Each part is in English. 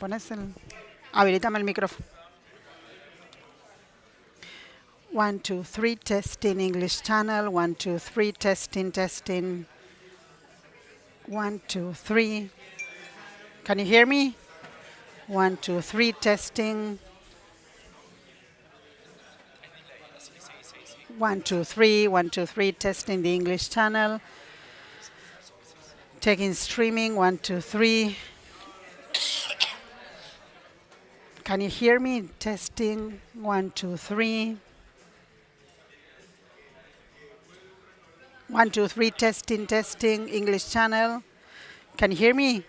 pones el... Habilítame el micrófono. 1, 2, 3, testing English channel. 1, 2, 3, testing, testing. 1, 2, 3. Can you hear me? 1, 2, 3, testing. 1, 2, 3, 1, 2, 3, testing the English channel. Taking streaming, 1, 2, 3. Can you hear me? Testing, 1, 2, 3. 1, 2, 3, testing, testing, English channel. Can you hear me?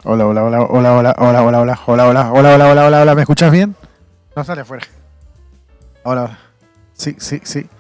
Hola, hola, hola, hola, hola, hola, hola, hola, hola, hola, hola, hola, hola, hola, hola, ¿me escuchas bien? No sale afuera. Hola, hola. Sí, sí, sí.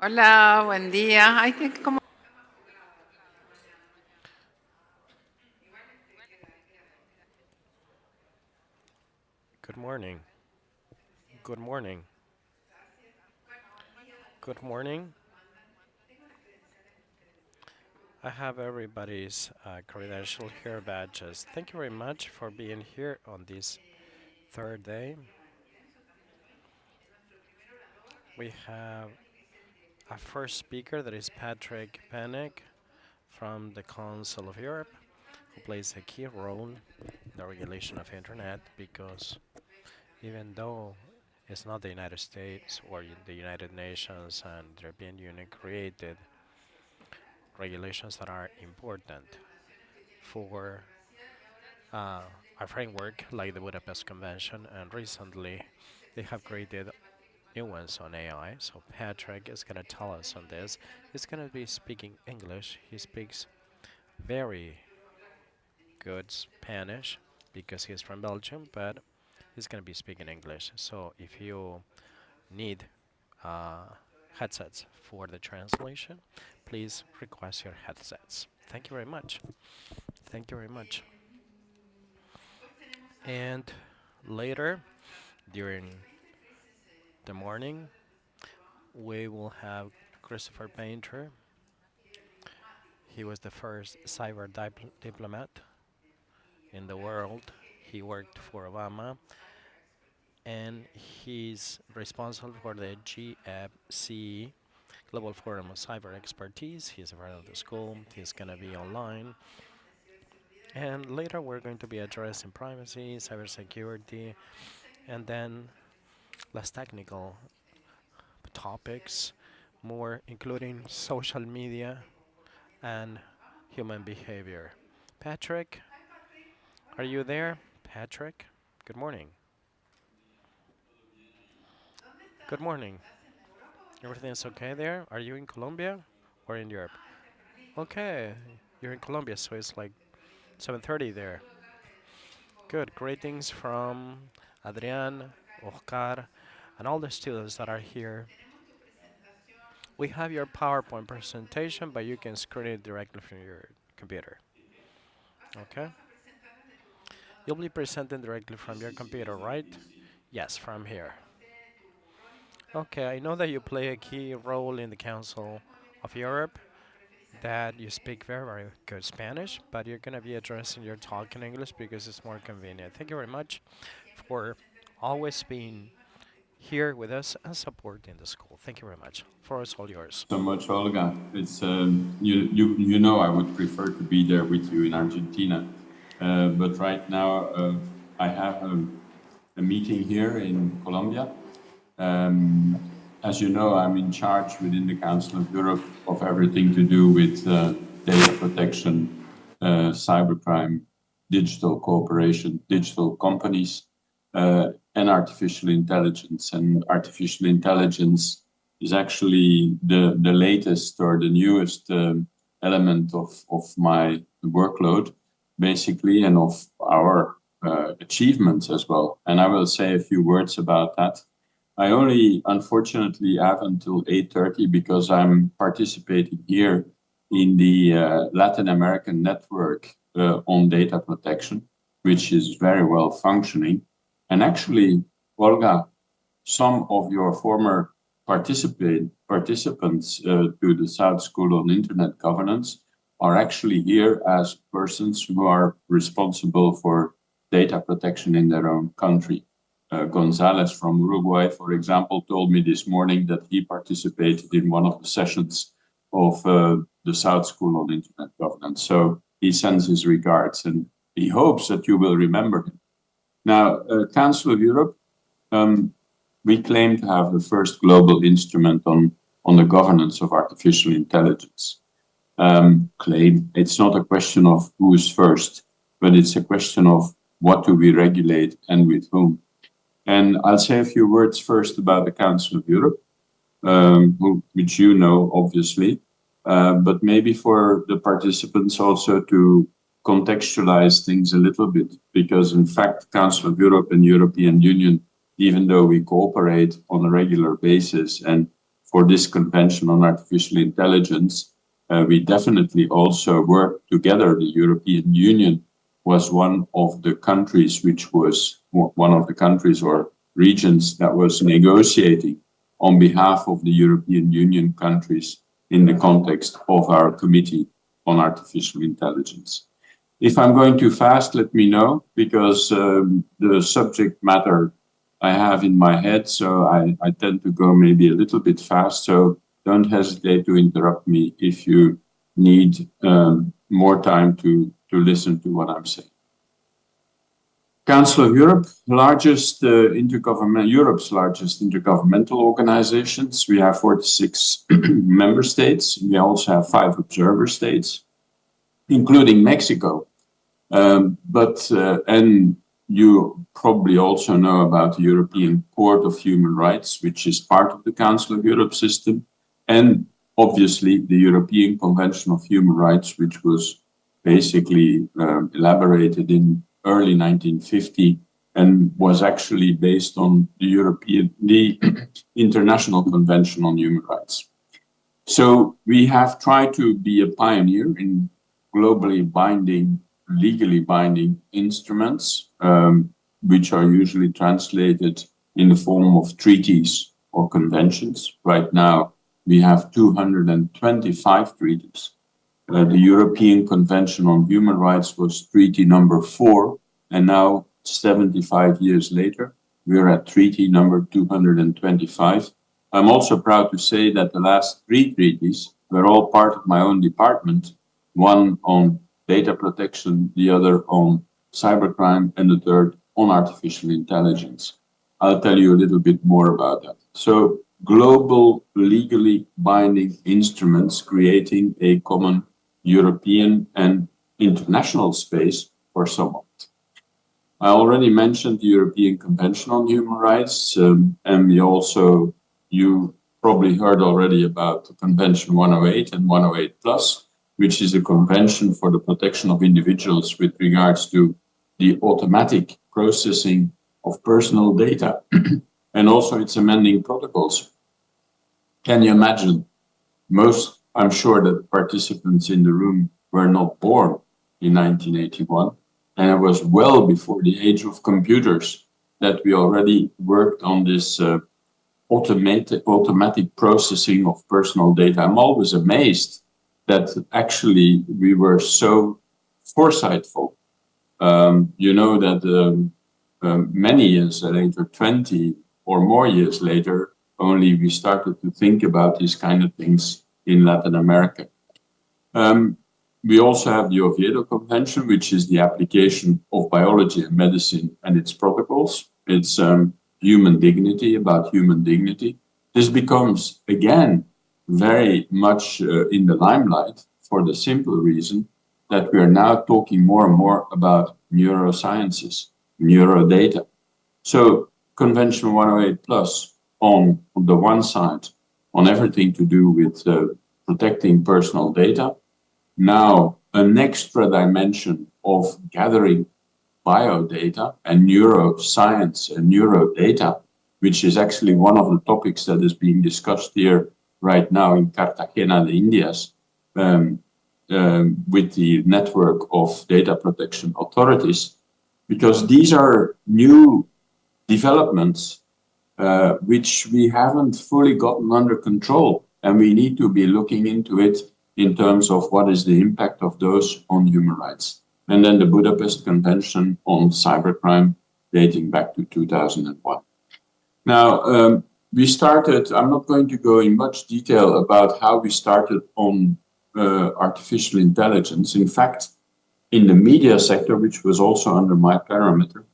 Hola, buen día. Ay, ¿cómo? Good morning. Good morning. Good morning. I have everybody's credential here badges. Thank you very much for being here on this third day. We have a first speaker that is Patrick Panic from the Council of Europe, who plays a key role in the regulation of internet because even though it's not the United States or the United Nations and the European Union created regulations that are important for uh, a framework like the Budapest Convention, and recently they have created new ones on AI. So Patrick is going to tell us on this. He's going to be speaking English. He speaks very good Spanish because he's from Belgium, but he's going to be speaking English. So if you need uh, headsets for the translation, please request your headsets. Thank you very much. Thank you very much. And later, during the morning, we will have Christopher Painter. He was the first cyber diplomat in the world. He worked for Obama, and he's responsible for the GFC Global Forum of Cyber Expertise. He's a part of the school. He's going to be online. And later, we're going to be addressing privacy, cybersecurity, and then less technical topics, more including social media and human behavior. Patrick, are you there? Patrick, good morning. Good morning. Everything's okay there? Are you in Colombia or in Europe? Okay, you're in Colombia, so it's like 7:30 there. Good. Greetings from Adrian, Oscar, and all the students that are here. We have your PowerPoint presentation, but you can screen it directly from your computer. Okay? You'll be presenting directly from your computer, right? Yes, from here. Okay, I know that you play a key role in the Council of Europe, that you speak very, very good Spanish, but you're going to be addressing your talk in English because it's more convenient. Thank you very much for always being here with us and supporting the school. Thank you very much. For us, all yours. So much, Olga. It's you know I would prefer to be there with you in Argentina, but right now I have a meeting here in Colombia. As you know, I'm in charge within the Council of Europe of everything to do with data protection, cybercrime, digital cooperation, digital companies, and artificial intelligence. And artificial intelligence is actually the latest or the newest element of my workload, basically, and of our achievements as well. And I will say a few words about that. I only, unfortunately, have until 8:30 because I'm participating here in the Latin American network on data protection, which is very well functioning. And actually, Olga, some of your former participants to the South School on Internet Governance are actually here as persons who are responsible for data protection in their own country. Gonzalez from Uruguay, for example, told me this morning that he participated in one of the sessions of the South School on Internet Governance. So he sends his regards and he hopes that you will remember him. Now, Council of Europe, we claim to have the first global instrument on the governance of artificial intelligence. Claim, it's not a question of who is first, but it's a question of what do we regulate and with whom. And I'll say a few words first about the Council of Europe, which you know, obviously, but maybe for the participants also to contextualize things a little bit, because in fact, Council of Europe and European Union, even though we cooperate on a regular basis, and for this convention on artificial intelligence, we definitely also work together. The European Union was one of the countries which was one of the countries or regions that was negotiating on behalf of the European Union countries in the context of our Committee on Artificial Intelligence. If I'm going too fast, let me know, because the subject matter I have in my head, so I tend to go maybe a little bit fast, so don't hesitate to interrupt me if you need more time to listen to what I'm saying. Council of Europe, Europe's largest intergovernmental organizations. We have 46 member states. We also have 5 observer states, including Mexico. And you probably also know about the European Court of Human Rights, which is part of the Council of Europe system, and obviously the European Convention of Human Rights, which was basically elaborated in early 1950 and was actually based on the International Convention on Human Rights. So we have tried to be a pioneer in globally binding, legally binding instruments, which are usually translated in the form of treaties or conventions. Right now, we have 225 treaties. The European Convention on Human Rights was treaty number 4, and now 75 years later, we are at treaty number 225. I'm also proud to say that the last 3 treaties were all part of my own department, one on data protection, the other on cybercrime, and the third on artificial intelligence. I'll tell you a little bit more about that. So, global, legally binding instruments creating a common European and international space for some of it. I already mentioned the European Convention on Human Rights, and you probably heard already about the Convention 108 and 108 Plus, which is a convention for the protection of individuals with regards to the automatic processing of personal data, and also its amending protocols. Can you imagine? I'm sure that participants in the room were not born in 1981, and it was well before the age of computers that we already worked on this automatic processing of personal data. I'm always amazed that actually we were so foresightful. You know that many years later, 20 or more years later, only we started to think about these kind of things in Latin America. We also have the Oviedo Convention, which is the application of biology and medicine and its protocols. It's human dignity, about human dignity. This becomes, again, very much in the limelight for the simple reason that we are now talking more and more about neurosciences, neurodata. So Convention 108 Plus, on the one side, on everything to do with protecting personal data, now an extra dimension of gathering biodata and neuroscience and neurodata, which is actually one of the topics that is being discussed here right now in Cartagena, the Indias, with the network of data protection authorities, because these are new developments which we haven't fully gotten under control, and we need to be looking into it in terms of what is the impact of those on human rights. And then the Budapest Convention on cybercrime dating back to 2001. Now, we started, I'm not going to go in much detail about how we started on artificial intelligence. In fact, in the media sector, which was also under my parameter,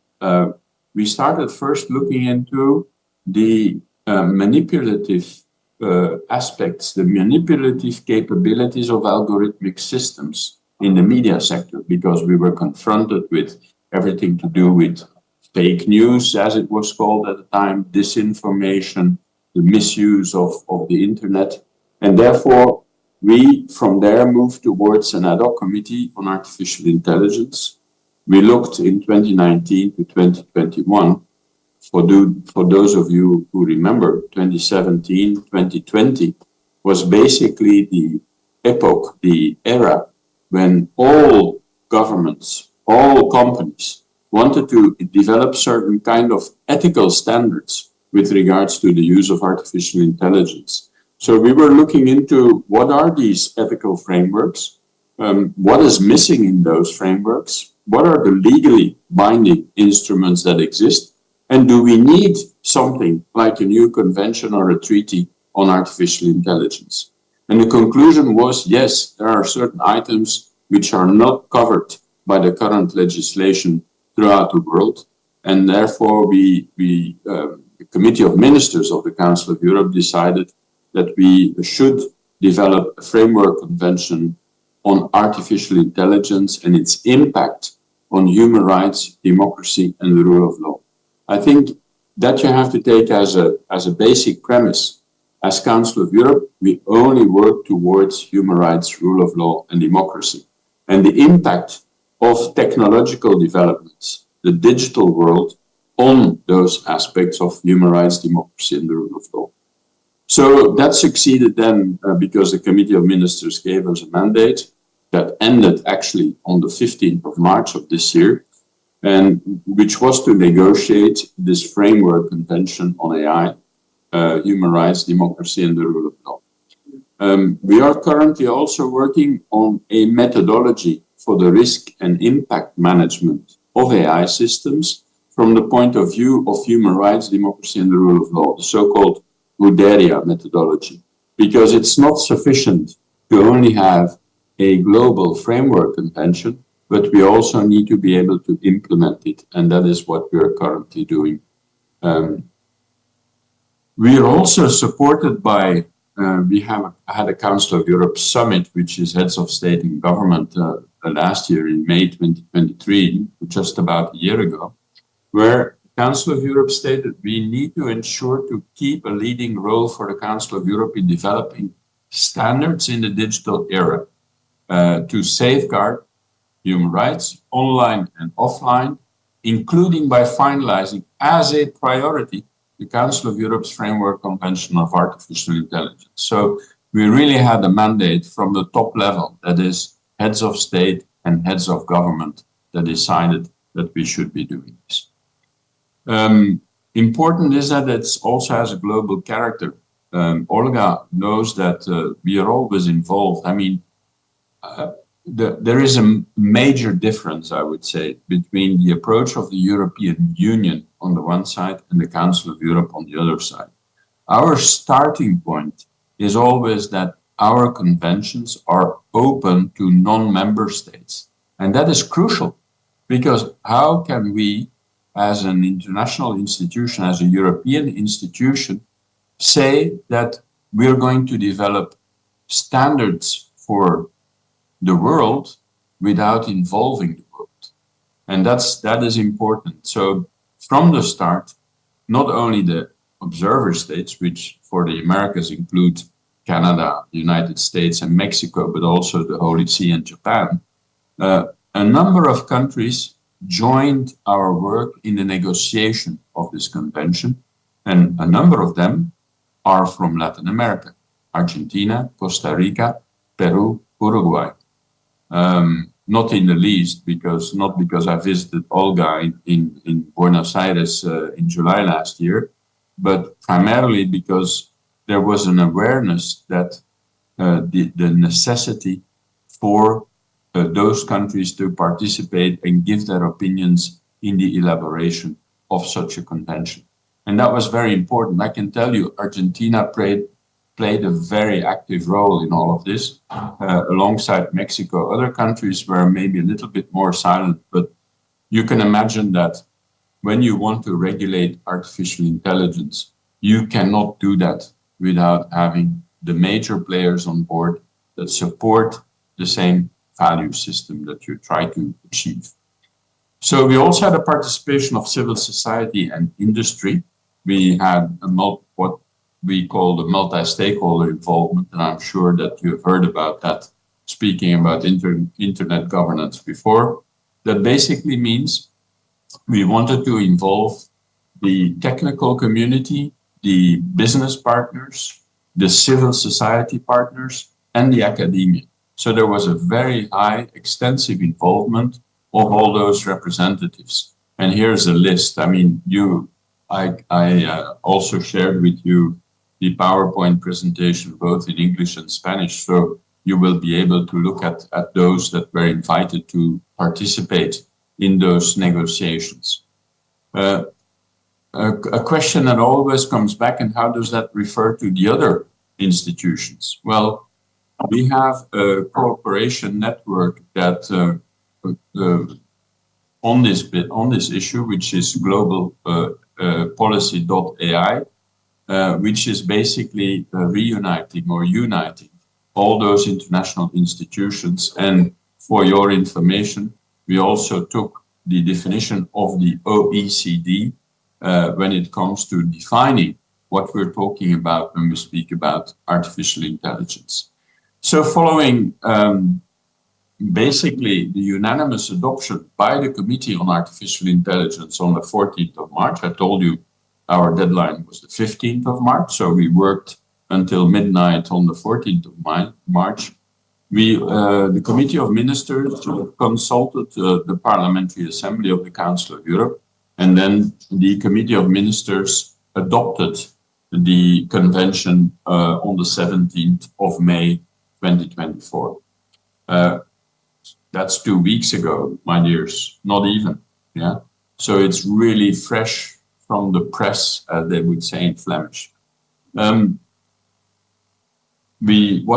we started first looking into the manipulative aspects, the manipulative capabilities of algorithmic systems in the media sector, because we were confronted with everything to do with fake news, as it was called at the time, disinformation, the misuse of the internet. And therefore, we from there moved towards an ad hoc committee on artificial intelligence. We looked in 2019 to 2021. For those of you who remember, 2017, 2020 was basically the epoch, the era when all governments, all companies wanted to develop certain kind of ethical standards with regards to the use of artificial intelligence. So we were looking into what are these ethical frameworks, what is missing in those frameworks, what are the legally binding instruments that exist, and do we need something like a new convention or a treaty on artificial intelligence? And the conclusion was, yes, there are certain items which are not covered by the current legislation throughout the world. And therefore, the Committee of Ministers of the Council of Europe decided that we should develop a framework convention on artificial intelligence and its impact on human rights, democracy, and the rule of law. I think that you have to take as a basic premise. As Council of Europe, we only work towards human rights, rule of law, and democracy. And the impact of technological developments, the digital world, on those aspects of human rights, democracy, and the rule of law. So that succeeded then because the Committee of Ministers gave us a mandate that ended actually on the 15th of March of this year, and which was to negotiate this framework convention on AI, human rights, democracy, and the rule of law. We are currently also working on a methodology for the risk and impact management of AI systems from the point of view of human rights, democracy, and the rule of law, the so-called UDERIA methodology, because it's not sufficient to only have a global framework convention, but we also need to be able to implement it, and that is what we are currently doing. We are also supported by, we have had a Council of Europe summit, which is heads of state and government last year in May 2023, just about a year ago, where the Council of Europe stated we need to ensure to keep a leading role for the Council of Europe in developing standards in the digital era. to safeguard human rights online and offline, including by finalizing as a priority the Council of Europe's Framework Convention of Artificial Intelligence. So we really had a mandate from the top level, that is heads of state and heads of government, that decided that we should be doing this. Important is that it also has a global character. Olga knows that we are always involved. I mean, there is a major difference, I would say, between the approach of the European Union on the one side and the Council of Europe on the other side. Our starting point is always that our conventions are open to non-member states. And that is crucial, because how can we, as an international institution, as a European institution, say that we're going to develop standards for the world without involving the world? And that is important. So from the start, not only the observer states, which for the Americas include Canada, the United States, and Mexico, but also the Holy See and Japan, a number of countries joined our work in the negotiation of this convention, and a number of them are from Latin America: Argentina, Costa Rica, Peru, Uruguay. Not in the least, not because I visited Olga in Buenos Aires in July last year, but primarily because there was an awareness that the necessity for those countries to participate and give their opinions in the elaboration of such a convention. And that was very important. I can tell you, Argentina played a very active role in all of this, alongside Mexico. Other countries were maybe a little bit more silent, but you can imagine that when you want to regulate artificial intelligence, you cannot do that without having the major players on board that support the same value system that you try to achieve. So we also had a participation of civil society and industry. We had what we call the multi-stakeholder involvement, and I'm sure that you have heard about that, speaking about internet governance before. That basically means we wanted to involve the technical community, the business partners, the civil society partners, and the academia. So there was a very high, extensive involvement of all those representatives. And here's a list. I mean, I also shared with you the PowerPoint presentation, both in English and Spanish. So you will be able to look at those that were invited to participate in those negotiations. A question that always comes back, and how does that refer to the other institutions? Well, we have a cooperation network that on this issue, which is global policy.ai, which is basically reuniting or uniting all those international institutions. And for your information, we also took the definition of the OECD when it comes to defining what we're talking about when we speak about artificial intelligence. So following basically the unanimous adoption by the Committee on Artificial Intelligence on the 14th of March, I told you our deadline was the 15th of March, so we worked until midnight on the 14th of March. The Committee of Ministers consulted the Parliamentary Assembly of the Council of Europe, and then the Committee of Ministers adopted the convention on the 17th of May 2024. That's 2 weeks ago, my dears, not even. Yeah. So it's really fresh from the press, as they would say in Flemish. What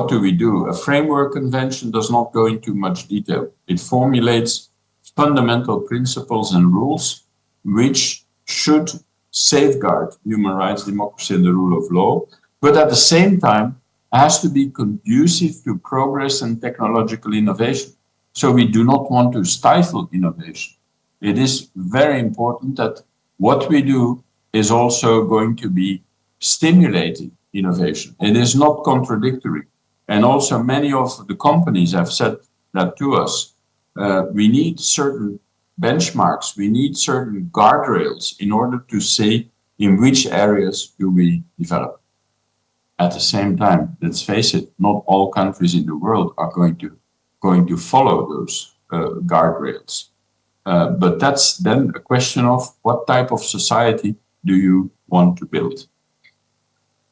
do we do? A framework convention does not go into much detail. It formulates fundamental principles and rules which should safeguard human rights, democracy, and the rule of law, but at the same time has to be conducive to progress and technological innovation. So we do not want to stifle innovation. It is very important that what we do is also going to be stimulating innovation. It is not contradictory. And also many of the companies have said that to us. We need certain benchmarks, we need certain guardrails in order to say in which areas do we develop. At the same time, let's face it, not all countries in the world are going to follow those guardrails. But that's then a question of what type of society do you want to build.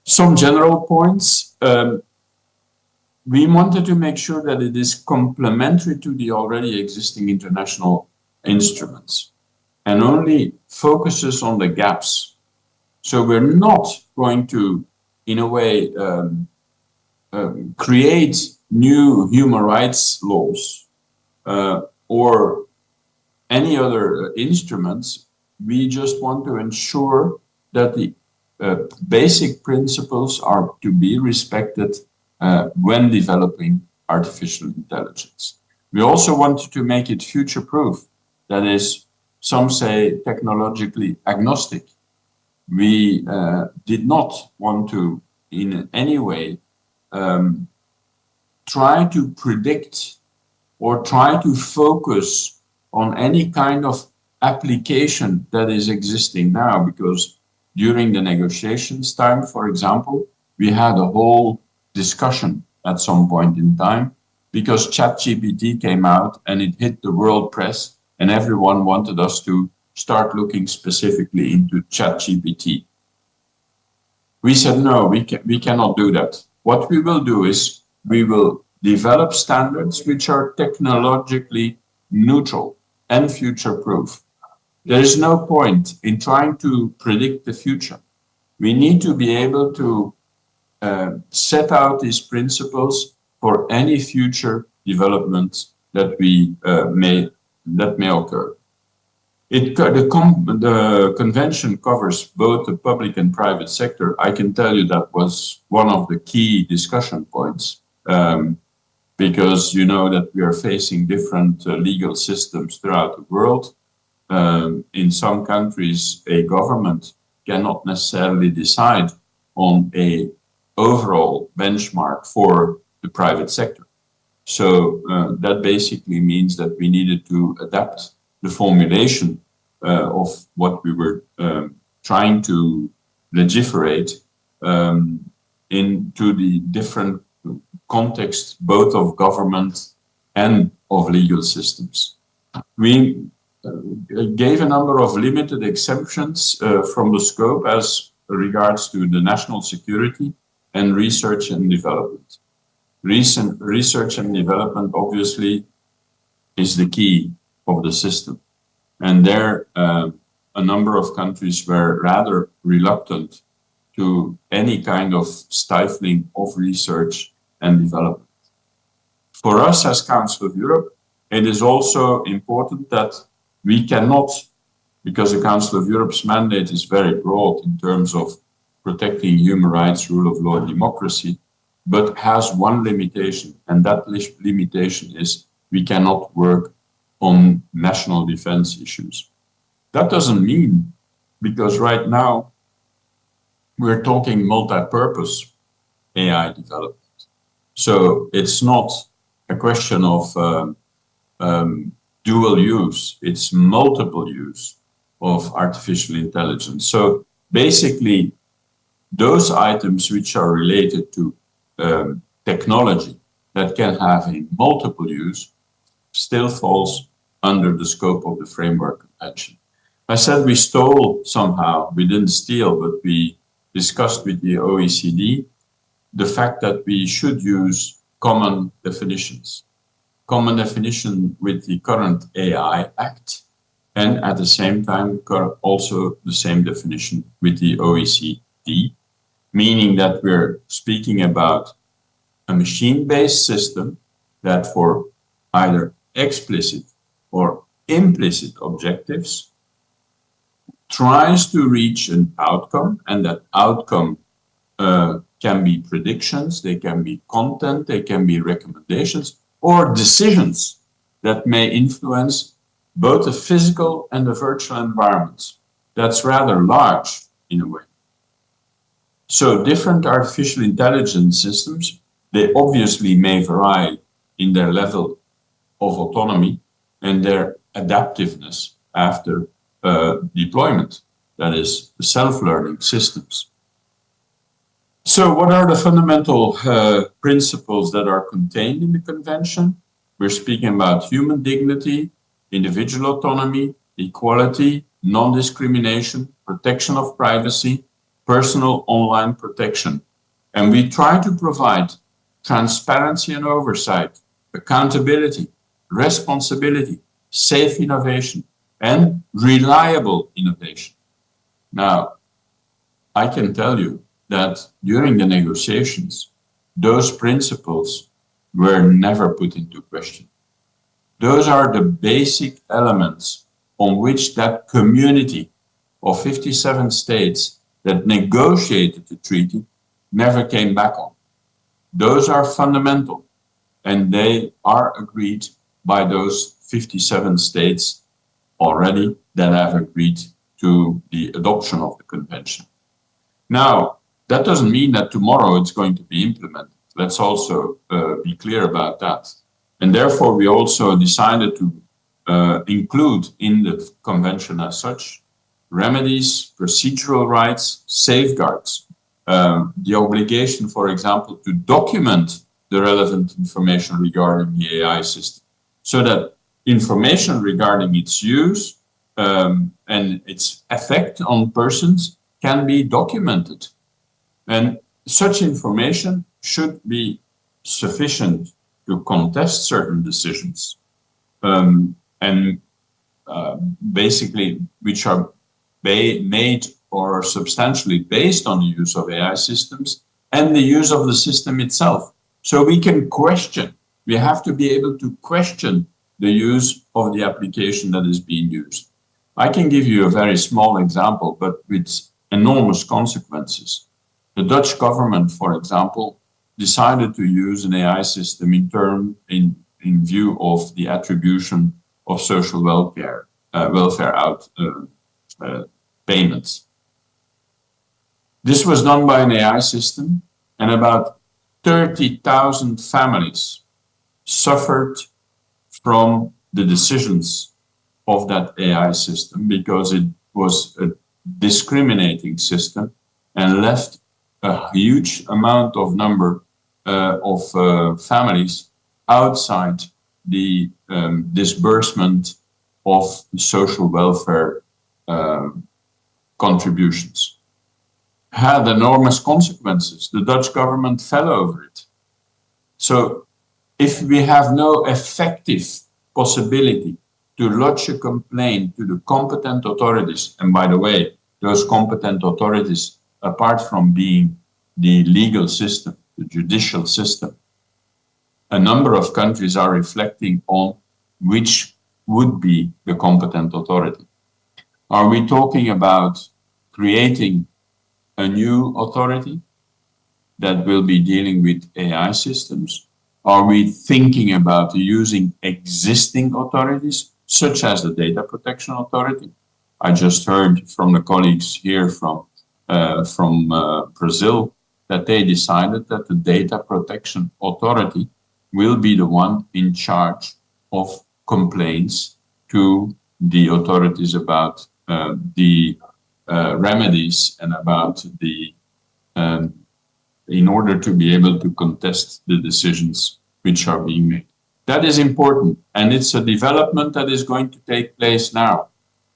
Some general points. We wanted to make sure that it is complementary to the already existing international instruments and only focuses on the gaps. So we're not going to, in a way, create new human rights laws or any other instruments. We just want to ensure that the basic principles are to be respected when developing artificial intelligence. We also wanted to make it future-proof. That is, some say technologically agnostic. We did not want to, in any way, try to predict or try to focus on any kind of application that is existing now, because during the negotiations time, for example, we had a whole discussion at some point in time because ChatGPT came out and it hit the world press and everyone wanted us to start looking specifically into ChatGPT. We said, no, we cannot do that. What we will do is we will develop standards which are technologically neutral and future-proof. There is no point in trying to predict the future. We need to be able to set out these principles for any future developments that may occur. The convention covers both the public and private sector. I can tell you that was one of the key discussion points because you know that we are facing different legal systems throughout the world. In some countries, a government cannot necessarily decide on a overall benchmark for the private sector. So that basically means that we needed to adapt the formulation of what we were trying to legiferate into the different contexts, both of government and of legal systems. We gave a number of limited exemptions from the scope as regards to the national security and research and development. Recent research and development obviously is the key of the system. And there, a number of countries were rather reluctant to any kind of stifling of research and development. For us as Council of Europe, it is also important that we cannot, because the Council of Europe's mandate is very broad in terms of protecting human rights, rule of law, and democracy, but has one limitation, and that limitation is we cannot work on national defense issues. That doesn't mean, because right now we're talking multi-purpose AI development. So it's not a question of dual use, it's multiple use of artificial intelligence. So basically, those items which are related to technology that can have a multiple use still falls under the scope of the Framework Convention. I said we stole somehow, we didn't steal, but we discussed with the OECD the fact that we should use common definitions. Common definition with the current AI Act, and at the same time also the same definition with the OECD, meaning that we're speaking about a machine-based system that for either explicit or implicit objectives tries to reach an outcome, and that outcome can be predictions, they can be content, they can be recommendations, or decisions that may influence both the physical and the virtual environments. That's rather large in a way. So different artificial intelligence systems They obviously may vary in their level of autonomy and their adaptiveness after deployment, that is, the self-learning systems. So what are the fundamental principles that are contained in the convention? We're speaking about human dignity, individual autonomy, equality, non-discrimination, protection of privacy, personal online protection. And we try to provide transparency and oversight, accountability, responsibility, safe innovation, and reliable innovation. Now, I can tell you that during the negotiations, those principles were never put into question. Those are the basic elements on which that community of 57 states that negotiated the treaty never came back on. Those are fundamental, and they are agreed by those 57 states already that have agreed to the adoption of the convention. Now, that doesn't mean that tomorrow it's going to be implemented. Let's also be clear about that. And therefore, we also decided to include in the convention as such remedies, procedural rights, safeguards, the obligation, for example, to document the relevant information regarding the AI system, so that information regarding its use and its effect on persons can be documented. And such information should be sufficient to contest certain decisions, basically which are made or substantially based on the use of AI systems and the use of the system itself. So we can question, we have to be able to question the use of the application that is being used. I can give you a very small example, but with enormous consequences. The Dutch government, for example, decided to use an AI system in view of the attribution of social welfare payments. This was done by an AI system, and about 30,000 families suffered from the decisions of that AI system because it was a discriminating system and left a huge amount of number of families outside the disbursement of social welfare contributions. Had enormous consequences. The Dutch government fell over it. So if we have no effective possibility to lodge a complaint to the competent authorities, and by the way, those competent authorities, apart from being the legal system, the judicial system, a number of countries are reflecting on which would be the competent authority. Are we talking about creating a new authority that will be dealing with AI systems? Are we thinking about using existing authorities, such as the Data Protection Authority? I just heard from the colleagues here from Brazil that they decided that the Data Protection Authority will be the one in charge of complaints to the authorities about the remedies and about the in order to be able to contest the decisions which are being made. That is important, and it's a development that is going to take place now.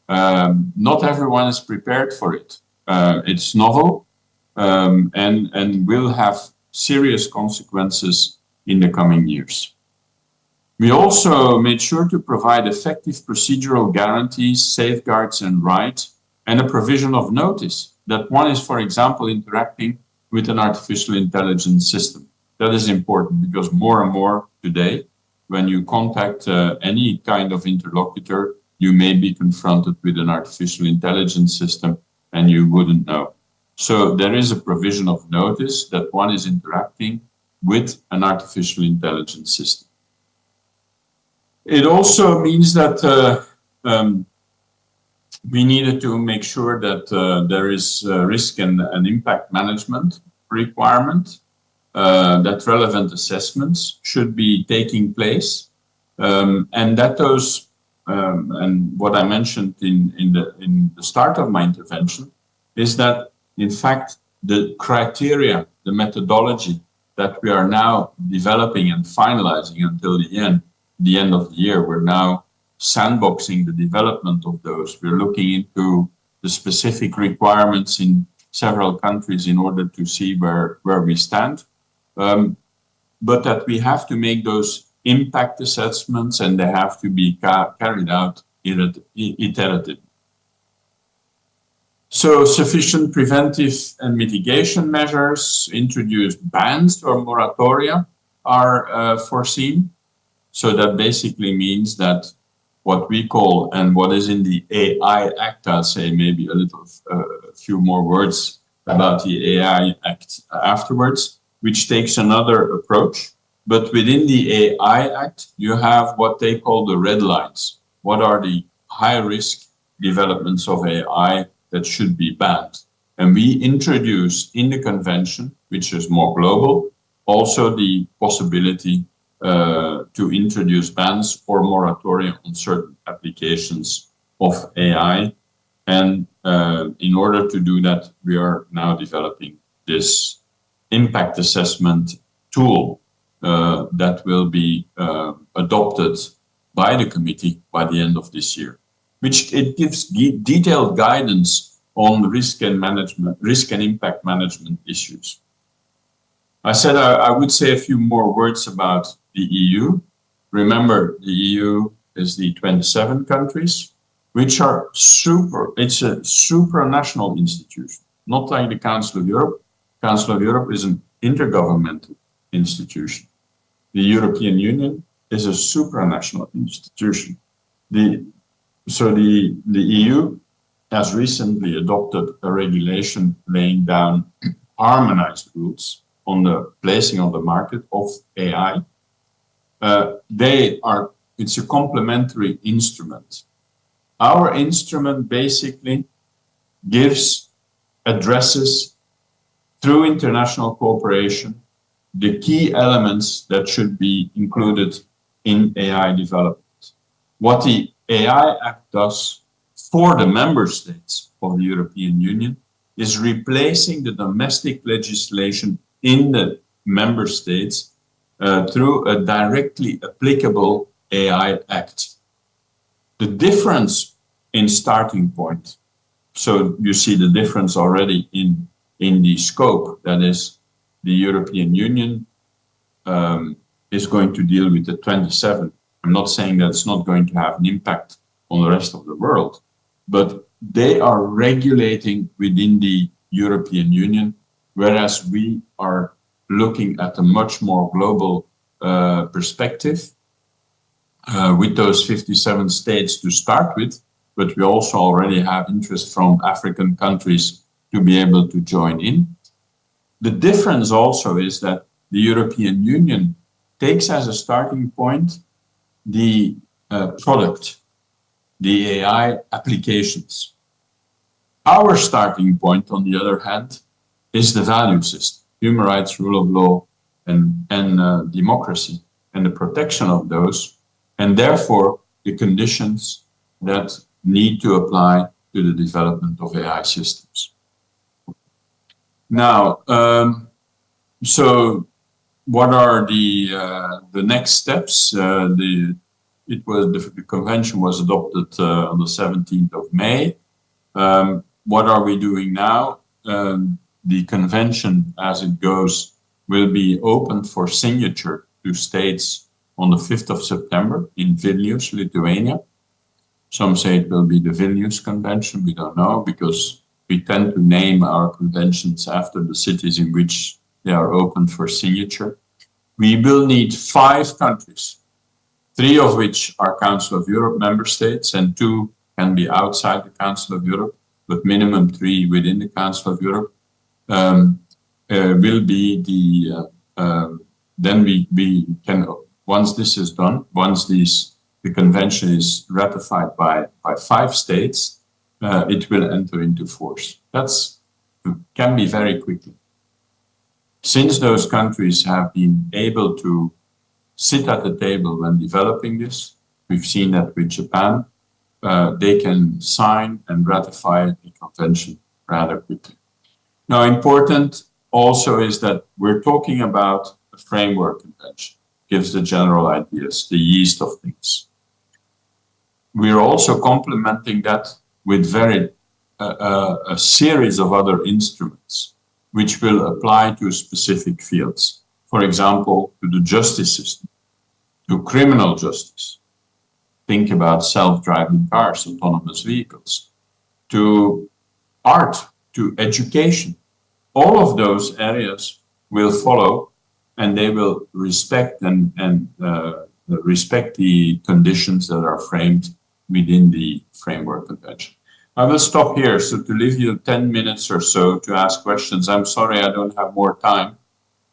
Not everyone is prepared for it. It's novel and will have serious consequences in the coming years. We also made sure to provide effective procedural guarantees, safeguards, and rights, and a provision of notice that one is, for example, interacting with an artificial intelligence system. That is important because more and more today, when you contact any kind of interlocutor, you may be confronted with an artificial intelligence system and you wouldn't know. So there is a provision of notice that one is interacting with an artificial intelligence system. It also means that we needed to make sure that there is risk and impact management requirement. that relevant assessments should be taking place, and that those and what I mentioned in the start of my intervention is that in fact the criteria, the methodology that we are now developing and finalizing until the end of the year, we're now sandboxing the development of those. We're looking into the specific requirements in several countries in order to see where we stand. But that we have to make those impact assessments and they have to be carried out iteratively. So sufficient preventive and mitigation measures, introduced bans or moratoria are foreseen. So that basically means that what we call, and what is in the AI Act, I'll say maybe a few more words about the AI Act afterwards, which takes another approach. But within the AI Act, you have what they call the red lines. What are the high-risk developments of AI that should be banned? And we introduced in the convention, which is more global, also the possibility to introduce bans or moratoria on certain applications of AI. And in order to do that, we are now developing this impact assessment tool that will be adopted by the committee by the end of this year, which it gives detailed guidance on risk and impact management issues. I said I would say a few more words about the EU. Remember, the EU is the 27 countries, which are it's a supranational institution, not like the Council of Europe. Council of Europe is an intergovernmental institution. The European Union is a supranational institution. So the EU has recently adopted a regulation laying down harmonized rules on the placing on the market of AI. It's a complementary instrument. Our instrument basically addresses through international cooperation the key elements that should be included in AI development. What the AI Act does for the member states of the European Union is replacing the domestic legislation in the member states through a directly applicable AI Act. The difference in starting point, so you see the difference already in the scope, that is, the European Union is going to deal with the 27. I'm not saying that it's not going to have an impact on the rest of the world, but they are regulating within the European Union, whereas we are looking at a much more global perspective with those 57 states to start with, but we also already have interest from African countries to be able to join in. The difference also is that the European Union takes as a starting point the product, the AI applications. Our starting point, on the other hand, is the value system, human rights, rule of law, and democracy, and the protection of those, and therefore the conditions that need to apply to the development of AI systems. Now, so what are the next steps? The convention was adopted on the 17th of May. What are we doing now? The convention, as it goes, will be opened for signature to states on the 5th of September in Vilnius, Lithuania. Some say it will be the Vilnius Convention. We don't know, because we tend to name our conventions after the cities in which they are open for signature. We will need 5 countries, 3 of which are Council of Europe member states, and 2 can be outside the Council of Europe, but minimum 3 within the Council of Europe. Will be the then we can, once this is done, once the convention is ratified by 5 states, it will enter into force. Can be very quickly. Since those countries have been able to sit at the table when developing this, we've seen that with Japan, they can sign and ratify the convention rather quickly. Now, important also is that we're talking about a framework convention, gives the general ideas, the yeast of things. We're also complementing that with a series of other instruments which will apply to specific fields. For example, to the justice system, to criminal justice. Think about self-driving cars, autonomous vehicles, to art, to education. All of those areas will follow, and they will respect respect the conditions that are framed within the framework convention. I will stop here, so to leave you 10 minutes or so to ask questions. I'm sorry I don't have more time,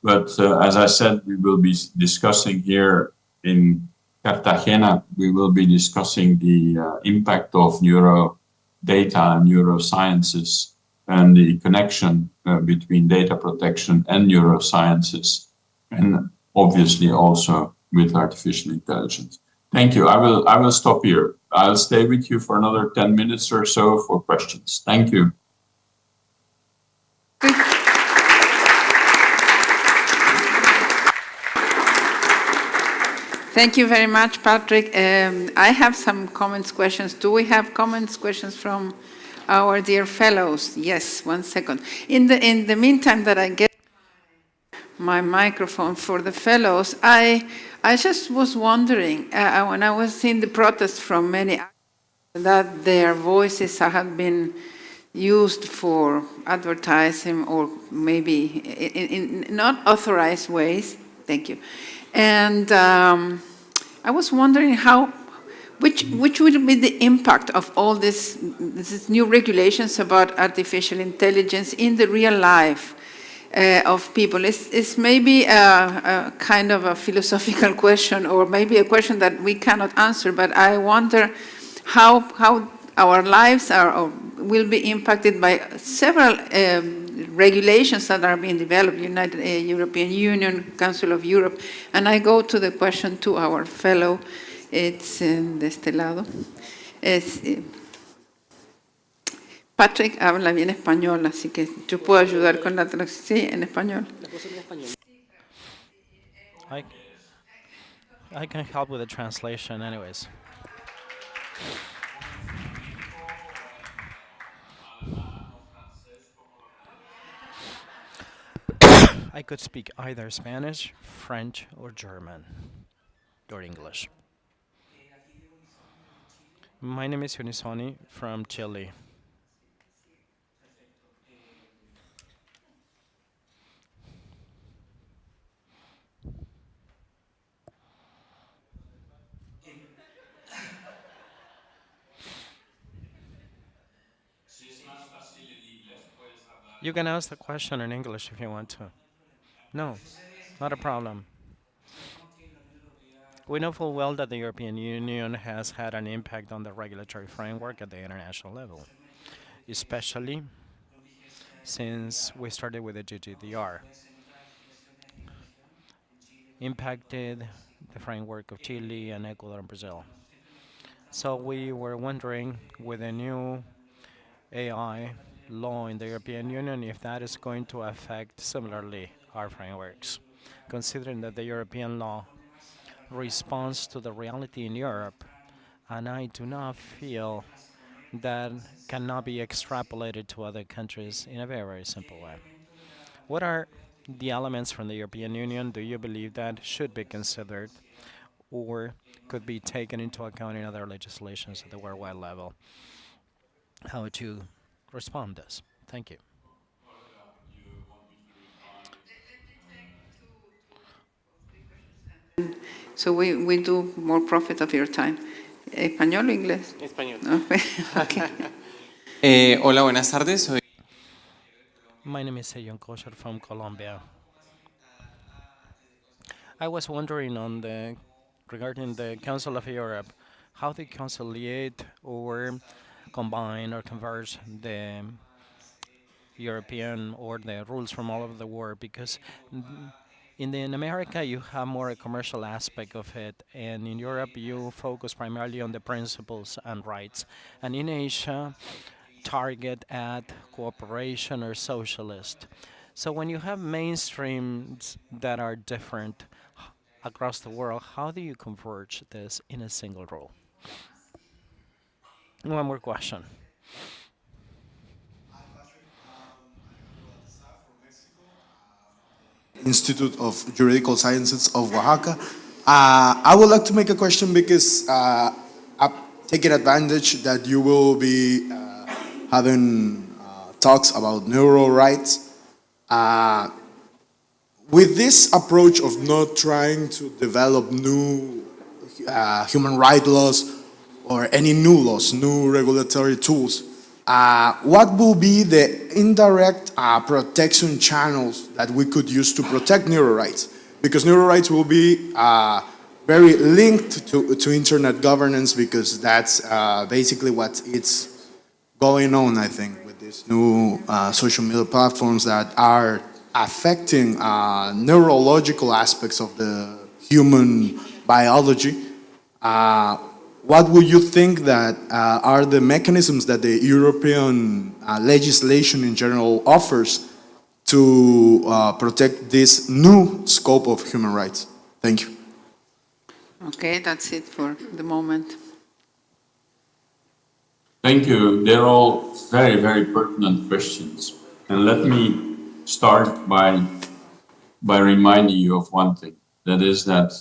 but as I said, we will be discussing here in Cartagena, we will be discussing the impact of neuro data and neurosciences and the connection between data protection and neurosciences, and obviously also with artificial intelligence. Thank you. I will stop here. I'll stay with you for another 10 minutes or so for questions. Thank you. Thank you very much, Patrick. I have some comments, questions. Do we have comments, questions from our dear fellows? Yes, 1 second. In the meantime that I get my microphone for the fellows, I just was wondering, when I was seeing the protest from many, that their voices have been used for advertising or maybe in not authorized ways. Thank you. And I was wondering which would be the impact of all these new regulations about artificial intelligence in the real life of people. It's maybe a kind of a philosophical question, or maybe a question that we cannot answer, but I wonder how our lives are or will be impacted by several regulations that are being developed, European Union, Council of Europe. And I go to the question to our fellow, it's de este lado. Patrick habla bien español, así que yo puedo ayudar con la traducción. Sí, en español. I can help with the translation anyways. I could speak either Spanish, French, or German, or English. My name is Unisoni from Chile. You can ask the question in English if you want to. No, not a problem. We know full well that the European Union has had an impact on the regulatory framework at the international level, especially since we started with the GDPR. Impacted the framework of Chile and Ecuador and Brazil. So we were wondering, with the new AI law in the European Union, if that is going to affect similarly our frameworks, considering that the European law responds to the reality in Europe, and I do not feel that cannot be extrapolated to other countries in a very, very simple way. What are the elements from the European Union do you believe that should be considered or could be taken into account in other legislations at the worldwide level? How to respond to this? Thank you. So we do more profit of your time. ¿Español o inglés? Español. No, okay. Hola, buenas tardes. Soy My name is Seyon Kosher from Colombia. I was wondering regarding the Council of Europe, how they conciliate or combine or converge the European or the rules from all over the world, because in America you have more a commercial aspect of it, and in Europe you focus primarily on the principles and rights, and in Asia target at cooperation or socialist. So when you have mainstreams that are different across the world, how do you converge this in a single rule? One more question. Institute of Juridical Sciences of Oaxaca. I would like to make a question because I'm taking advantage that you will be having talks about neural rights. With this approach of not trying to develop new human rights laws or any new laws, new regulatory tools, what will be the indirect protection channels that we could use to protect neural rights? Because neural rights will be very linked to internet governance, because that's basically what it's going on, I think, with these new social media platforms that are affecting neurological aspects of the human biology. What would you think that are the mechanisms that the European legislation in general offers to protect this new scope of human rights? Thank you. Okay, that's it for the moment. Thank you. They're all very, very pertinent questions. And let me start by reminding you of one thing. That is that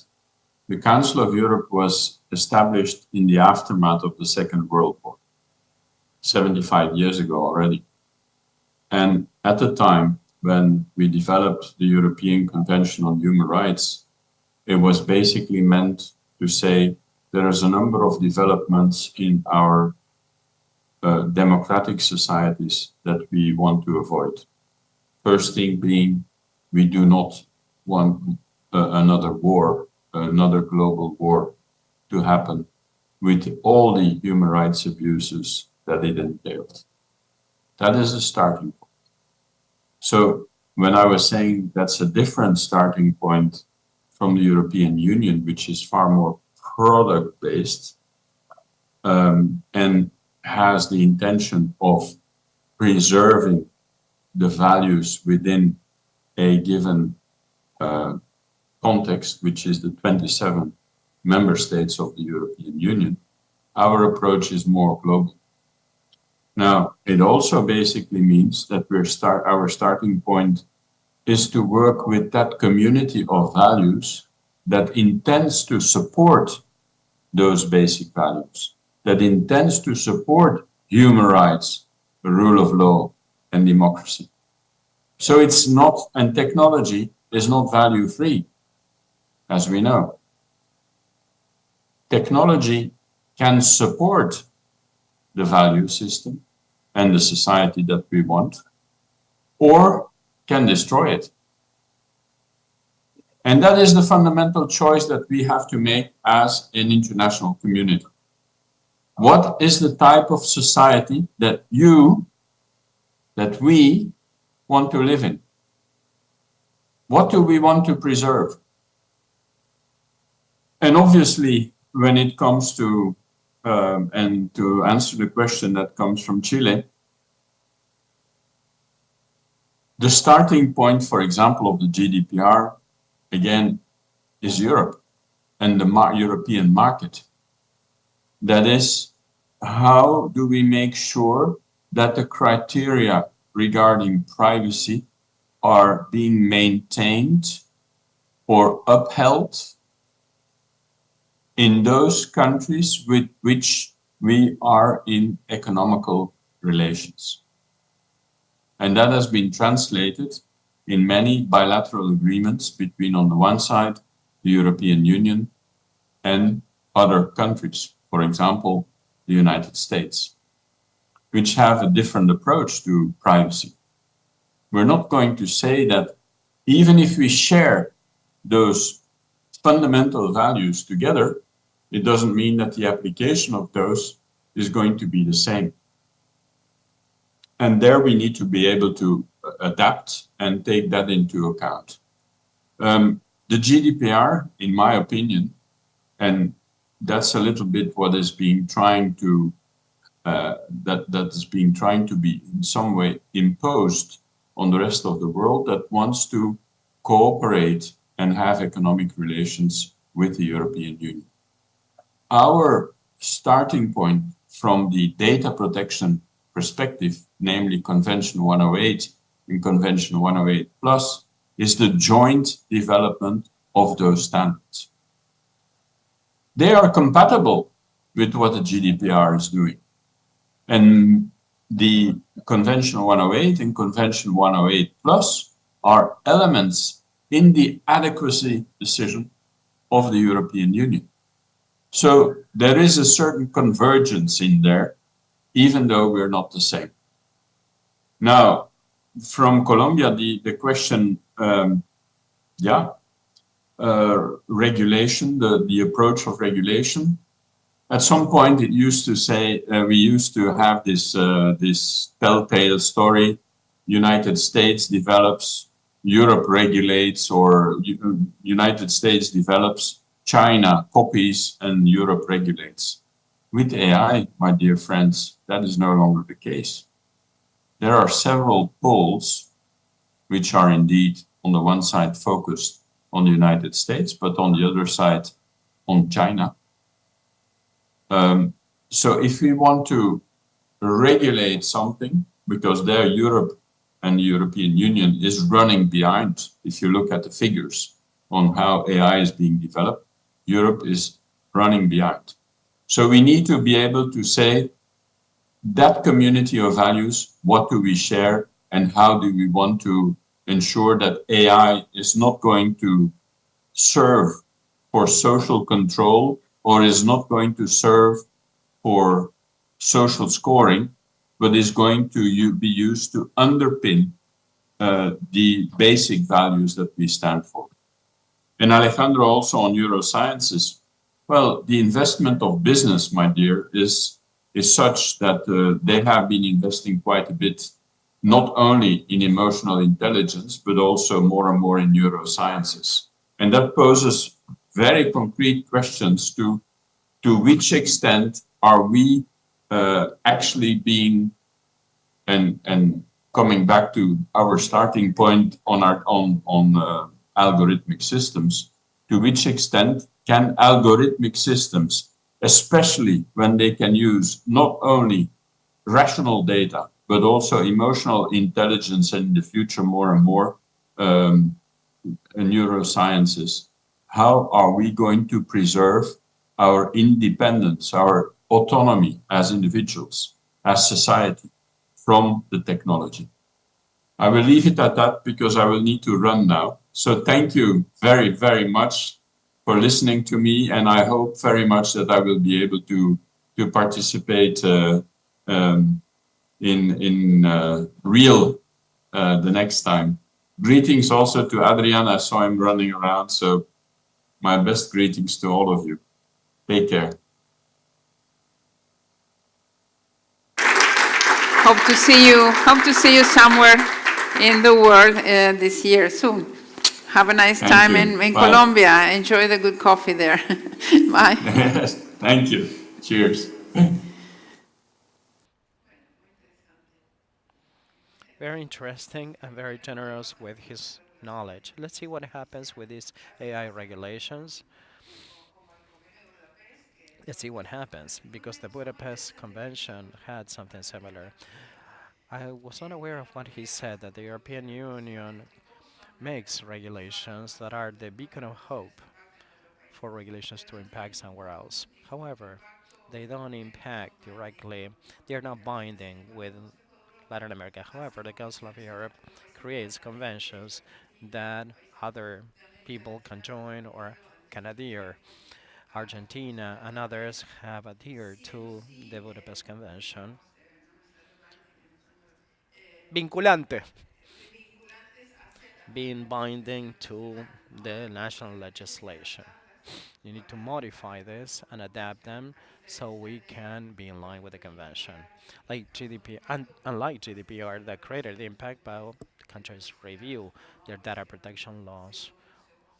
the Council of Europe was established in the aftermath of the Second World War, 75 years ago already. And at the time when we developed the European Convention on Human Rights, it was basically meant to say there is a number of developments in our democratic societies that we want to avoid. First thing being, we do not want another war, another global war to happen with all the human rights abuses that it entailed. That is a starting point. So when I was saying that's a different starting point from the European Union, which is far more product-based and has the intention of preserving the values within a given context, which is the 27 member states of the European Union, our approach is more global. Now, it also basically means that our starting point is to work with that community of values that intends to support those basic values, that intends to support human rights, the rule of law, and democracy. So it's not, and technology is not value-free, as we know. Technology can support the value system and the society that we want, or can destroy it. And that is the fundamental choice that we have to make as an international community. What is the type of society that we want to live in? What do we want to preserve? And obviously, when it comes to, and to answer the question that comes from Chile, the starting point, for example, of the GDPR, again, is Europe and the European market. That is, how do we make sure that the criteria regarding privacy are being maintained or upheld in those countries with which we are in economical relations. And that has been translated in many bilateral agreements between, on the one side, the European Union and other countries, for example, the United States, which have a different approach to privacy. We're not going to say that even if we share those fundamental values together, it doesn't mean that the application of those is going to be the same. And there we need to be able to adapt and take that into account. The GDPR, in my opinion, and that's a little bit what is being trying to that is being trying to be in some way imposed on the rest of the world that wants to cooperate and have economic relations with the European Union. Our starting point from the data protection perspective, namely Convention 108 and Convention 108 Plus, is the joint development of those standards. They are compatible with what the GDPR is doing. And the Convention 108 and Convention 108 Plus are elements in the adequacy decision of the European Union. So there is a certain convergence in there, even though we're not the same. Now, from Colombia, the question, regulation, the approach of regulation. At some point, it used to say we used to have this telltale story: United States develops, Europe regulates, or United States develops, China copies, and Europe regulates. With AI, my dear friends, that is no longer the case. There are several poles which are indeed on the one side focused on the United States, but on the other side on China. So if we want to regulate something, because there Europe and the European Union is running behind, if you look at the figures on how AI is being developed, Europe is running behind. So we need to be able to say that community of values, what do we share, and how do we want to ensure that AI is not going to serve for social control or is not going to serve for social scoring, but is going to be used to underpin the basic values that we stand for. And Alejandro, also on neurosciences, well, the investment of business, my dear, is such that they have been investing quite a bit, not only in emotional intelligence, but also more and more in neurosciences. And that poses very concrete questions to which extent are we actually being, and coming back to our starting point on algorithmic systems, to which extent can algorithmic systems, especially when they can use not only rational data, but also emotional intelligence, and in the future more and more neurosciences, how are we going to preserve our independence, our autonomy as individuals, as society, from the technology? I will leave it at that because I will need to run now. So thank you very, very much for listening to me, and I hope very much that I will be able to participate in real the next time. Greetings also to Adrian. I saw him running around, so my best greetings to all of you. Take care. Hope to see you somewhere in the world this year soon. Have a nice time in Colombia. Enjoy the good coffee there. Bye. Yes, thank you. Cheers. Very interesting and very generous with his knowledge. Let's see what happens with these AI regulations. Let's see what happens, because the Budapest Convention had something similar. I was unaware of what he said, that the European Union makes regulations that are the beacon of hope for regulations to impact somewhere else. However, they don't impact directly, they are not binding with Latin America. However, the Council of Europe creates conventions that other people can join or can adhere. Argentina and others have adhered to the Budapest Convention. Vinculante, being binding to the national legislation. You need to modify this and adapt them so we can be in line with the convention. Like GDP, and unlike GDPR that created the impact, but countries review their data protection laws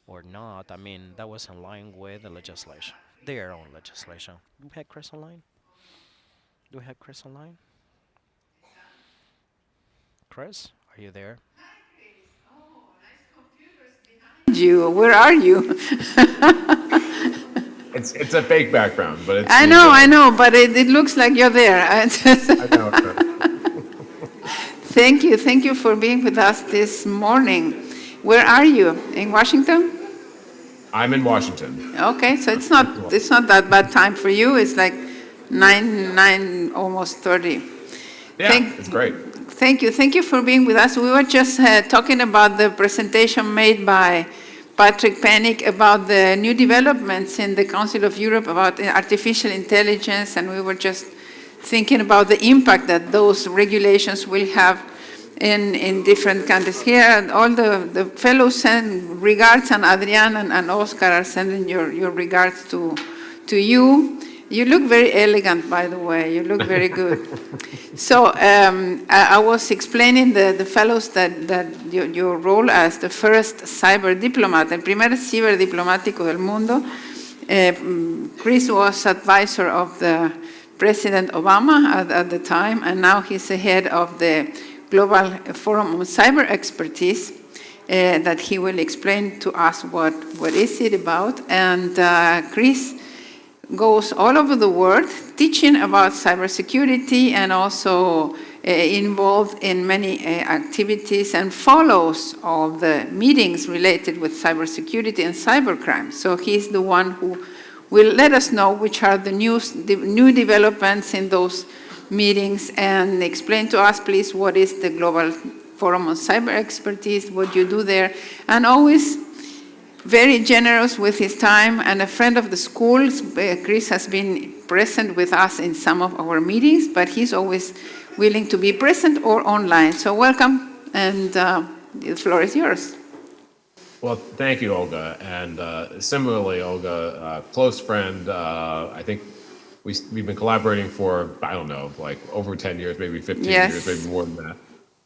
or not. I mean, that was in line with the legislation, their own legislation. Do we have Chris online? Do we have Chris online? Chris, are you there? You, where are you? It's a fake background, but it's. I know, but it looks like you're there. I know. Thank you for being with us this morning. Where are you? In Washington? I'm in Washington. Okay, so it's not that bad time for you. It's like 9, almost 30. Yeah, it's great. Thank you for being with us. We were just talking about the presentation made by Patrick Penick about the new developments in the Council of Europe about artificial intelligence, and we were just thinking about the impact that those regulations will have in different countries. Here, all the fellows send regards, and Adrian and Oscar are sending your regards to you. You look very elegant, by the way. You look very good. So I was explaining the fellows that your role as the first cyber diplomat, el primer ciberdiplomático del mundo. Chris was advisor of the President Obama at the time, and now he's the head of the Global Forum on Cyber Expertise, that he will explain to us what is it about. And Chris goes all over the world teaching about cybersecurity and also involved in many activities and follows all the meetings related with cybersecurity and cybercrime. So he's the one who will let us know which are the new developments in those meetings, and explain to us, please, what is the Global Forum on Cyber Expertise, what you do there, and always very generous with his time and a friend of the schools. Chris has been present with us in some of our meetings, but he's always willing to be present or online. So welcome, and the floor is yours. Well, thank you, Olga. And similarly, Olga, close friend, I think we've been collaborating for, I don't know, like over 10 years, maybe 15 years, maybe more than that.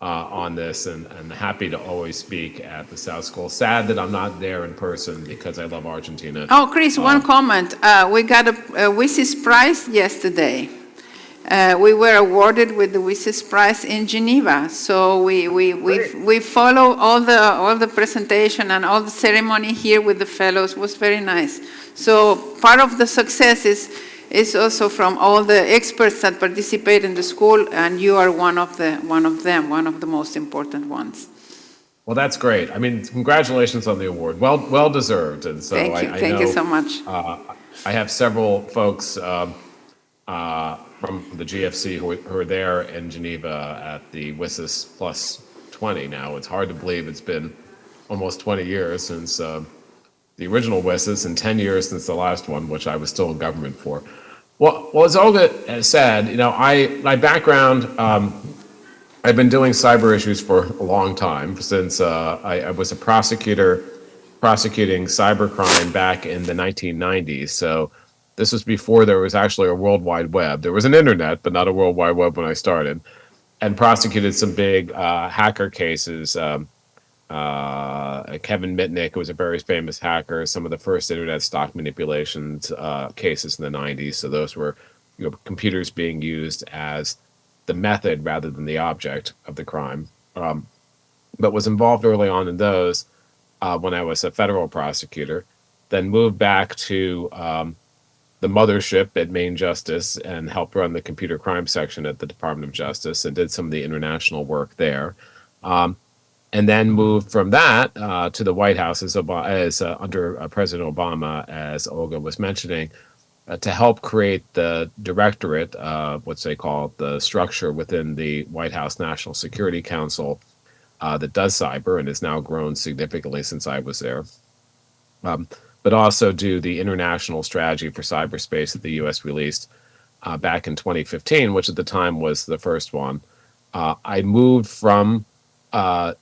On this, and happy to always speak at the South School. Sad that I'm not there in person because I love Argentina. Oh, Chris, one comment. We got a WSIS prize yesterday. We were awarded with the WSIS prize in Geneva. So we follow all the presentation and all the ceremony here with the fellows. It was very nice. So part of the success is also from all the experts that participate in the school, and you are one of them, one of the most important ones. Well, that's great. I mean, congratulations on the award. Well deserved. And so Thank you so much. I have several folks from the GFC who are there in Geneva at the WSIS Plus 20 now. It's hard to believe it's been almost 20 years since the original WSIS and 10 years since the last one, which I was still in government for. Well, as Olga has said, my background, I've been doing cyber issues for a long time, since I was a prosecutor prosecuting cybercrime back in the 1990s. So this was before there was actually a World Wide Web. There was an internet, but not a World Wide Web when I started, and prosecuted some big hacker cases. Kevin Mitnick, who was a very famous hacker, some of the first internet stock manipulations cases in the 90s. So those were computers being used as the method rather than the object of the crime. But was involved early on in those when I was a federal prosecutor, then moved back to the mothership at Main Justice and helped run the computer crime section at the Department of Justice and did some of the international work there. And then moved from that to the White House as under President Obama, as Olga was mentioning, to help create the directorate, what they call the structure within the White House National Security Council that does cyber and has now grown significantly since I was there. But also do the international strategy for cyberspace that the U.S. released back in 2015, which at the time was the first one. I moved from the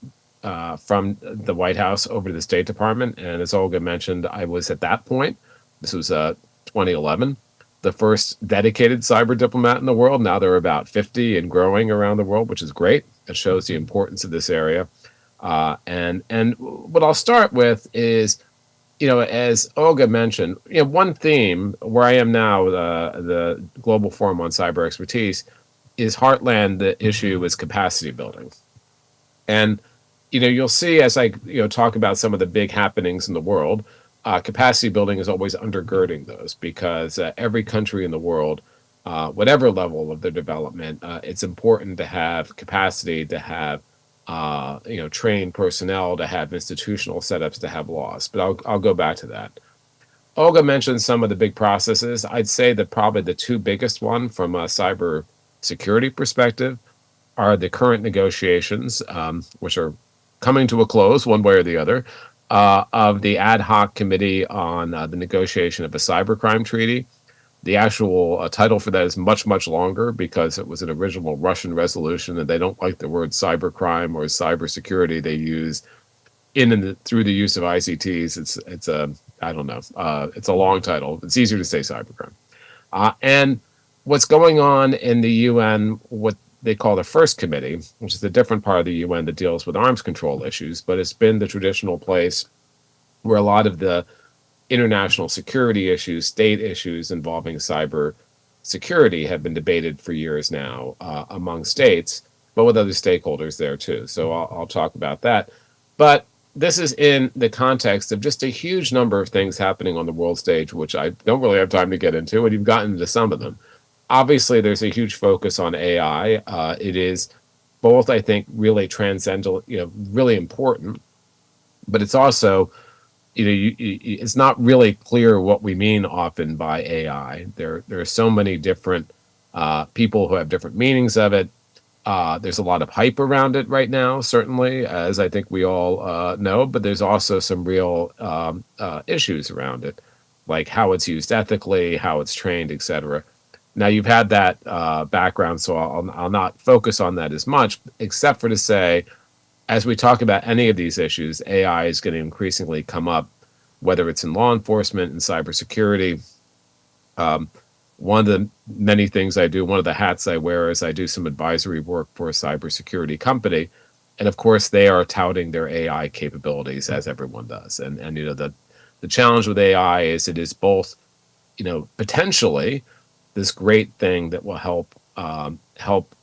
White House over to the State Department. And as Olga mentioned, I was at that point This was 2011. The first dedicated cyber diplomat in the world. Now there are about 50 and growing around the world, which is great. It shows the importance of this area. And what I'll start with is, as Olga mentioned, one theme where I am now, the Global Forum on Cyber Expertise, is Heartland. The issue is capacity building. And, you'll see as I, talk about some of the big happenings in the world, capacity building is always undergirding those because every country in the world, whatever level of their development, it's important to have capacity, to have trained personnel, to have institutional setups, to have laws. But I'll go back to that. Olga mentioned some of the big processes. I'd say that probably the two biggest one from a cyber security perspective are the current negotiations, which are coming to a close one way or the other, of the ad hoc committee on the negotiation of a cybercrime treaty. The actual title for that is much, much longer because it was an original Russian resolution, and they don't like the word cybercrime or cybersecurity. They use through the use of ICTs. It's a I don't know. It's a long title. It's easier to say cybercrime. And what's going on in the UN, what they call the First Committee, which is a different part of the UN that deals with arms control issues, but it's been the traditional place where a lot of the international security issues, state issues involving cyber security have been debated for years now among states, but with other stakeholders there too. So I'll talk about that. But this is in the context of just a huge number of things happening on the world stage, which I don't really have time to get into, and you've gotten into some of them. Obviously, there's a huge focus on AI. It is both, I think, really transcendental, really important, but it's also, it's not really clear what we mean often by AI. There are so many different people who have different meanings of it. There's a lot of hype around it right now, certainly, as I think we all know, but there's also some real issues around it, like how it's used ethically, how it's trained, etc. Now, you've had that background, so I'll not focus on that as much, except for to say, as we talk about any of these issues, AI is going to increasingly come up, whether it's in law enforcement and cybersecurity. One of the many things I do, one of the hats I wear is I do some advisory work for a cybersecurity company. And of course, they are touting their AI capabilities, as everyone does. And the challenge with AI is it is both, potentially this great thing that will help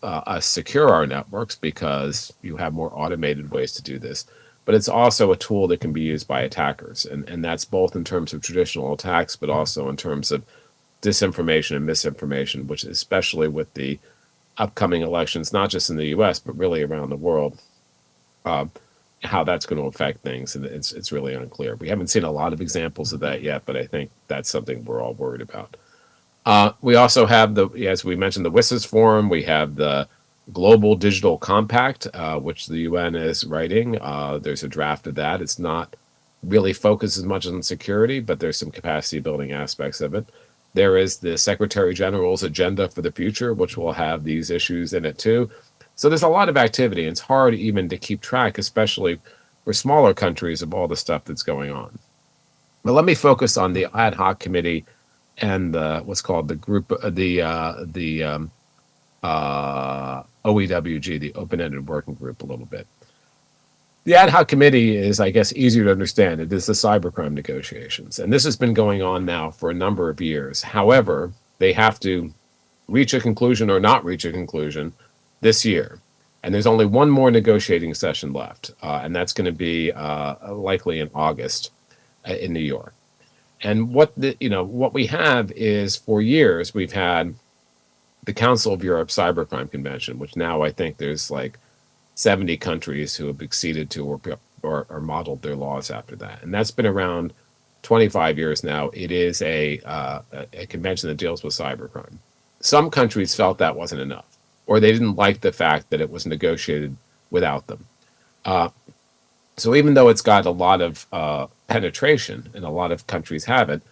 us secure our networks because you have more automated ways to do this. But it's also a tool that can be used by attackers. And that's both in terms of traditional attacks, but also in terms of disinformation and misinformation, which especially with the upcoming elections, not just in the US, but really around the world, how that's going to affect things. And it's really unclear. We haven't seen a lot of examples of that yet, but I think that's something we're all worried about. We also have as we mentioned, the WSIS Forum. We have the Global Digital Compact, which the UN is writing. There's a draft of that. It's not really focused as much on security, but there's some capacity building aspects of it. There is the Secretary General's agenda for the future, which will have these issues in it too. So there's a lot of activity. It's hard even to keep track, especially for smaller countries, of all the stuff that's going on. But let me focus on the ad hoc committee and what's called the group, the OEWG, the Open-Ended Working Group, a little bit. The ad hoc committee is, I guess, easier to understand. It is the cybercrime negotiations. And this has been going on now for a number of years. However, they have to reach a conclusion or not reach a conclusion this year. And there's only one more negotiating session left. And that's going to be likely in August in New York. And what we have is, for years, we've had the Council of Europe Cybercrime Convention, which now I think there's like 70 countries who have acceded to or modeled their laws after that. And that's been around 25 years now. It is a convention that deals with cybercrime. Some countries felt that wasn't enough, or they didn't like the fact that it was negotiated without them. So even though it's got a lot of penetration and a lot of countries have it,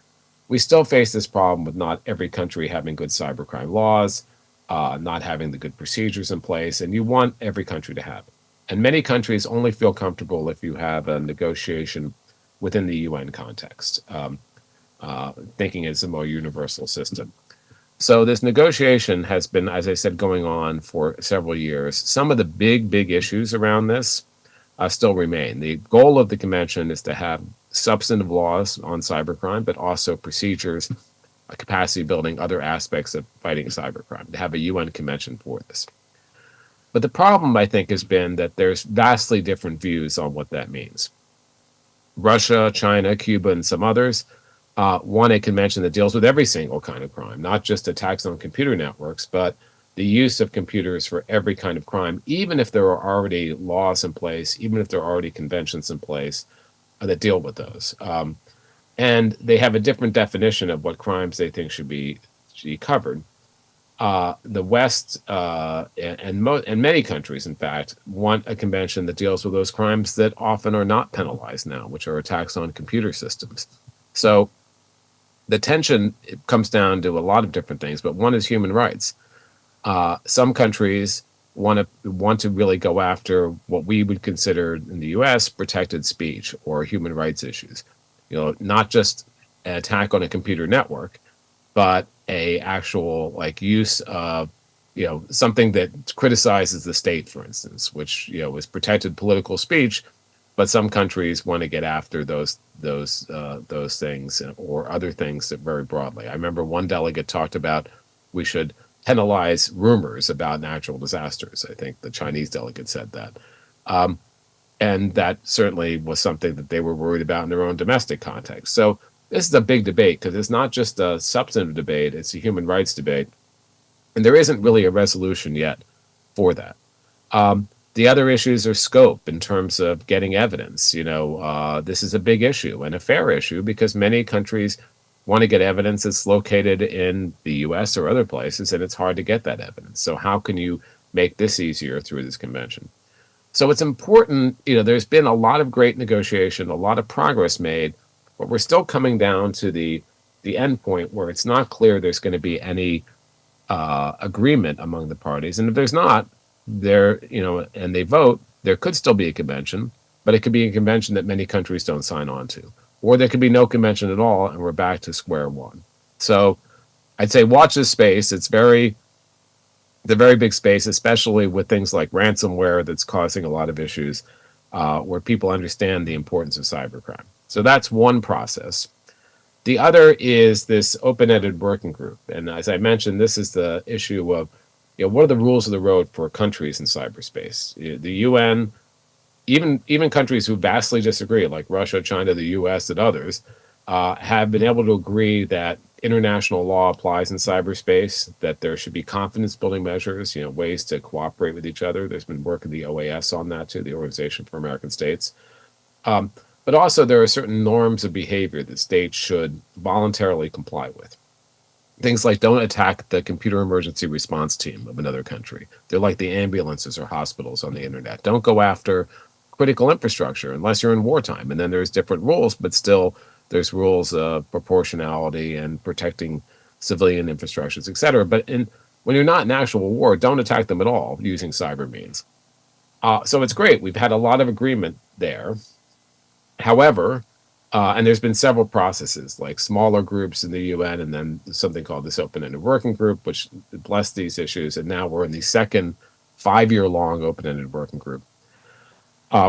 we still face this problem with not every country having good cybercrime laws, not having the good procedures in place, and you want every country to have it. And many countries only feel comfortable if you have a negotiation within the UN context. thinking it's a more universal system. So this negotiation has been, as I said, going on for several years. Some of the big issues around this still remain. The goal of the convention is to have substantive laws on cybercrime, but also procedures, capacity building, other aspects of fighting cybercrime, to have a UN convention for this. But the problem, I think, has been that there's vastly different views on what that means. Russia, China, Cuba, and some others want a convention that deals with every single kind of crime, not just attacks on computer networks, but the use of computers for every kind of crime, even if there are already laws in place, even if there are already conventions in place that deal with those. And they have a different definition of what crimes they think should be covered. The West and many countries, in fact, want a convention that deals with those crimes that often are not penalized now, which are attacks on computer systems. So the tension comes down to a lot of different things, but one is human rights. Some countries want to really go after what we would consider in the U.S. protected speech or human rights issues. Not just an attack on a computer network, but a actual use of something that criticizes the state, for instance, which is protected political speech, but some countries want to get after those things or other things that very broadly. I remember one delegate talked about we should penalize rumors about natural disasters. I think the Chinese delegate said that. And that certainly was something that they were worried about in their own domestic context. So this is a big debate because it's not just a substantive debate, it's a human rights debate. And there isn't really a resolution yet for that. The other issues are scope in terms of getting evidence. This is a big issue and a fair issue because many countries want to get evidence that's located in the US or other places, and it's hard to get that evidence. So how can you make this easier through this convention? So it's important, there's been a lot of great negotiation, a lot of progress made, but we're still coming down to the end point where it's not clear there's going to be any agreement among the parties. And if there's not, and they vote, there could still be a convention, but it could be a convention that many countries don't sign on to. Or there could be no convention at all, and we're back to square one. So I'd say watch this space. It's the very big space, especially with things like ransomware that's causing a lot of issues where people understand the importance of cybercrime. So that's one process. The other is this open-ended working group. And as I mentioned, this is the issue of, what are the rules of the road for countries in cyberspace? The UN, even countries who vastly disagree, like Russia, China, the US, and others, have been able to agree that international law applies in cyberspace, that there should be confidence-building measures, ways to cooperate with each other. There's been work in the OAS on that too, the Organization for American States. But also there are certain norms of behavior that states should voluntarily comply with. Things like don't attack the computer emergency response team of another country. They're like the ambulances or hospitals on the internet. Don't go after critical infrastructure unless you're in wartime. And then there's different rules, but still there's rules of proportionality and protecting civilian infrastructures, et cetera. But when you're not in actual war, don't attack them at all using cyber means. So it's great. We've had a lot of agreement there. However, and there's been several processes, like smaller groups in the UN, and then something called this open-ended working group, which blessed these issues. And now we're in the second 5-year-long open-ended working group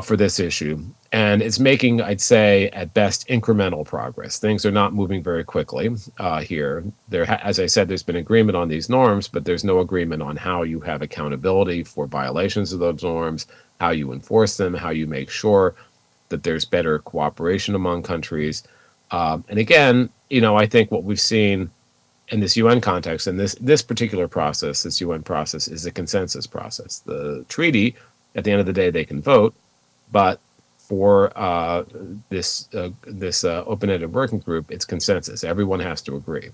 for this issue. And it's making, I'd say, at best, incremental progress. Things are not moving very quickly here. As I said, there's been agreement on these norms, but there's no agreement on how you have accountability for violations of those norms, how you enforce them, how you make sure that there's better cooperation among countries. And again, I think what we've seen in this UN context, and this particular process, this UN process, is a consensus process. The treaty, at the end of the day, they can vote, but for this open-ended working group, it's consensus. Everyone has to agree.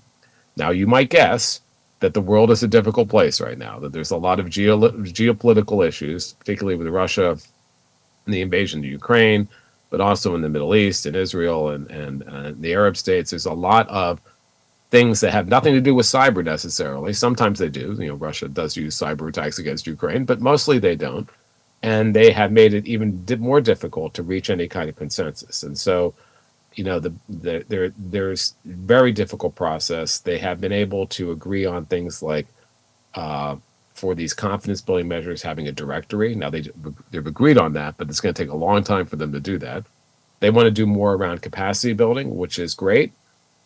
Now, you might guess that the world is a difficult place right now, that there's a lot of geopolitical issues, particularly with Russia and the invasion of Ukraine, but also in the Middle East and Israel and the Arab states. There's a lot of things that have nothing to do with cyber necessarily. Sometimes they do. Russia does use cyber attacks against Ukraine, but mostly they don't. And they have made it even more difficult to reach any kind of consensus. And so there's very difficult process. They have been able to agree on things like for these confidence building measures having a directory. Now they've agreed on that, but it's going to take a long time for them to do that. They want to do more around capacity building, which is great,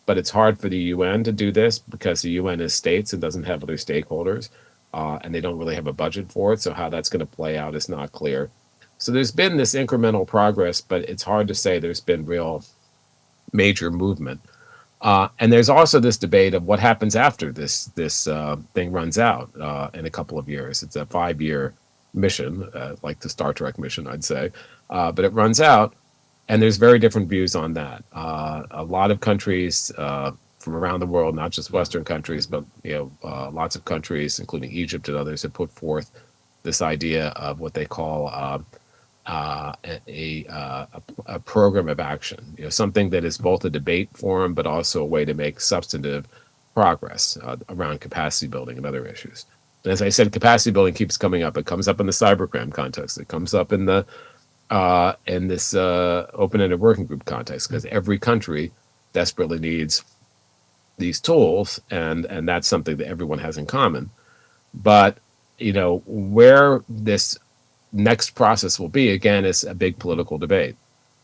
but it's hard for the UN to do this because the UN is states and doesn't have other stakeholders, and they don't really have a budget for it. So how that's going to play out is not clear. So there's been this incremental progress, but it's hard to say there's been real major movement. And there's also this debate of what happens after this thing runs out in a couple of years. It's a 5-year mission, like the Star Trek mission, I'd say, but it runs out, and there's very different views on that. A lot of countries from around the world, not just Western countries, but lots of countries, including Egypt and others, have put forth this idea of what they call a program of action, something that is both a debate forum, but also a way to make substantive progress around capacity building and other issues. And as I said, capacity building keeps coming up. It comes up in the cybercrime context. It comes up in the in this open-ended working group context, because every country desperately needs these tools, and that's something that everyone has in common. But where this next process will be, again, is a big political debate.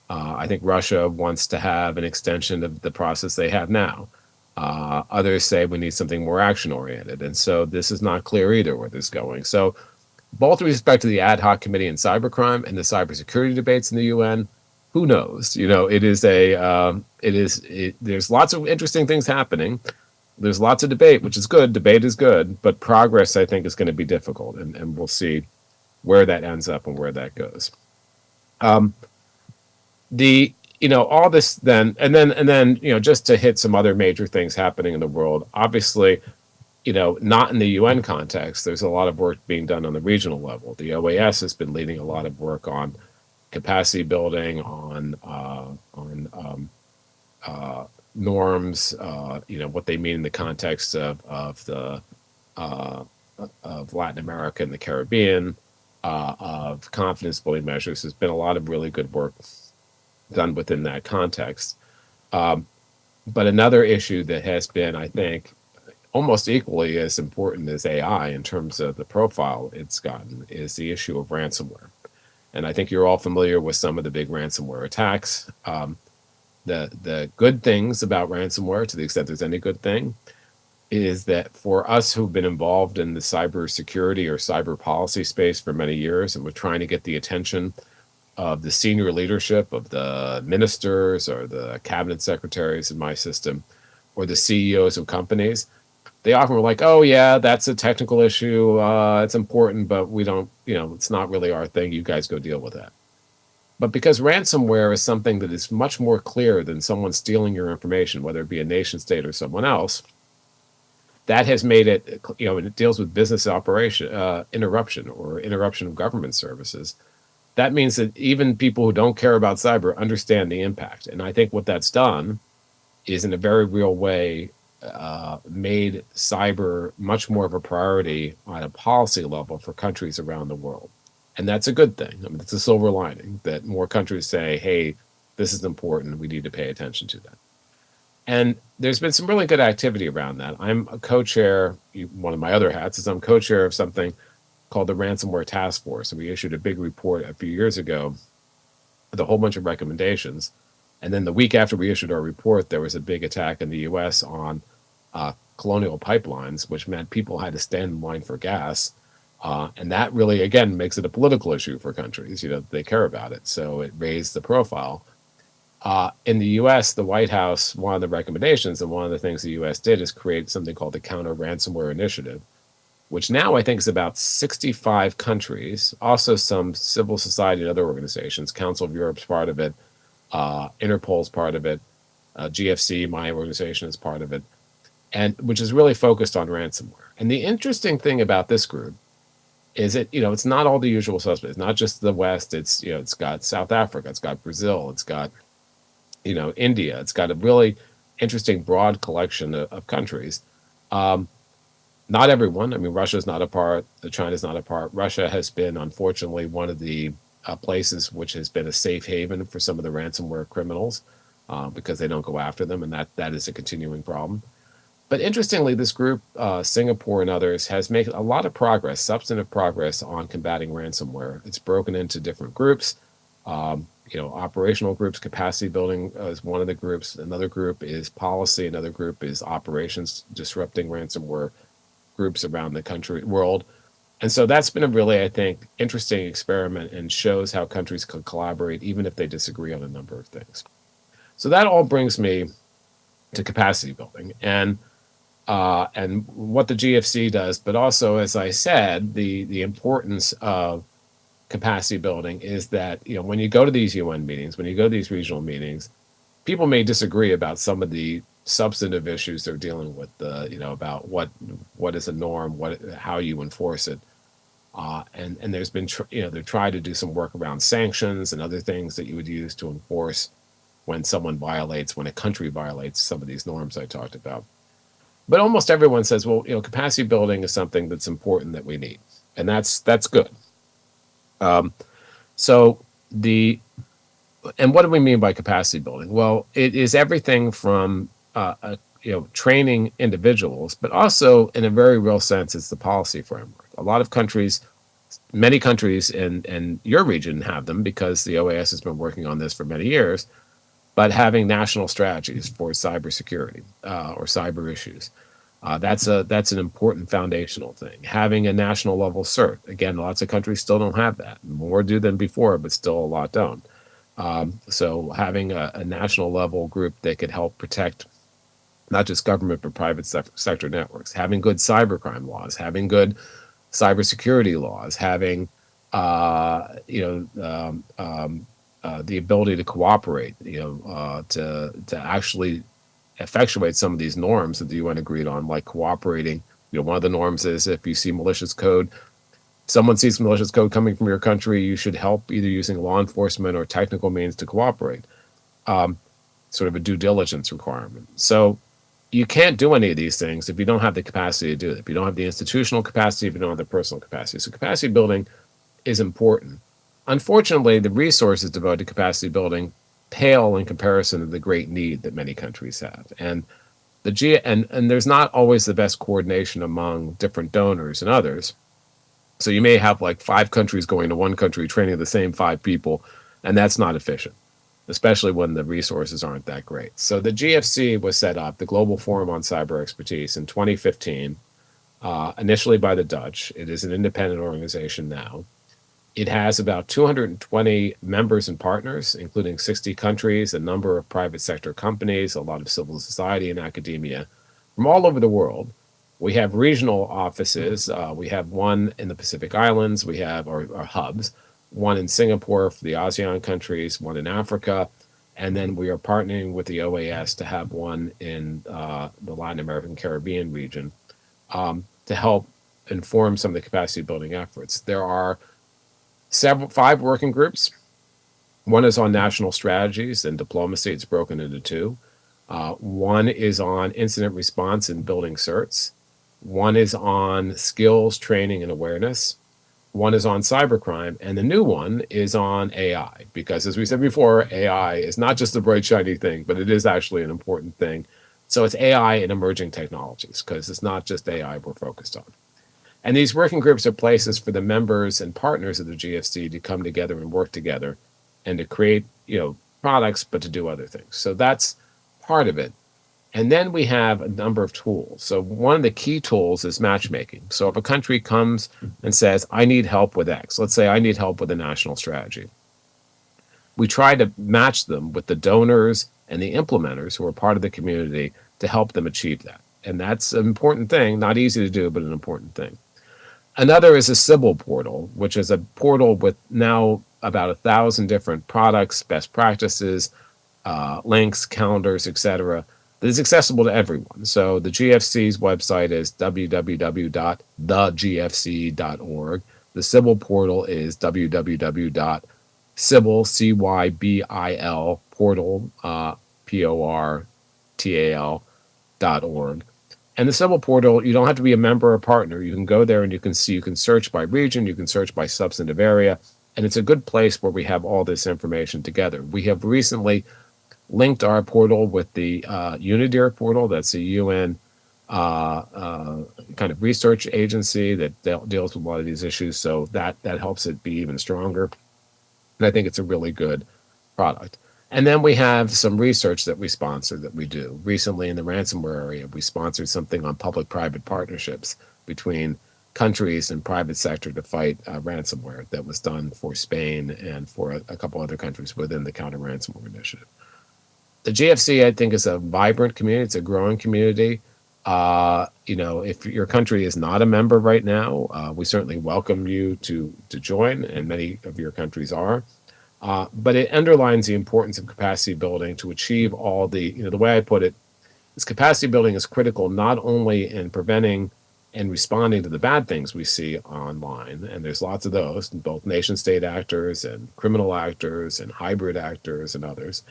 I think Russia wants to have an extension of the process they have now. Others say we need something more action-oriented. And so this is not clear either where this is going. So both with respect to the ad hoc committee in cybercrime and the cybersecurity debates in the UN, who knows? There's lots of interesting things happening. There's lots of debate, which is good. Debate is good, but progress, I think, is going to be difficult, and we'll see where that ends up and where that goes. All this then, and then just to hit some other major things happening in the world. Obviously, not in the UN context. There's a lot of work being done on the regional level. The OAS has been leading a lot of work on capacity building, on norms. What they mean in the context of Latin America and the Caribbean. Of confidence building measures. There's been a lot of really good work done within that context. But another issue that has been, I think, almost equally as important as AI in terms of the profile it's gotten is the issue of ransomware. And I think you're all familiar with some of the big ransomware attacks. The good things about ransomware, to the extent there's any good thing, is that for us who've been involved in the cybersecurity or cyber policy space for many years, and we're trying to get the attention of the senior leadership of the ministers or the cabinet secretaries in my system, or the CEOs of companies, they often were like, oh yeah, that's a technical issue, it's important, but we don't, it's not really our thing, you guys go deal with that. But because ransomware is something that is much more clear than someone stealing your information, whether it be a nation state or someone else, that has made it, it deals with business operation interruption or interruption of government services. That means that even people who don't care about cyber understand the impact. And I think what that's done is, in a very real way, made cyber much more of a priority on a policy level for countries around the world. And that's a good thing. I mean, it's a silver lining that more countries say, hey, this is important, we need to pay attention to that. And there's been some really good activity around that. I'm a co-chair, one of my other hats is I'm co-chair of something called the Ransomware Task Force. And we issued a big report a few years ago with a whole bunch of recommendations. And then the week after we issued our report, there was a big attack in the US on colonial pipelines, which meant people had to stand in line for gas. And that really, again, makes it a political issue for countries. They care about it. So it raised the profile. In the US, the White House, one of the recommendations and one of the things the US did is create something called the Counter Ransomware Initiative, which now I think is about 65 countries, also some civil society and other organizations. Council of Europe's part of it, Interpol's part of it, GFC, my organization, is part of it, and which is really focused on ransomware. And the interesting thing about this group is it's not all the usual suspects. It's not just the West. It's it's got South Africa, it's got Brazil, it's got India. It's got a really interesting broad collection of countries. Not everyone. I mean, Russia's not a part. China's not a part. Russia has been, unfortunately, one of the places which has been a safe haven for some of the ransomware criminals. because they don't go after them, and that is a continuing problem. But interestingly, this group, Singapore and others, has made a lot of progress, substantive progress on combating ransomware. It's broken into different groups. Operational groups, capacity building is one of the groups. Another group is policy. Another group is operations, disrupting ransomware groups around the world. And so that's been a really, I think, interesting experiment and shows how countries can collaborate even if they disagree on a number of things. So that all brings me to capacity building and what the GFC does, but also, as I said, the importance of capacity building is that when you go to these UN meetings, when you go to these regional meetings, people may disagree about some of the substantive issues they're dealing with, about what is a norm, how you enforce it. And there's been, they're trying to do some work around sanctions and other things that you would use to enforce when a country violates some of these norms I talked about. But almost everyone says, well, capacity building is something that's important that we need. And that's good. And what do we mean by capacity building? Well, it is everything from training individuals, but also in a very real sense, it's the policy framework. A lot of countries, many countries in your region have them because the OAS has been working on this for many years, but having national strategies for cybersecurity or cyber issues. That's an important foundational thing. Having a national level CERT. Again, lots of countries still don't have that. More do than before, but still a lot don't. So having a national level group that could help protect not just government but private sector networks, having good cybercrime laws, having good cybersecurity laws, having the ability to cooperate, to actually effectuate some of these norms that the UN agreed on, like cooperating. One of the norms is if you see malicious code, someone sees malicious code coming from your country, you should help either using law enforcement or technical means to cooperate. Sort of a due diligence requirement. So you can't do any of these things if you don't have the capacity to do it. If you don't have the institutional capacity, if you don't have the personal capacity. So capacity building is important. Unfortunately, the resources devoted to capacity building pale in comparison to the great need that many countries have. And there's not always the best coordination among different donors and others. So you may have like 5 countries going to one country training the same 5 people, and that's not efficient, especially when the resources aren't that great. So the GFC was set up, the Global Forum on Cyber Expertise, in 2015, initially by the Dutch. It is an independent organization now. It has about 220 members and partners, including 60 countries, a number of private sector companies, a lot of civil society and academia from all over the world. We have regional offices. We have one in the Pacific Islands. We have our hubs, one in Singapore for the ASEAN countries, one in Africa, and then we are partnering with the OAS to have one in the Latin American Caribbean region to help inform some of the capacity building efforts. There are 5 working groups. One is on national strategies and diplomacy. It's broken into 2. One is on incident response and building certs. One is on skills, training, and awareness. One is on cybercrime. And the new one is on AI, because as we said before, AI is not just a bright, shiny thing, but it is actually an important thing. So it's AI and emerging technologies, because it's not just AI we're focused on. And these working groups are places for the members and partners of the GFC to come together and work together and to create, products, but to do other things. So that's part of it. And then we have a number of tools. So one of the key tools is matchmaking. So if a country comes and says, I need help with X, let's say I need help with a national strategy, we try to match them with the donors and the implementers who are part of the community to help them achieve that. And that's an important thing, not easy to do, but an important thing. Another is a Sybil portal, which is a portal with now about 1,000 different products, best practices, links, calendars, etc., that is accessible to everyone. So the GFC's website is www.thegfc.org. The Sybil portal is www.cybil, CYBIL, portal, PORTAL.org. And the Sybil portal, you don't have to be a member or partner. You can go there and you can search by region, you can search by substantive area, and it's a good place where we have all this information together. We have recently linked our portal with the UNIDIR portal. That's the UN kind of research agency that deals with a lot of these issues. So that helps it be even stronger. And I think it's a really good product. And then we have some research that we sponsor that we do. Recently in the ransomware area, we sponsored something on public-private partnerships between countries and private sector to fight ransomware that was done for Spain and for a couple other countries within the counter ransomware initiative. The GFC, I think, is a vibrant community. It's a growing community. If your country is not a member right now, we certainly welcome you to join, and many of your countries are. But it underlines the importance of capacity building to achieve all the way I put it is capacity building is critical not only in preventing and responding to the bad things we see online, and there's lots of those, both nation state actors and criminal actors and hybrid actors and others,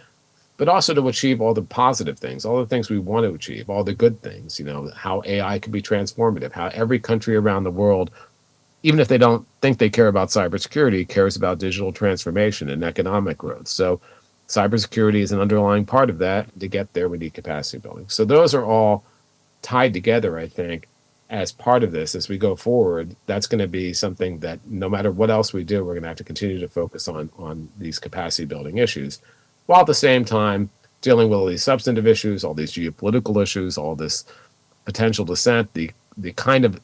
but also to achieve all the positive things, all the things we want to achieve, all the good things, how AI can be transformative, how every country around the world, even if they don't think they care about cybersecurity, cares about digital transformation and economic growth. So cybersecurity is an underlying part of that. To get there, we need capacity building. So those are all tied together, I think, as part of this. As we go forward, that's going to be something that no matter what else we do, we're going to have to continue to focus on these capacity building issues, while at the same time dealing with all these substantive issues, all these geopolitical issues, all this potential dissent, the kind of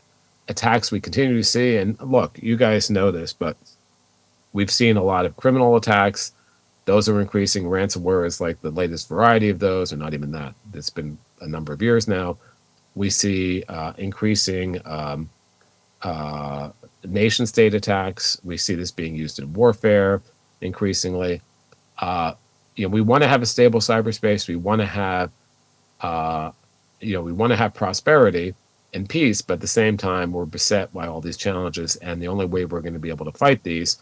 attacks we continue to see. And look, you guys know this, but we've seen a lot of criminal attacks. Those are increasing. Ransomware is like the latest variety of those, or not even that. It's been a number of years now. We see increasing nation state attacks. We see this being used in warfare increasingly. We want to have a stable cyberspace. We want to have, we want to have prosperity and peace, but at the same time, we're beset by all these challenges. And the only way we're going to be able to fight these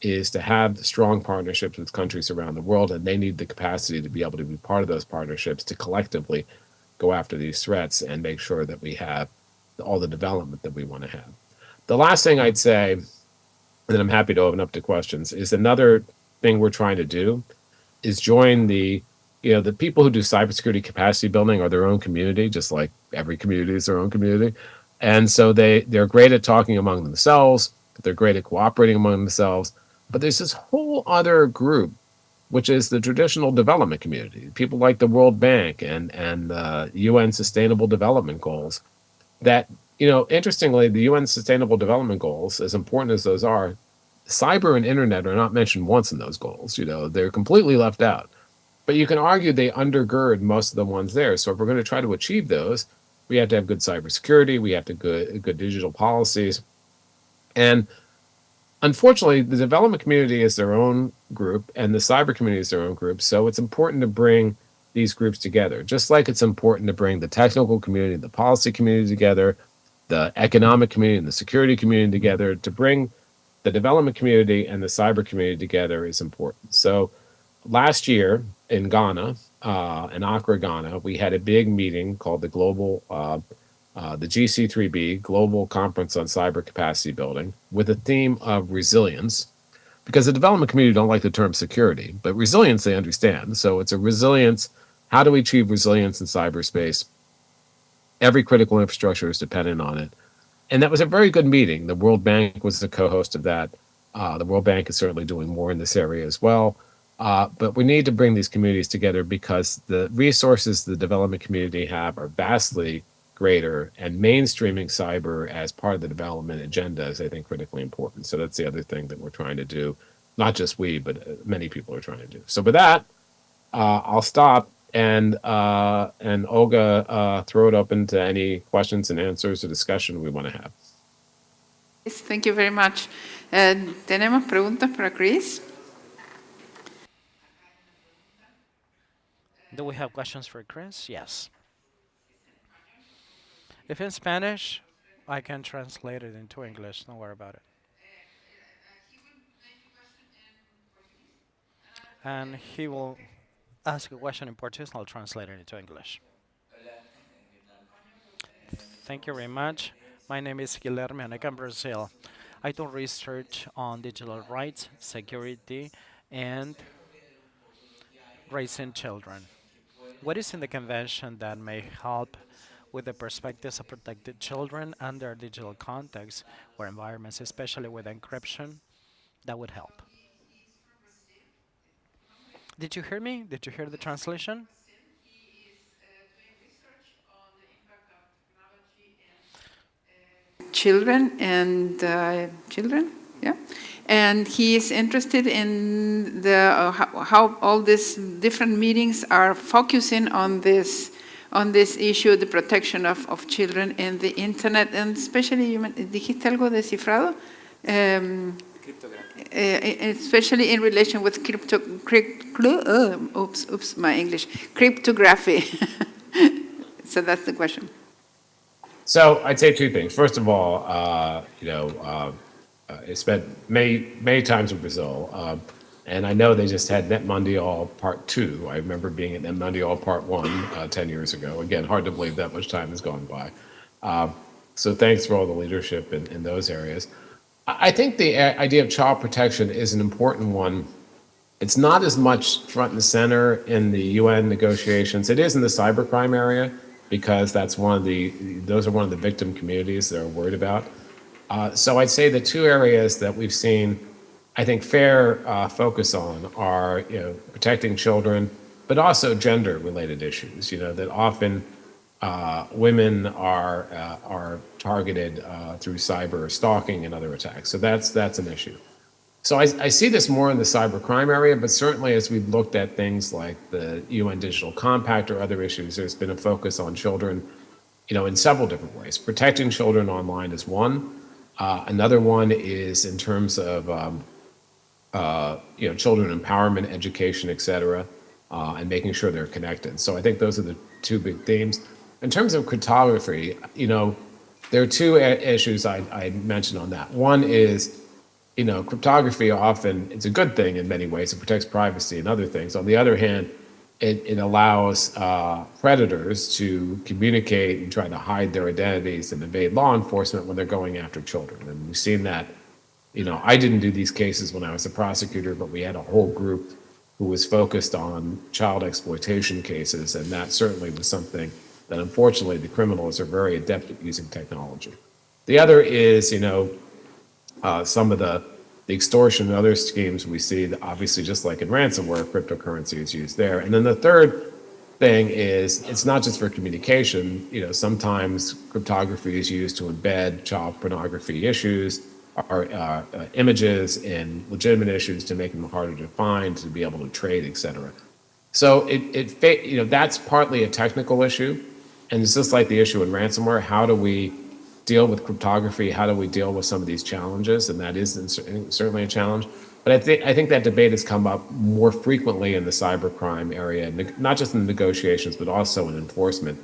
is to have strong partnerships with countries around the world, and they need the capacity to be able to be part of those partnerships to collectively go after these threats and make sure that we have all the development that we want to have. The last thing I'd say, and then I'm happy to open up to questions, is another thing we're trying to do is join the people who do cybersecurity capacity building are their own community, just like every community is their own community. And so they're great at talking among themselves, they're great at cooperating among themselves. But there's this whole other group, which is the traditional development community, people like the World Bank and UN Sustainable Development Goals. That, interestingly, the UN Sustainable Development Goals, as important as those are, cyber and internet are not mentioned once in those goals. They're completely left out. But you can argue they undergird most of the ones there. So if we're going to try to achieve those, we have to have good cybersecurity, we have to good digital policies. And unfortunately, the development community is their own group and the cyber community is their own group. So it's important to bring these groups together, just like it's important to bring the technical community, the policy community together, the economic community and the security community together. To bring the development community and the cyber community together is important. So last year in Ghana, in Accra, Ghana, we had a big meeting called the the GC3B, Global Conference on Cyber Capacity Building, with a theme of resilience, because the development community don't like the term security, but resilience they understand. So it's a resilience. How do we achieve resilience in cyberspace? Every critical infrastructure is dependent on it. And that was a very good meeting. The World Bank was the co-host of that. The World Bank is certainly doing more in this area as well. But we need to bring these communities together because the resources the development community have are vastly greater, and mainstreaming cyber as part of the development agenda is, I think, critically important. So that's the other thing that we're trying to do. Not just we, but many people are trying to do. So with that, I'll stop and Olga, throw it open to any questions and answers or discussion we want to have. Yes, thank you very much. ¿Tenemos preguntas para Chris? Do we have questions for Chris? Yes. If in Spanish, I can translate it into English. Don't worry about it. And he will ask a question in Portuguese, and I'll translate it into English. Thank you very much. My name is Guilherme, and I come from Brazil. I do research on digital rights, security, and raising children. What is in the convention that may help with the perspectives of protected children under digital contexts or environments, especially with encryption, that would help? Did you hear me? Did you hear the translation? Children, yeah, and he is interested in the how all these different meetings are focusing on this issue, the protection of children and the internet, and especially, dijiste algo de cifrado, especially in relation with cryptography. So that's the question. So I'd say two things. First of all, I spent many times in Brazil, and I know they just had Net Mundial Part 2. I remember being at Net Mundial Part 1 10 years ago. Again, hard to believe that much time has gone by. So thanks for all the leadership in those areas. I think the idea of child protection is an important one. It's not as much front and center in the UN negotiations. It is in the cybercrime area, because those are one of the victim communities that are worried about. So I'd say the two areas that we've seen, I think, fair focus on are protecting children, but also gender-related issues. That often women are targeted through cyber stalking and other attacks. So that's an issue. So I see this more in the cybercrime area, but certainly as we've looked at things like the UN Digital Compact or other issues, there's been a focus on children, in several different ways. Protecting children online is one. Another one is in terms of, children empowerment, education, et cetera, and making sure they're connected. So I think those are the two big themes. In terms of cryptography, there are two issues I mentioned on that. One is, cryptography often, it's a good thing in many ways. It protects privacy and other things. On the other hand, it allows predators to communicate and try to hide their identities and evade law enforcement when they're going after children. And we've seen that, I didn't do these cases when I was a prosecutor, but we had a whole group who was focused on child exploitation cases. And that certainly was something that unfortunately the criminals are very adept at using technology. The other is, some of the extortion and other schemes we see, that obviously just like in ransomware, cryptocurrency is used there. And then the third thing is, it's not just for communication. Sometimes cryptography is used to embed child pornography issues or images in legitimate issues to make them harder to find, to be able to trade, et cetera. So that's partly a technical issue. And it's just like the issue in ransomware. How do we deal with cryptography? How do we deal with some of these challenges? And that is certainly a challenge. But I think that debate has come up more frequently in the cybercrime area, not just in negotiations, but also in enforcement,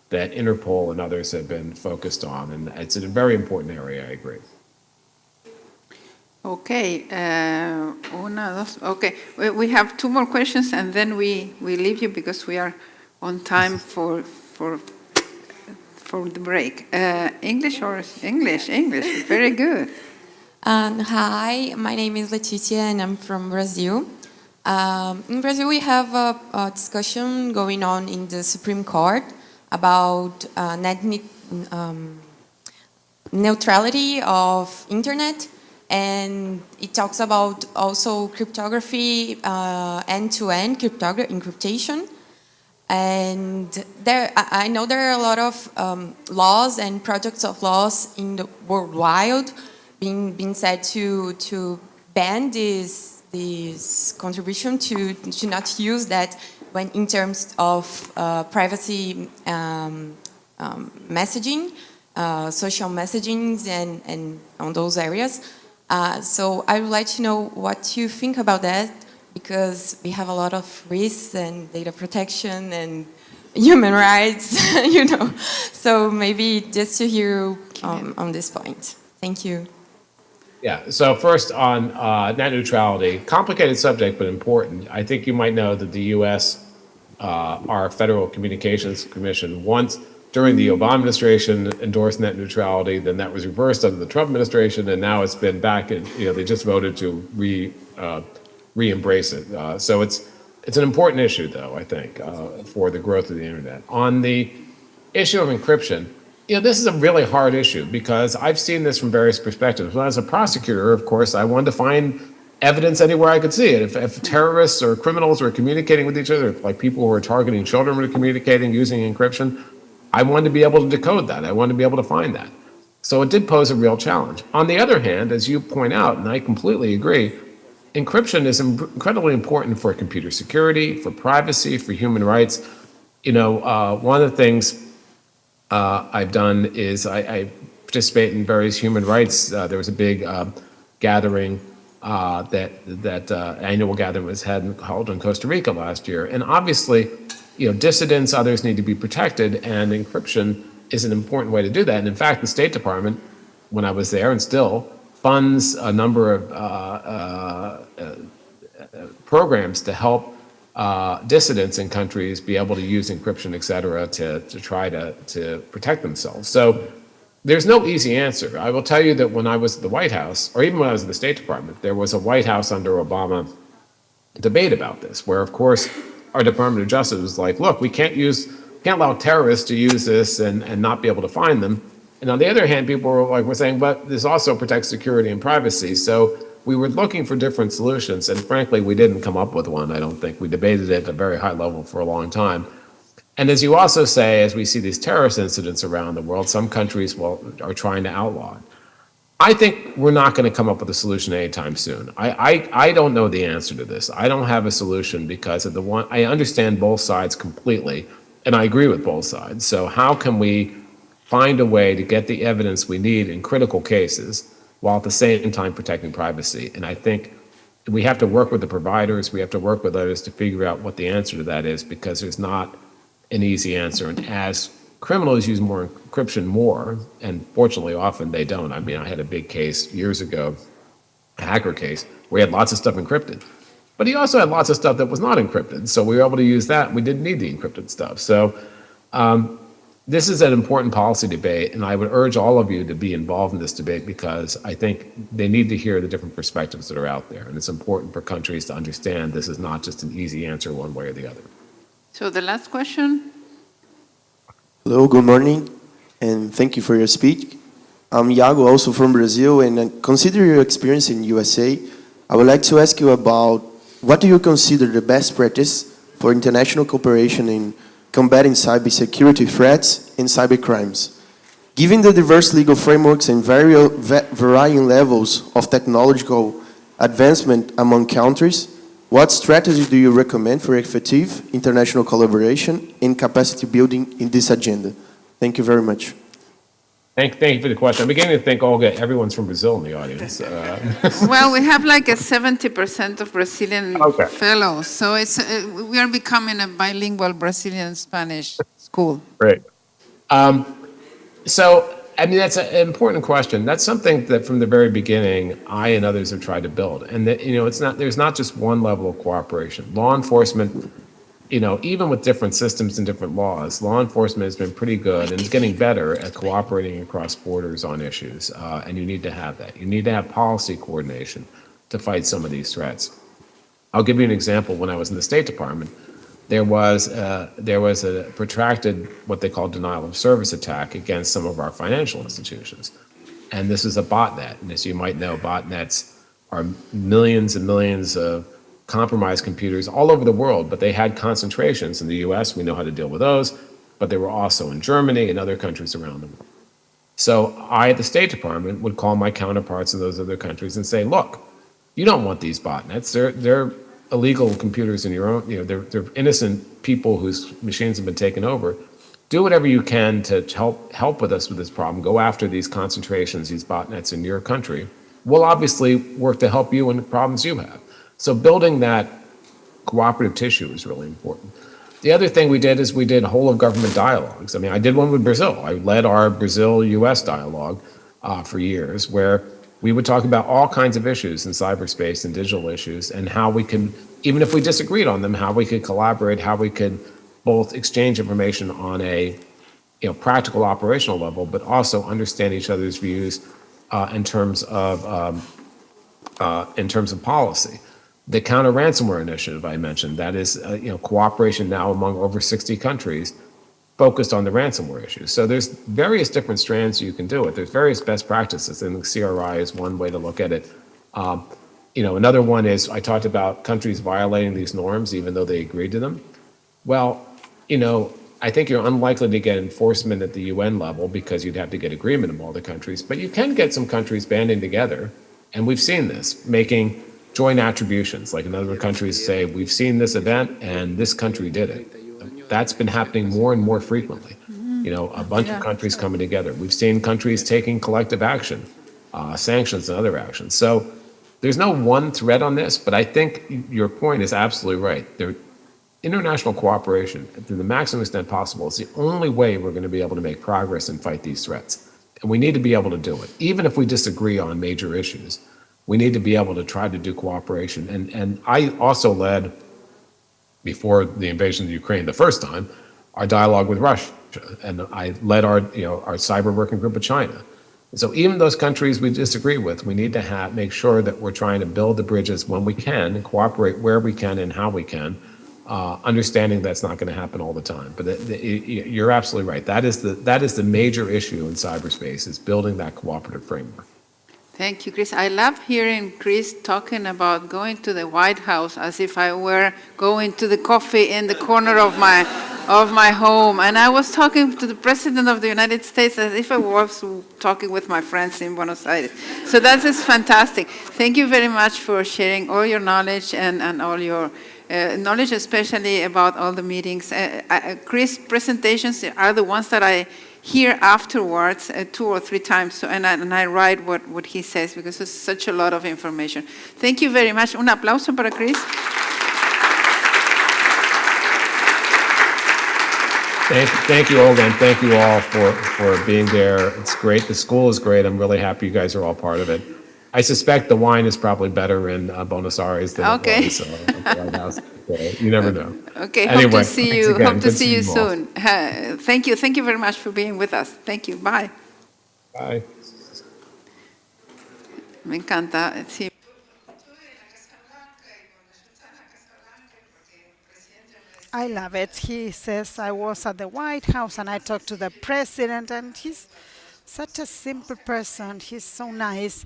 that Interpol and others have been focused on. And it's a very important area, I agree. Okay, okay. We have two more questions, and then we leave you because we are on time for the break. English or English? English, very good. Hi, my name is Leticia and I'm from Brazil. In Brazil, we have a discussion going on in the Supreme Court about net neutrality of internet, and it talks about also cryptography, end-to-end encryptation. And I know there are a lot of laws and projects of laws in the worldwide being said to ban this contribution to not use that when in terms of privacy messaging, social messaging, and on those areas. So I would like to know what you think about that, because we have a lot of risks and data protection and human rights, So maybe just to hear on this point. Thank you. Yeah, so first on net neutrality, complicated subject, but important. I think you might know that the U.S., our Federal Communications Commission, once during the Obama administration endorsed net neutrality, then that was reversed under the Trump administration, and now it's been back, and they just voted to re-embrace it. So It's an important issue, though, I think, for the growth of the internet. On the issue of encryption, this is a really hard issue because I've seen this from various perspectives. When I was a prosecutor, of course, I wanted to find evidence anywhere I could see it. If terrorists or criminals were communicating with each other, like people who were targeting children were communicating using encryption, I wanted to be able to decode that. I wanted to be able to find that. So it did pose a real challenge. On the other hand, as you point out, and I completely agree, encryption is incredibly important for computer security, for privacy, for human rights. One of the things I've done is I participate in various human rights. There was a big gathering that annual gathering was held in Costa Rica last year, and obviously, dissidents, others need to be protected, and encryption is an important way to do that. And in fact, the State Department, when I was there, and still funds a number of programs to help dissidents in countries be able to use encryption, et cetera, to try to protect themselves. So there's no easy answer. I will tell you that when I was at the White House, or even when I was in the State Department, there was a White House under Obama debate about this, where, of course, our Department of Justice was like, look, we can't allow terrorists to use this and not be able to find them. And on the other hand, people were saying, but this also protects security and privacy. So we were looking for different solutions, and frankly, we didn't come up with one, I don't think. We debated it at a very high level for a long time. And as you also say, as we see these terrorist incidents around the world, some countries are trying to outlaw it. I think we're not going to come up with a solution anytime soon. I don't know the answer to this. I don't have a solution because I understand both sides completely, and I agree with both sides. So how can we find a way to get the evidence we need in critical cases while at the same time protecting privacy? And I think we have to work with the providers, we have to work with others to figure out what the answer to that is, because there's not an easy answer. And as criminals use more encryption more, and fortunately often they don't. I mean, I had a big case years ago, a hacker case, where he had lots of stuff encrypted. But he also had lots of stuff that was not encrypted. So we were able to use that, and we didn't need the encrypted stuff. So this is an important policy debate, and I would urge all of you to be involved in this debate, because I think they need to hear the different perspectives that are out there. And it's important for countries to understand this is not just an easy answer one way or the other. So the last question. Hello, good morning, and thank you for your speech. I'm Iago, also from Brazil, and consider your experience in USA. I would like to ask you about what do you consider the best practice for international cooperation in combating cybersecurity threats and cybercrimes? Given the diverse legal frameworks and varying levels of technological advancement among countries, what strategy do you recommend for effective international collaboration and capacity building in this agenda? Thank you very much. Thank you for the question. I'm beginning to think, Olga, everyone's from Brazil in the audience. Well, we have like a 70% of Brazilian fellows, so we are becoming a bilingual Brazilian-Spanish school. Great. So, I mean, that's an important question. That's something that from the very beginning, I and others have tried to build. And that, there's not just one level of cooperation. Law enforcement, even with different systems and different laws, law enforcement has been pretty good and is getting better at cooperating across borders on issues. And you need to have that. You need to have policy coordination to fight some of these threats. I'll give you an example. When I was in the State Department, there was a protracted, what they call denial of service attack against some of our financial institutions. And this is a botnet. And as you might know, botnets are millions and millions of compromised computers all over the world, but they had concentrations in the US. We know how to deal with those, but they were also in Germany and other countries around the world. So I, at the State Department, would call my counterparts in those other countries and say, look, you don't want these botnets. They're illegal computers in your own, they're innocent people whose machines have been taken over. Do whatever you can to help with us with this problem. Go after these concentrations, these botnets in your country. We'll obviously work to help you in the problems you have. So building that cooperative tissue is really important. The other thing we did is we did whole of government dialogues. I mean, I did one with Brazil. I led our Brazil-US dialogue for years, where we would talk about all kinds of issues in cyberspace and digital issues, and how we can, even if we disagreed on them, how we could collaborate, how we could both exchange information on a practical operational level, but also understand each other's views in terms of policy. The counter ransomware initiative I mentioned, that is, cooperation now among over 60 countries focused on the ransomware issue. So there's various different strands you can do it. There's various best practices, and the CRI is one way to look at it. Another one is I talked about countries violating these norms even though they agreed to them. Well, I think you're unlikely to get enforcement at the UN level because you'd have to get agreement of all the countries, but you can get some countries banding together, and we've seen this, making joint attributions, like in other countries say, we've seen this event and this country did it. That's been happening more and more frequently. A bunch of countries coming together. We've seen countries taking collective action, sanctions and other actions. So there's no one thread on this, but I think your point is absolutely right. International cooperation, to the maximum extent possible, is the only way we're going to be able to make progress and fight these threats. And we need to be able to do it. Even if we disagree on major issues, we need to be able to try to do cooperation. And I also led, before the invasion of Ukraine the first time, our dialogue with Russia. And I led our cyber working group with China. And so even those countries we disagree with, we need to make sure that we're trying to build the bridges when we can and cooperate where we can and how we can, understanding that's not going to happen all the time. But you're absolutely right. That is the major issue in cyberspace, is building that cooperative framework. Thank you, Chris. I love hearing Chris talking about going to the White House as if I were going to the coffee in the corner of my home. And I was talking to the President of the United States as if I was talking with my friends in Buenos Aires. So that is fantastic. Thank you very much for sharing all your knowledge and all your knowledge, especially about all the meetings. Chris' presentations are the ones that I hear afterwards 2 or 3 times, so, and I write what he says, because it's such a lot of information. Thank you very much. Un aplauso para Chris. Thank you, Olga, and thank you all for being there. It's great. The school is great. I'm really happy you guys are all part of it. I suspect the wine is probably better in Buenos Aires than it was at the White House. You never know. Okay, anyway, hope to see you. Again. Hope to see you all. soon. Thank you. Thank you very much for being with us. Thank you. Bye. Bye. Me encanta. Sí. I love it. He says, I was at the White House and I talked to the president, and he's such a simple person. He's so nice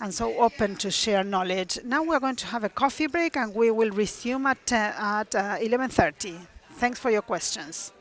and so open to share knowledge. Now we're going to have a coffee break and we will resume at 11:30. Thanks for your questions.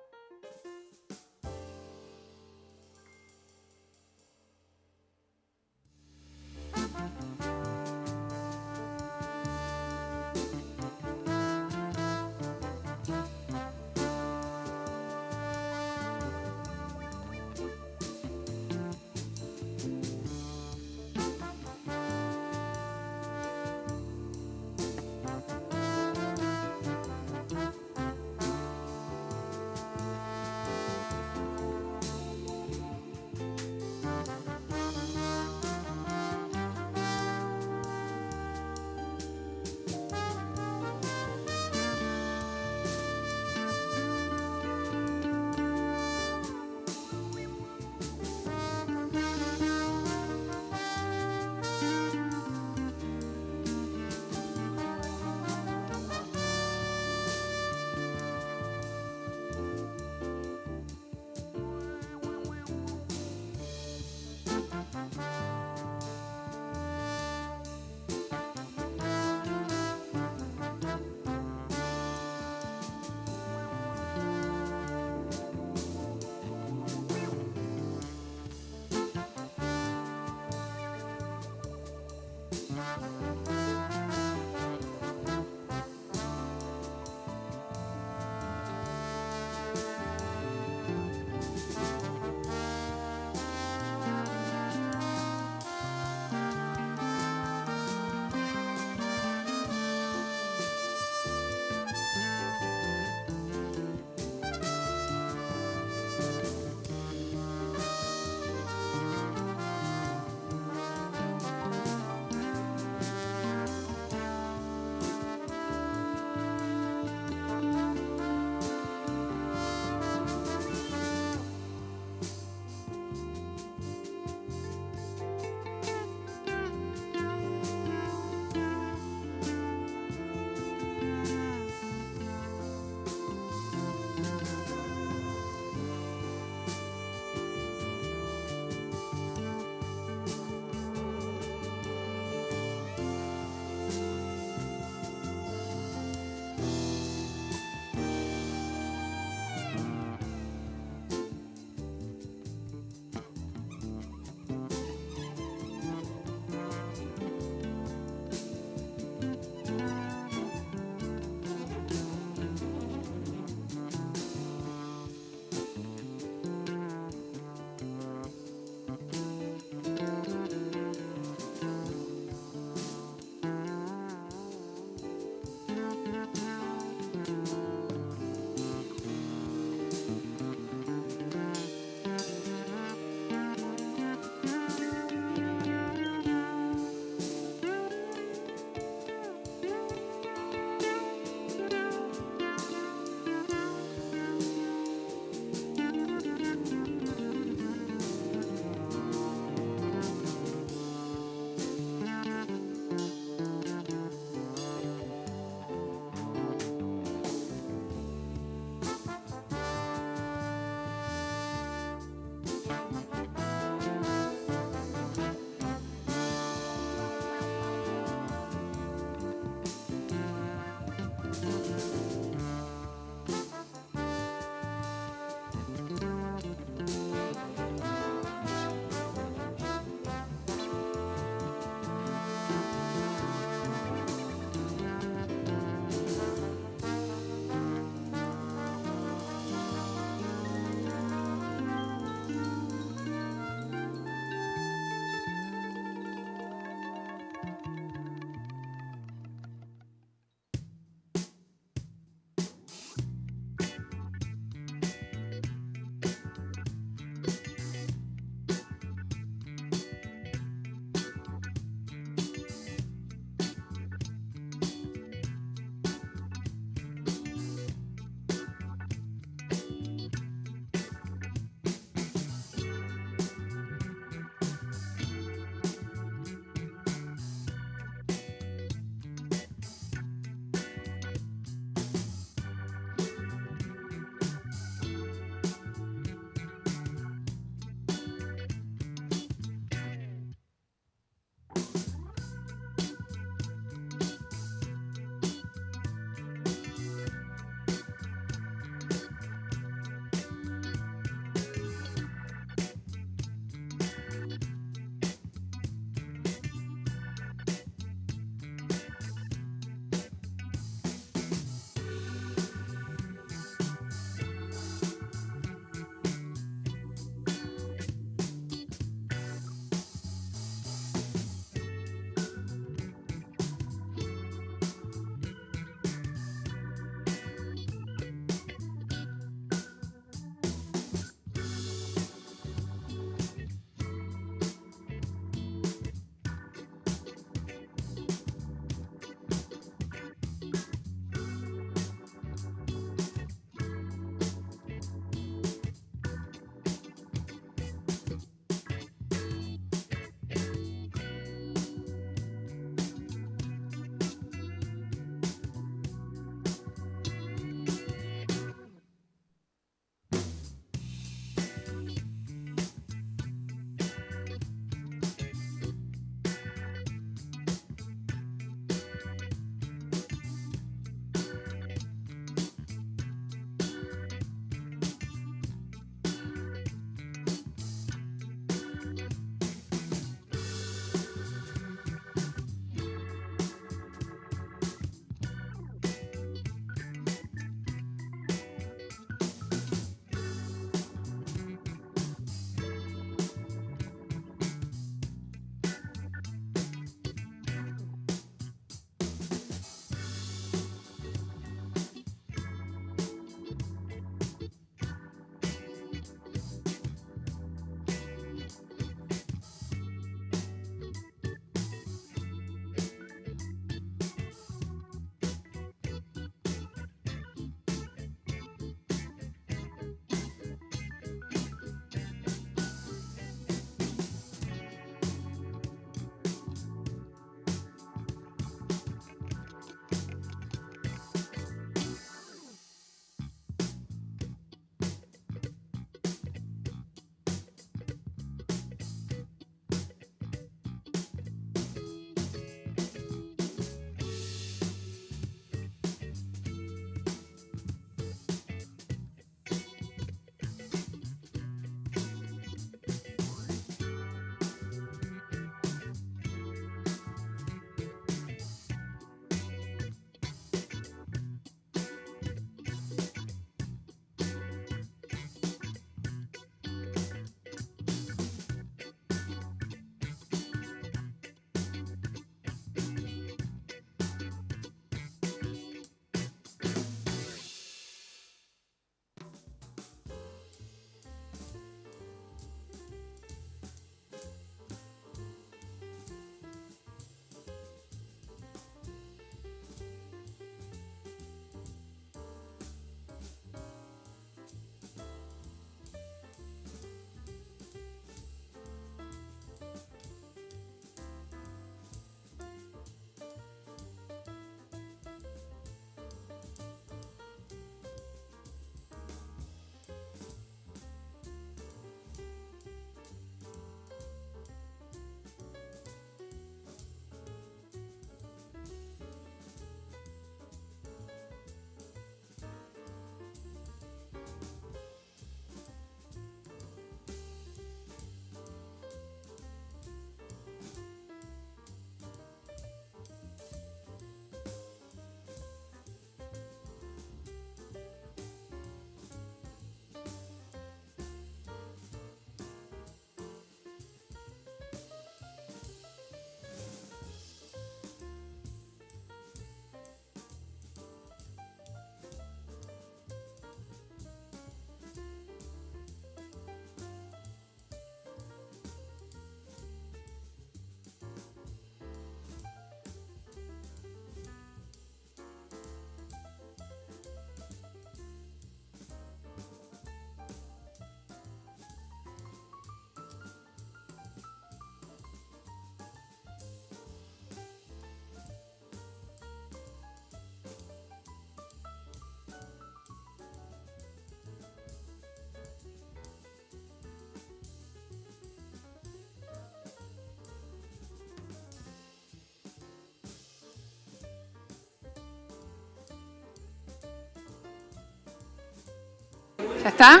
¿Ya está?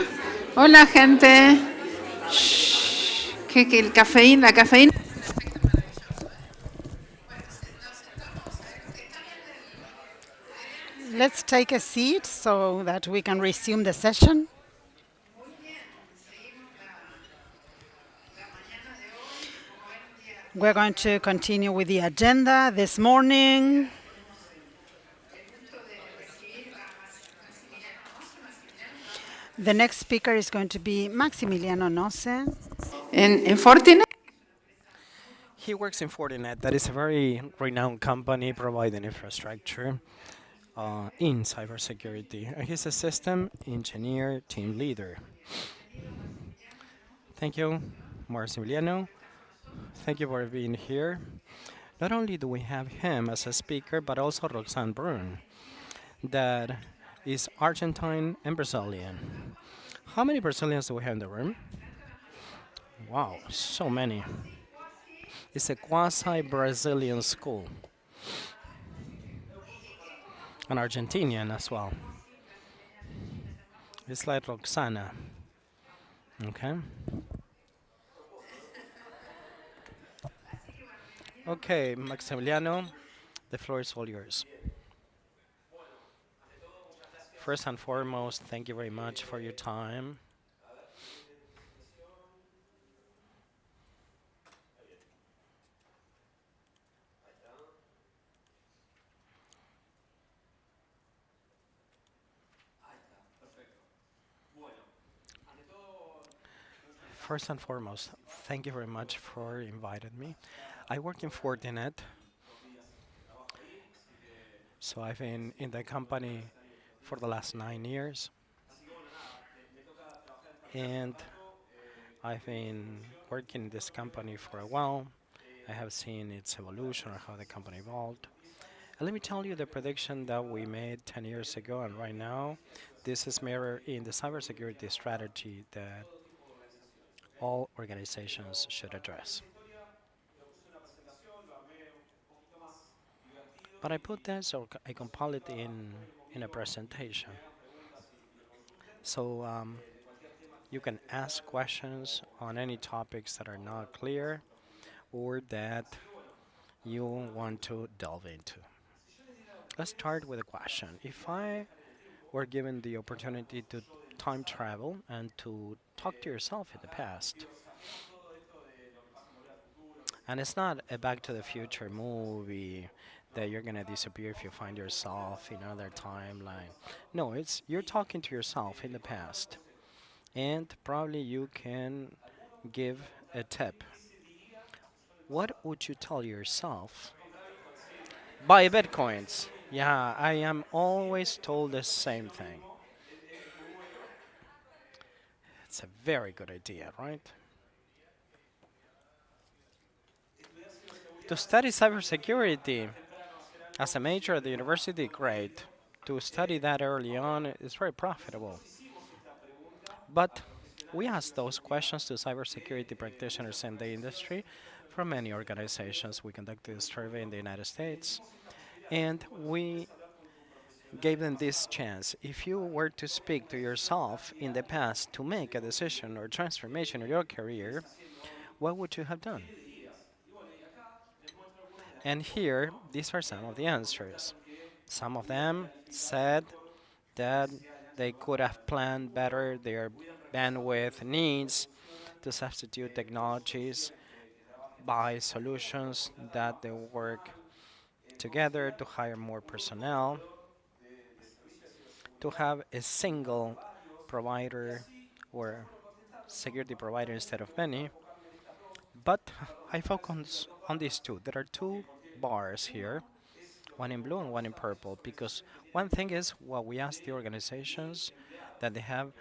Hola, gente. Shh. Que el cafeína, la cafeína. Let's take a seat so that we can resume the session. We're going to continue with the agenda this morning. The next speaker is going to be Maximiliano Noce. En Fortinet. He works in Fortinet, that is a very renowned company providing infrastructure in cybersecurity. He's a system engineer team leader. Thank you, Maximiliano. Thank you for being here. Not only do we have him as a speaker, but also Roxanne Brun, that is Argentine and Brazilian. How many Brazilians do we have in the room? Wow, so many. It's a quasi-Brazilian school. An Argentinian as well. It's like Roxana. Okay. Okay, Maximiliano, the floor is all yours. First and foremost, thank you very much for your time. First and foremost, thank you very much for inviting me. I work in Fortinet, so I've been in the company for the last 9 years, and I've been working in this company for a while. I have seen its evolution or how the company evolved. And let me tell you the prediction that we made 10 years ago, and right now, this is mirrored in the cybersecurity strategy that all organizations should address. But I put this, or I compile it in a presentation. So you can ask questions on any topics that are not clear or that you want to delve into. Let's start with a question. If I were given the opportunity to time travel and to talk to yourself in the past, and it's not a Back to the Future movie that you're gonna disappear if you find yourself in another timeline. No, it's you're talking to yourself in the past, and probably you can give a tip. What would you tell yourself? Buy bitcoins. Yeah, I am always told the same thing. It's a very good idea, right? To study cybersecurity as a major at the university, great. To study that early on is very profitable. But we ask those questions to cybersecurity practitioners in the industry from many organizations. We conducted a survey in the United States, and we gave them this chance. If you were to speak to yourself in the past to make a decision or transformation in your career, what would you have done? And here, these are some of the answers. Some of them said that they could have planned better their bandwidth needs to substitute technologies by solutions that they work together to hire more personnel, to have a single provider or security provider instead of many. But I focus on these two. There are two bars here, one in blue and one in purple, because one thing is what we ask the organizations that they have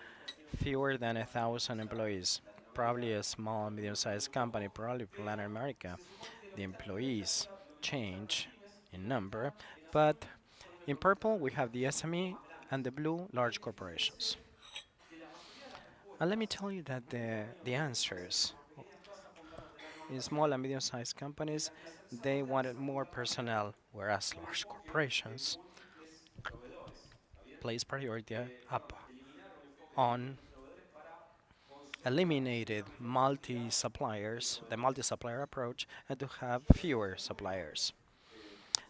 fewer than 1,000 employees, probably a small, medium-sized company, probably for Latin America. The employees change in number, but in purple we have the SME and the blue large corporations. And let me tell you that the answers in small and medium-sized companies, they wanted more personnel, whereas large corporations place priority up on eliminated multi-suppliers, the multi-supplier approach, and to have fewer suppliers.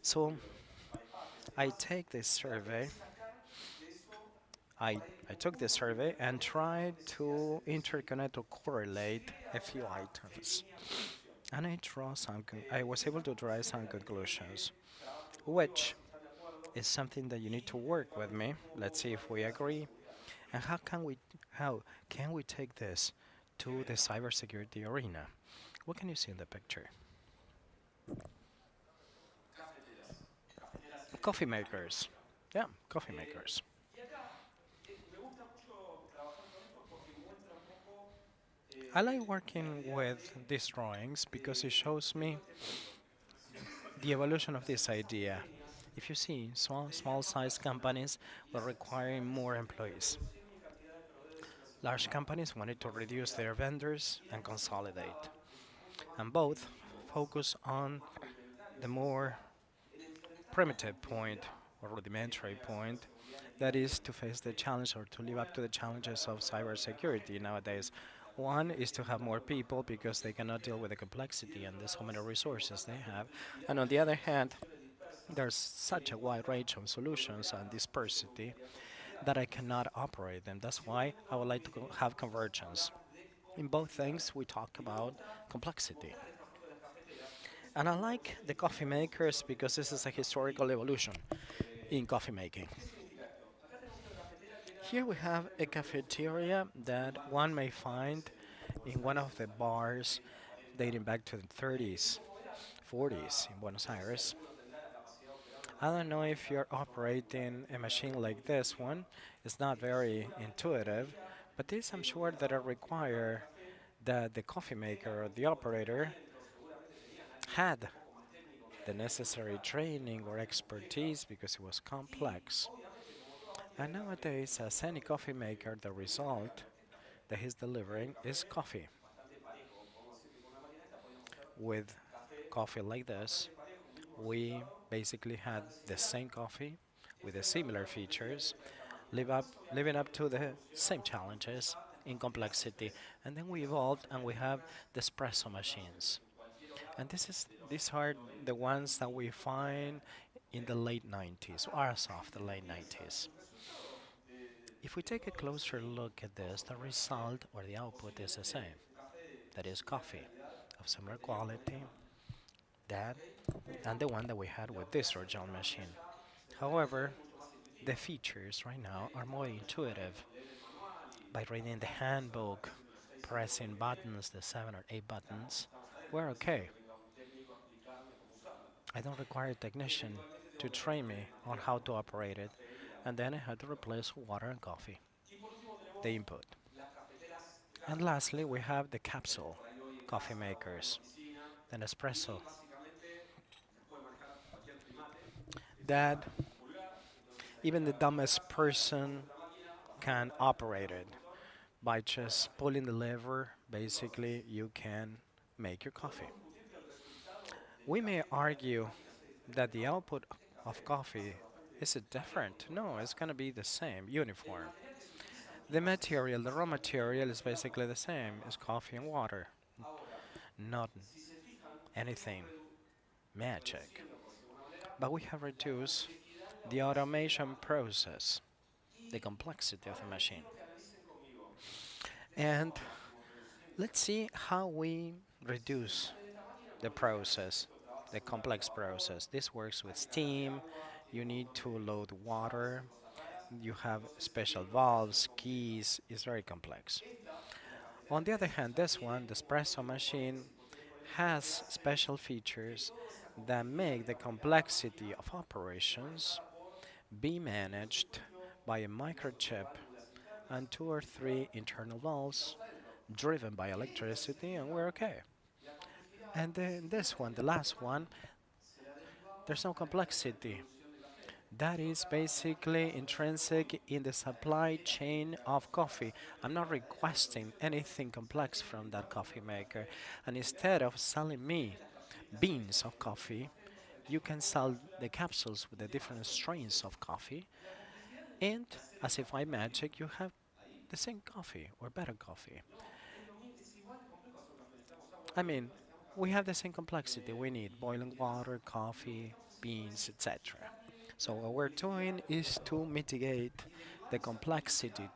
So I take this survey, I took this survey and tried to interconnect or correlate a few items. And I was able to draw some conclusions, which is something that you need to work with me. Let's see if we agree. And how can we take this to the cybersecurity arena? What can you see in the picture? Coffee makers. Yeah, coffee makers. I like working with these drawings because it shows me the evolution of this idea. If you see, small size companies were requiring more employees. Large companies wanted to reduce their vendors and consolidate, and both focus on the more primitive point or rudimentary point, that is to face the challenge or to live up to the challenges of cybersecurity nowadays. One is to have more people because they cannot deal with the complexity and the so many resources they have. And on the other hand, there's such a wide range of solutions and dispersity that I cannot operate them. That's why I would like to have convergence. In both things, we talk about complexity. And I like the coffee makers because this is a historical evolution in coffee making. Here we have a cafeteria that one may find in one of the bars dating back to the 30s, 40s in Buenos Aires. I don't know if you're operating a machine like this one. It's not very intuitive, but this I'm sure that it require that the coffee maker or the operator had the necessary training or expertise because it was complex. And nowadays, as any coffee maker, the result that he's delivering is coffee. With coffee like this, we basically had the same coffee with the similar features, living up to the same challenges in complexity. And then we evolved and we have the espresso machines. And these are the ones that we find in the late 90s, or as of the late 90s. If we take a closer look at this, the result or the output is the same. That is coffee of similar quality, that and the one that we had with this original machine. However, the features right now are more intuitive. By reading the handbook, pressing buttons, the 7 or 8 buttons, we're okay. I don't require a technician to train me on how to operate it, and then I had to replace water and coffee, the input. And lastly, we have the capsule coffee makers, an espresso, that even the dumbest person can operate it. By just pulling the lever, basically, you can make your coffee. We may argue that the output of coffee is it different? No, it's going to be the same, uniform. The material, the raw material is basically the same. It's coffee and water, not anything magic. But we have reduced the automation process, the complexity of the machine. And let's see how we reduce the process, the complex process. This works with steam. You need to load water. You have special valves, keys. It's very complex. On the other hand, this one, the espresso machine, has special features that make the complexity of operations be managed by a microchip and 2 or 3 internal valves driven by electricity, and we're okay. And then this one, the last one, there's no complexity. That is basically intrinsic in the supply chain of coffee. I'm not requesting anything complex from that coffee maker. And instead of selling me beans of coffee, you can sell the capsules with the different strains of coffee. And as if by magic, you have the same coffee or better coffee. I mean, we have the same complexity. We need boiling water, coffee, beans, etc. So what we're doing is to mitigate the complexity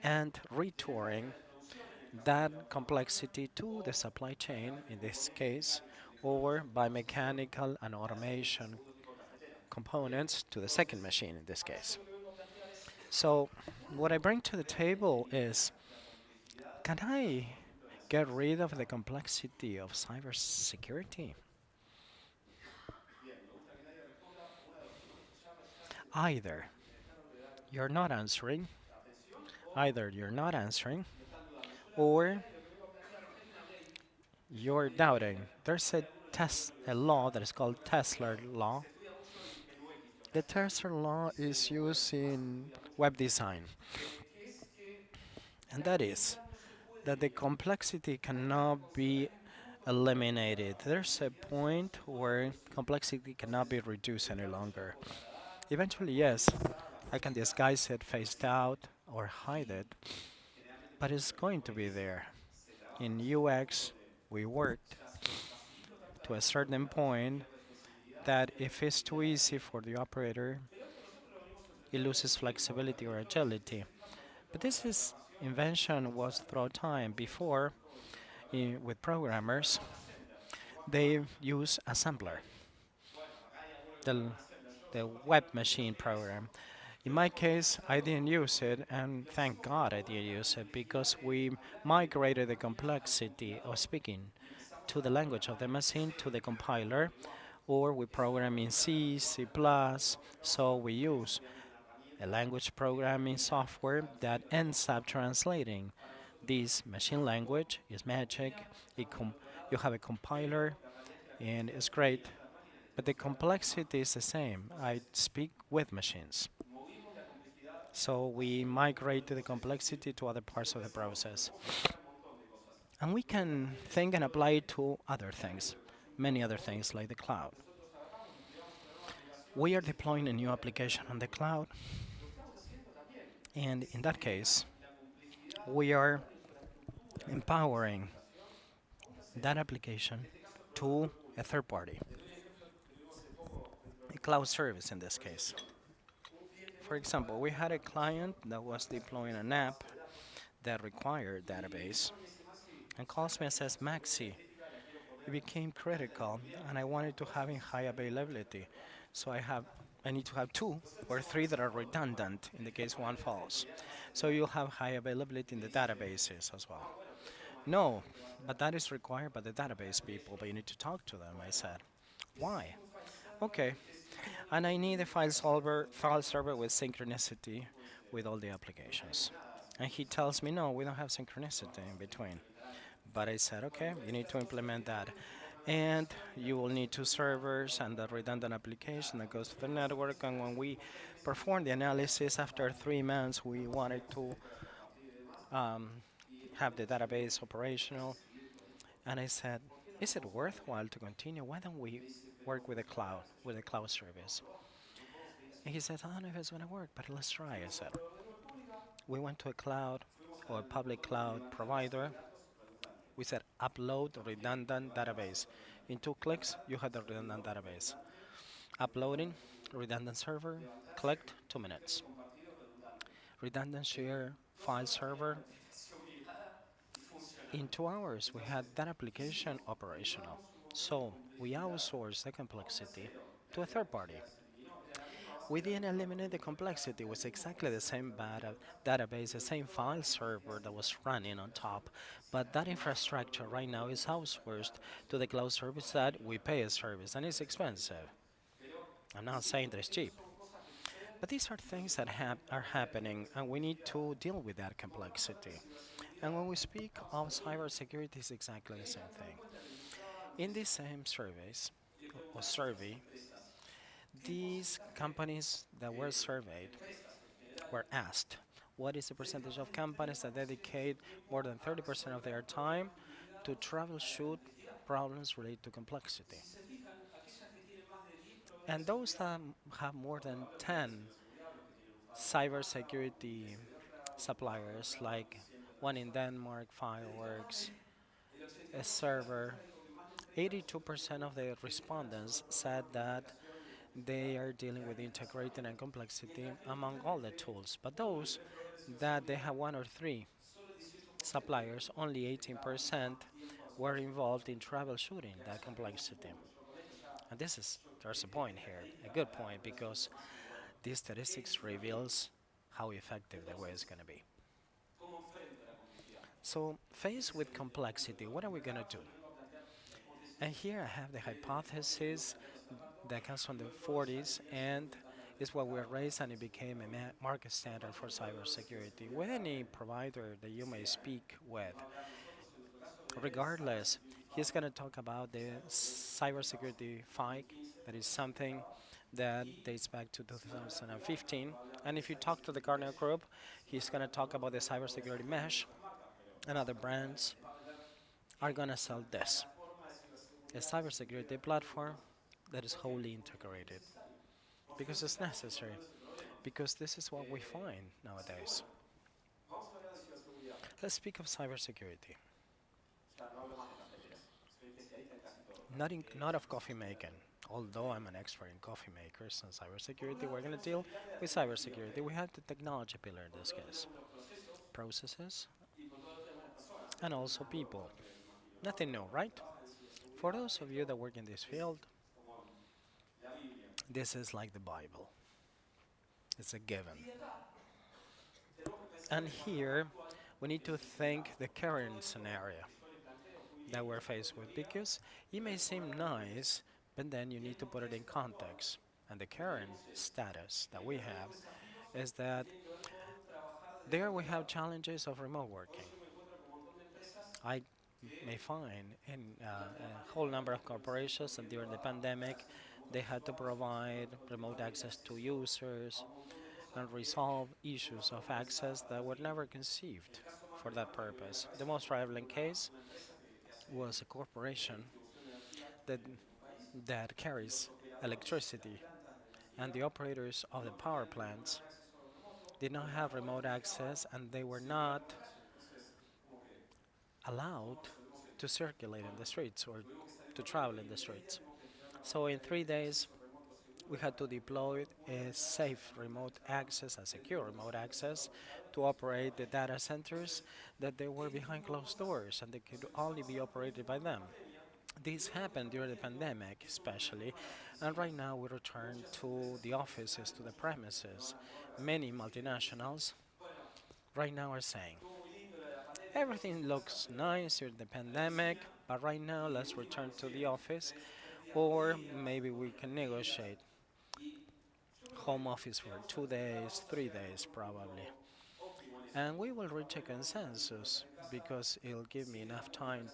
and retouring that complexity to the supply chain in this case, or by mechanical and automation components to the second machine in this case. So what I bring to the table is, can I get rid of the complexity of cybersecurity? Either you're not answering, either you're not answering, or you're doubting. There's a law that is called Tesla law. The Tesla law is used in web design, and that is that the complexity cannot be eliminated. There's a point where complexity cannot be reduced any longer. Eventually, yes, I can disguise it, phase it out, or hide it, but it's going to be there. In UX, we worked to a certain point that if it's too easy for the operator, it loses flexibility or agility. But this is invention was through time. Before, with programmers, they use assembler, the, the web machine program. In my case, I didn't use it, and thank God I didn't use it because we migrated the complexity of speaking to the language of the machine to the compiler, or we program in C, C++, so we use a language programming software that ends up translating this machine language. Is magic. You have a compiler, and it's great, but the complexity is the same. I speak with machines. So we migrate the complexity to other parts of the process. And we can think and apply it to other things, many other things like the cloud. We are deploying a new application on the cloud, and in that case, we are empowering that application to a third party, a cloud service in this case. For example, we had a client that was deploying an app that required database and calls me and says, Maxi, it became critical and I wanted to have in high availability. So I need to have two or three that are redundant in the case one falls. So you'll have high availability in the databases as well. No, but that is required by the database people, but you need to talk to them, I said. Why? Okay. And I need a file server with synchronicity with all the applications. And he tells me, no, we don't have synchronicity in between. But I said, okay, you need to implement that. And you will need two servers and a redundant application that goes to the network. And when we performed the analysis after 3 months, we wanted to um, have the database operational. And I said, is it worthwhile to continue? Why don't we work with a cloud service? And he said, I don't know if it's going to work, but let's try, I said. We went to a cloud or a public cloud provider. We said, upload redundant database. In 2 clicks, you have the redundant database. Uploading, redundant server, clicked, 2 minutes. Redundant share file server, in 2 hours, we had that application operational. So we outsourced the complexity to a third party. We didn't eliminate the complexity. It was exactly the same database, the same file server that was running on top. But that infrastructure right now is outsourced to the cloud service that we pay a service, and it's expensive. I'm not saying that it's cheap. But these are things that are happening, and we need to deal with that complexity. And when we speak of cybersecurity, it's exactly the same thing. In these same surveys, or survey, these companies that were surveyed were asked, what is the percentage of companies that dedicate more than 30% of their time to troubleshoot problems related to complexity? And those that have more than 10 cybersecurity suppliers like one in Denmark, Fireworks, a server. 82% of the respondents said that they are dealing with integrating and complexity among all the tools, but those that they have one or three suppliers, only 18% were involved in troubleshooting that complexity. And there's a point here, a good point, because these statistics reveals how effective the way is going to be. So, faced with complexity, what are we going to do? And here I have the hypothesis that comes from the 40s and is what we raised, and it became a market standard for cybersecurity. With any provider that you may speak with, regardless, he's going to talk about the cybersecurity FIG, that is something that dates back to 2015. And if you talk to the Gartner Group, he's going to talk about the cybersecurity mesh, and other brands are going to sell this, a cybersecurity platform that is wholly integrated, because it's necessary, because this is what we find nowadays. Let's speak of cybersecurity. Not of coffee making. Although I'm an expert in coffee makers and cybersecurity, we're going to deal with cybersecurity. We have the technology pillar in this case, processes, and also people. Nothing new, right? For those of you that work in this field, this is like the Bible. It's a given. And here, we need to think the current scenario that we're faced with, because it may seem nice, but then you need to put it in context. And the current status that we have is that there we have challenges of remote working. I may find in a whole number of corporations that during the pandemic they had to provide remote access to users and resolve issues of access that were never conceived for that purpose. The most rivaling case was a corporation that carries electricity, and the operators of the power plants did not have remote access, and they were not allowed to circulate in the streets or to travel in the streets. So in 3 days, we had to deploy a safe remote access, a secure remote access, to operate the data centers that they were behind closed doors and they could only be operated by them. This happened during the pandemic, especially, and right now we return to the offices, to the premises. Many multinationals right now are saying, everything looks nice during the pandemic, but right now let's return to the office, or maybe we can negotiate home office for 2 days, 3 days probably. And we will reach a consensus because it'll give me enough time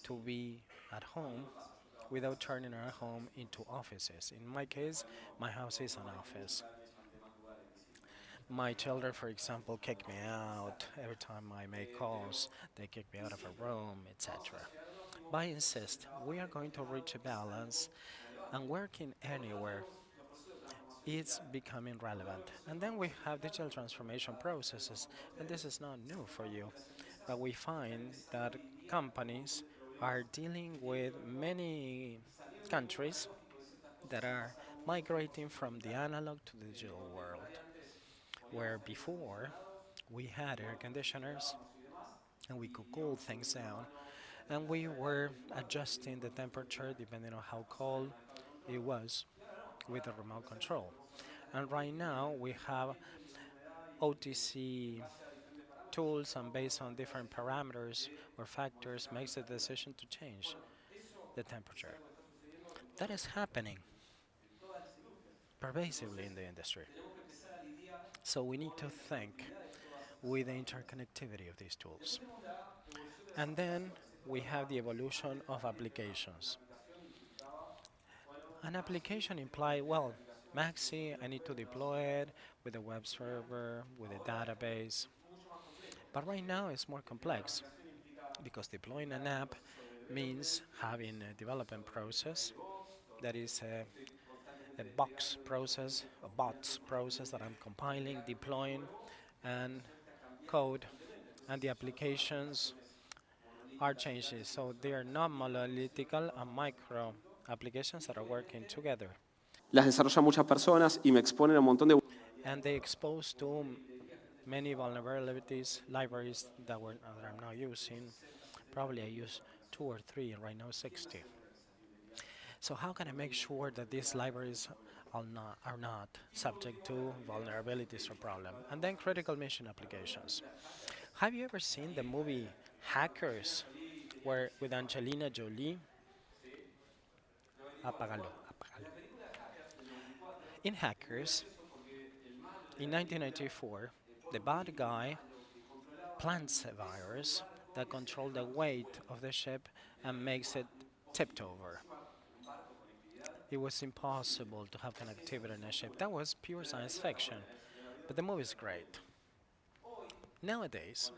to be at home without turning our home into offices. In my case, my house is an office. My children, for example, kick me out every time I make calls. They kick me out of a room, etc. But I insist, we are going to reach a balance, and working anywhere is becoming relevant. And then we have digital transformation processes, and this is not new for you, but we find that companies are dealing with many countries that are migrating from the analog to the digital world, where before we had air conditioners and we could cool things down, and we were adjusting the temperature depending on how cold it was with a remote control. And right now we have OTC tools, and based on different parameters or factors makes the decision to change the temperature. That is happening pervasively in the industry. So we need to think with the interconnectivity of these tools. And then we have the evolution of applications. An application implies, well, Maxi, I need to deploy it with a web server, with a database. But right now it's more complex because deploying an app means having a development process that is a box process, a bots process that I'm compiling, deploying, and code, and the applications are changing. So they are not monolithical and micro applications that are working together. Las desarrollan muchas personas y me exponen a un montón de... And they expose to many vulnerabilities, libraries that I'm now using. Probably I use 2 or 3, and right now 60. So how can I make sure that these libraries are not subject to vulnerabilities or problem? And then critical mission applications. Have you ever seen the movie Hackers, where with Angelina Jolie? Apágalo, apágalo. In Hackers, in 1994, the bad guy plants a virus that controls the weight of the ship and makes it tipped over. It was impossible to have connectivity in a ship. That was pure science fiction, but the movie is great. Nowadays,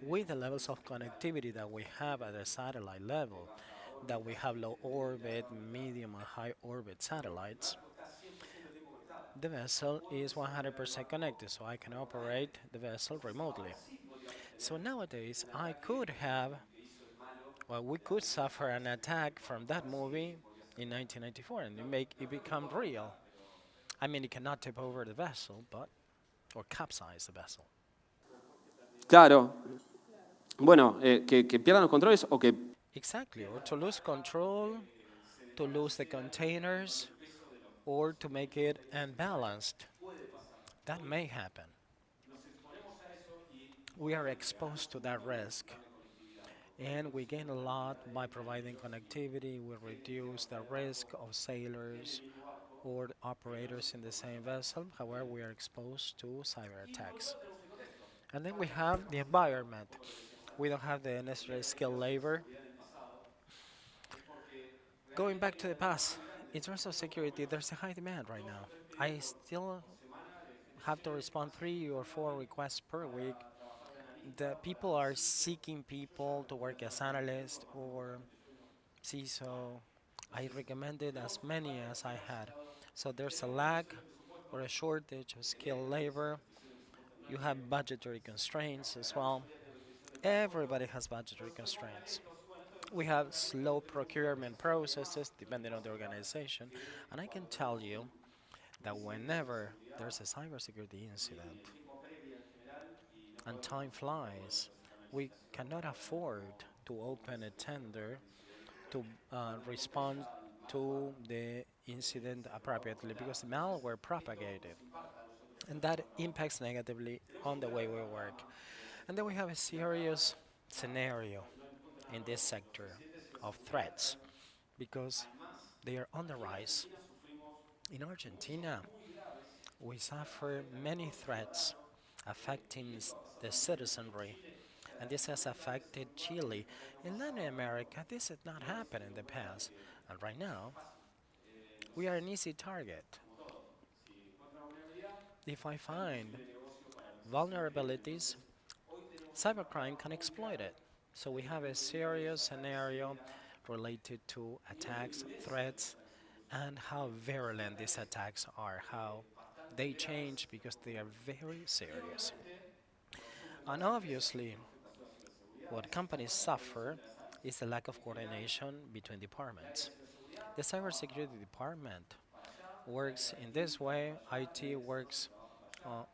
with the levels of connectivity that we have at the satellite level, that we have low orbit, medium, and high orbit satellites, the vessel is 100% connected, so I can operate the vessel remotely. So nowadays, we could suffer an attack from that movie in 1994, and it become real. I mean, it cannot tip over the vessel, but or capsize the vessel. Claro. Bueno, que pierdan los controles o que... Exactly, or to lose control, to lose the containers, or to make it unbalanced. That may happen. We are exposed to that risk, and we gain a lot by providing connectivity. We reduce the risk of sailors or operators in the same vessel. However, we are exposed to cyber attacks. And then we have the environment. We don't have the necessary skilled labor. Going back to the past, in terms of security, there's a high demand right now. I still have to respond 3 or 4 requests per week. The people are seeking people to work as analysts or CISO. I recommended as many as I had. So there's a lack or a shortage of skilled labor. You have budgetary constraints as well. Everybody has budgetary constraints. We have slow procurement processes depending on the organization. And I can tell you that whenever there's a cybersecurity incident and time flies, we cannot afford to open a tender to respond to the incident appropriately because malware propagated, and that impacts negatively on the way we work. And then we have a serious scenario in this sector of threats because they are on the rise. In Argentina, we suffer many threats affecting the citizenry, and this has affected Chile. In Latin America, this did not happen in the past, and right now, we are an easy target. If I find vulnerabilities, cybercrime can exploit it. So we have a serious scenario related to attacks, threats, and how virulent these attacks are, how they change because they are very serious. And obviously, what companies suffer is the lack of coordination between departments. The cybersecurity department works in this way, IT works uh,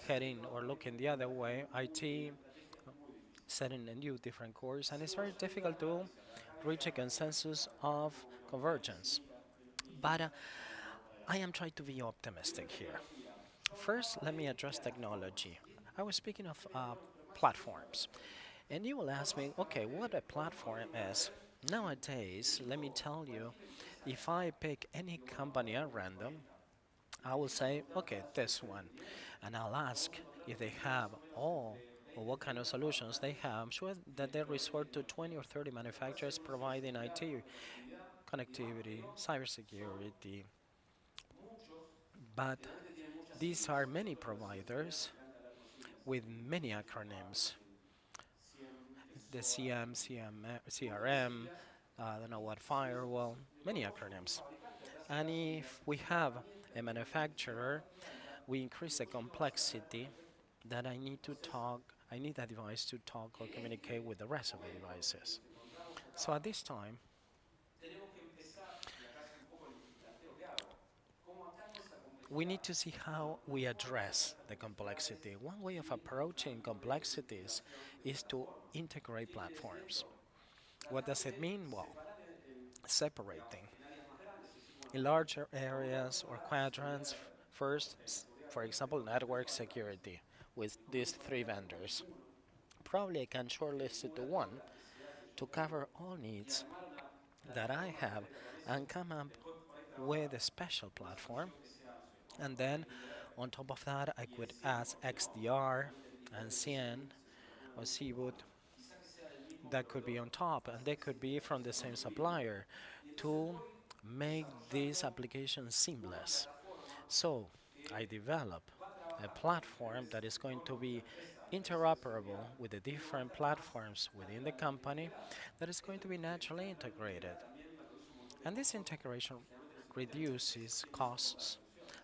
heading or looking the other way, IT setting a new different course, and it's very difficult to reach a consensus of convergence. But I am trying to be optimistic here. First, let me address technology. I was speaking of platforms, and you will ask me, okay, what a platform is. Nowadays, let me tell you, if I pick any company at random, I will say, okay, this one. And I'll ask if they have all or what kind of solutions they have. I'm sure that they resort to 20 or 30 manufacturers providing IT, connectivity, cybersecurity. But these are many providers with many acronyms. The CRM, I don't know what, firewall, many acronyms. And if we have a manufacturer we increase the complexity that I need a device to talk or communicate with the rest of the devices. So at this time, we need to see how we address the complexity. One way of approaching complexities is to integrate platforms. What does it mean? Well, separating in larger areas or quadrants. First, for example, network security with these three vendors. Probably I can shortlist it to one to cover all needs that I have and come up with a special platform. And then on top of that, I could add XDR and CN or CBOT that could be on top, and they could be from the same supplier to make this application seamless. So I develop a platform that is going to be interoperable with the different platforms within the company that is going to be naturally integrated. And this integration reduces costs,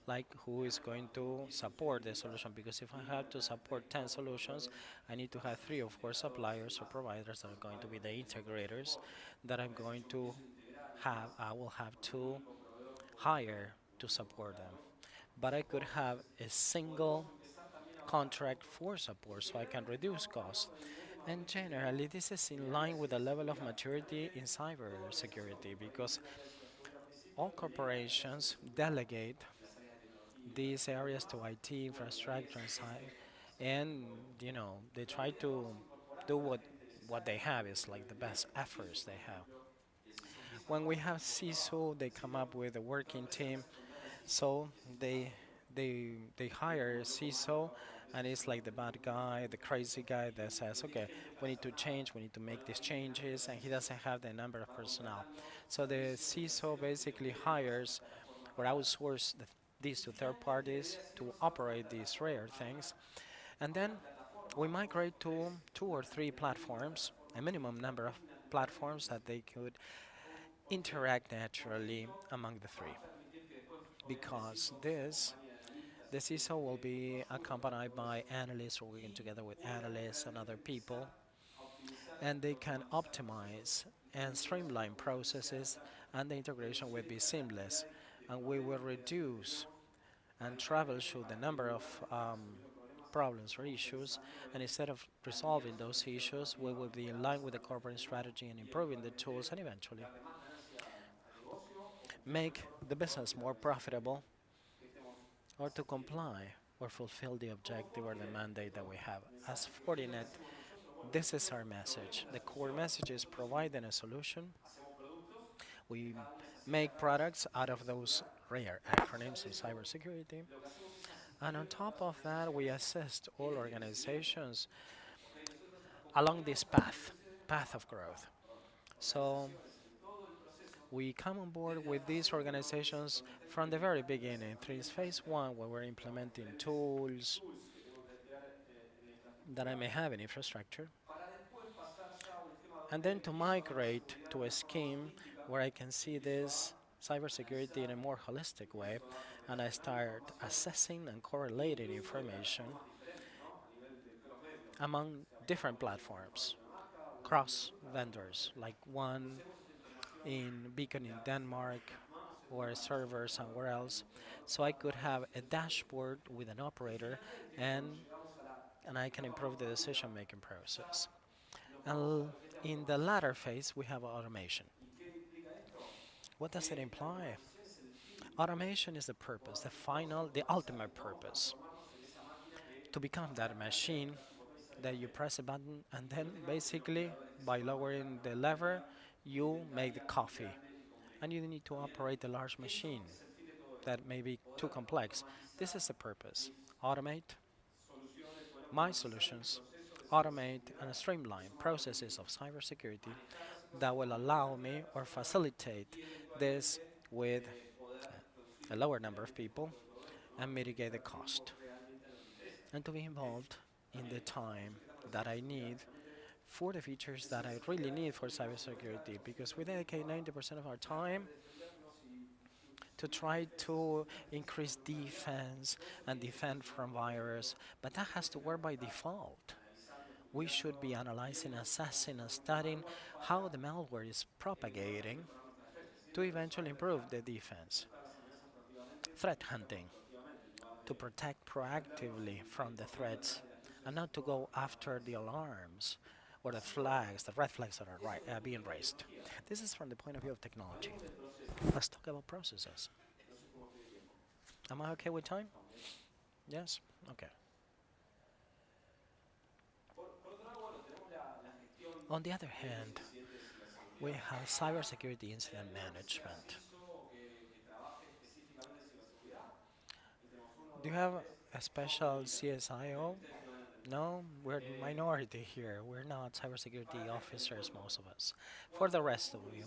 like who is going to support the solution, because if I have to support 10 solutions, I need to have 3 or 4 suppliers or providers that are going to be the integrators that I will have to hire to support them. But I could have a single contract for support so I can reduce costs. And generally, this is in line with the level of maturity in cybersecurity because all corporations delegate these areas to IT infrastructure and they try to do what they have is like the best efforts they have. When we have CISO, they come up with a working team, so they hire a CISO, and it's like the bad guy, the crazy guy that says, okay, we need to change, we need to make these changes, and he doesn't have the number of personnel. So the CISO basically hires or outsource these to third parties to operate these rare things, and then we migrate to 2 or 3 platforms, a minimum number of platforms that they could interact naturally among the 3. Because the CISO will be accompanied by analysts or working together with analysts and other people, and they can optimize and streamline processes, and the integration will be seamless, and we will reduce and troubleshoot the number of problems or issues, and instead of resolving those issues, we will be in line with the corporate strategy and improving the tools and eventually make the business more profitable or to comply or fulfill the objective or the mandate that we have. As Fortinet, this is our message. The core message is providing a solution. We make products out of those rare acronyms of cybersecurity. And on top of that, we assist all organizations along this path of growth. So we come on board with these organizations from the very beginning. Through phase 1, where we're implementing tools that I may have in infrastructure, and then to migrate to a scheme where I can see this cybersecurity in a more holistic way, and I start assessing and correlating information among different platforms, cross vendors, like one in Beacon in Denmark or a server somewhere else. So I could have a dashboard with an operator and I can improve the decision-making process. And in the latter phase, we have automation. What does it imply? Automation is the purpose, the ultimate purpose, to become that machine that you press a button and then basically by lowering the lever, you make the coffee. And you need to operate a large machine that may be too complex. This is the purpose. Automate my solutions, automate and streamline processes of cybersecurity that will allow me or facilitate this with a lower number of people and mitigate the cost. And to be involved in the time that I need for the features that I really need for cybersecurity, because we dedicate 90% of our time to try to increase defense and defend from virus, but that has to work by default. We should be analyzing, assessing, and studying how the malware is propagating to eventually improve the defense. Threat hunting, to protect proactively from the threats and not to go after the alarms or the flags, the red flags that are being raised. This is from the point of view of technology. Let's talk about processes. Am I okay with time? Yes? Okay. On the other hand, we have cybersecurity incident management. Do you have a special CSIO? No, we're minority here. We're not cybersecurity officers, most of us. For the rest of you,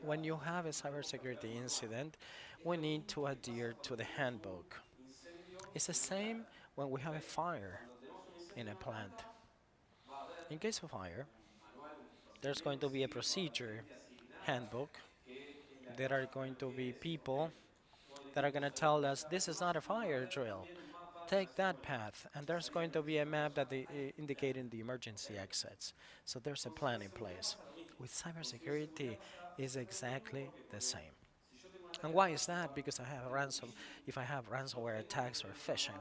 when you have a cybersecurity incident, we need to adhere to the handbook. It's the same when we have a fire in a plant. In case of fire, there's going to be a procedure handbook. There are going to be people that are going to tell us this is not a fire drill. Take that path, and there's going to be a map that indicating the emergency exits. So there's a plan in place. With cybersecurity, is exactly the same. And why is that? Because if I have ransomware attacks or phishing,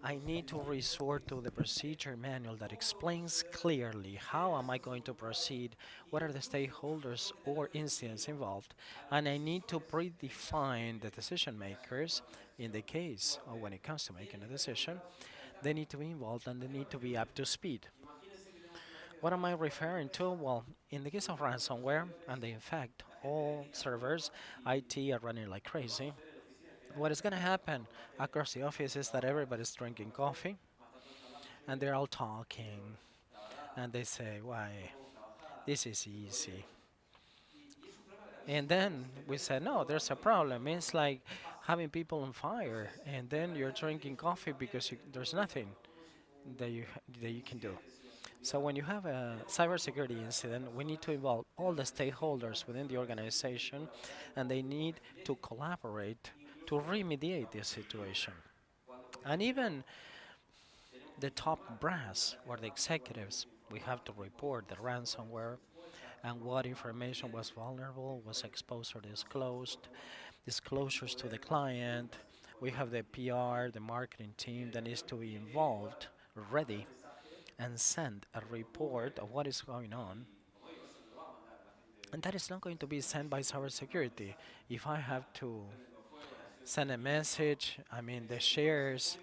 I need to resort to the procedure manual that explains clearly how am I going to proceed, what are the stakeholders or incidents involved, and I need to predefine the decision makers in the case or when it comes to making a decision. They need to be involved and they need to be up to speed. What am I referring to? Well, in the case of ransomware, and they infect all servers, IT are running like crazy. What is going to happen across the office is that everybody's drinking coffee and they're all talking and they say, why, this is easy. And then we said, no, there's a problem. It's like having people on fire and then you're drinking coffee because there's nothing that you can do. So when you have a cybersecurity incident, we need to involve all the stakeholders within the organization and they need to collaborate to remediate this situation. And even the top brass or the executives, we have to report the ransomware and what information was vulnerable, was exposed or disclosed, disclosures to the client. We have the PR, the marketing team that needs to be involved, ready, and send a report of what is going on. And that is not going to be sent by cybersecurity. If I have to send a message, I mean, the shares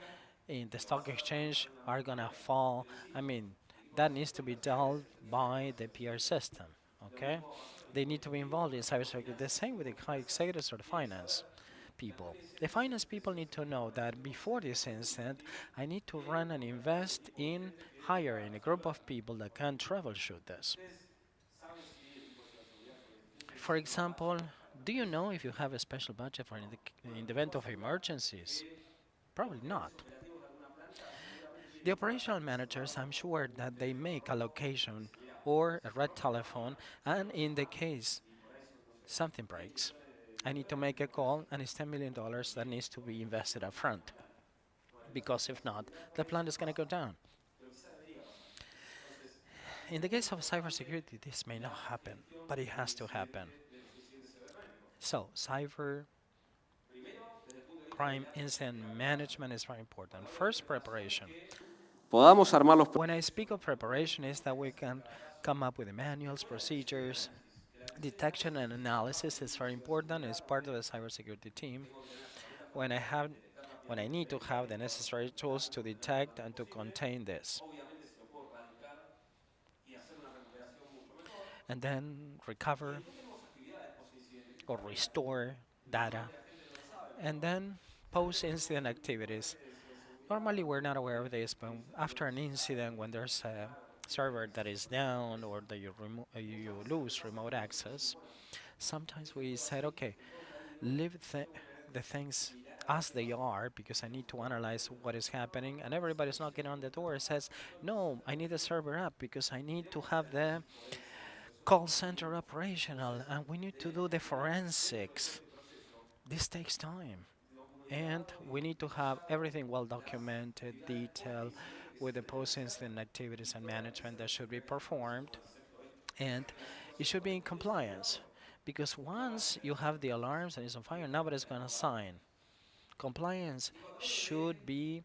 in the stock exchange are gonna fall. I mean, that needs to be dealt by the PR system, okay? They need to be involved in cybersecurity. The same with the high executives or the finance people. The finance people need to know that before this incident, I need to run and invest in hiring a group of people that can troubleshoot this. For example, do you know if you have a special budget for in the event of emergencies? Probably not. The operational managers, I'm sure that they make allocation or a red telephone, and in the case something breaks, I need to make a call, and it's $10 million that needs to be invested up front. Because if not, the plant is going to go down. In the case of cybersecurity, this may not happen, but it has to happen. So, cyber crime incident management is very important. First, preparation. Podamos armar los When I speak of preparation, is that we can come up with the manuals, procedures. Detection and analysis is very important. It's part of the cybersecurity team. When I need to have the necessary tools to detect and to contain this. And then recover or restore data. And then post-incident activities. Normally we're not aware of this, but after an incident, when there's a server that is down or that you lose remote access, sometimes we said, okay, leave the things as they are because I need to analyze what is happening, and everybody's knocking on the door and says, no, I need the server up because I need to have the call center operational and we need to do the forensics this takes time. And we need to have everything well documented, detailed, with the post-incident activities and management that should be performed. And it should be in compliance. Because once you have the alarms and it's on fire, nobody's going to sign. Compliance should be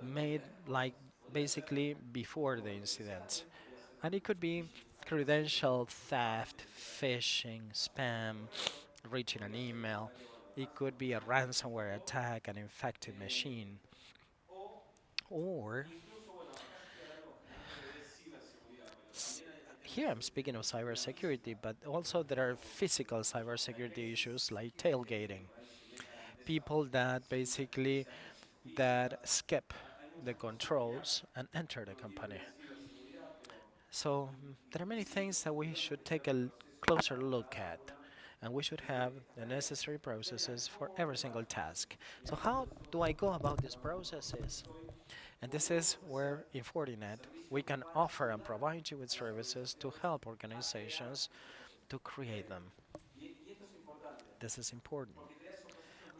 made like basically before the incident. And it could be credential theft, phishing, spam, reaching an email. It could be a ransomware attack, an infected machine. Or, here I'm speaking of cybersecurity, but also there are physical cybersecurity issues like tailgating. People that basically that skip the controls and enter the company. So there are many things that we should take a closer look at, and we should have the necessary processes for every single task. So how do I go about these processes? And this is where in Fortinet we can offer and provide you with services to help organizations to create them. This is important.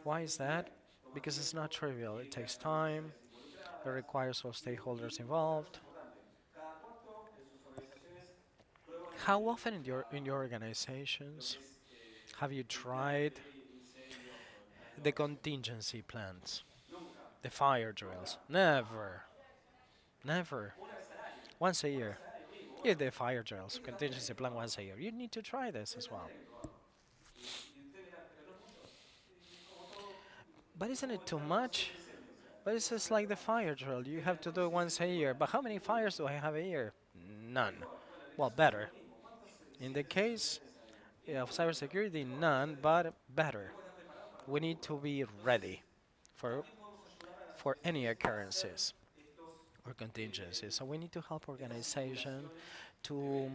Why is that? Because it's not trivial. It takes time. It requires all stakeholders involved. How often in your organizations have you tried the contingency plans, the fire drills? Never, never. Once a year. Yeah, the fire drills, contingency plan once a year. You need to try this as well. But isn't it too much? But it's just like the fire drill. You have to do it once a year. But how many fires do I have a year? None. Well, better. In the case of cybersecurity, none, but better. We need to be ready for for any occurrences or contingencies. So we need to help organization to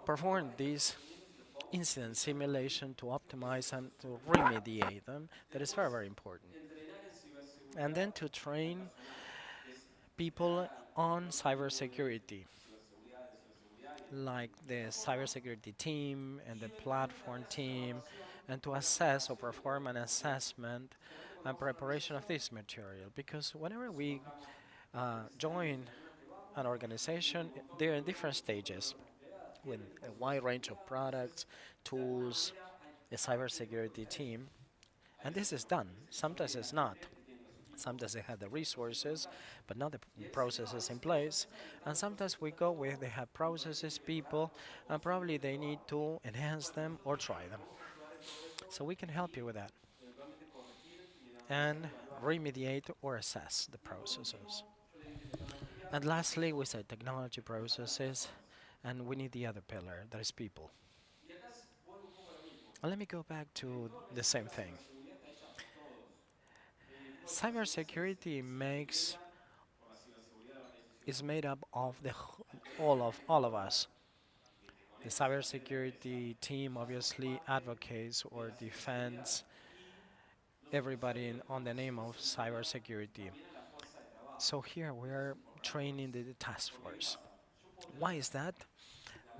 perform these incident simulation to optimize and to remediate them. That is very, very important. And then to train people on cybersecurity, like the cybersecurity team and the platform team, and to assess or perform an assessment and preparation of this material. Because whenever we join an organization, they're in different stages with a wide range of products, tools, a cybersecurity team, and this is done. Sometimes it's not. Sometimes they have the resources, but not the processes in place. And sometimes we go with they have processes, people, and probably they need to enhance them or try them. So we can help you with that and remediate or assess the processes. And lastly, we said technology processes, and we need the other pillar, that is people. And let me go back to the same thing. Cybersecurity is made up of all of us. The cybersecurity team obviously advocates or defends everybody on the name of cybersecurity. So here we are training the task force. Why is that?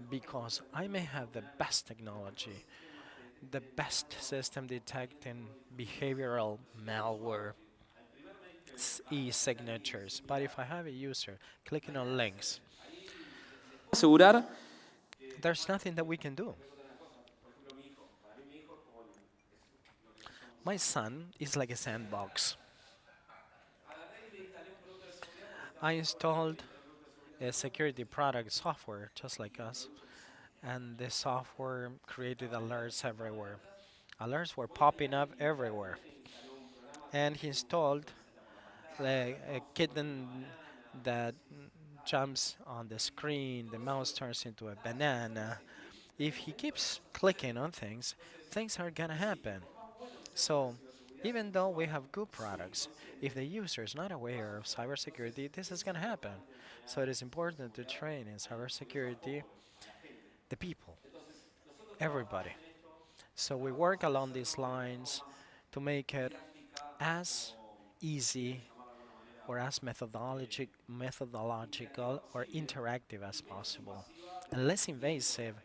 Because I may have the best technology, the best system detecting behavioral malware, e-signatures, but if I have a user clicking on links, Asegurar. there's nothing that we can do. My son is like a sandbox. I installed a security product software just like us, and the software created alerts everywhere. Alerts were popping up everywhere. And he installed like a kitten that jumps on the screen, the mouse turns into a banana. If he keeps clicking on things, things are gonna happen. So, even though we have good products, if the user is not aware of cybersecurity, this is gonna happen. So it is important to train in cybersecurity the people, everybody. So we work along these lines to make it as easy or as methodological or interactive as possible and less invasive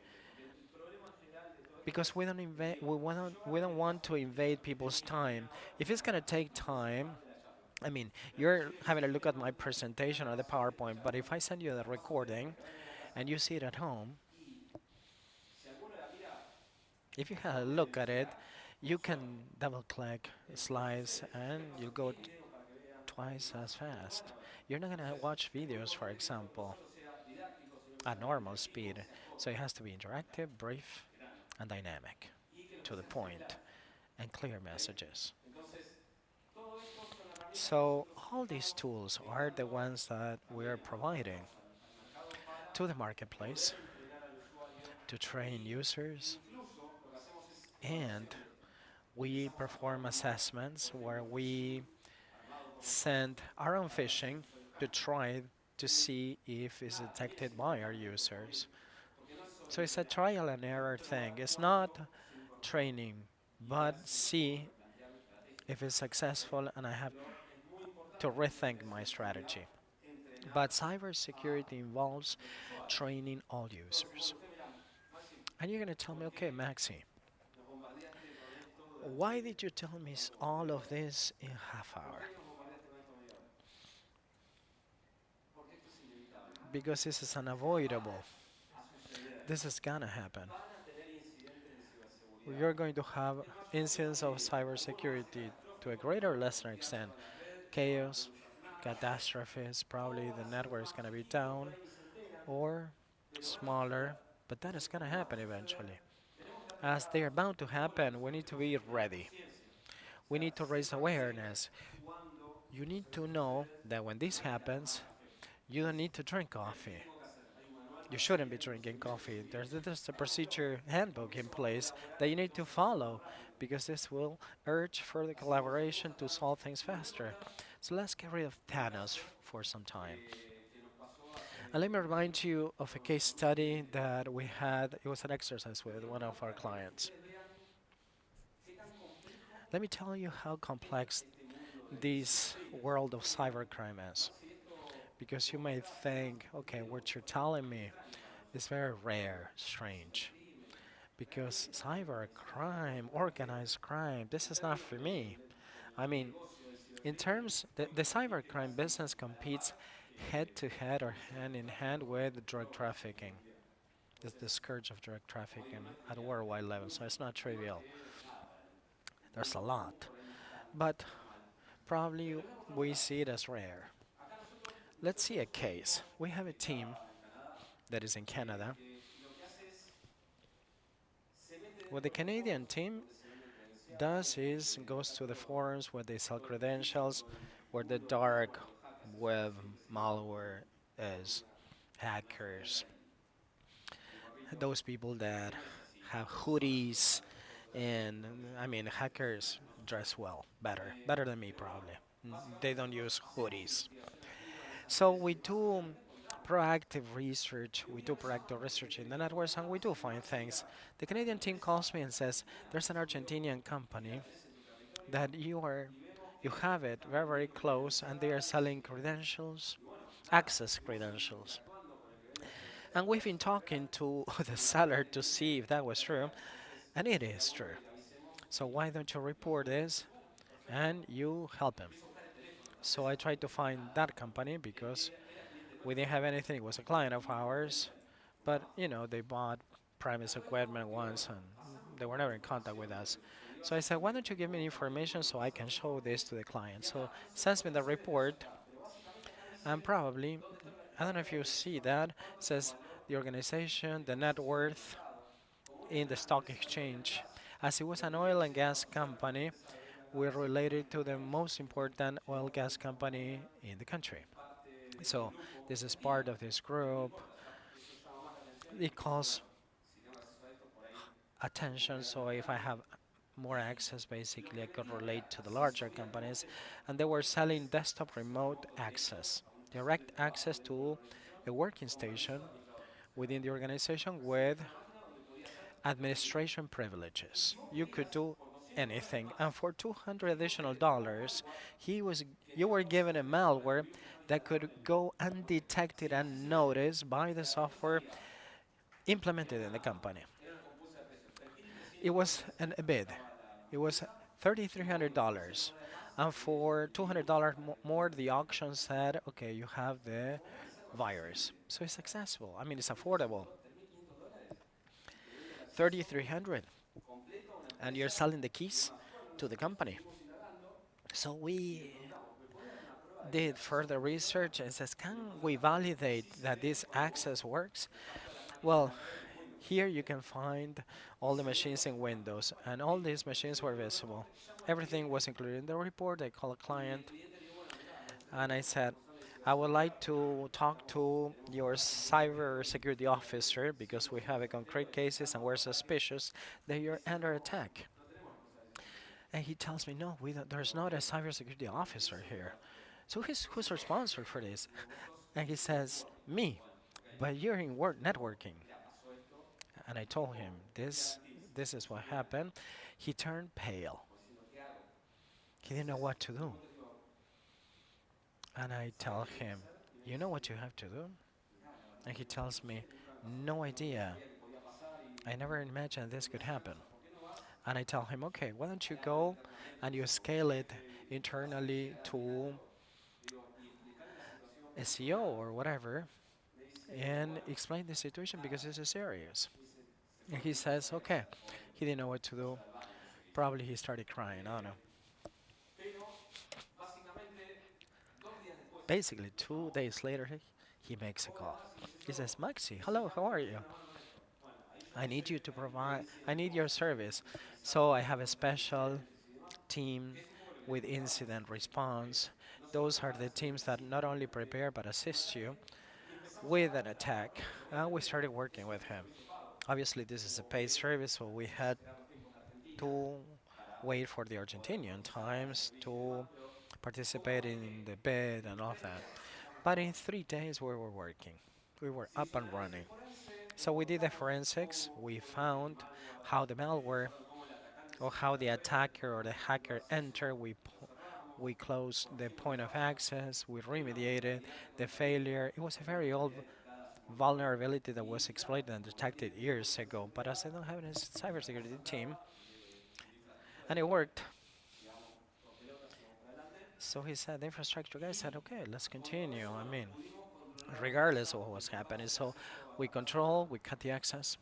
because we don't want to invade people's time. If it's gonna take time, I mean, you're having a look at my presentation or the PowerPoint, but if I send you the recording and you see it at home, if you have a look at it, you can double click slides and you'll go twice as fast. You're not gonna watch videos, for example, at normal speed, so it has to be interactive, brief, and dynamic, to the point, and clear messages. So all these tools are the ones that we're providing to the marketplace to train users, and we perform assessments where we send our own phishing to try to see if it's detected by our users. So it's a trial and error thing. It's not training, but see if it's successful, and I have to rethink my strategy. But cybersecurity involves training all users. And you're going to tell me, okay, Maxi, why did you tell me all of this in half hour? Because this is unavoidable. This is gonna happen. You're going to have incidents of cybersecurity to a greater or lesser extent. Chaos, catastrophes, probably the network is gonna be down or smaller, but that is gonna happen eventually. As they are bound to happen, we need to be ready. We need to raise awareness. You need to know that when this happens, you don't need to drink coffee. You shouldn't be drinking coffee. There's a procedure handbook in place that you need to follow because this will urge further collaboration to solve things faster. So let's get rid of Thanos for some time. And let me remind you of a case study that we had. It was an exercise with one of our clients. Let me tell you how complex this world of cybercrime is. Because you may think, okay, what you're telling me is very rare, strange. Because cybercrime, organized crime, this is not for me. I mean, in terms, the cybercrime business competes head to head or hand in hand with drug trafficking. It's the scourge of drug trafficking at a worldwide level, so it's not trivial. There's a lot. But probably we see it as rare. Let's see a case. We have a team that is in Canada. What the Canadian team does is goes to the forums where they sell credentials, where the dark web malware is, hackers, those people that have hoodies, and I mean hackers dress well, better than me probably. They don't use hoodies. So we do proactive research in the networks, and we do find things. The Canadian team calls me and says, there's an Argentinian company that you have it very, very close, and they are selling credentials, access credentials. And we've been talking to the seller to see if that was true, and it is true. So why don't you report this and you help him? So I tried to find that company because we didn't have anything. It was a client of ours, but they bought premise equipment once and they were never in contact with us. So I said, why don't you give me information so I can show this to the client? So sends me the report, and probably, I don't know if you see that, it says the organization, the net worth in the stock exchange. As it was an oil and gas company, we're related to the most important oil gas company in the country. So this is part of this group. It calls attention, so if I have more access, basically I could relate to the larger companies. And they were selling desktop remote access, direct access to a working station within the organization with administration privileges. You could do anything, and for $200 additional, you were given a malware that could go undetected and noticed by the software implemented in the company. It was a bid. It was $3,300. And for $200 more, the auction said, okay, you have the virus. So it's successful. I mean, it's affordable. 3,300. And you're selling the keys to the company. So we did further research and says, can we validate that this access works? Well, here you can find all the machines in Windows, and all these machines were visible. Everything was included in the report. I called a client, and I said, I would like to talk to your cyber security officer because we have a concrete cases and we're suspicious that you're under attack. And he tells me, no, there's not a cybersecurity officer here. So who's responsible for this? And he says, me, but you're in work networking. And I told him, this is what happened. He turned pale. He didn't know what to do. And I tell him, you know what you have to do? And he tells me, no idea. I never imagined this could happen. And I tell him, okay, why don't you go and you scale it internally to SEO or whatever and explain the situation because this is serious. And he says, okay. He didn't know what to do. Probably he started crying. I don't know. Basically, 2 days later, he makes a call. He says, Maxi, hello, how are you? I need your service. So I have a special team with incident response. Those are the teams that not only prepare but assist you with an attack. And we started working with him. Obviously, this is a paid service, so we had to wait for the Argentinian times to participate in the bid and all of that. But in 3 days, we were working. We were up and running. So we did the forensics. We found how the malware or how the attacker or the hacker entered. We closed the point of access. We remediated the failure. It was a very old vulnerability that was exploited and detected years ago. But as I don't have a cybersecurity team, and it worked. So he said, the infrastructure guy said, okay, let's continue. I mean, regardless of what was happening. So we control, we cut the access,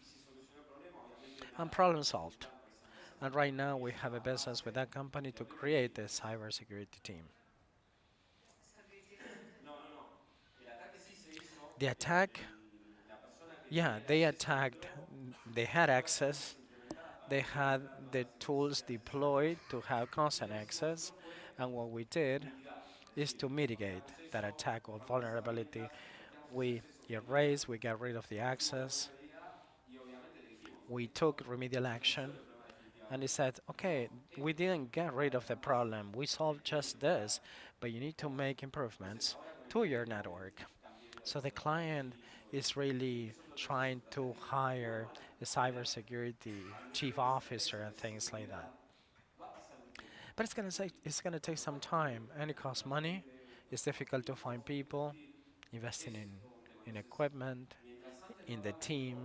and problem solved. And right now we have a business with that company to create a cybersecurity team. The attack, yeah, they attacked, they had access, they had the tools deployed to have constant access, and what we did is to mitigate that attack or vulnerability. We erased, we got rid of the access, we took remedial action, and he said, okay, we didn't get rid of the problem, we solved just this, but you need to make improvements to your network. So the client is really trying to hire a cybersecurity chief officer and things like that. But it's gonna take some time, and it costs money. It's difficult to find people investing in equipment, in the team.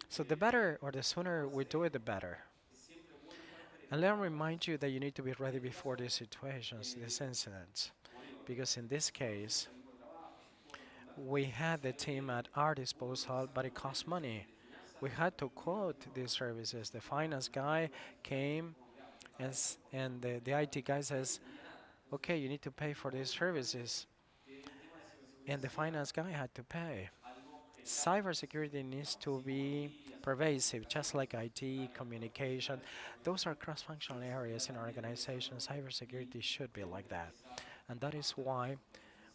So the better or the sooner we do it, the better. And let me remind you that you need to be ready before these situations, these incidents, because in this case, we had the team at our disposal, but it cost money. We had to quote these services. The finance guy came and the IT guy says, okay, you need to pay for these services. And the finance guy had to pay. Cybersecurity needs to be pervasive, just like IT, communication. Those are cross-functional areas in our organization. Cybersecurity should be like that. And that is why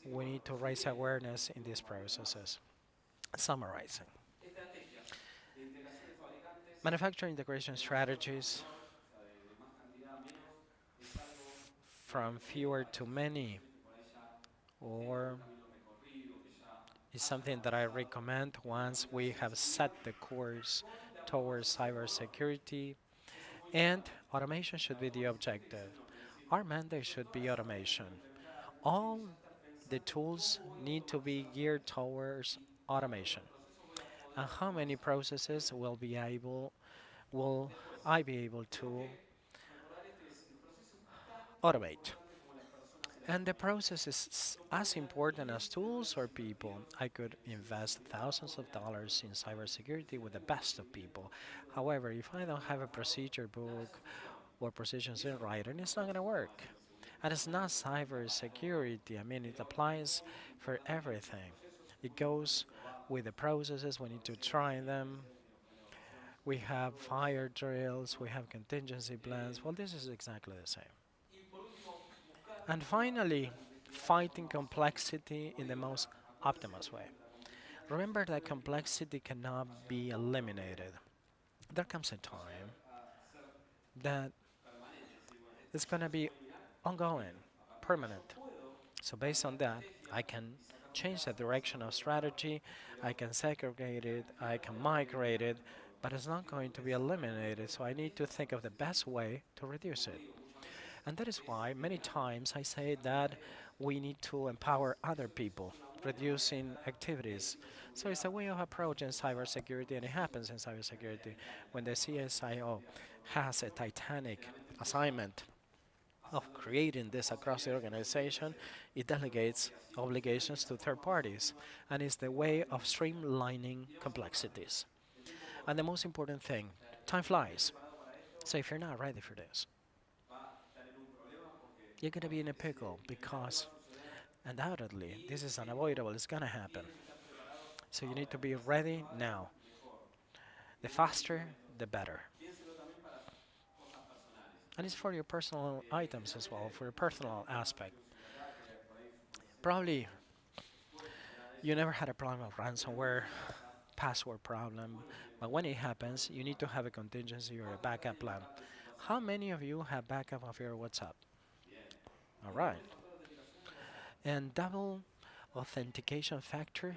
we need to raise awareness in these processes. Summarizing. Manufacturing integration strategies from fewer to many, or is something that I recommend once we have set the course towards cybersecurity, and automation should be the objective. Our mandate should be automation. All the tools need to be geared towards automation. And how many processes will be able will I be able to automate? And the process is as important as tools or people. I could invest thousands of dollars in cybersecurity with the best of people. However, if I don't have a procedure book or procedures in writing, it's not going to work. And it's not cybersecurity. I mean, it applies for everything. It goes with the processes. We need to try them. We have fire drills. We have contingency plans. Well, this is exactly the same. And finally, fighting complexity in the most optimal way. Remember that complexity cannot be eliminated. There comes a time that it's going to be ongoing, permanent. So based on that, I can change the direction of strategy, I can segregate it, I can migrate it, but it's not going to be eliminated. So I need to think of the best way to reduce it. And that is why many times I say that we need to empower other people, reducing activities. So it's a way of approaching cybersecurity, and it happens in cybersecurity when the CSIO has a titanic assignment of creating this across the organization. It delegates obligations to third parties, and it's the way of streamlining complexities. And the most important thing, time flies. So if you're not ready for this, you're going to be in a pickle because undoubtedly this is unavoidable, it's going to happen. So you need to be ready now. The faster, the better. And it's for your personal items as well, for your personal aspect. Probably you never had a problem of ransomware, password problem, but when it happens, you need to have a contingency or a backup plan. How many of you have backup of your WhatsApp? All right. And double authentication factor.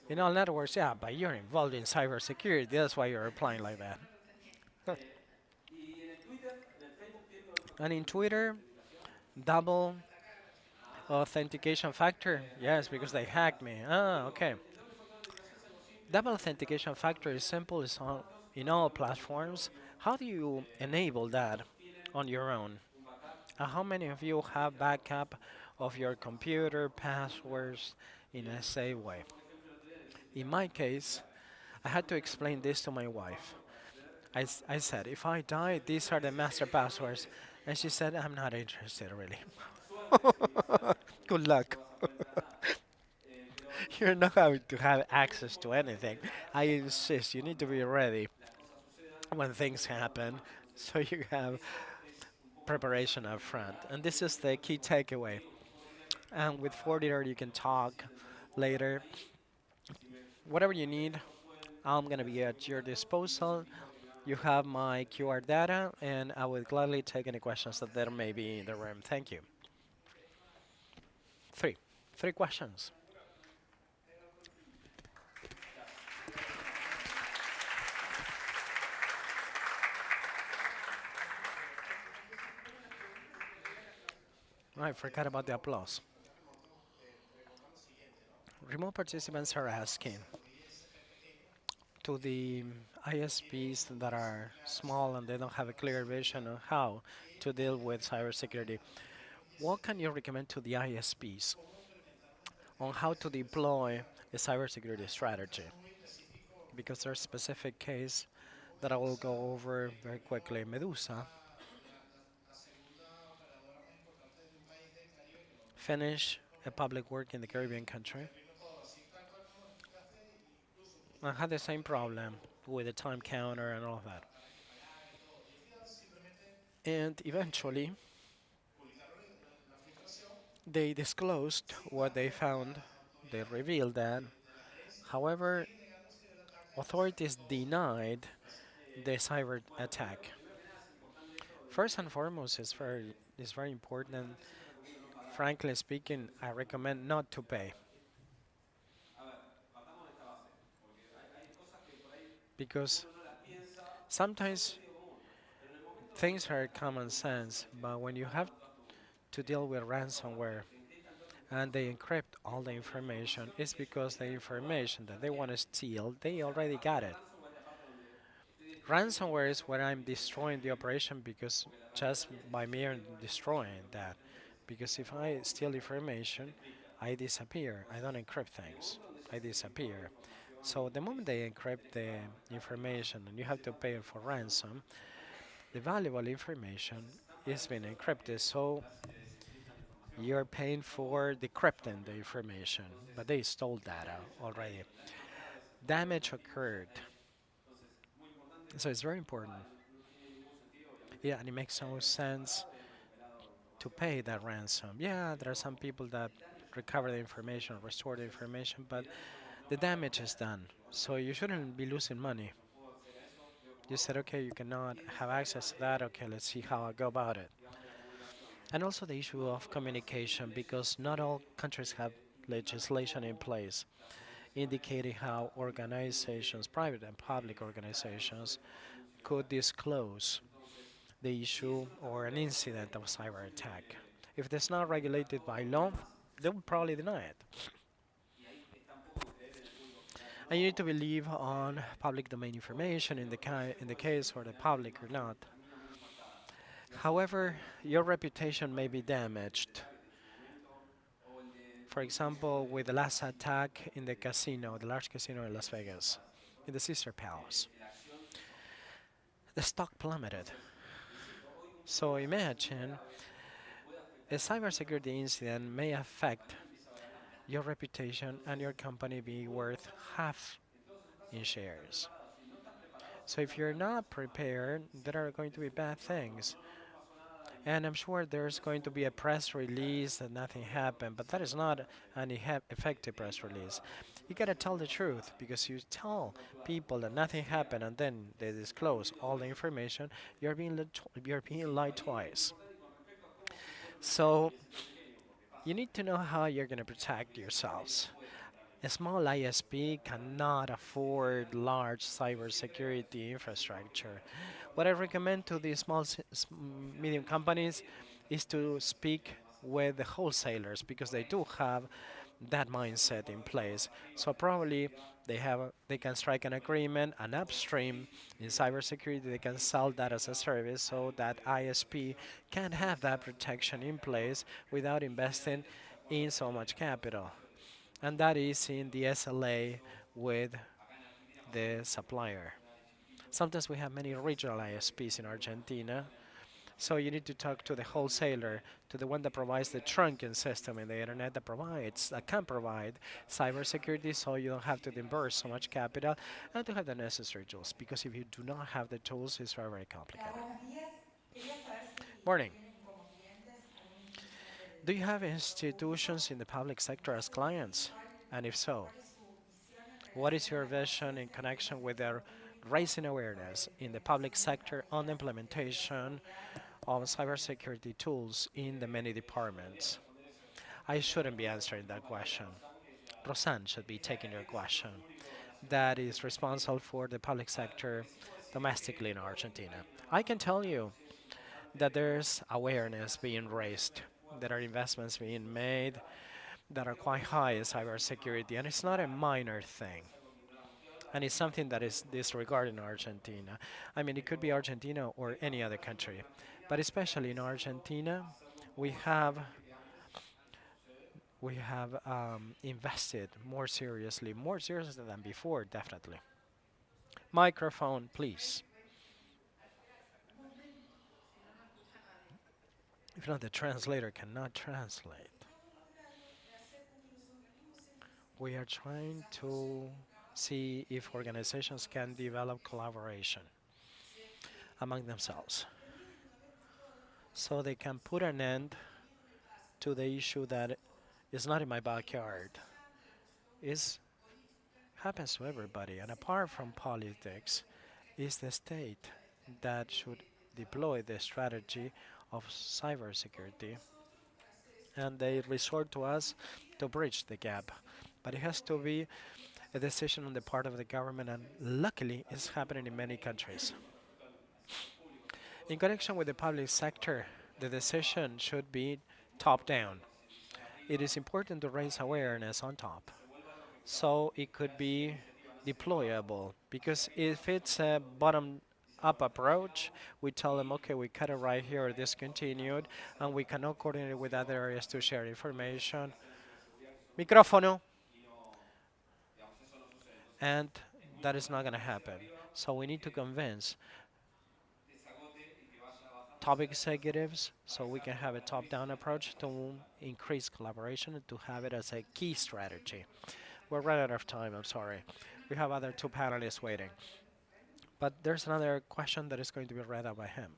In other words, yeah, but you're involved in cybersecurity. That's why you're replying like that. And in Twitter, double authentication factor. Yes, because they hacked me. Ah, okay. Double authentication factor is simple. It's on in all platforms. How do you enable that on your own? How many of you have backup of your computer passwords in a safe way? In my case, I had to explain this to my wife. I said, if I die, these are the master passwords. And she said, I'm not interested, really. Good luck. You're not going to have access to anything. I insist, you need to be ready when things happen so you have preparation up front. And this is the key takeaway. And with Fortier, you can talk later. Whatever you need, I'm going to be at your disposal. You have my QR data, and I will gladly take any questions that there may be in the room. Thank you. Three questions. I forgot about the applause. Remote participants are asking to the ISPs that are small and they don't have a clear vision on how to deal with cybersecurity. What can you recommend to the ISPs on how to deploy a cybersecurity strategy? Because there's a specific case that I will go over very quickly. Medusa finished a public work in the Caribbean country and had the same problem with the time counter and all of that. And eventually, they disclosed what they found. They revealed that. However, authorities denied the cyber attack. First and foremost, it's very important. Frankly speaking, I recommend not to pay because sometimes things are common sense, but when you have to deal with ransomware and they encrypt all the information, it's because the information that they want to steal, they already got it. Ransomware is when I'm destroying the operation because just by mere destroying that. Because if I steal information, I disappear. I don't encrypt things. I disappear. So the moment they encrypt the information and you have to pay for ransom, the valuable information is being encrypted. So you're paying for decrypting the information, but they stole data already. Damage occurred. So it's very important. Yeah, and it makes no sense to pay that ransom. Yeah, there are some people that recover the information, restore the information, but the damage is done. So you shouldn't be losing money. You said, okay, you cannot have access to that. Okay, let's see how I go about it. And also the issue of communication, because not all countries have legislation in place indicating how organizations, private and public organizations, could disclose the issue or an incident of cyber attack. If it's not regulated by law, they will probably deny it. And you need to believe on public domain information in the case or the public or not. However, your reputation may be damaged. For example, with the last attack in the casino, the large casino in Las Vegas, in the Caesar Palace, the stock plummeted. So imagine a cybersecurity incident may affect your reputation and your company be worth half in shares. So if you're not prepared, there are going to be bad things. And I'm sure there's going to be a press release that nothing happened, but that is not an effective press release. You gotta tell the truth, because you tell people that nothing happened and then they disclose all the information, you're being lied twice. So you need to know how you're gonna protect yourselves. A small ISP cannot afford large cybersecurity infrastructure. What I recommend to the medium companies is to speak with the wholesalers, because they do have that mindset in place. So probably they can strike an agreement, an upstream in cybersecurity. They can sell that as a service, so that ISP can have that protection in place without investing in so much capital, and that is in the SLA with the supplier. Sometimes we have many regional ISPs in Argentina, so you need to talk to the wholesaler, to the one that provides the trunking system in the internet that can provide cybersecurity, so you don't have to disburse so much capital and to have the necessary tools. Because if you do not have the tools, it's very, very complicated. Morning. Do you have institutions in the public sector as clients? And if so, what is your vision in connection with their raising awareness in the public sector on the implementation of cybersecurity tools in the many departments? I shouldn't be answering that question. Rosanne should be taking your question. That is responsible for the public sector domestically in Argentina. I can tell you that there's awareness being raised, there are investments being made that are quite high in cybersecurity, and it's not a minor thing. And it's something that is disregarded in Argentina. I mean, it could be Argentina or any other country, but especially in Argentina, we have invested more seriously than before, definitely. Microphone, please. If not, the translator cannot translate. We are trying to see if organizations can develop collaboration among themselves, so they can put an end to the issue that is not in my backyard. It happens to everybody, and apart from politics, is the state that should deploy the strategy of cybersecurity, and they resort to us to bridge the gap. But it has to be a decision on the part of the government, and luckily it's happening in many countries. In connection with the public sector, the decision should be top down. It is important to raise awareness on top, so it could be deployable, because if it's a bottom up approach. We tell them, okay, we cut it right here or discontinued, and we cannot coordinate with other areas to share information. Micrófono. And that is not going to happen. So we need to convince top executives so we can have a top-down approach to increase collaboration and to have it as a key strategy. We're running out of time, I'm sorry. We have other two panelists waiting. But there's another question that is going to be read out by him.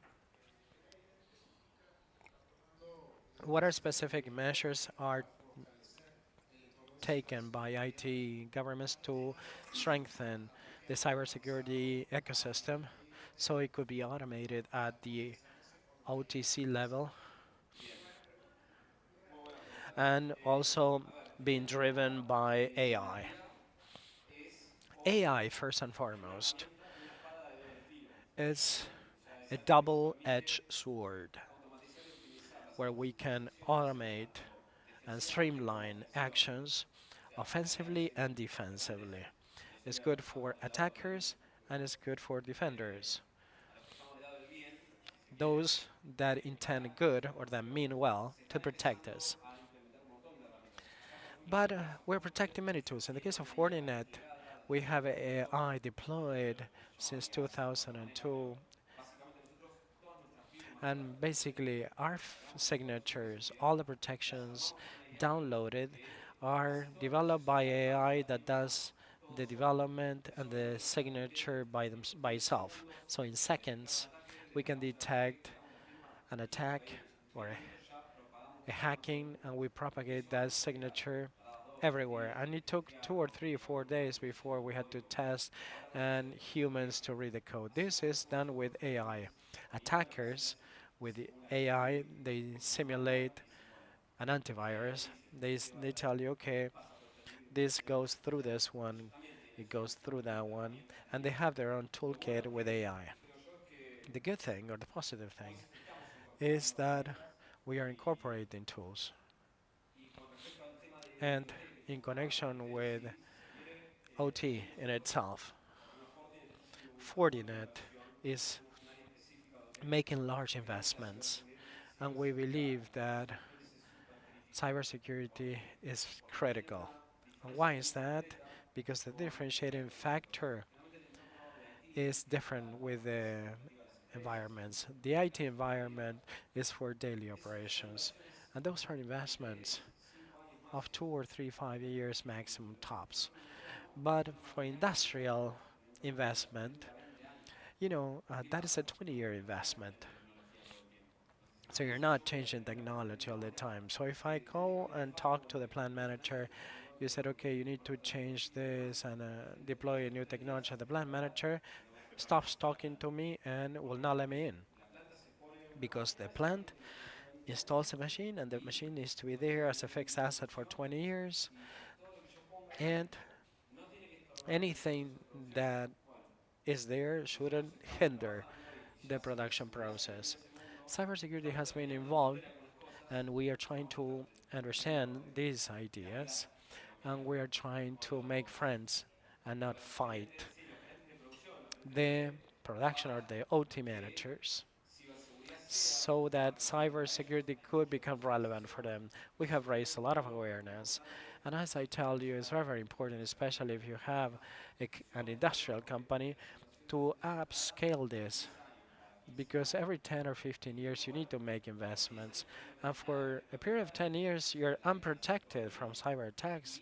What are specific measures are taken by IT governments to strengthen the cybersecurity ecosystem so it could be automated at the OTC level and also being driven by AI? AI, first and foremost, is a double-edged sword where we can automate and streamline actions offensively and defensively. It's good for attackers and it's good for defenders. Those that intend good or that mean well to protect us. But we're protecting many tools. In the case of Fortinet, we have AI deployed since 2002. And basically, our signatures, all the protections downloaded, are developed by AI that does the development and the signature by itself. So in seconds, we can detect an attack or a hacking, and we propagate that signature everywhere. And it took 2 or 3 or 4 days before we had to test and humans to read the code. This is done with AI. Attackers with the AI, they simulate an antivirus. They tell you, okay, this goes through this one, it goes through that one, and they have their own toolkit with AI. The good thing, or the positive thing, is that we are incorporating tools. And in connection with OT in itself, Fortinet is making large investments, and we believe that cybersecurity is critical. And why is that? Because the differentiating factor is different with the environments. The IT environment is for daily operations, and those are investments of 2 or 3, 5 years maximum tops. But for industrial investment, that is a 20-year investment. So you're not changing technology all the time. So if I go and talk to the plant manager, you said, okay, you need to change this and deploy a new technology. The plant manager stops talking to me and will not let me in because the plant installs a machine and the machine needs to be there as a fixed asset for 20 years. And anything that is there shouldn't hinder the production process. Cybersecurity has been involved, and we are trying to understand these ideas, and we are trying to make friends and not fight the production or the OT managers so that cybersecurity could become relevant for them. We have raised a lot of awareness, and as I tell you, it's very, very important, especially if you have an industrial company, to upscale this, because every 10 or 15 years you need to make investments, and for a period of 10 years you're unprotected from cyber attacks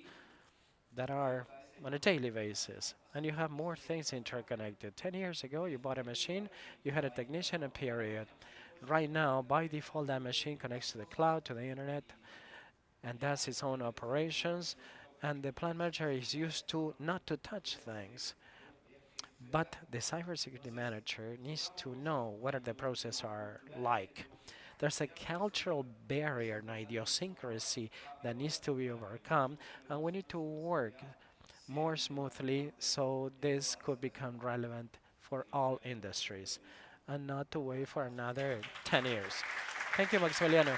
that are on a daily basis, and you have more things interconnected. 10 years ago you bought a machine, you had a technician, a period. Right now, by default, that machine connects to the cloud, to the internet, and does its own operations, and the plant manager is used to not to touch things. But the cybersecurity manager needs to know what the processes are like. There's a cultural barrier, an idiosyncrasy that needs to be overcome, and we need to work more smoothly so this could become relevant for all industries and not to wait for another 10 years. Thank you, Maximiliano.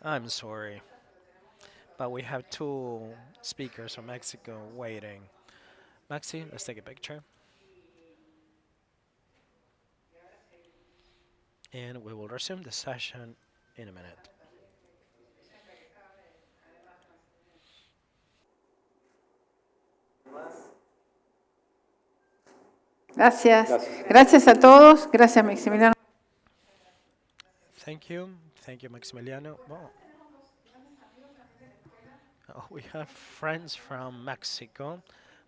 I'm sorry. but we have two speakers from Mexico waiting. Maxi, let's take a picture. And we will resume the session in a minute. Gracias. Gracias a todos. Gracias, Maximiliano. Thank you. Thank you, Maximiliano. Well, we have friends from Mexico.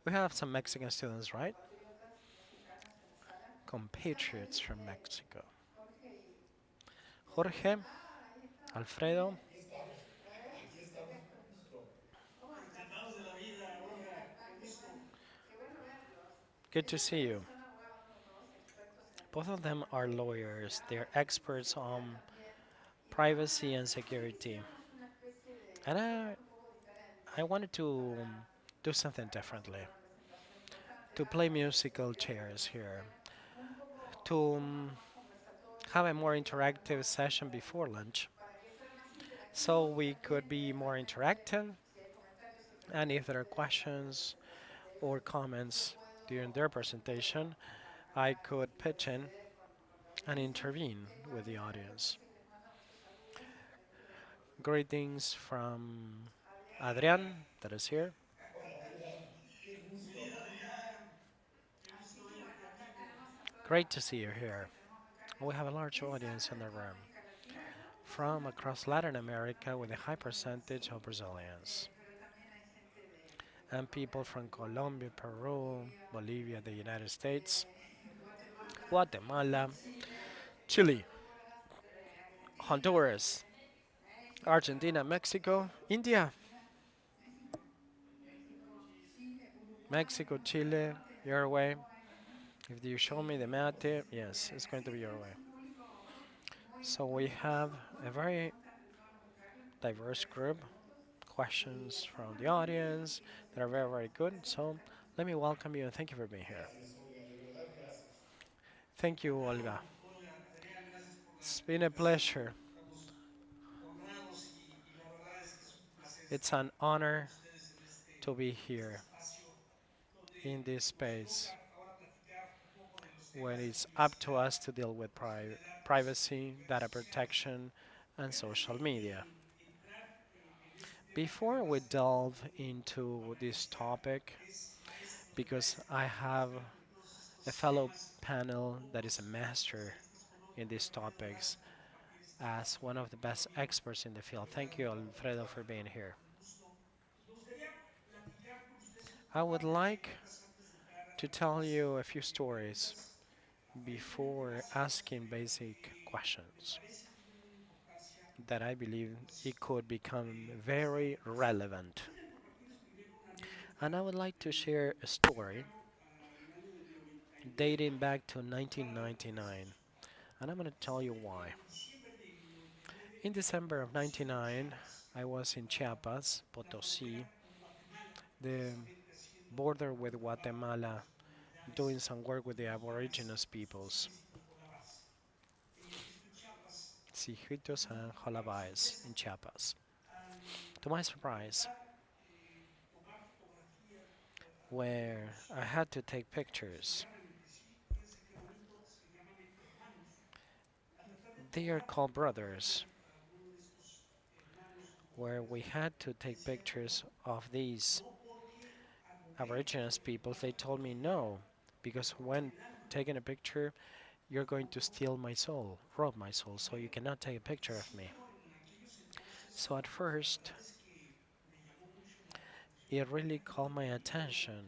We have some Mexican students, right? Compatriots from Mexico. Jorge, Alfredo. Good to see you. Both of them are lawyers. They're experts on privacy and security. And I wanted to do something differently. To play musical chairs here. To have a more interactive session before lunch. So we could be more interactive. And if there are questions or comments during their presentation, I could pitch in and intervene with the audience. Greetings from Adrian, that is here. Great to see you here. We have a large audience in the room from across Latin America with a high percentage of Brazilians and people from Colombia, Peru, Bolivia, the United States, Guatemala, Chile, Honduras, Argentina, Mexico, India, Mexico, Chile, your way. If you show me the mate, yes, it's going to be your way. So we have a very diverse group, questions from the audience that are very, very good. So let me welcome you and thank you for being here. Thank you, Olga. It's been a pleasure. It's an honor to be here in this space when it's up to us to deal with privacy, data protection, and social media. Before we delve into this topic, because I have a fellow panel that is a master in these topics as one of the best experts in the field. Thank you, Alfredo, for being here. I would like to tell you a few stories before asking basic questions that I believe it could become very relevant. And I would like to share a story dating back to 1999. And I'm going to tell you why. In December of 99, I was in Chiapas, Potosí, the border with Guatemala, doing some work with the Aboriginous peoples, Sijitos and Jalabais in Chiapas. To my surprise, where I had to take pictures. They are called brothers, where we had to take pictures of these Aboriginous peoples. They told me no, because when taking a picture, you're going to steal my soul, rob my soul, so you cannot take a picture of me. So at first, it really caught my attention.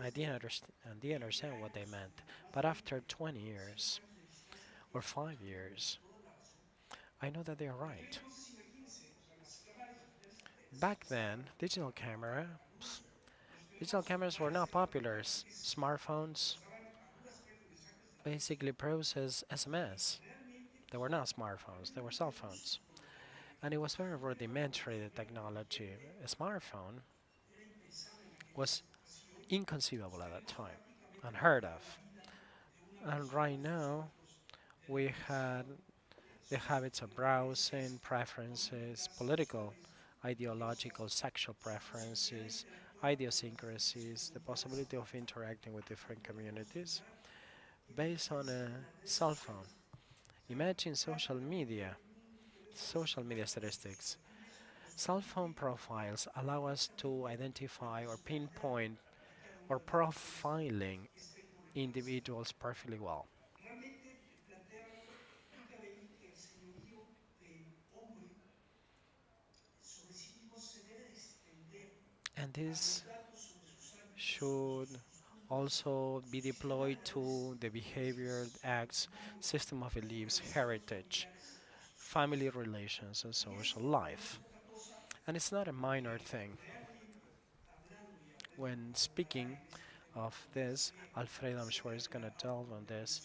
I didn't understand what they meant. But after 20 years or 5 years, I know that they are right. Back then, digital cameras were not popular. Smartphones basically process SMS. They were not smartphones, they were cell phones. And it was very rudimentary, the technology. A smartphone was inconceivable at that time, unheard of. And right now, we had the habits of browsing, preferences, political ideological sexual preferences, idiosyncrasies, the possibility of interacting with different communities based on a cell phone. Imagine social media statistics. Cell phone profiles allow us to identify or pinpoint or profiling individuals perfectly well. And this should also be deployed to the behavior, acts, system of beliefs, heritage, family relations, and social life. And it's not a minor thing. When speaking of this, Alfredo, I'm sure, is going to delve on this,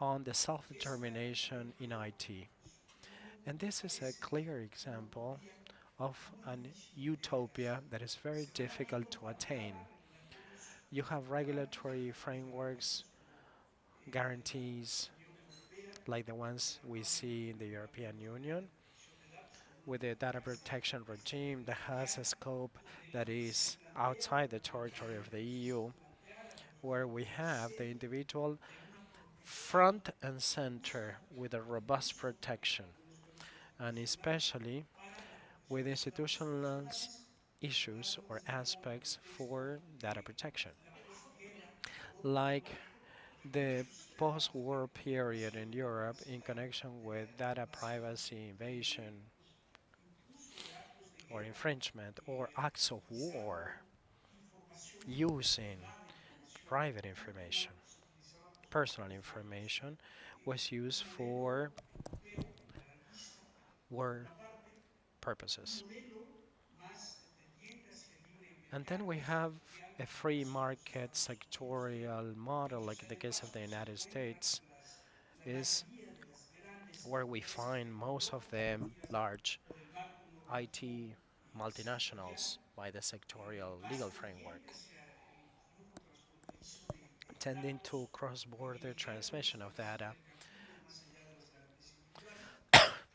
on the self determination in IT. And this is a clear example of an utopia that is very difficult to attain. You have regulatory frameworks, guarantees, like the ones we see in the European Union, with a data protection regime that has a scope that is outside the territory of the EU, where we have the individual front and center with a robust protection, and especially with institutional issues or aspects for data protection, like the post-war period in Europe in connection with data privacy invasion or infringement or acts of war using private information, personal information, was used for war purposes. And then we have a free market sectorial model, like in the case of the United States, is where we find most of the large IT multinationals by the sectorial legal framework, tending to cross-border transmission of data,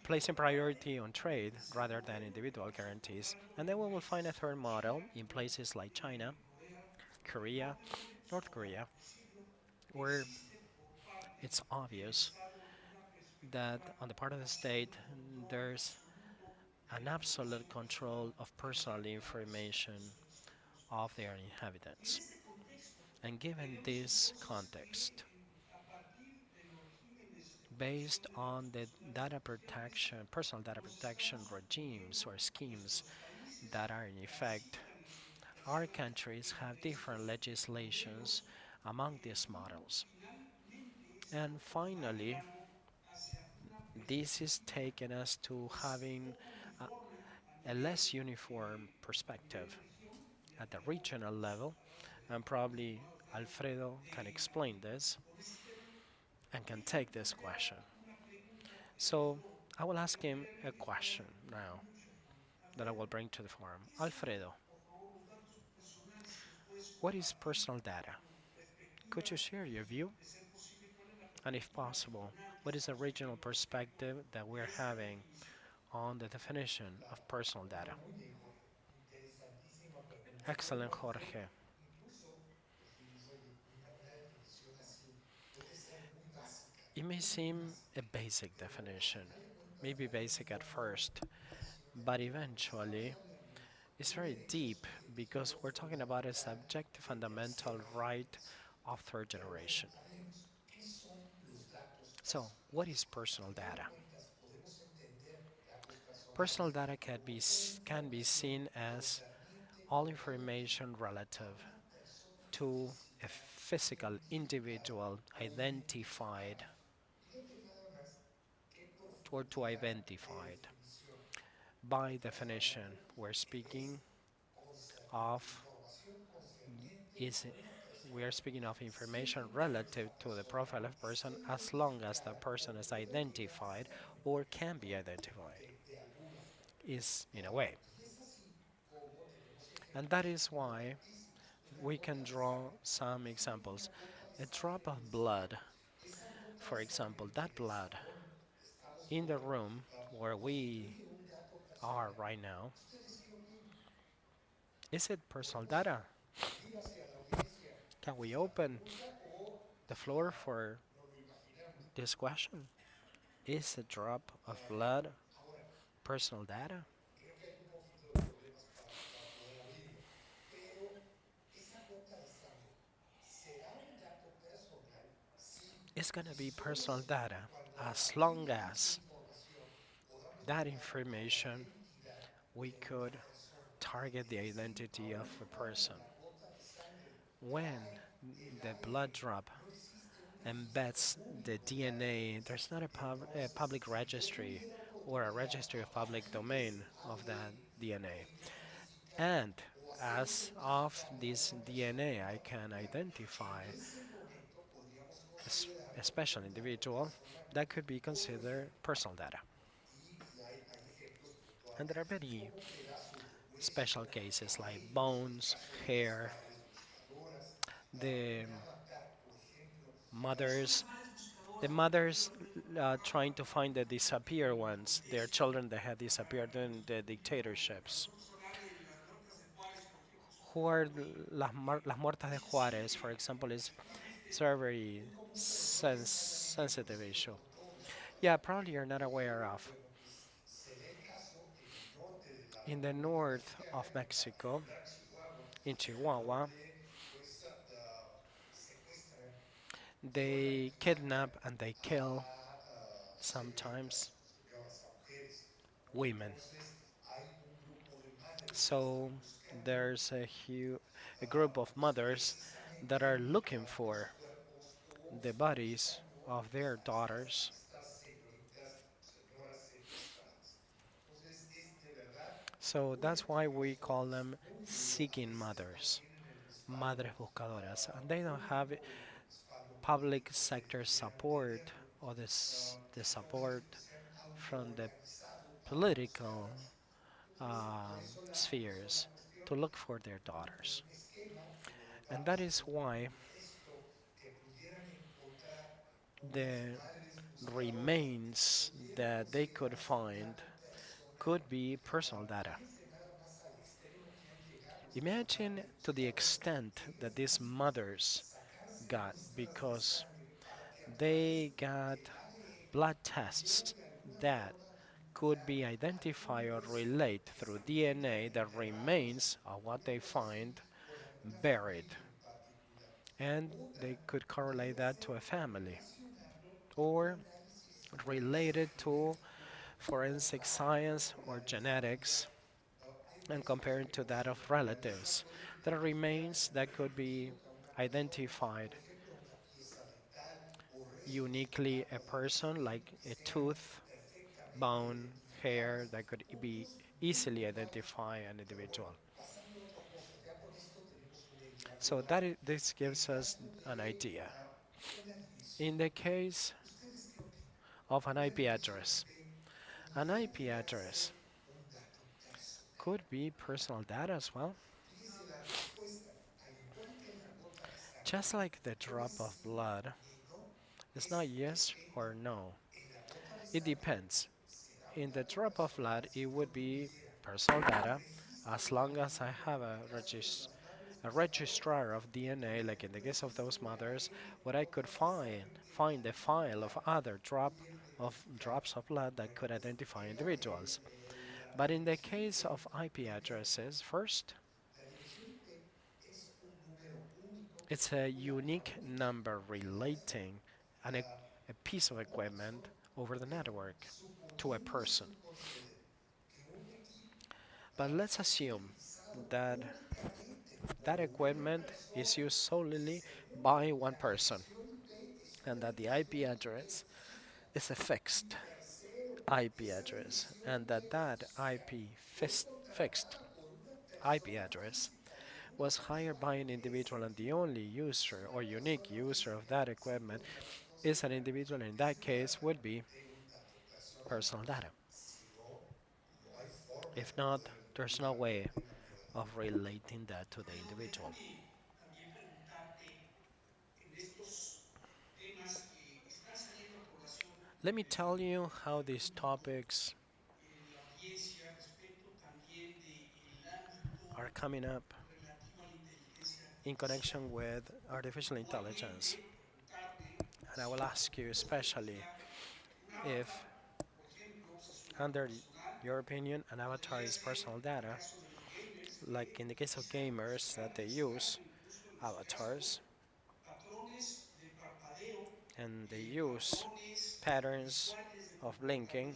placing priority on trade rather than individual guarantees. And then we will find a third model in places like China, Korea, North Korea, where it's obvious that on the part of the state there's an absolute control of personal information of their inhabitants. And given this context, based on the data protection, personal data protection regimes or schemes that are in effect, our countries have different legislations among these models. And finally, this is taking us to having a less uniform perspective at the regional level, and probably Alfredo can explain this and can take this question. So I will ask him a question now that I will bring to the forum. Alfredo, what is personal data? Could you share your view? And if possible, what is the regional perspective that we're having on the definition of personal data? Excellent, Jorge. It may seem a basic definition, maybe basic at first, but eventually it's very deep because we're talking about a subjective fundamental right of third generation. So, what is personal data? Personal data can be seen as all information relative to a physical individual identified or to identified. By definition, we're speaking of is we are speaking of information relative to the profile of person as long as the person is identified or can be identified is in a way. And that is why we can draw some examples. A drop of blood, for example, that blood in the room where we are right now, is it personal data? Can we open the floor for this question? Is a drop of blood personal data? It's gonna be personal data as long as that information we could target the identity of a person. When the blood drop embeds the DNA, there's not a public registry or a registry of public domain of that DNA. And as of this DNA, I can identify a special individual that could be considered personal data. And there are many special cases like bones, hair, the mothers, the mothers trying to find the disappeared ones, their children that had disappeared in the dictatorships. Who are las muertas de Juárez, for example, is it's a very sensitive issue. Yeah, probably you're not aware of. In the north of Mexico, in Chihuahua, they kidnap and they kill sometimes women. So there's a group of mothers that are looking for the bodies of their daughters. So that's why we call them seeking mothers, madres buscadoras, and they don't have public sector support or the support from the political spheres to look for their daughters. And that is why the remains that they could find could be personal data. Imagine to the extent that these mothers got because they got blood tests that could be identified or relate through DNA that remains of what they find buried. And they could correlate that to a family or related to forensic science or genetics and compared to that of relatives. There are remains that could be identified uniquely a person, like a tooth, bone, hair, that could be easily identify an individual. So this gives us an idea. In the case of an IP address could be personal data as well. Just like the drop of blood, it's not yes or no. It depends. In the drop of blood, it would be personal data as long as I have a registrar of DNA, like in the case of those mothers, what I could find the file of other drops of blood that could identify individuals. But in the case of IP addresses, first, it's a unique number relating a piece of equipment over the network to a person. But let's assume that that equipment is used solely by one person and that the IP address is a fixed IP address and that fixed IP address was hired by an individual and the only user or unique user of that equipment is an individual. In that case would be personal data. If not, there's no way of relating that to the individual. Let me tell you how these topics are coming up in connection with artificial intelligence. And I will ask you especially if, under your opinion, an avatar is personal data, like in the case of gamers that they use avatars and they use patterns of blinking.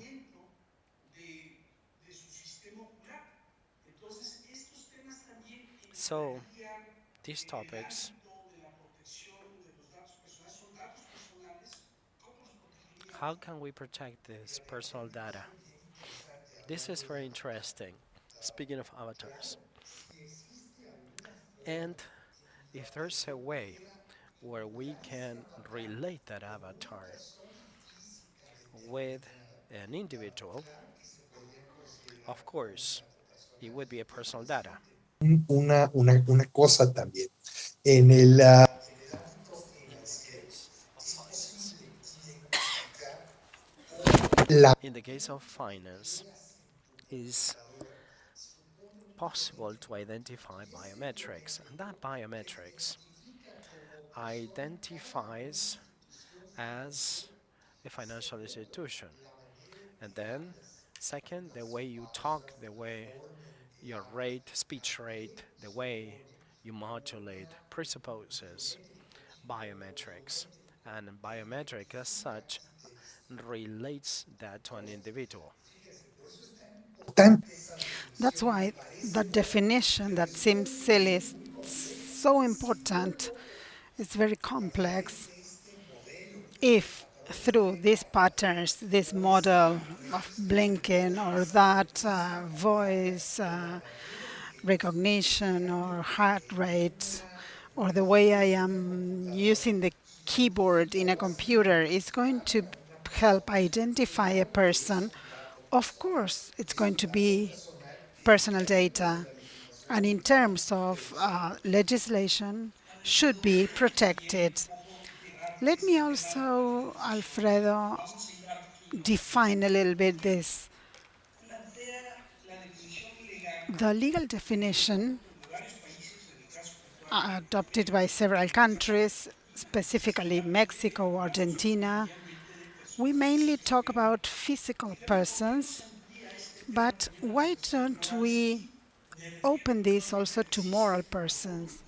So these topics, how can we protect this personal data? This is very interesting, speaking of avatars. And if there's a way where we can relate that avatar with an individual, of course, it would be a personal data. Una cosa también. En el, la In the case of finance, is possible to identify biometrics, and that biometrics identifies as a financial institution. And then, second, the way you talk, the way your rate, speech rate, the way you modulate presupposes biometrics. And biometric as such relates that to an individual. That's why that definition that seems silly is so important. It's very complex. If through these patterns, this model of blinking or that voice recognition or heart rate or the way I am using the keyboard in a computer is going to help identify a person, of course it's going to be personal data, and in terms of legislation should be protected. Let me also, Alfredo, define a little bit this. The legal definition adopted by several countries, specifically Mexico, Argentina, we mainly talk about physical persons, but why don't we open this also to moral persons?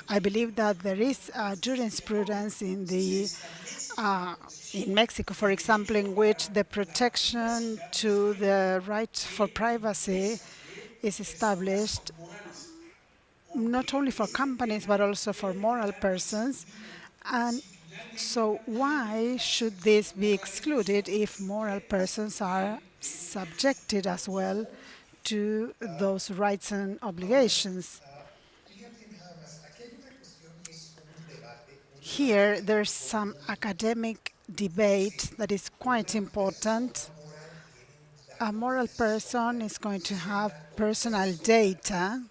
I believe that there is jurisprudence in Mexico, for example, in which the protection to the right for privacy is established not only for companies but also for moral persons. And so why should this be excluded if moral persons are subjected as well to those rights and obligations? Here, there's some academic debate that is quite important. A moral person is going to have personal data.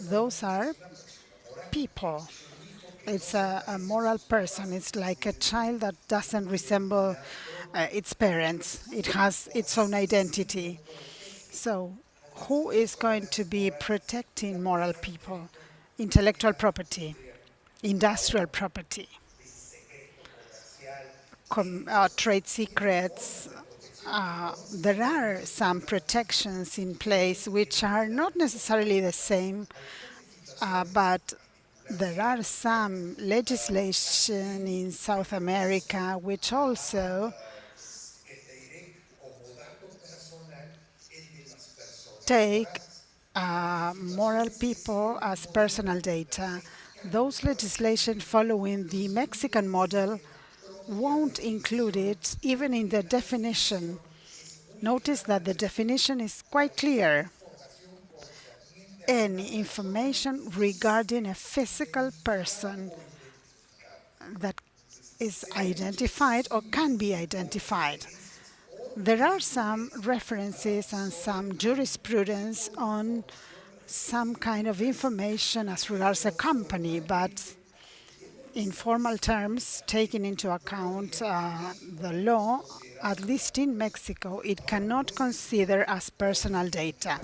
Those are people. It's a moral person. It's like a child that doesn't resemble its parents. It has its own identity. So who is going to be protecting moral people? Intellectual property, industrial property, trade secrets. There are some protections in place which are not necessarily the same, but there are some legislation in South America which also take moral people as personal data. Those legislation following the Mexican model won't include it even in the definition. Notice that the definition is quite clear. Any information regarding a physical person that is identified or can be identified. There are some references and some jurisprudence on some kind of information as regards a company, but in formal terms, taking into account the law, at least in Mexico, it cannot consider as personal data.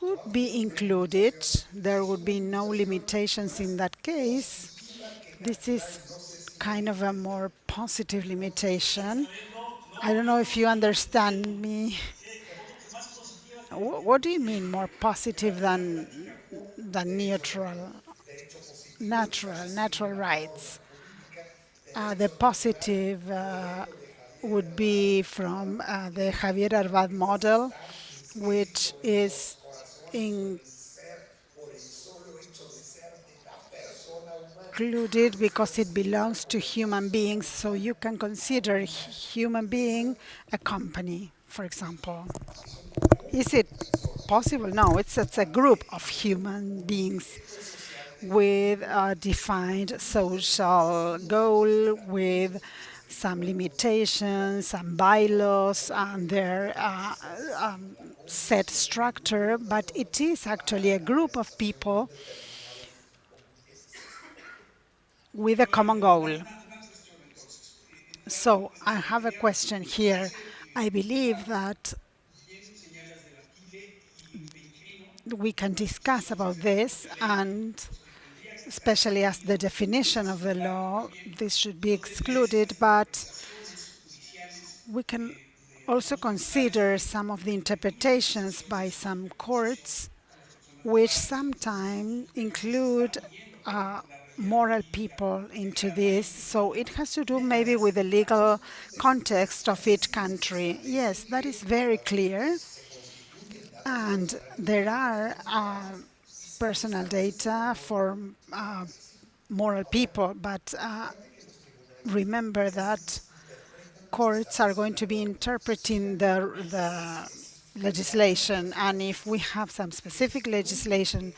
could be included. There would be no limitations in that case. This is kind of a more positive limitation. I don't know if you understand me. What do you mean more positive than neutral? Natural rights. The positive would be from the Javier Arbat model, which is included because it belongs to human beings. So you can consider human being a company, for example. Is it possible? No, it's a group of human beings with a defined social goal, with some limitations, some bylaws, and their set structure, but it is actually a group of people with a common goal. So I have a question here. I believe that we can discuss about this, and especially as the definition of the law, this should be excluded, but we can also consider some of the interpretations by some courts, which sometimes include moral people into this. So it has to do maybe with the legal context of each country. Yes, that is very clear. And there are personal data for moral people, but remember that courts are going to be interpreting the legislation, and if we have some specific legislation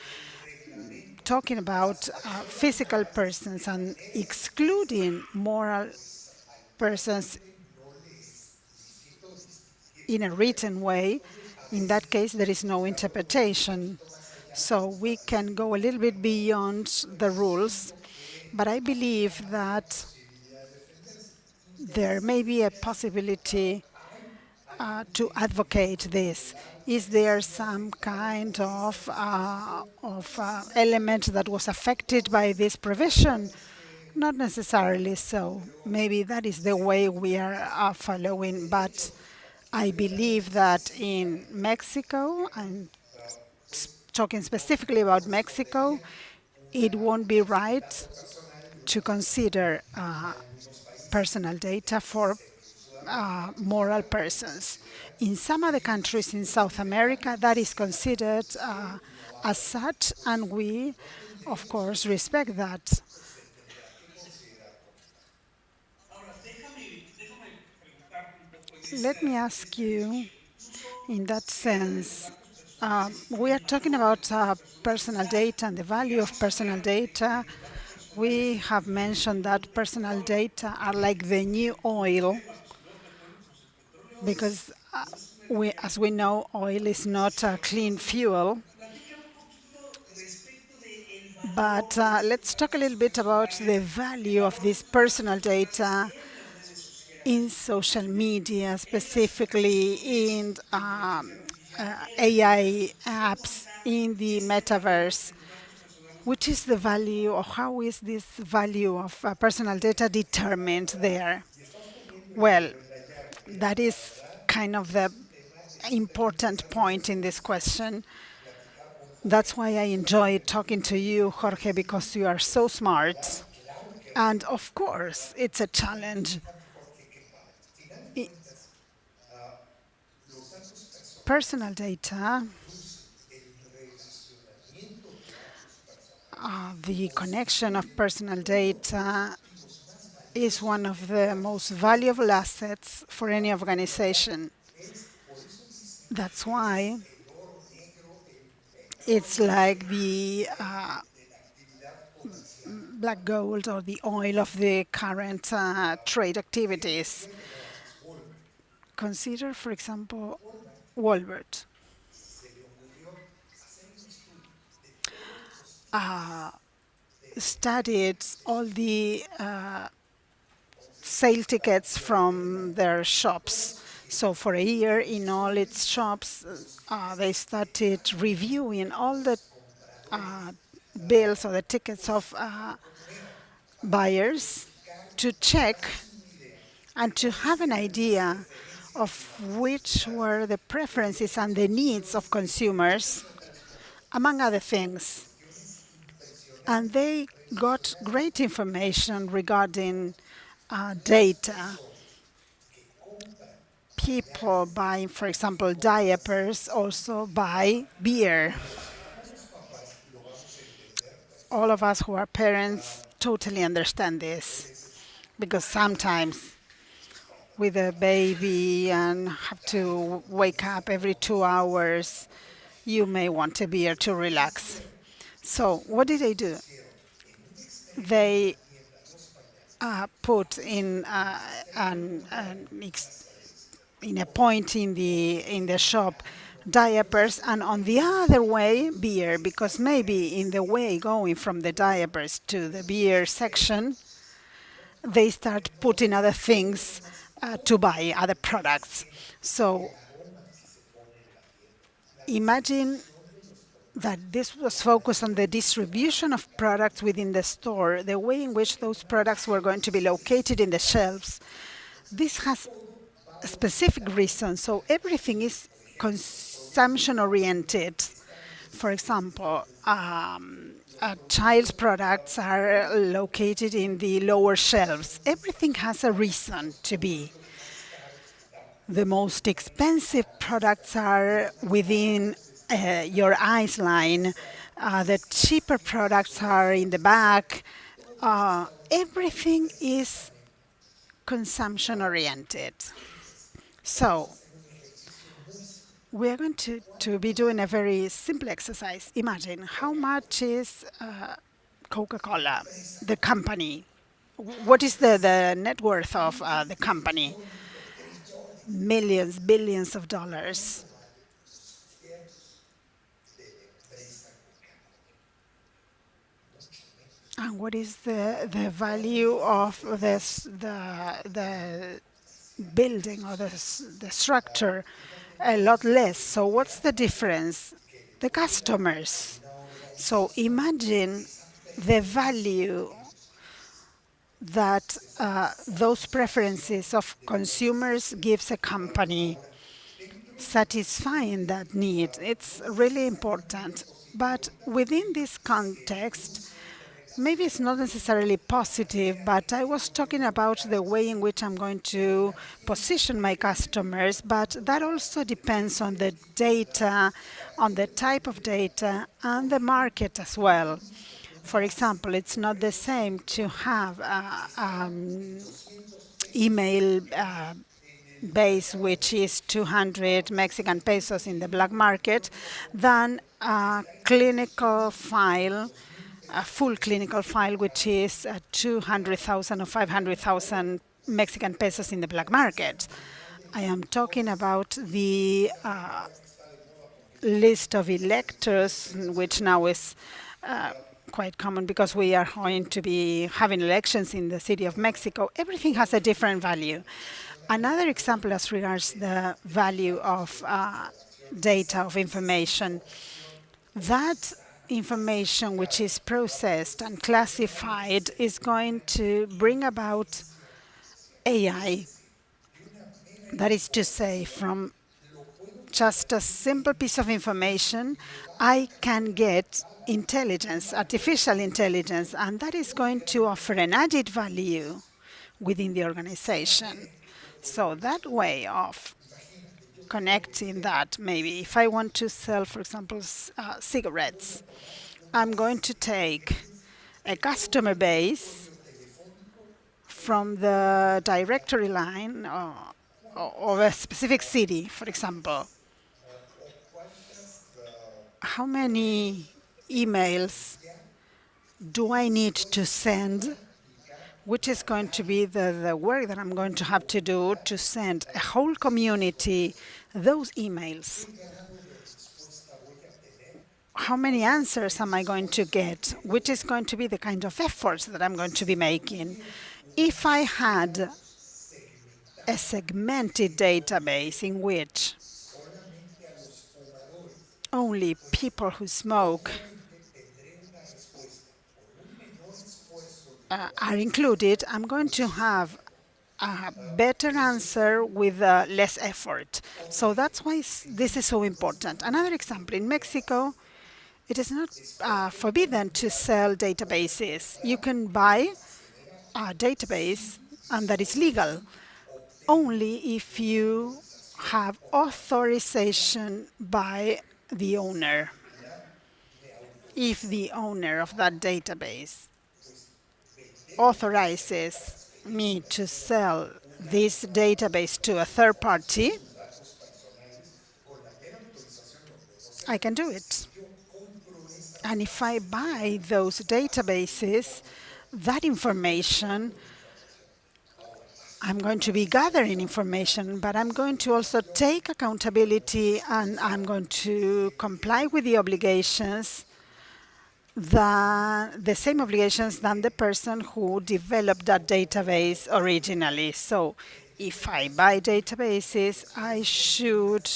talking about physical persons and excluding moral persons in a written way, in that case there is no interpretation. So we can go a little bit beyond the rules, but I believe that there may be a possibility to advocate this. Is there some kind of element that was affected by this provision? Not necessarily so. Maybe that is the way we are following, but I believe that in Mexico, and talking specifically about Mexico, it won't be right to consider personal data for moral persons. In some other countries in South America, that is considered as such, and we, of course, respect that. Let me ask you, in that sense, we are talking about personal data and the value of personal data. We have mentioned that personal data are like the new oil, because as we know, oil is not a clean fuel. But let's talk a little bit about the value of this personal data in social media, specifically in AI apps, in the metaverse. Which is the value, or how is this value of personal data determined there? Well, that is kind of the important point in this question. That's why I enjoy talking to you, Jorge, because you are so smart. And of course, it's a challenge. Personal data, the connection of personal data is one of the most valuable assets for any organization. That's why it's like the black gold or the oil of the current trade activities. Consider, for example, Walmart. Studied all the sale tickets from their shops. So for a year, in all its shops, they started reviewing all the bills or the tickets of buyers to check and to have an idea of which were the preferences and the needs of consumers, among other things. And they got great information regarding data. People buy, for example, diapers, also buy beer. All of us who are parents totally understand this, because sometimes with a baby and have to wake up every 2 hours, you may want a beer to relax. So what did they do? They put in in a point in the shop diapers, and on the other way beer, because maybe in the way going from the diapers to the beer section, they start putting other things to buy, other products. So imagine that this was focused on the distribution of products within the store, the way in which those products were going to be located in the shelves. This has a specific reason, so everything is consumption oriented. For example, child's products are located in the lower shelves. Everything has a reason to be. The most expensive products are within your eyes line. The cheaper products are in the back. Everything is consumption oriented. So we're going to be doing a very simple exercise. Imagine how much is Coca-Cola, the company. What is the net worth of the company? Millions, billions of dollars. And what is the value of the building or the structure? A lot less. So what's the difference? The customers. So imagine the value that those preferences of consumers gives a company, satisfying that need. It's really important. But within this context, maybe it's not necessarily positive, but I was talking about the way in which I'm going to position my customers, but that also depends on the data, on the type of data, and the market as well. For example, it's not the same to have email base which is 200 Mexican pesos in the black market than a clinical file, a full clinical file, which is 200,000 or 500,000 Mexican pesos in the black market. I am talking about the list of electors, which now is quite common because we are going to be having elections in the city of Mexico. Everything has a different value. Another example as regards the value of data, of information, that information which is processed and classified is going to bring about AI. That is to say, from just a simple piece of information, I can get intelligence, artificial intelligence, and that is going to offer an added value within the organization. So that way of connecting that, maybe if I want to sell, for example, cigarettes, I'm going to take a customer base from the directory line of a specific city, for example. How many emails do I need to send? Which is going to be the work that I'm going to have to do to send a whole community those emails? How many answers am I going to get? Which is going to be the kind of efforts that I'm going to be making? If I had a segmented database in which only people who smoke are included, I'm going to have a better answer with less effort. So that's why this is so important. Another example, in Mexico, it is not forbidden to sell databases. You can buy a database, and that is legal, only if you have authorization by the owner. If the owner of that database authorizes me to sell this database to a third party, I can do it. And if I buy those databases, that information, I'm going to be gathering information, but I'm going to also take accountability and I'm going to comply with the obligations, the same obligations than the person who developed that database originally. So if I buy databases, I should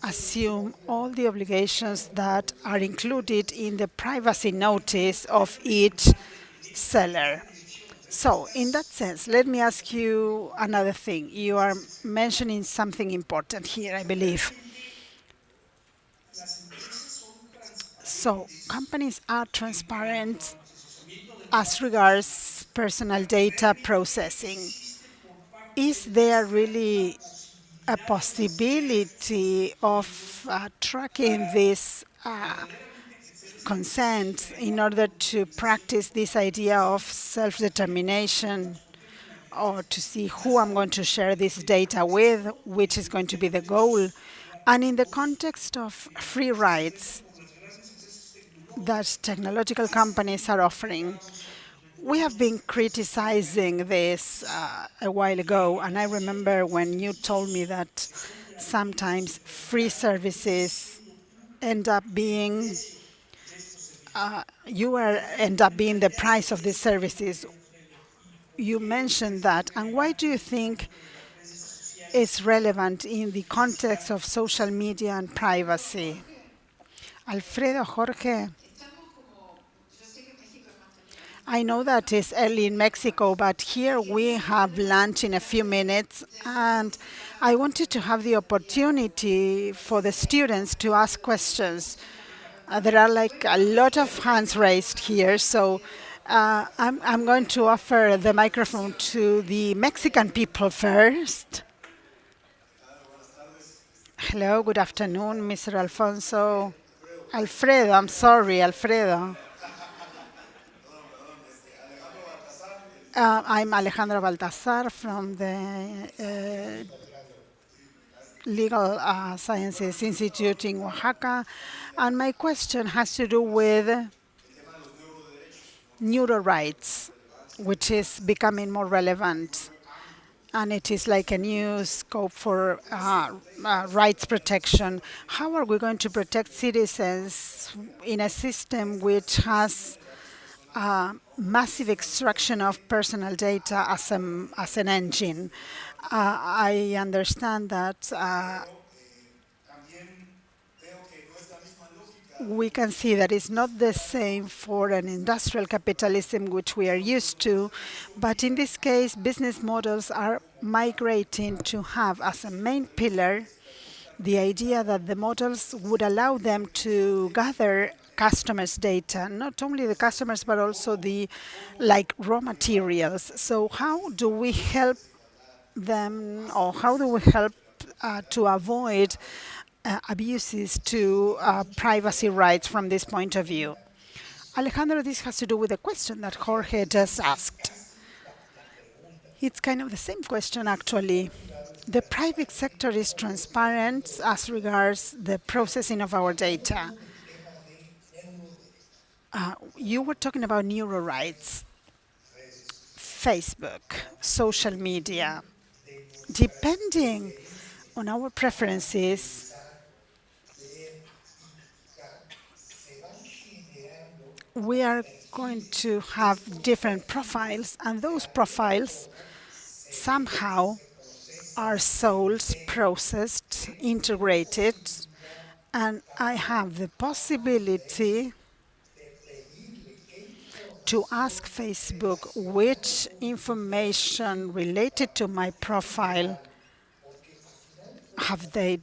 assume all the obligations that are included in the privacy notice of each seller. So in that sense, let me ask you another thing. You are mentioning something important here, I believe. So companies are transparent as regards personal data processing. Is there really a possibility of tracking this consent in order to practice this idea of self-determination, or to see who I'm going to share this data with, which is going to be the goal? And in the context of free rights that technological companies are offering, we have been criticizing this a while ago, and I remember when you told me that sometimes free services end up being end up being the price of these services. You mentioned that, and why do you think it's relevant in the context of social media and privacy? Alfredo, Jorge. I know that it's early in Mexico, but here we have lunch in a few minutes, and I wanted to have the opportunity for the students to ask questions. There are like a lot of hands raised here, so I'm going to offer the microphone to the Mexican people first. Hello, good afternoon, Mr. Alfonso. Alfredo, I'm sorry, Alfredo. I'm Alejandro Baltazar from the Legal Sciences Institute in Oaxaca, and my question has to do with neuro rights, which is becoming more relevant, and it is like a new scope for rights protection. How are we going to protect citizens in a system which has massive extraction of personal data as an engine? I understand that we can see that it's not the same for an industrial capitalism which we are used to, but in this case, business models are migrating to have as a main pillar the idea that the models would allow them to gather customers' data, not only the customers, but also the raw materials. So how do we help them, or how do we help to avoid abuses to privacy rights from this point of view? Alejandro, this has to do with the question that Jorge just asked. It's kind of the same question, actually. The private sector is transparent as regards the processing of our data. You were talking about neuro rights, Facebook, social media. Depending on our preferences, we are going to have different profiles, and those profiles somehow are sold, processed, integrated, and I have the possibility to ask Facebook which information related to my profile have they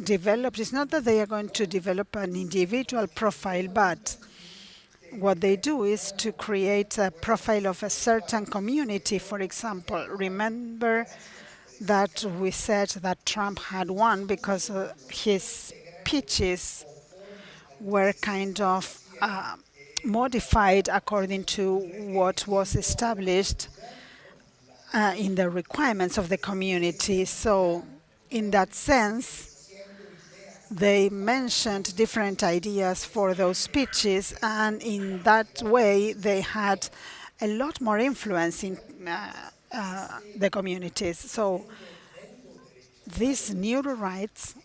developed. It's not that they are going to develop an individual profile, but what they do is to create a profile of a certain community, for example. Remember that we said that Trump had won because his speeches were kind of modified according to what was established in the requirements of the community. So in that sense, they mentioned different ideas for those speeches, and in that way, they had a lot more influence in the communities. So these neural rights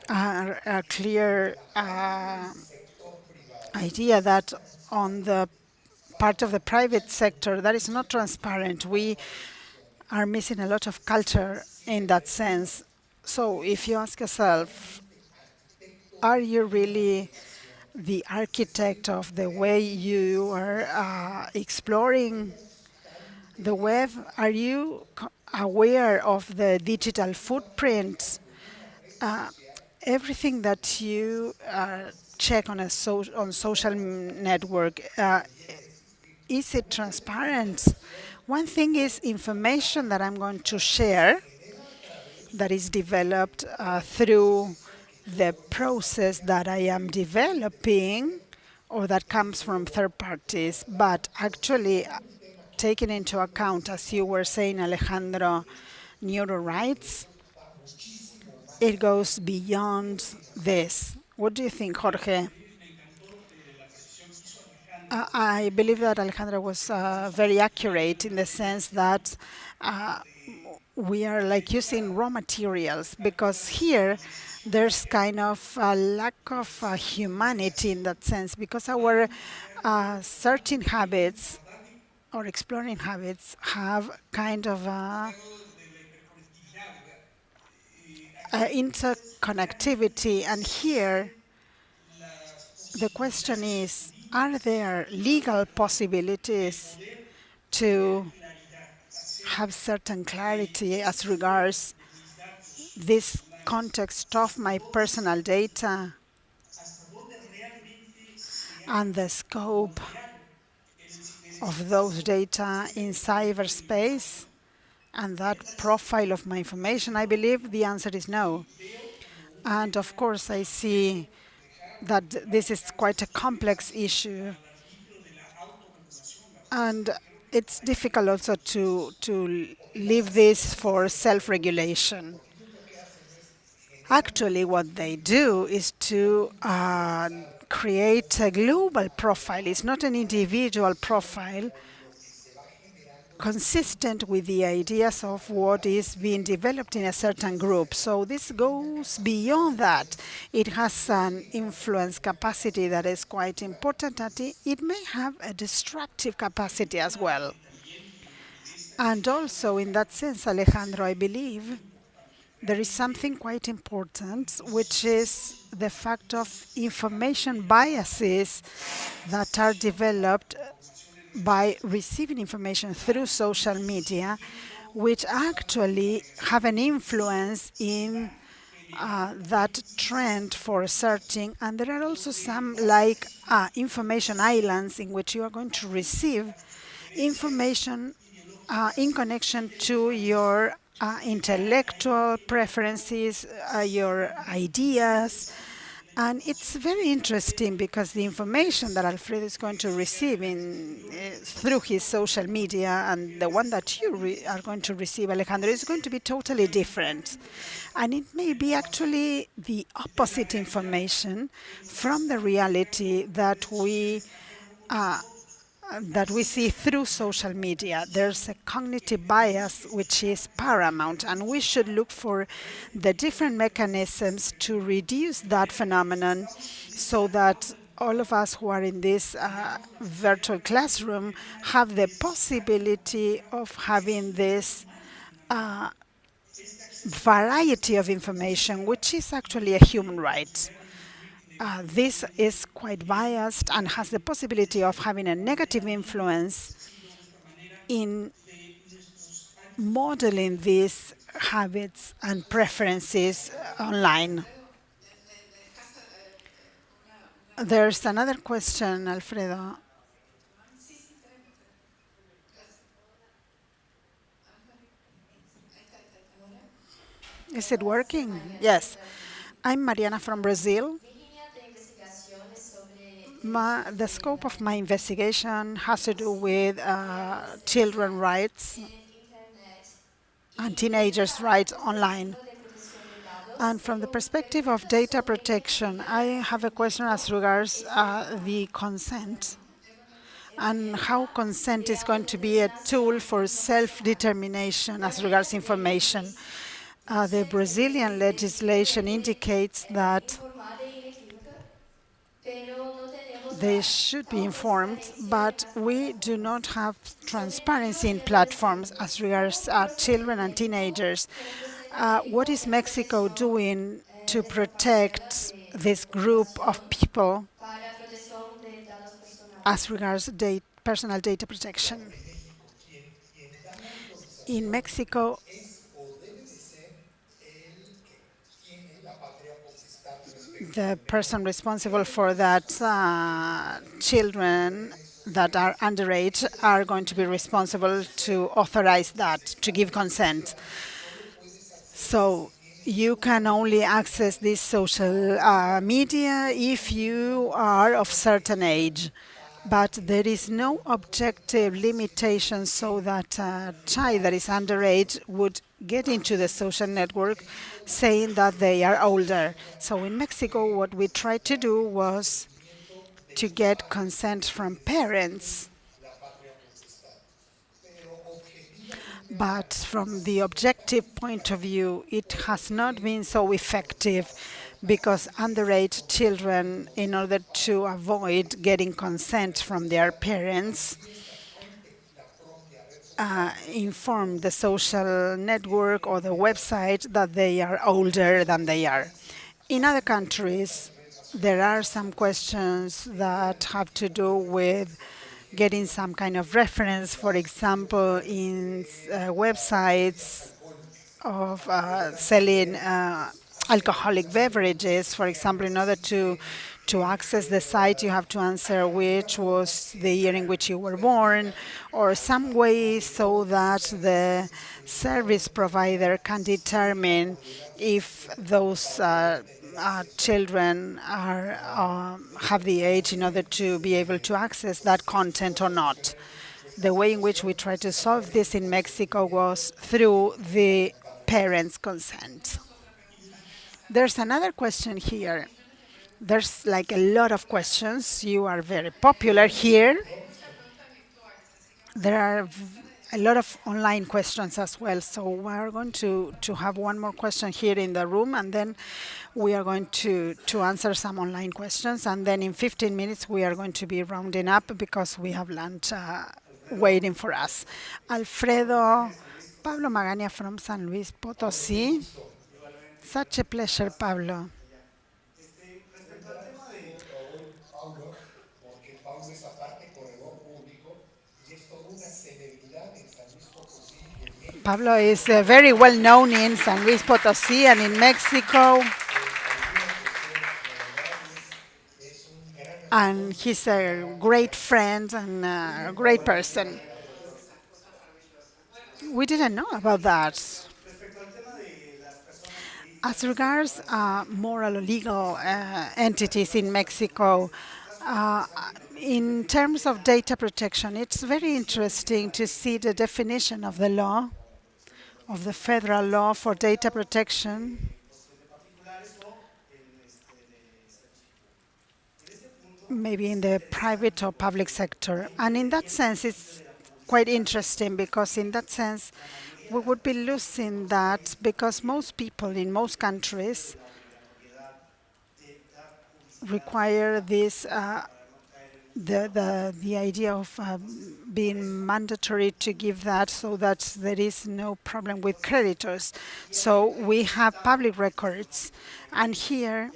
are a clear idea that on the part of the private sector that is not transparent. We are missing a lot of culture in that sense. So if you ask yourself, are you really the architect of the way you are exploring the web? Are you aware of the digital footprint? Everything that you check on on social network, is it transparent? One thing is information that I'm going to share that is developed through the process that I am developing or that comes from third parties, but actually taking into account, as you were saying, Alejandro, neural rights, it goes beyond this. What do you think, Jorge? I believe that Alejandra was very accurate in the sense that we are like using raw materials, because here there's kind of a lack of humanity in that sense, because our searching habits or exploring habits have kind of interconnectivity. And here the question is, are there legal possibilities to have certain clarity as regards this context of my personal data and the scope of those data in cyberspace and that profile of my information? I believe the answer is no. And of course, I see that this is quite a complex issue. And it's difficult also to leave this for self-regulation. Actually, what they do is to create a global profile. It's not an individual profile, consistent with the ideas of what is being developed in a certain group. So this goes beyond that. It has an influence capacity that is quite important, and it may have a destructive capacity as well. And also, in that sense, Alejandro, I believe there is something quite important, which is the fact of information biases that are developed by receiving information through social media, which actually have an influence in that trend for searching. And there are also some like information islands in which you are going to receive information in connection to your intellectual preferences, your ideas. And it's very interesting because the information that Alfredo is going to receive through his social media and the one that you are going to receive, Alejandro, is going to be totally different. And it may be actually the opposite information from the reality that we see through social media. There's a cognitive bias which is paramount, and we should look for the different mechanisms to reduce that phenomenon so that all of us who are in this virtual classroom have the possibility of having this variety of information, which is actually a human right. This is quite biased and has the possibility of having a negative influence in modeling these habits and preferences online. There's another question, Alfredo. Is it working? Yes. I'm Mariana from Brazil. The scope of my investigation has to do with children's rights and teenagers' rights online. And from the perspective of data protection, I have a question as regards the consent and how consent is going to be a tool for self-determination as regards information. The Brazilian legislation indicates that they should be informed, but we do not have transparency in platforms as regards children and teenagers. What is Mexico doing to protect this group of people as regards personal data protection? In Mexico, the person responsible for that children that are underage are going to be responsible to authorize that, to give consent. So you can only access this social media if you are of certain age. But there is no objective limitation so that a child that is underage would get into the social network saying that they are older. So in Mexico, what we tried to do was to get consent from parents. But from the objective point of view, it has not been so effective because underage children, in order to avoid getting consent from their parents, inform the social network or the website that they are older than they are. In other countries, there are some questions that have to do with getting some kind of reference, for example, in websites of selling alcoholic beverages. For example, in order to access the site, you have to answer which was the year in which you were born, or some way so that the service provider can determine if those children have the age in order to be able to access that content or not. The way in which we tried to solve this in Mexico was through the parents' consent. There's another question here. There's like a lot of questions. You are very popular here. There are a lot of online questions as well. So we're going to have one more question here in the room, and then we are going to answer some online questions. And then in 15 minutes, we are going to be rounding up because we have lunch waiting for us. Alfredo, Pablo Magania from San Luis Potosí. Such a pleasure, Pablo. Pablo is very well known in San Luis Potosí and in Mexico. And he's a great friend and a great person. We didn't know about that. As regards moral or legal entities in Mexico, in terms of data protection, it's very interesting to see the definition of the law, of the federal law for data protection. Maybe in the private or public sector. And in that sense, it's quite interesting because in that sense, we would be losing that because most people in most countries require this the idea of being mandatory to give that so that there is no problem with creditors. So we have public records, and here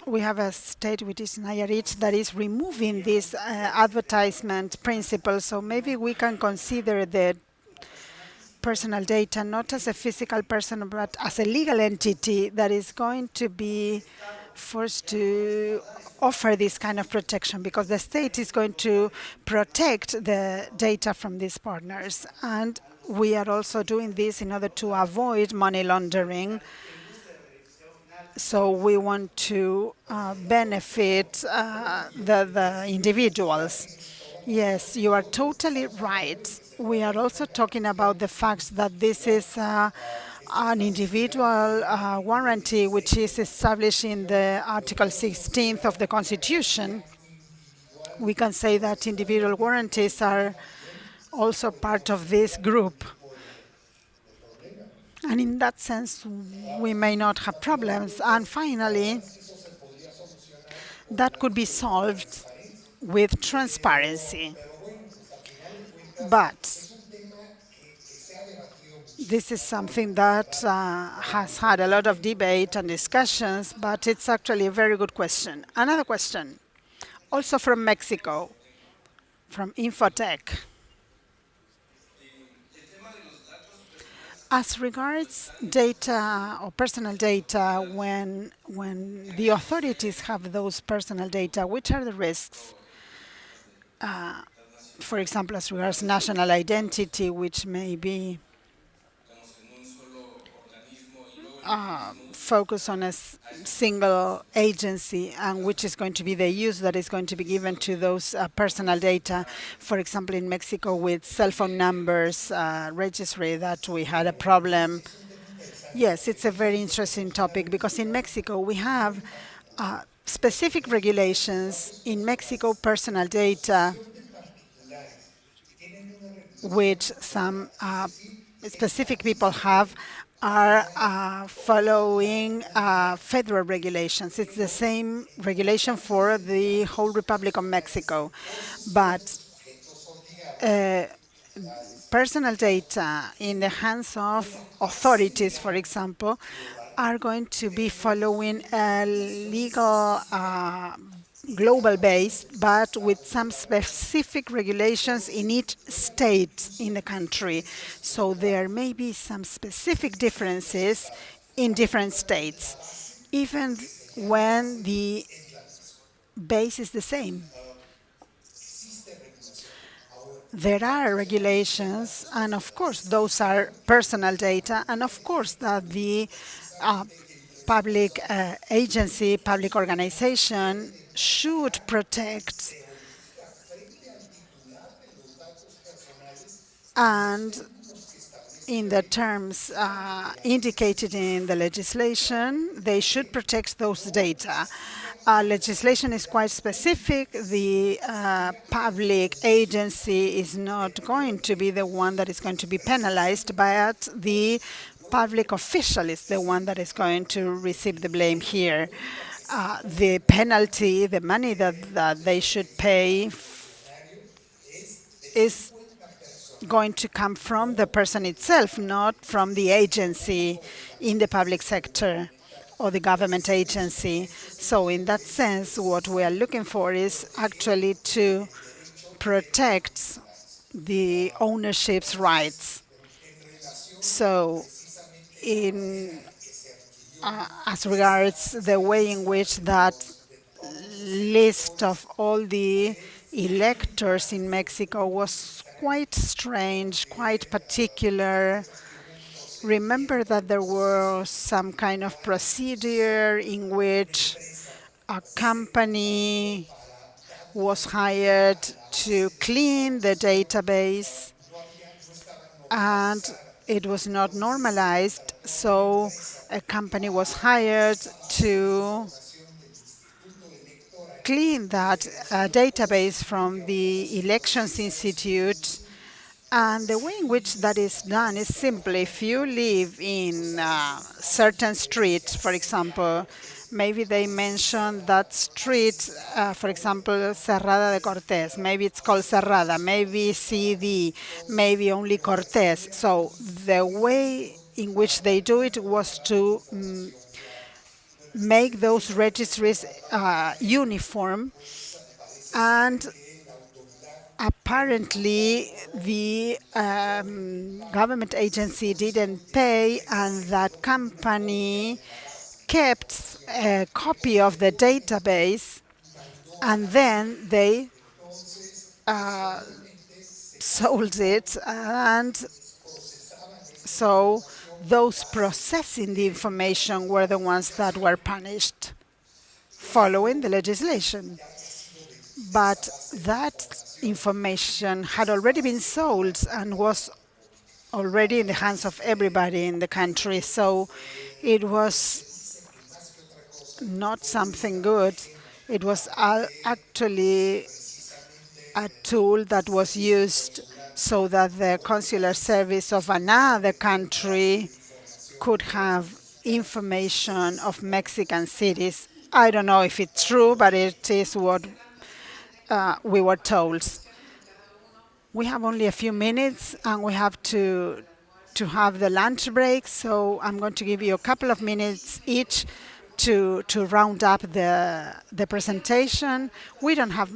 we have a state which is Nayarit that is removing this advertisement principle. So maybe we can consider the personal data not as a physical person but as a legal entity that is going to be forced to offer this kind of protection, because the state is going to protect the data from these partners. And we are also doing this in order to avoid money laundering. So we want to benefit the individuals. Yes, you are totally right. We are also talking about the fact that this is an individual warranty which is established in the Article 16th of the Constitution. We can say that individual warranties are also part of this group. And in that sense, we may not have problems. And finally, that could be solved with transparency. But this is something that has had a lot of debate and discussions, but it's actually a very good question. Another question, also from Mexico, from Infotech. As regards data or personal data, when the authorities have those personal data, which are the risks? For example, as regards national identity, which may be focus on a single agency, and which is going to be the use that is going to be given to those personal data. For example, in Mexico with cell phone numbers registry, that we had a problem. Yes, it's a very interesting topic, because in Mexico we have specific regulations. In Mexico, personal data, which some specific people have, are following federal regulations. It's the same regulation for the whole Republic of Mexico. But personal data in the hands of authorities, for example, are going to be following a legal global base, but with some specific regulations in each state in the country. So there may be some specific differences in different states, even when the base is the same. There are regulations, and of course those are personal data, and of course that the public agency, public organization should protect and in the terms indicated in the legislation, they should protect those data. Legislation is quite specific. The public agency is not going to be the one that is going to be penalized, but the public official is the one that is going to receive the blame here. The penalty, the money that they should pay is going to come from the person itself, not from the agency in the public sector or the government agency. So in that sense, what we are looking for is actually to protect the ownership's rights. So as regards the way in which that list of all the electors in Mexico was quite strange, quite particular. Remember that there was some kind of procedure in which a company was hired to clean the database, and it was not normalized, so a company was hired to clean that database from the Elections Institute. And the way in which that is done is simply, if you live in a certain street, for example, Maybe they mention that street, for example, Cerrada de Cortés. Maybe it's called Cerrada, maybe CD, maybe only Cortés. So the way in which they do it was to make those registries uniform, and apparently the government agency didn't pay, and that company kept a copy of the database, and then they sold it, and so those processing the information were the ones that were punished following the legislation. But that information had already been sold and was already in the hands of everybody in the country, so it was not something good. It was actually a tool that was used so that the consular service of another country could have information of Mexican cities. I don't know if it's true, but it is what we were told. We have only a few minutes and we have to have the lunch break, so I'm going to give you a couple of minutes each to round up the presentation. We don't have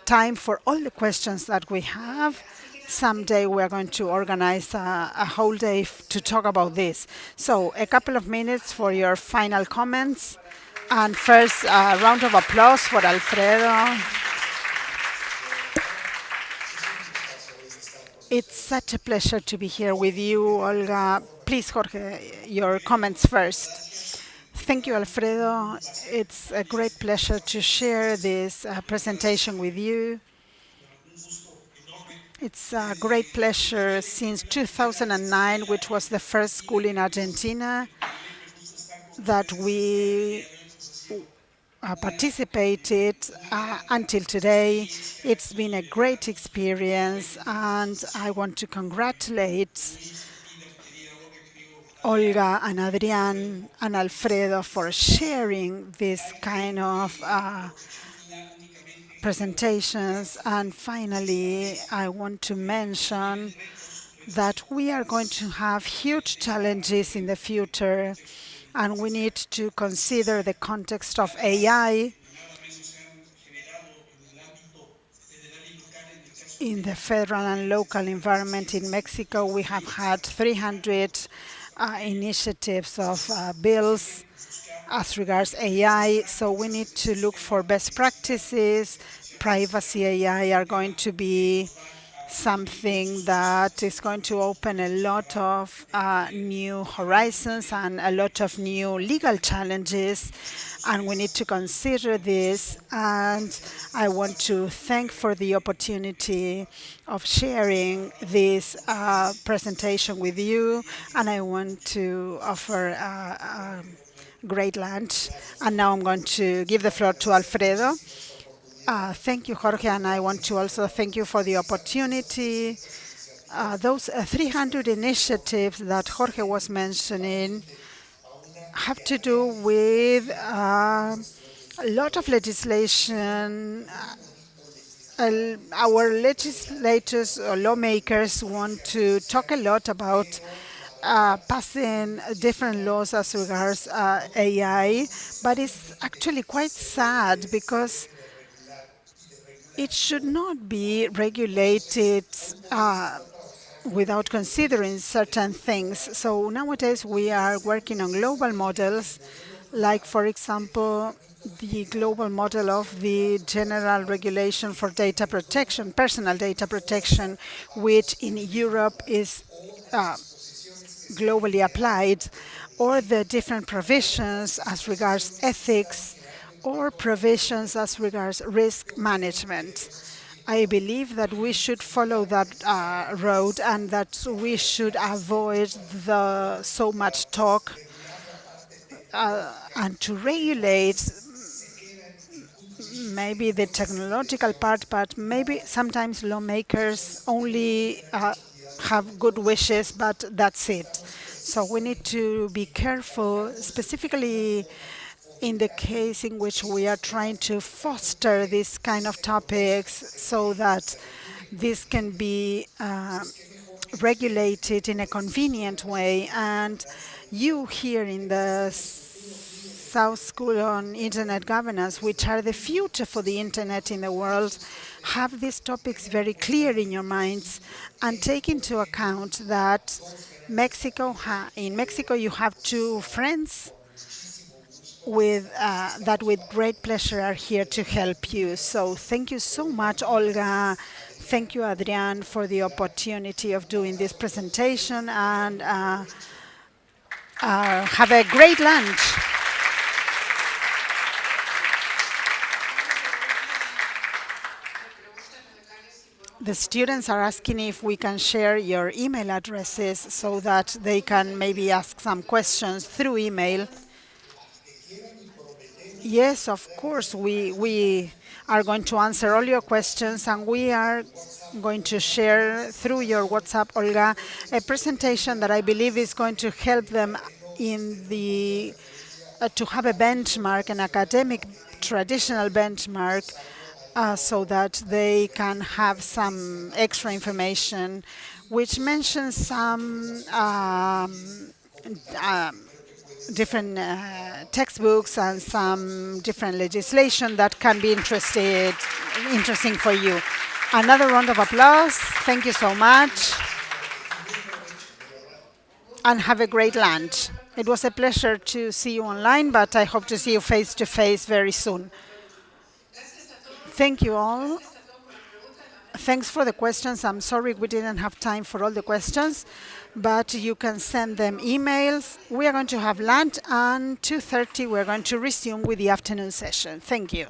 time for all the questions that we have. Someday we're going to organize a whole day to talk about this. So a couple of minutes for your final comments. And first, a round of applause for Alfredo. It's such a pleasure to be here with you, Olga. Please, Jorge, your comments first. Thank you, Alfredo. It's a great pleasure to share this presentation with you. It's a great pleasure since 2009, which was the first school in Argentina that we participated until today. It's been a great experience, and I want to congratulate Olga and Adrián and Alfredo for sharing this kind of presentations. And finally, I want to mention that we are going to have huge challenges in the future, and we need to consider the context of AI in the federal and local environment. In Mexico, we have had 300 initiatives of bills as regards AI, so we need to look for best practices. Privacy AI are going to be something that is going to open a lot of new horizons and a lot of new legal challenges, and we need to consider this. And I want to thank for the opportunity of sharing this presentation with you, and I want to offer a great lunch. And now I'm going to give the floor to Alfredo. Thank you, Jorge, and I want to also thank you for the opportunity. Those 300 initiatives that Jorge was mentioning have to do with a lot of legislation. Our legislators or lawmakers want to talk a lot about passing different laws as regards AI, but it's actually quite sad because it should not be regulated without considering certain things. So nowadays we are working on global models, like, for example, the global model of the General Regulation for Data Protection, Personal Data Protection, which in Europe is globally applied, or the different provisions as regards ethics, or provisions as regards risk management. I believe that we should follow that road, and that we should avoid the so much talk and to regulate maybe the technological part, but maybe sometimes lawmakers only have good wishes, but that's it. So we need to be careful, specifically in the case in which we are trying to foster this kind of topics so that this can be regulated in a convenient way. And you here in the South School on Internet Governance, which are the future for the Internet in the world, have these topics very clear in your minds and take into account that in Mexico you have two friends that with great pleasure are here to help you. So thank you so much, Olga. Thank you, Adrian, for the opportunity of doing this presentation, and have a great lunch. The students are asking if we can share your email addresses so that they can maybe ask some questions through email. Yes, of course, we are going to answer all your questions, and we are going to share through your WhatsApp, Olga, a presentation that I believe is going to help them in the to have a benchmark, an academic traditional benchmark, so that they can have some extra information which mentions some different textbooks and some different legislation that can be interesting for you. Another round of applause. Thank you so much. And have a great lunch. It was a pleasure to see you online, but I hope to see you face to face very soon. Thank you all. Thanks for the questions. I'm sorry we didn't have time for all the questions, but you can send them emails. We are going to have lunch, and 2:30 we're going to resume with the afternoon session. Thank you.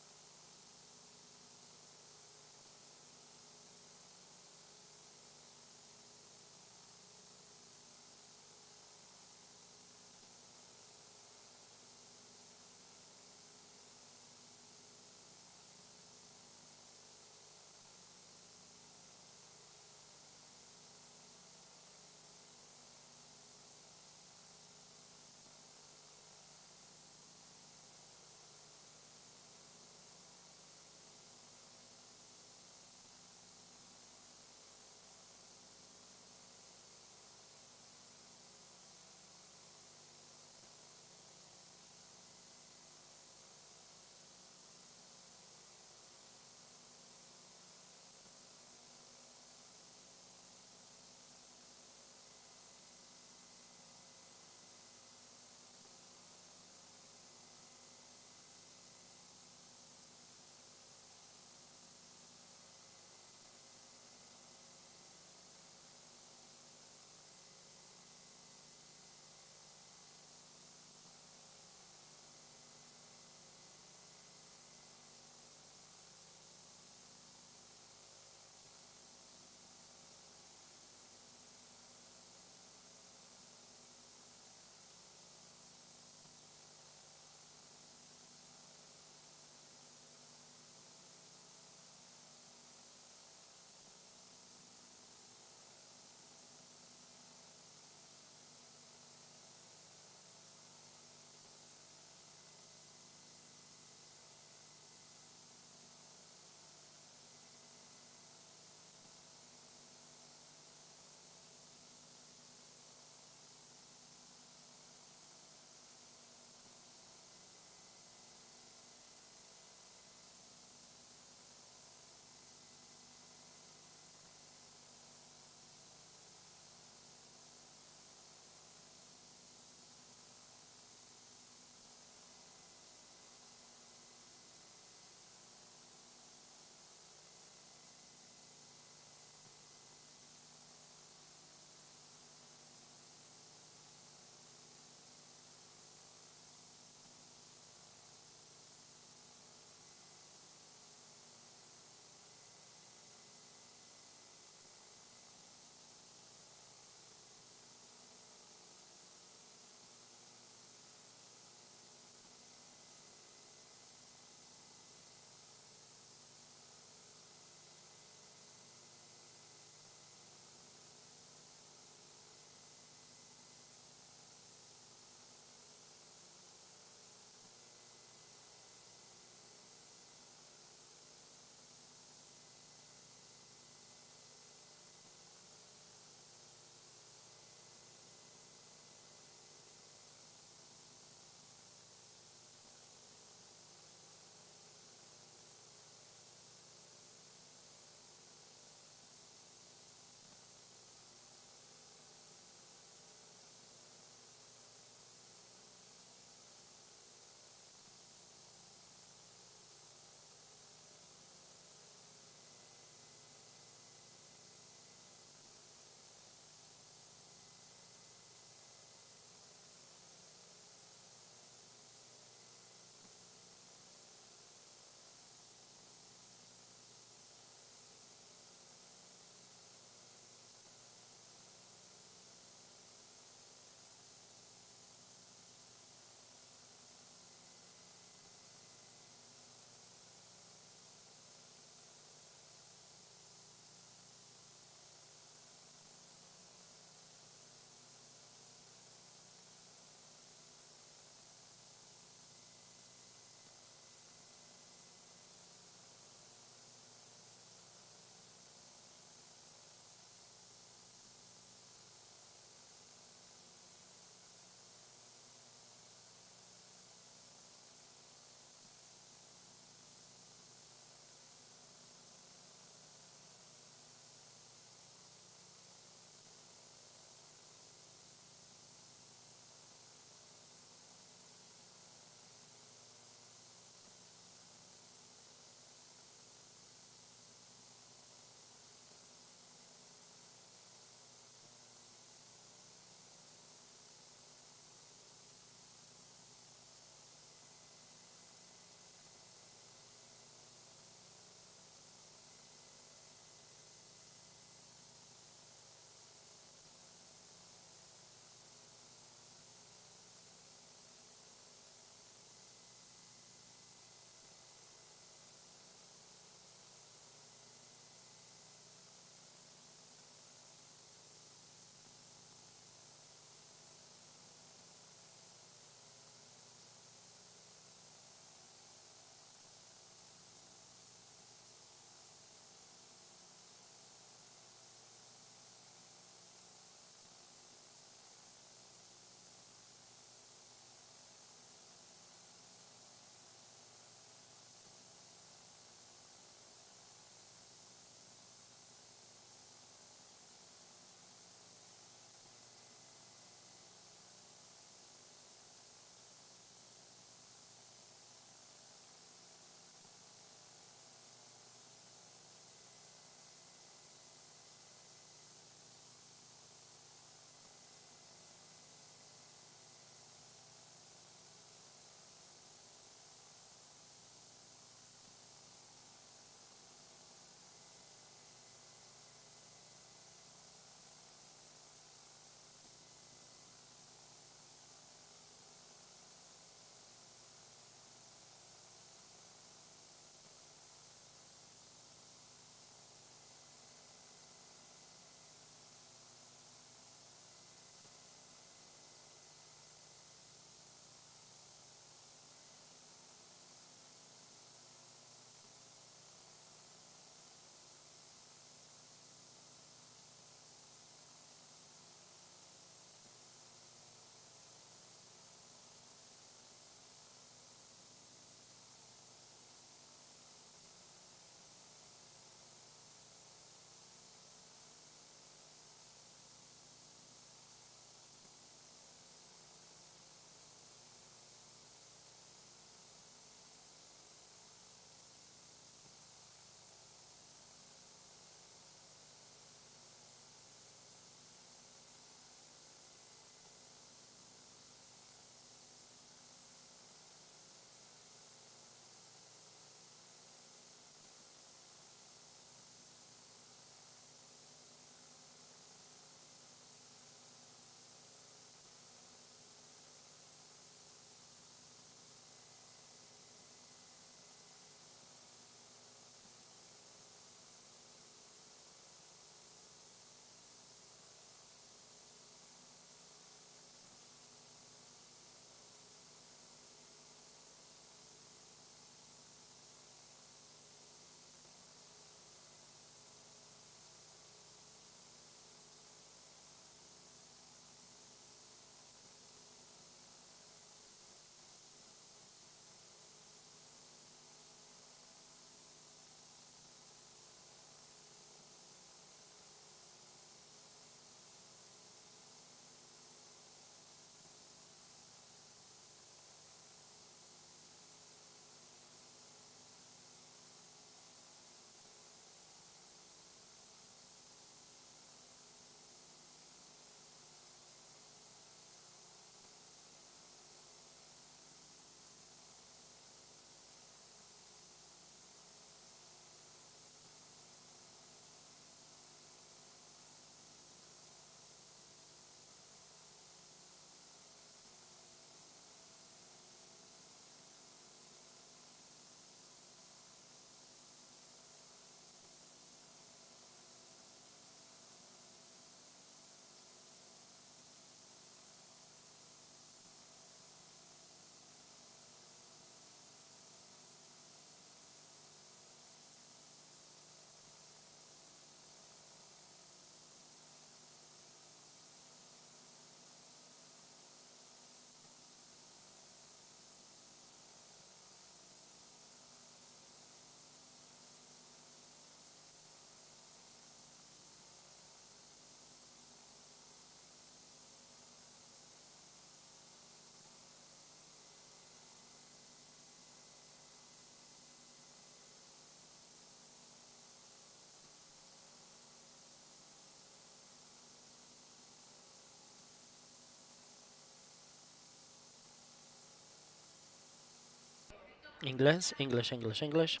English, English, English, English.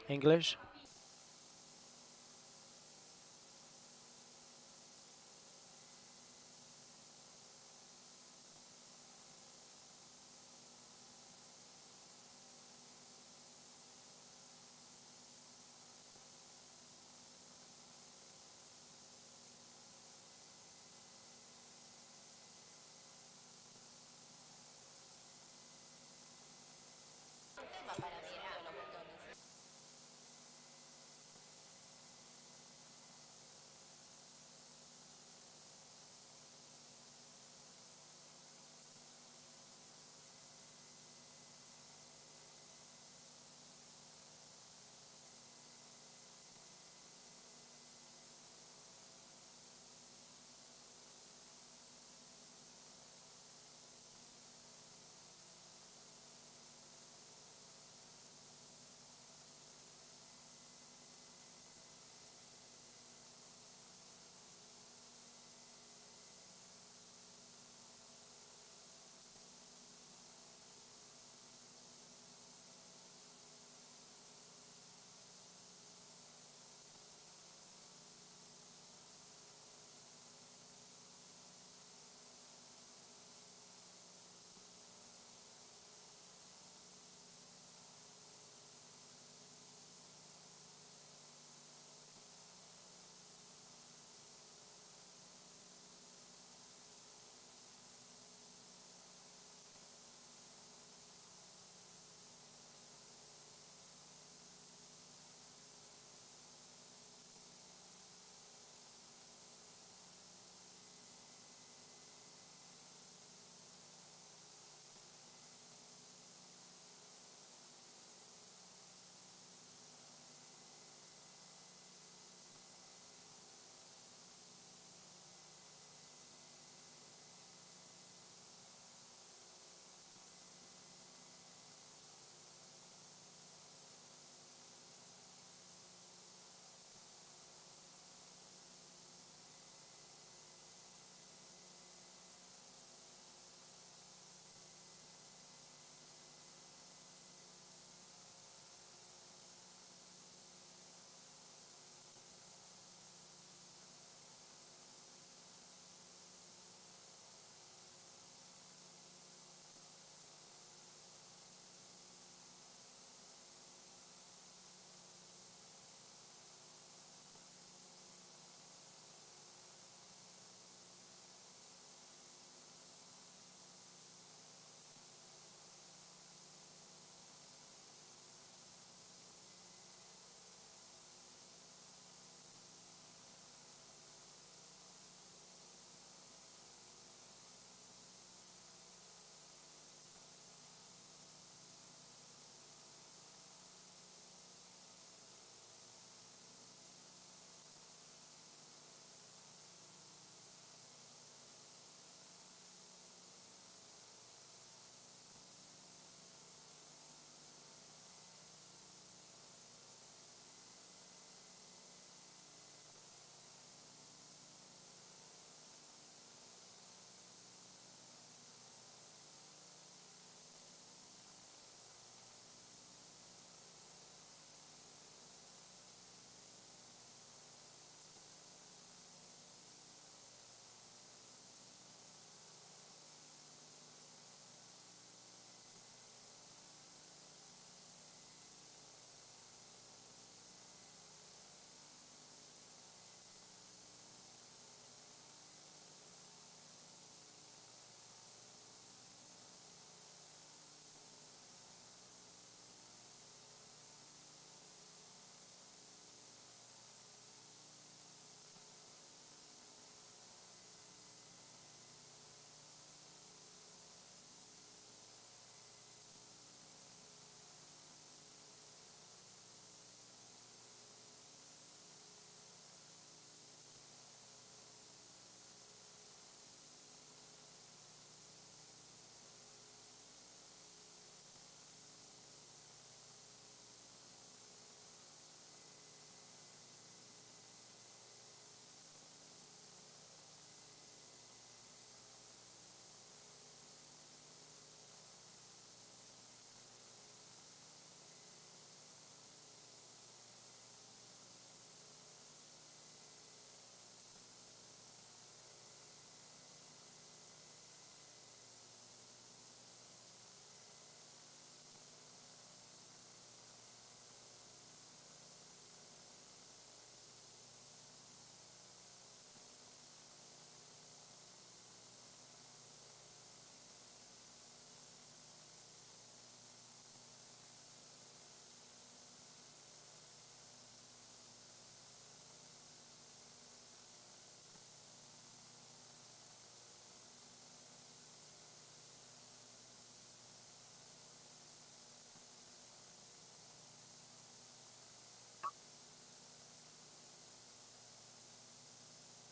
English.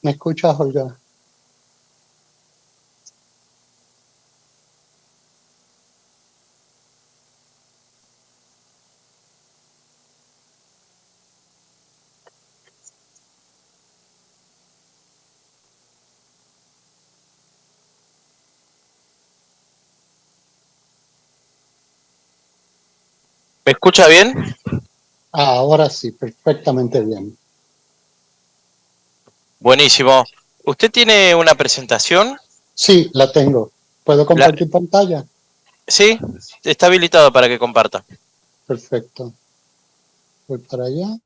¿Me escuchas, Olga? ¿Me escucha bien? Ahora sí, perfectamente bien. Buenísimo. ¿Usted tiene una presentación? Sí, la tengo. ¿Puedo La- compartir pantalla? sí, está habilitado para que comparta. Perfecto. Voy para allá.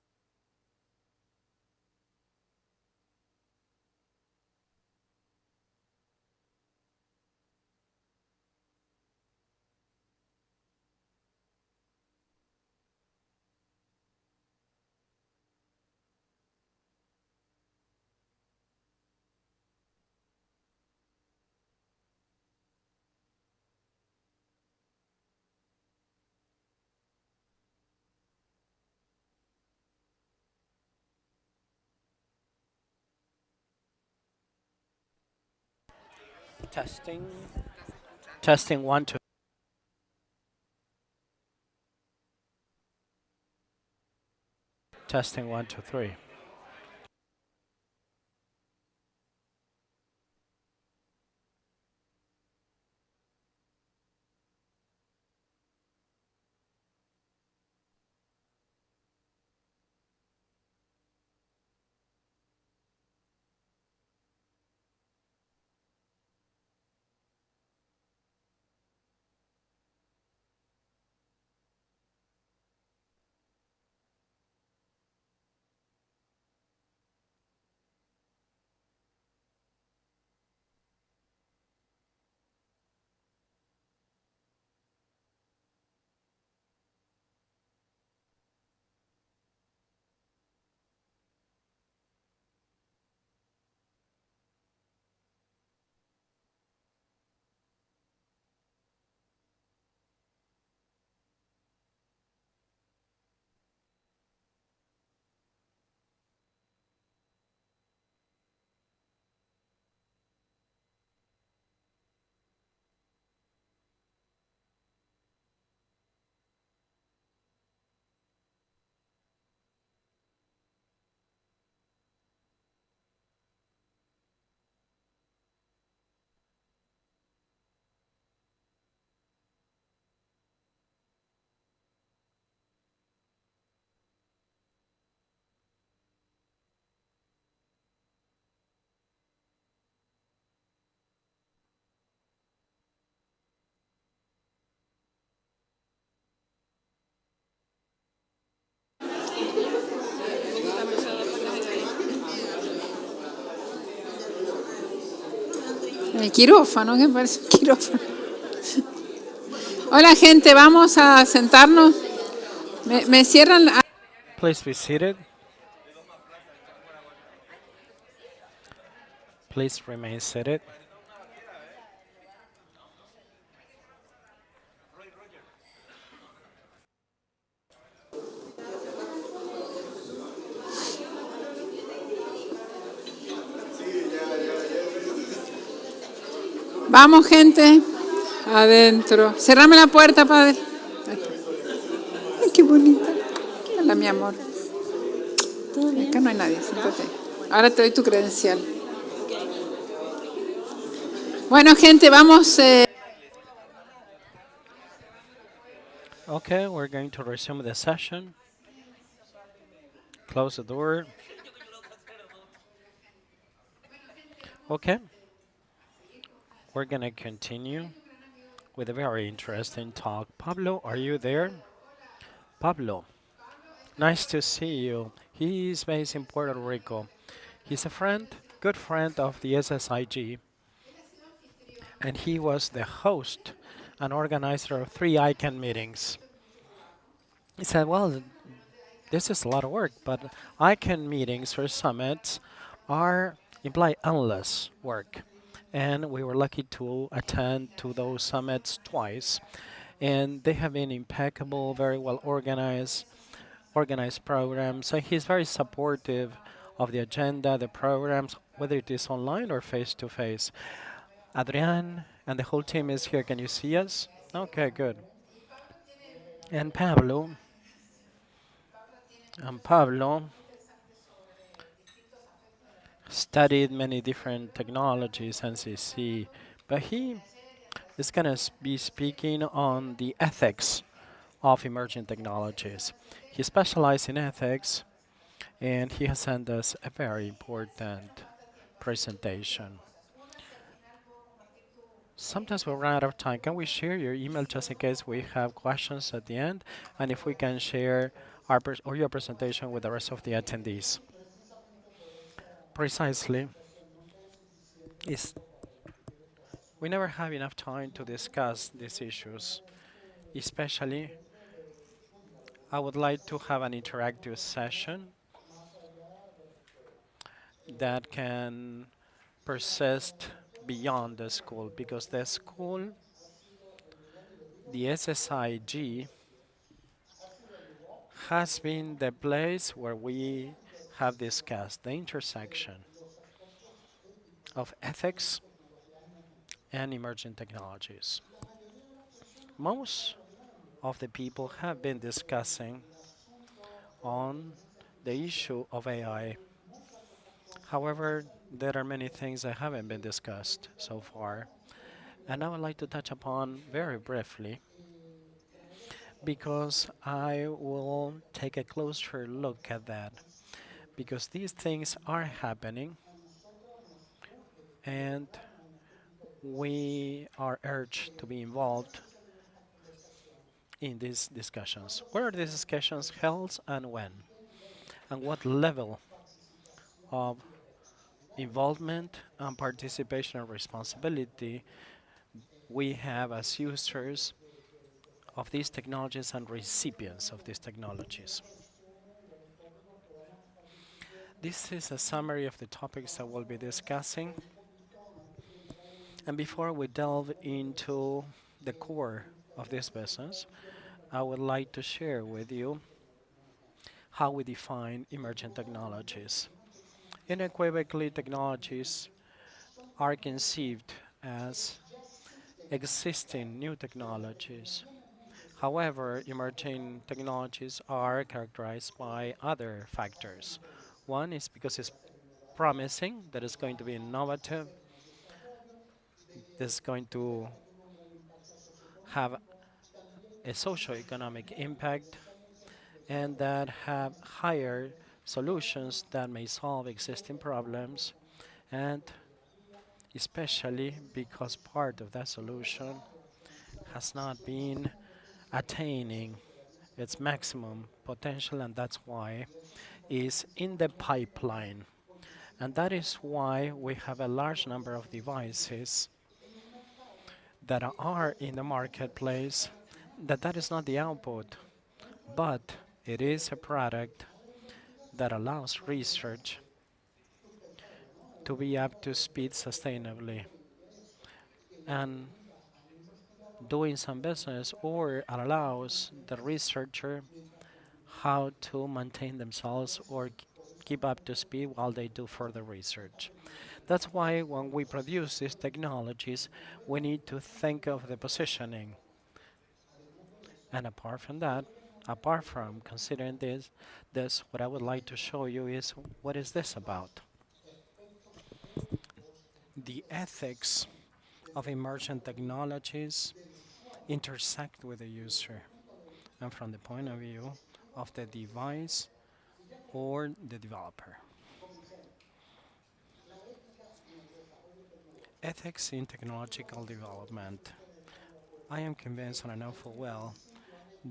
Testing. Testing 1, 2. Testing 1, 2, 3. El quirófano, ¿qué parece un quirófano? Hola gente, vamos a sentarnos. Me cierran la... Please be seated. Please remain seated. Vamos gente, adentro. Cerrame la puerta, padre. Ay, qué bonita. Hola, mi amor. Acá no hay nadie, siéntate. Ahora te doy tu credencial. Bueno, gente, vamos... Okay, we're going to resume the session. Close the door. Okay, we're gonna continue with a very interesting talk. Pablo, are you there? Pablo, nice to see you. He's based in Puerto Rico. He's a friend, good friend of the SSIG, and he was the host and organizer of 3 ICANN meetings. He said, well, this is a lot of work, but ICANN meetings or summits imply endless work. And we were lucky to attend to those summits twice. And they have been impeccable, very well organized programs. So he's very supportive of the agenda, the programs, whether it is online or face-to-face. Adrian and the whole team is here. Can you see us? Okay, good. And Pablo studied many different technologies, NCC, but he is going to be speaking on the ethics of emerging technologies. He specialized in ethics, and he has sent us a very important presentation. Sometimes we run out of time. Can we share your email just in case we have questions at the end? And if we can share or your presentation with the rest of the attendees. Precisely, is we never have enough time to discuss these issues. Especially, I would like to have an interactive session that can persist beyond the school, because the school, the SSIG, has been the place where we have discussed the intersection of ethics and emerging technologies. Most of the people have been discussing on the issue of AI. However, there are many things that haven't been discussed so far, and I would like to touch upon very briefly, because I will take a closer look at that, because these things are happening and we are urged to be involved in these discussions. Where are these discussions held and when? And what level of involvement and participation and responsibility we have as users of these technologies and recipients of these technologies. This is a summary of the topics that we'll be discussing. And before we delve into the core of this business, I would like to share with you how we define emergent technologies. Unequivocally, technologies are conceived as existing new technologies. However, emerging technologies are characterized by other factors. One is because it's promising, that it's going to be innovative, it's going to have a socio-economic impact, and that have higher solutions that may solve existing problems, and especially because part of that solution has not been attaining its maximum potential, and that's why is in the pipeline. And that is why we have a large number of devices that are in the marketplace, that is not the output, but it is a product that allows research to be up to speed sustainably and doing some business, or allows the researcher how to maintain themselves or keep up to speed while they do further research. That's why when we produce these technologies, we need to think of the positioning. And apart from that, apart from considering this, what I would like to show you is, what is this about? The ethics of emergent technologies intersect with the user, and from the point of view of the device or the developer. Ethics in technological development. I am convinced, and I know full well,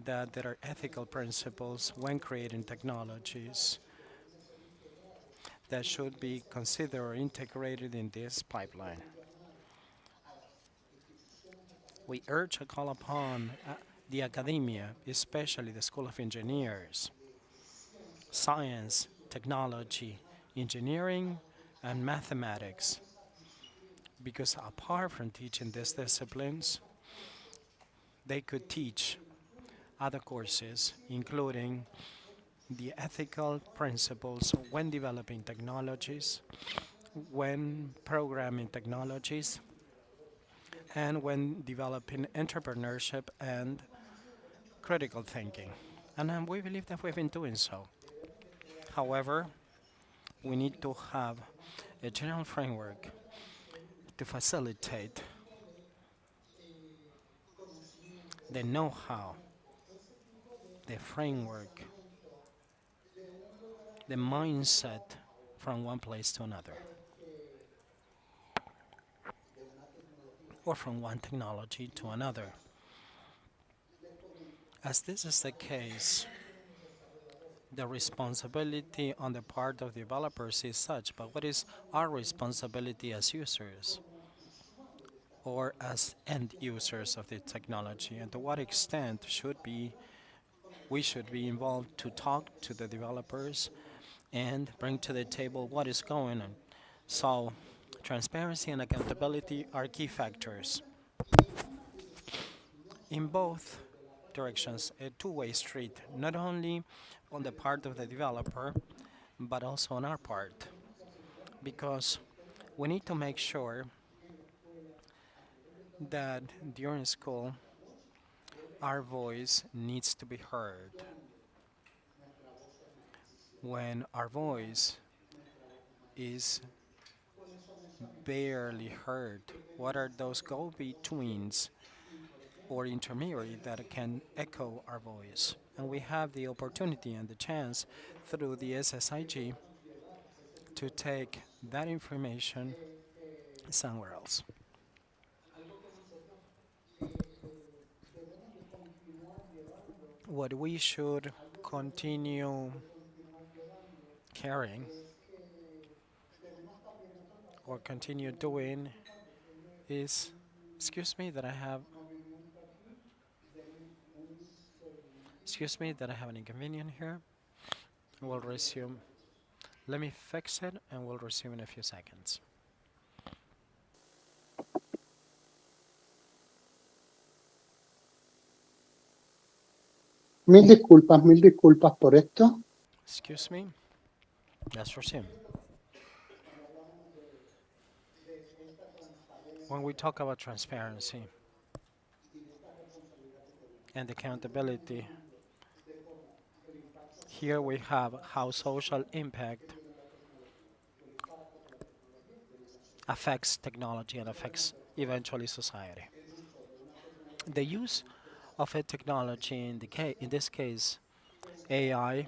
that there are ethical principles when creating technologies that should be considered or integrated in this pipeline. We urge a call upon the academia, especially the School of Engineers, Science, Technology, Engineering, and Mathematics, because apart from teaching these disciplines, they could teach other courses, including the ethical principles when developing technologies, when programming technologies, and when developing entrepreneurship and critical thinking. And we believe that we've been doing so. However, we need to have a general framework to facilitate the know-how, the framework, the mindset from one place to another, or from one technology to another. As this is the case, the responsibility on the part of developers is such, but what is our responsibility as users or as end users of the technology, and to what extent we should be involved to talk to the developers and bring to the table what is going on. So, transparency and accountability are key factors. In both directions, a two-way street, not only on the part of the developer, but also on our part, because we need to make sure that during school, our voice needs to be heard. When our voice is barely heard, what are those go-betweens or intermediary that can echo our voice? And we have the opportunity and the chance through the SSIG to take that information somewhere else. What we should continue carrying or continue doing is, excuse me that I have an inconvenience here. We'll resume. Let me fix it and we'll resume in a few seconds. Mil disculpas por esto. Excuse me. Let's resume. When we talk about transparency and accountability, here we have how social impact affects technology and affects eventually society. The use of a technology, in this case AI,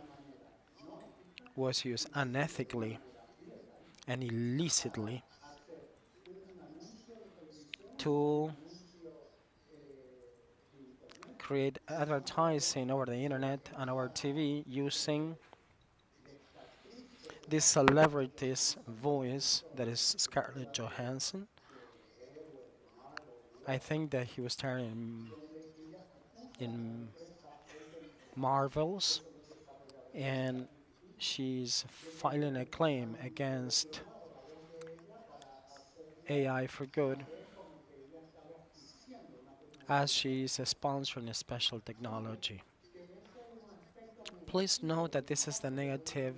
was used unethically and illicitly to create advertising over the internet and over TV using this celebrity's voice, that is Scarlett Johansson. I think that he was starring in Marvels, and she's filing a claim against AI for good as she is sponsoring a special technology. Please note that this is the negative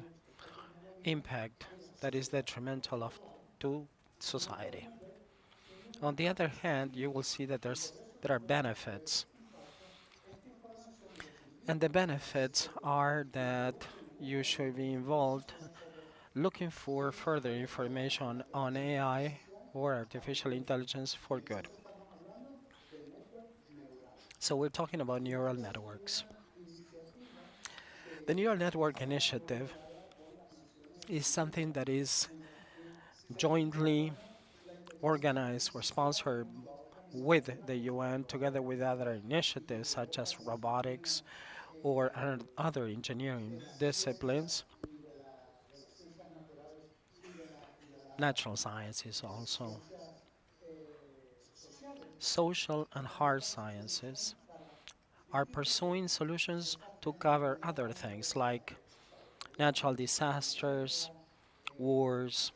impact that is detrimental to society. On the other hand, you will see that there are benefits. And the benefits are that you should be involved looking for further information on AI or artificial intelligence for good. So we're talking about neural networks. The Neural Network Initiative is something that is jointly organized or sponsored with the UN together with other initiatives such as robotics or other engineering disciplines. Natural sciences also. Social and hard sciences are pursuing solutions to cover other things like natural disasters, wars,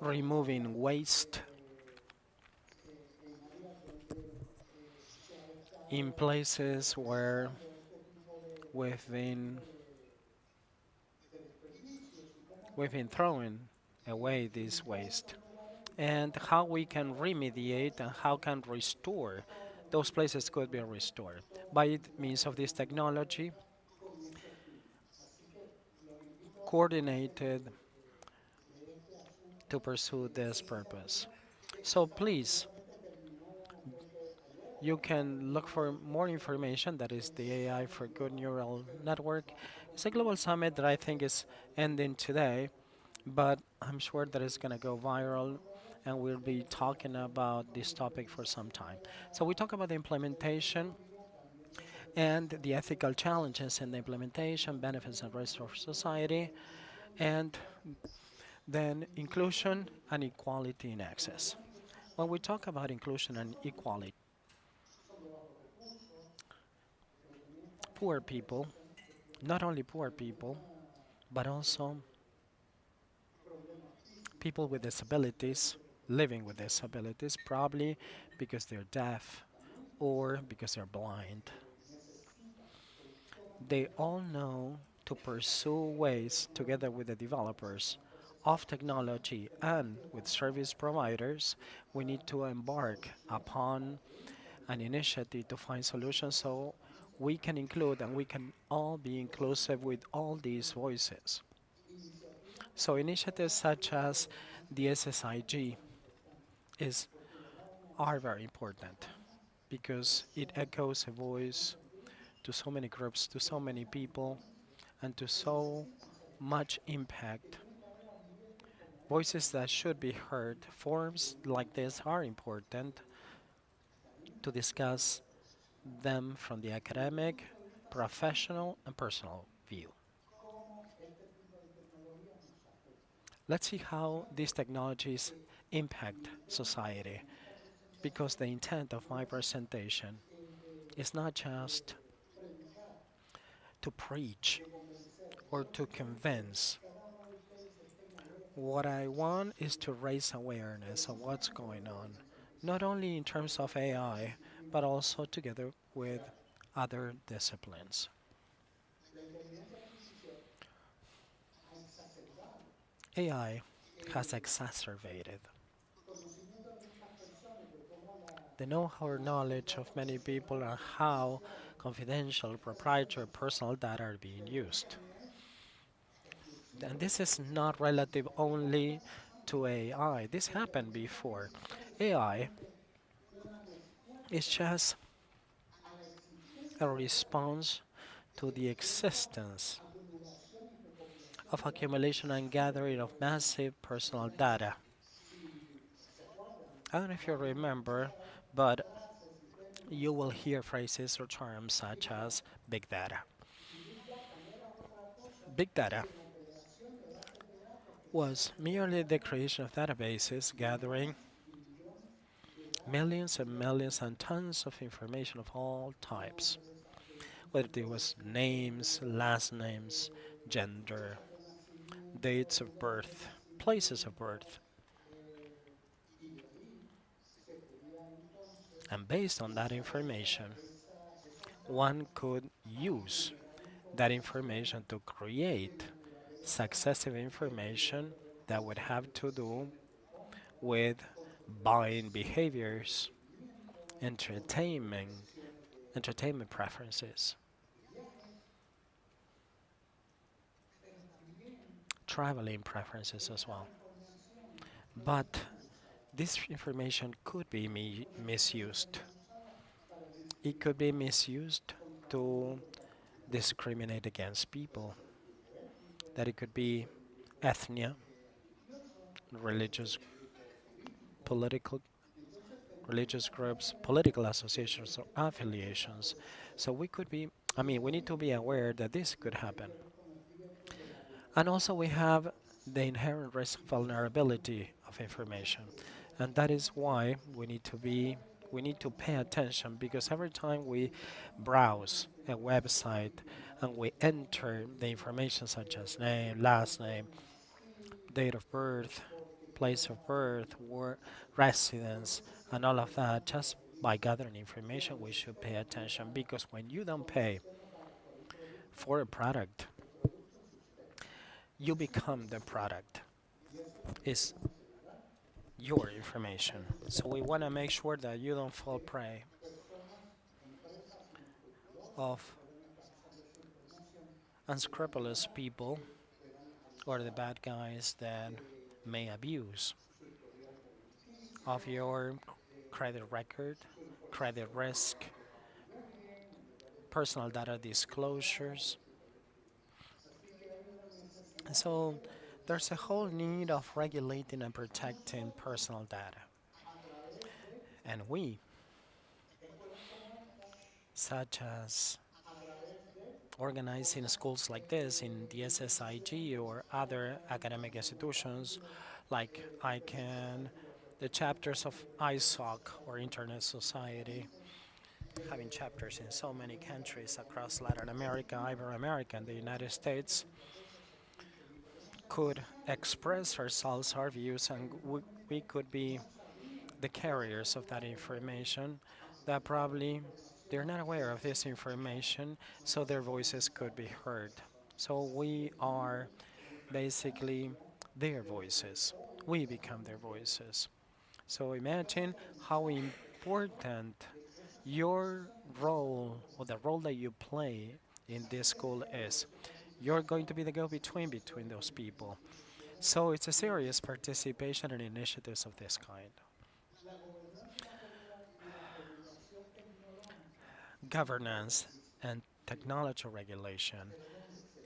removing waste in places where we've been we've been throwing away this waste, and how we can remediate and how can restore those places could be restored by means of this technology, coordinated to pursue this purpose. So please, you can look for more information. That is the AI for Good Neural Network. It's a global summit that I think is ending today, but I'm sure that it's going to go viral and we'll be talking about this topic for some time. So we talk about the implementation and the ethical challenges in the implementation, benefits and risks for society, and then inclusion and equality in access. When we talk about inclusion and equality, poor people, not only poor people, but also people with disabilities, living with disabilities, probably because they're deaf or because they're blind. They all know to pursue ways together with the developers of technology and with service providers. We need to embark upon an initiative to find solutions so we can include and we can all be inclusive with all these voices. So initiatives such as the SSIG is are very important because it echoes a voice to so many groups, to so many people, and to so much impact. Voices that should be heard. Forums like this are important to discuss them from the academic, professional, and personal view. Let's see how these technologies impact society, because the intent of my presentation is not just to preach or to convince. What I want is to raise awareness of what's going on, not only in terms of AI, but also together with other disciplines. AI has exacerbated the know-how or knowledge of many people on how confidential, proprietary, personal data are being used. And this is not relative only to AI. This happened before. AI is just a response to the existence of accumulation and gathering of massive personal data. I don't know if you remember, but you will hear phrases or terms such as big data. Big data was merely the creation of databases gathering millions and millions and tons of information of all types, whether it was names, last names, gender, dates of birth, places of birth. And based on that information, one could use that information to create successive information that would have to do with buying behaviors, entertainment, entertainment preferences, traveling preferences as well. But this information could be misused. It could be misused to discriminate against people. That it could be ethnia, religious, political, religious groups, political associations or affiliations. So we need to be aware that this could happen. And also we have the inherent risk vulnerability of information. And that is why we need to pay attention, because every time we browse a website and we enter the information such as name, last name, date of birth, place of birth, work, residence, and all of that, just by gathering information, we should pay attention, because when you don't pay For a product, you become the product. It's your information. So we want to make sure that you don't fall prey of unscrupulous people or the bad guys that may abuse of your credit record, credit risk, personal data disclosures. So there's a whole need of regulating and protecting personal data. And we, such as organizing schools like this in the SSIG or other academic institutions like ICANN, the chapters of ISOC or Internet Society, having chapters in so many countries across Latin America, Ibero-America, and the United States, could express ourselves, our views, and we could be the carriers of that information that probably they're not aware of this information, so their voices could be heard. So we are basically their voices. We become their voices. So imagine how important your role or the role that you play in this school is. You're going to be the go-between between those people. So it's a serious participation in initiatives of this kind. Governance and technology regulation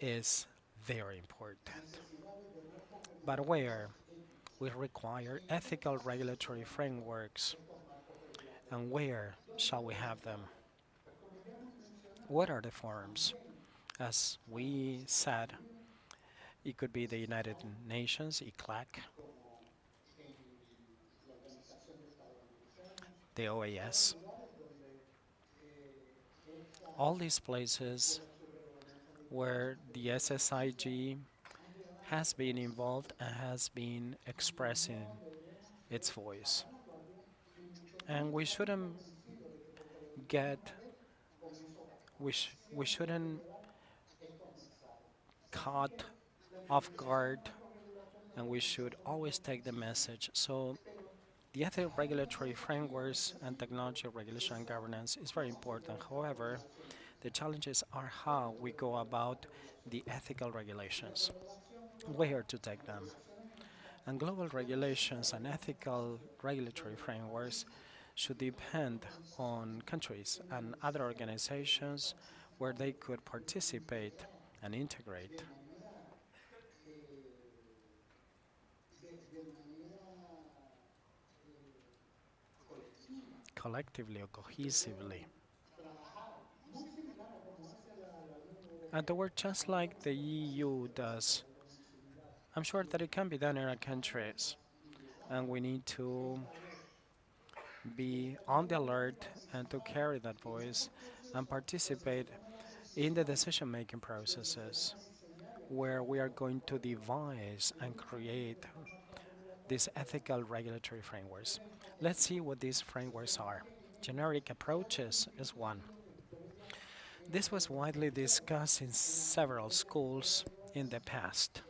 is very important. But where we require ethical regulatory frameworks, and where shall we have them? What are the forms? As we said, it could be the United Nations, ICLAC, the OAS, all these places where the SSIG has been involved and has been expressing its voice. And we shouldn't get, we shouldn't caught off guard, and we should always take the message. So the ethical regulatory frameworks and technology regulation and governance is very important. However, the challenges are how we go about the ethical regulations, where to take them. And global regulations and ethical regulatory frameworks should depend on countries and other organizations where they could participate and integrate collectively or cohesively. And to work just like the EU does, I'm sure that it can be done in our countries. And we need to be on the alert and to carry that voice and participate in the decision-making processes where we are going to devise and create these ethical regulatory frameworks. Let's see what these frameworks are. Generic approaches is one. This was widely discussed in several schools in the past.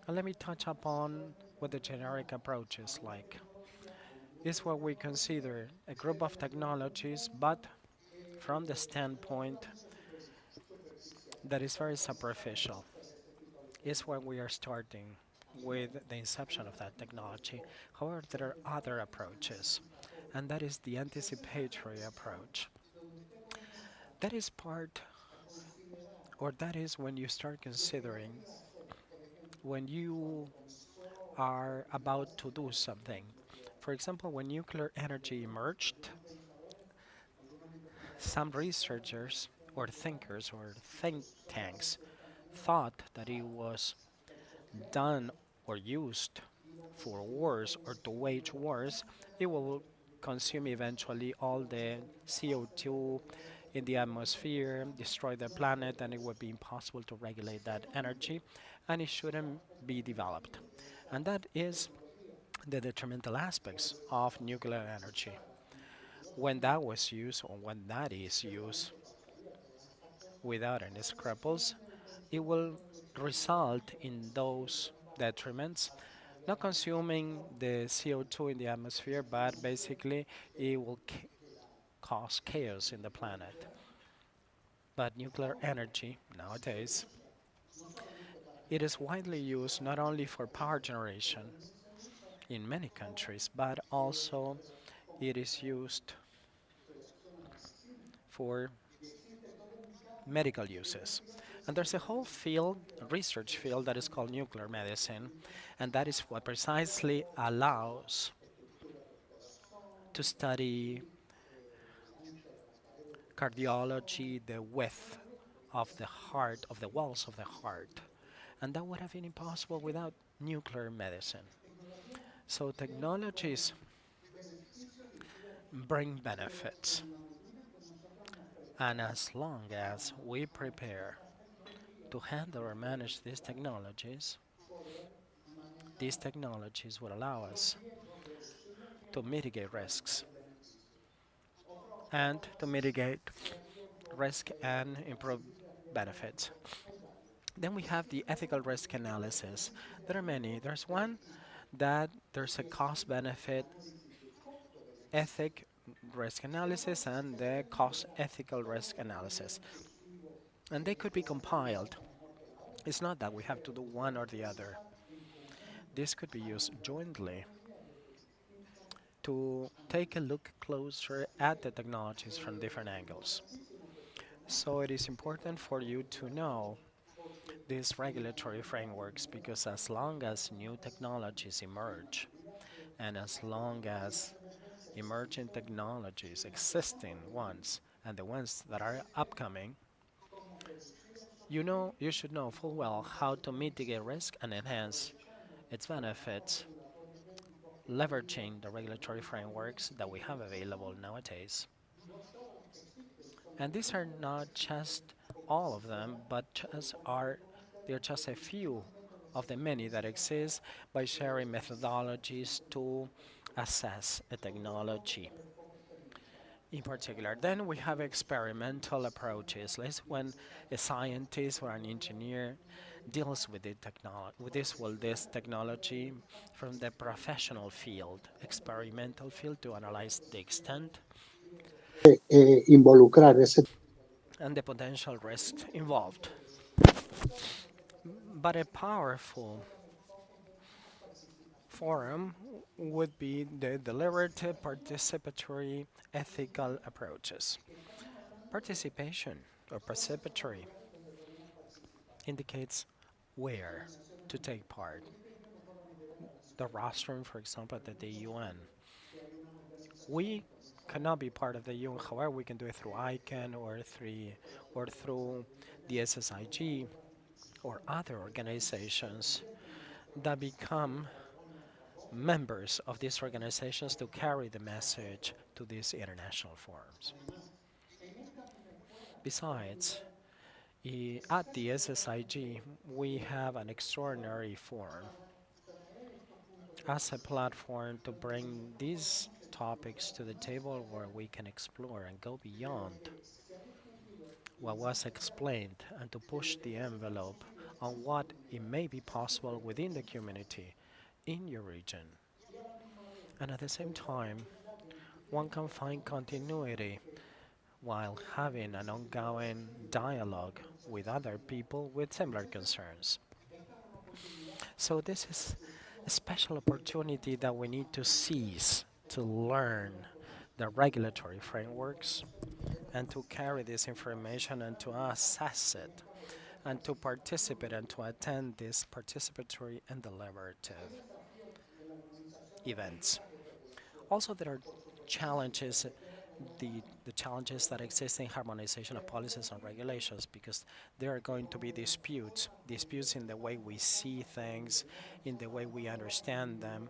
And let me touch upon what the generic approach is like. It's what we consider a group of technologies, but from the standpoint that is very superficial. It's where we are starting with the inception of that technology. However, there are other approaches, and that is the anticipatory approach. That is part, or that is when you start considering when you are about to do something. For example, when nuclear energy emerged, some researchers or thinkers or think tanks thought that it was done or used for wars or to wage wars. It will consume eventually all the CO2 in the atmosphere, destroy the planet, and it would be impossible to regulate that energy, and it shouldn't be developed. And that is the detrimental aspects of nuclear energy. When that was used, or when that is used, without any scruples, it will result in those detriments, not consuming the CO2 in the atmosphere, but basically it will cause chaos in the planet. But nuclear energy nowadays, it is widely used not only for power generation in many countries, but also it is used for medical uses. And there's a whole field, a research field that is called nuclear medicine, and that is what precisely allows to study cardiology, the width of the heart, of the walls of the heart. And that would have been impossible without nuclear medicine. So technologies bring benefits. And as long as we prepare to handle or manage these technologies would allow us to mitigate risks and to mitigate risk and improve benefits. Then we have the ethical risk analysis. There are many. There's one that there's a cost benefit ethic risk analysis and the cost ethical risk analysis. And they could be compiled. It's not that we have to do one or the other. This could be used jointly to take a look closer at the technologies from different angles. So it is important for you to know these regulatory frameworks because as long as new technologies emerge and as long as emerging technologies, existing ones, and the ones that are upcoming, you should know full well how to mitigate risk and enhance its benefits, leveraging the regulatory frameworks that we have available nowadays. And these are not just all of them, but they're just a few of the many that exist by sharing methodologies to assess a technology. In particular, then we have experimental approaches. That's when a scientist or an engineer deals with this technology from the professional field, experimental field, to analyze the extent Involucrar ese. and the potential risks involved. But a powerful forum would be the deliberative, participatory, ethical approaches. Participation or participatory indicates where to take part. The rostrum, for example, at the UN. We cannot be part of the UN, however, we can do it through ICANN or through the SSIG or other organizations that become members of these organizations to carry the message to these international forums. Besides, at the SSIG, we have an extraordinary forum as a platform to bring these topics to the table where we can explore and go beyond what was explained and to push the envelope on what it may be possible within the community in your region. And at the same time, one can find continuity while having an ongoing dialogue with other people with similar concerns. So this is a special opportunity that we need to seize to learn the regulatory frameworks and to carry this information and to assess it and to participate and to attend these participatory and deliberative events. Also, there are challenges, the challenges that exist in harmonization of policies and regulations because there are going to be disputes in the way we see things, in the way we understand them.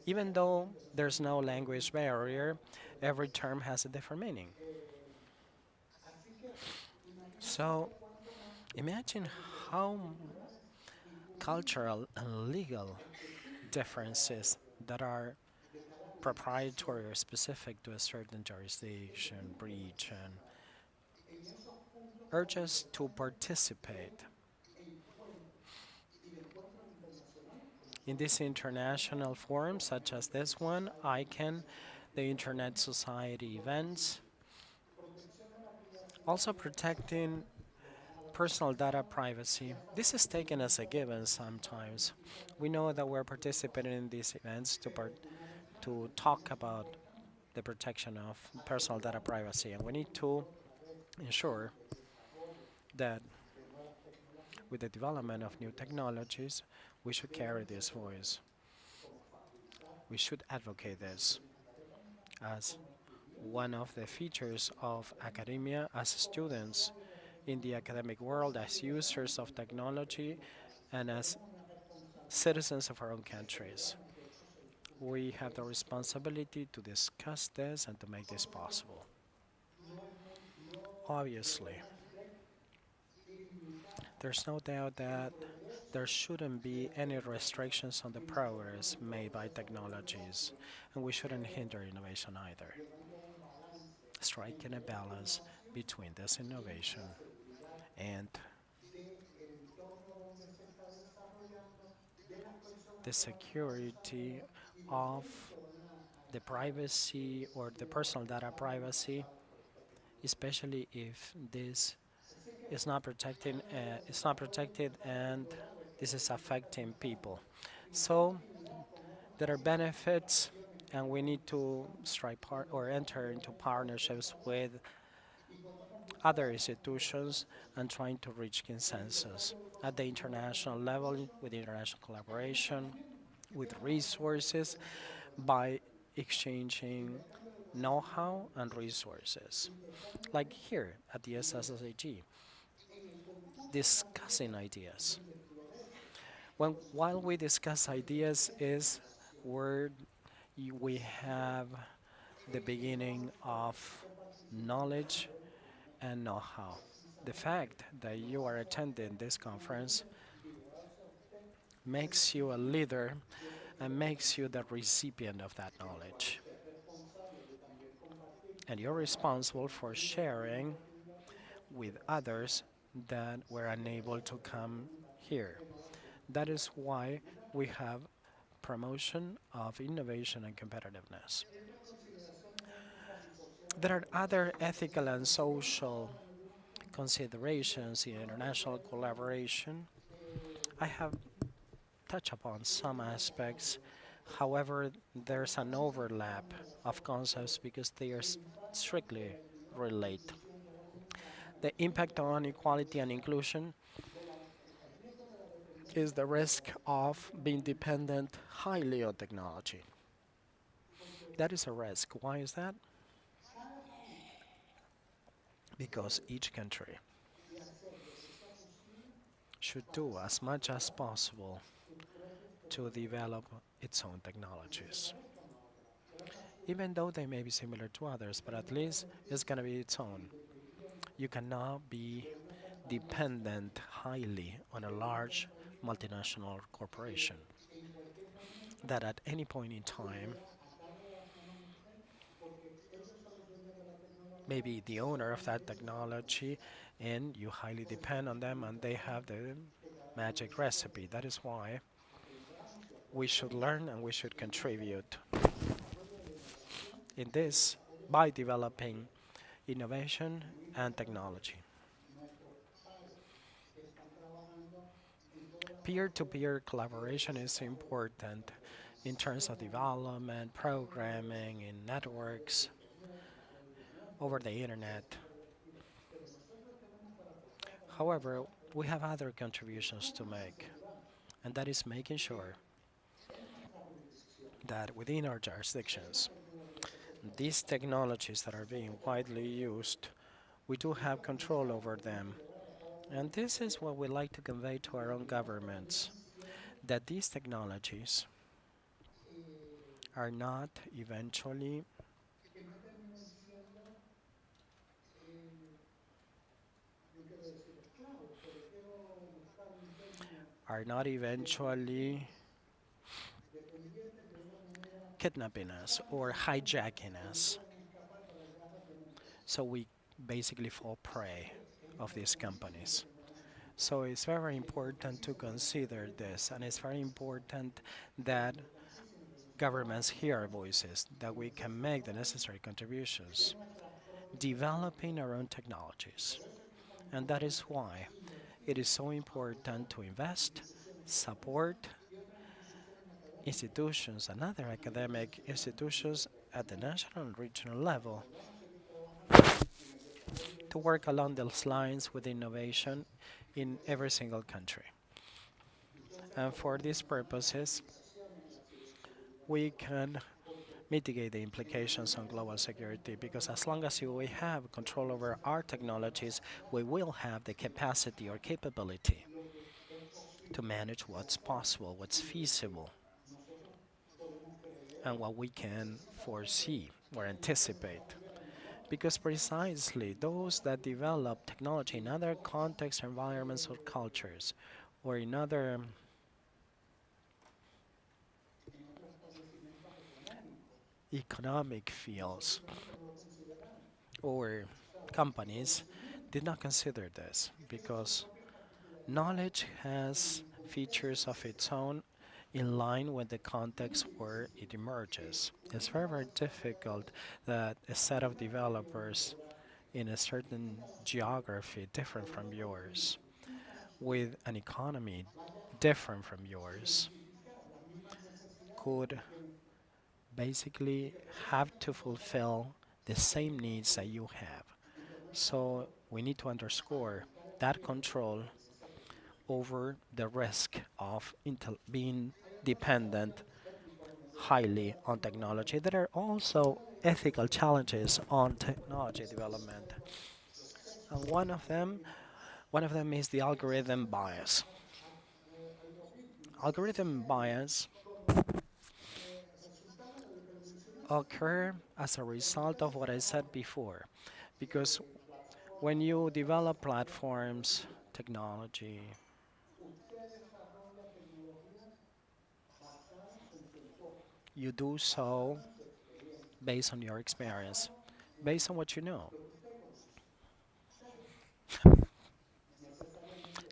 Even though there's no language barrier, every term has a different meaning. So imagine how cultural and legal differences that are proprietary or specific to a certain jurisdiction, region, urge us to participate in these international forums such as this one, ICANN, the Internet Society events, also protecting personal data privacy. This is taken as a given sometimes. We know that we're participating in these events to talk about the protection of personal data privacy, and we need to ensure that with the development of new technologies, we should carry this voice. We should advocate this as one of the features of academia, as students in the academic world, as users of technology, and as citizens of our own countries. We have the responsibility to discuss this and to make this possible. Obviously, there's no doubt that there shouldn't be any restrictions on the progress made by technologies, and we shouldn't hinder innovation either. Striking a balance between this innovation and the security of the privacy or the personal data privacy, especially if this is not protecting, it's not protected, and this is affecting people. So there are benefits, and we need to strike part or enter into partnerships with other institutions and trying to reach consensus at the international level with international collaboration, with resources, by exchanging know-how and resources. Like here at the SSIG, discussing ideas. While we discuss ideas is where we have the beginning of knowledge and know-how. The fact that you are attending this conference makes you a leader and makes you the recipient of that knowledge. And you're responsible for sharing with others that were unable to come here. That is why we have promotion of innovation and competitiveness. There are other ethical and social considerations in international collaboration. I have touched upon some aspects. However, there's an overlap of concepts because they are strictly related. The impact on equality and inclusion is the risk of being dependent highly on technology. That is a risk. Why is that? Because each country should do as much as possible to develop its own technologies. Even though they may be similar to others, but at least it's going to be its own. You cannot be dependent highly on a large multinational corporation that at any point in time may be the owner of that technology and you highly depend on them and they have the magic recipe. That is why we should learn and we should contribute in this by developing innovation and technology. Peer-to-peer collaboration is important in terms of development, programming, in networks, over the internet. However, we have other contributions to make, and that is making sure that within our jurisdictions, these technologies that are being widely used, we do have control over them. And this is what we like to convey to our own governments, that these technologies are not eventually kidnapping us or hijacking us. So we basically fall prey of these companies. So it's very important to consider this, and it's very important that governments hear our voices, that we can make the necessary contributions, developing our own technologies. And that is why it is so important to invest, support institutions and other academic institutions at the national and regional level to work along those lines with innovation in every single country. And for these purposes, we can mitigate the implications on global security because as long as we have control over our technologies, we will have the capacity or capability to manage what's possible, what's feasible, and what we can foresee or anticipate. Because precisely those that develop technology in other contexts, environments, or cultures, or in other economic fields or companies did not consider this because knowledge has features of its own in line with the context where it emerges. It's very, very difficult that a set of developers in a certain geography different from yours, with an economy different from yours, could basically have to fulfill the same needs that you have. So we need to underscore that control over the risk of being dependent highly on technology. There are also ethical challenges on technology development. And one of them is the algorithm bias. Algorithm bias occur as a result of what I said before, because when you develop platforms, technology, you do so based on your experience, based on what you know.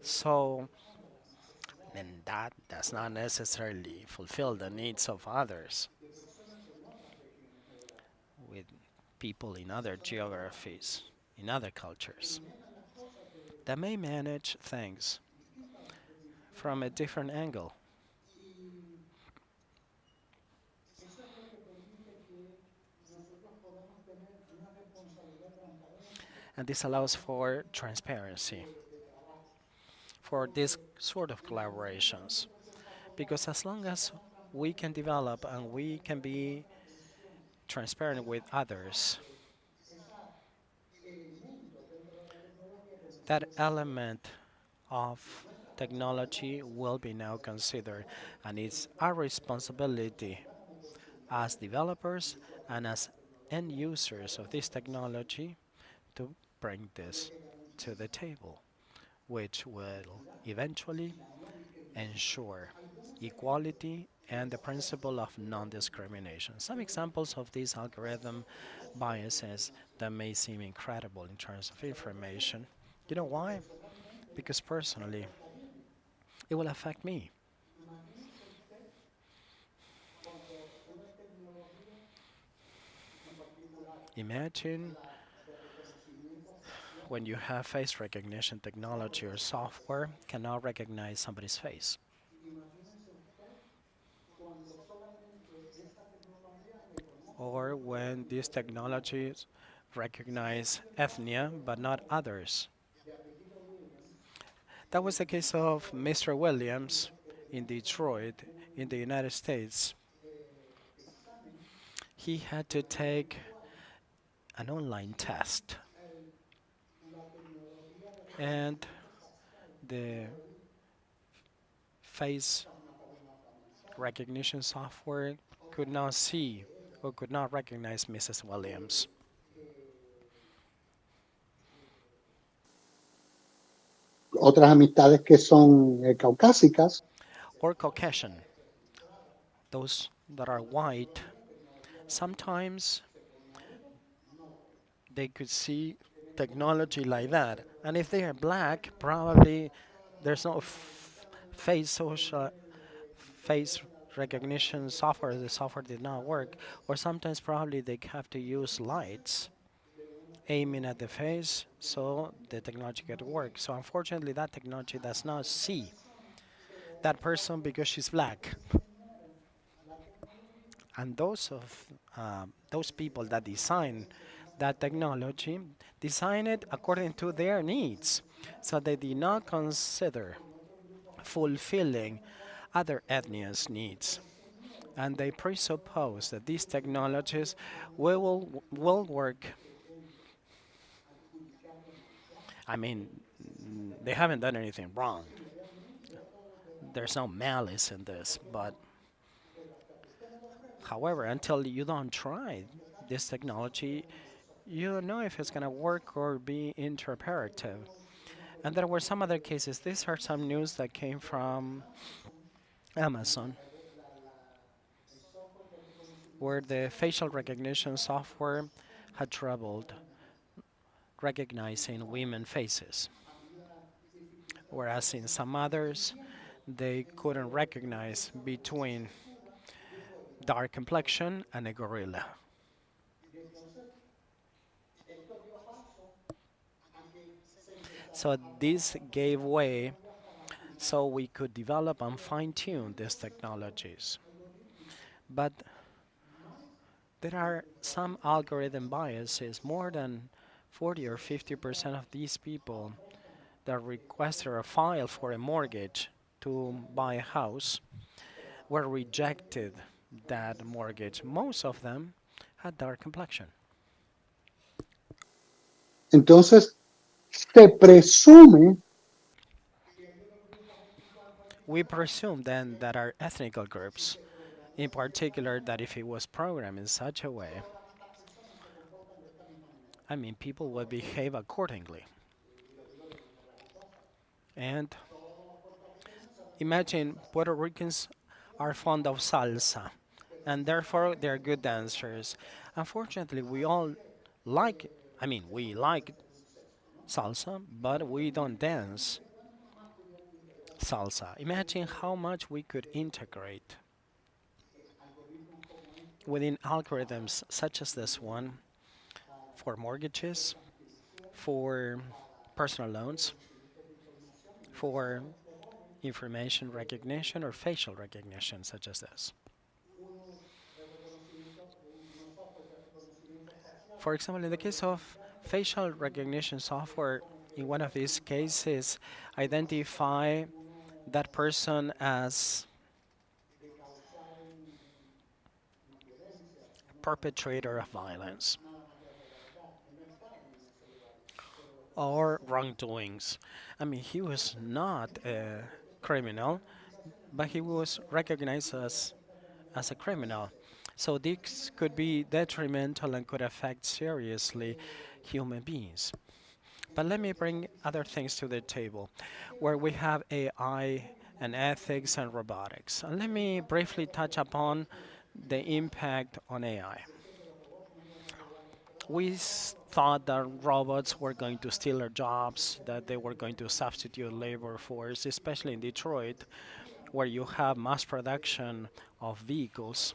So, and that does not necessarily fulfill the needs of others with people in other geographies, in other cultures, that may manage things from a different angle. And this allows for transparency for this sort of collaborations. Because as long as we can develop and we can be transparent with others, that element of technology will be now considered, and it's our responsibility as developers and as end users of this technology to bring this to the table, which will eventually ensure equality and the principle of non-discrimination. Some examples of these algorithm biases that may seem incredible in terms of information. You know why? Because personally, it will affect me. Imagine when you have face recognition technology or software cannot recognize somebody's face. Or when these technologies recognize ethnia but not others. That was the case of Mr. Williams in Detroit, in the United States. He had to take an online test, and the face recognition software could not see or could not recognize Mrs. Williams. Otras amistades que son caucásicas. Or Caucasian, those that are white, sometimes they could see technology like that. And if they are black, probably there's no face recognition software. The software did not work, or sometimes probably they have to use lights aiming at the face so the technology could work. So unfortunately, that technology does not see that person because she's black. And those people that design that technology design it according to their needs, so they did not consider fulfilling other ethnies' needs. And they presuppose that these technologies will work. I mean, they haven't done anything wrong. There's no malice in this, but however, until you don't try this technology, you don't know if it's going to work or be interpretive. And there were some other cases. These are some news that came from Amazon, where the facial recognition software had troubled recognizing women faces, whereas in some others, they couldn't recognize between dark complexion and a gorilla. So this gave way so we could develop and fine-tune these technologies. But there are some algorithm biases. More than 40 or 50% of these people that requested a file for a mortgage to buy a house were rejected that mortgage. Most of them had dark complexion. Entonces, se presume We presume then that our ethnical groups, in particular, that if it was programmed in such a way, I mean, people would behave accordingly. And imagine Puerto Ricans are fond of salsa, and therefore they're good dancers. Unfortunately, we all like, we like salsa, but we don't dance salsa. Imagine how much we could integrate within algorithms such as this one for mortgages, for personal loans, for information recognition or facial recognition such as this. For example, in the case of facial recognition software, in one of these cases, identify that person as perpetrator of violence or wrongdoings. I mean, he was not a criminal, but he was recognized as a criminal. So this could be detrimental and could affect seriously human beings. But let me bring other things to the table, where we have AI and ethics and robotics. And let me briefly touch upon the impact on AI. We thought that robots were going to steal our jobs, that they were going to substitute labor force, especially in Detroit, where you have mass production of vehicles.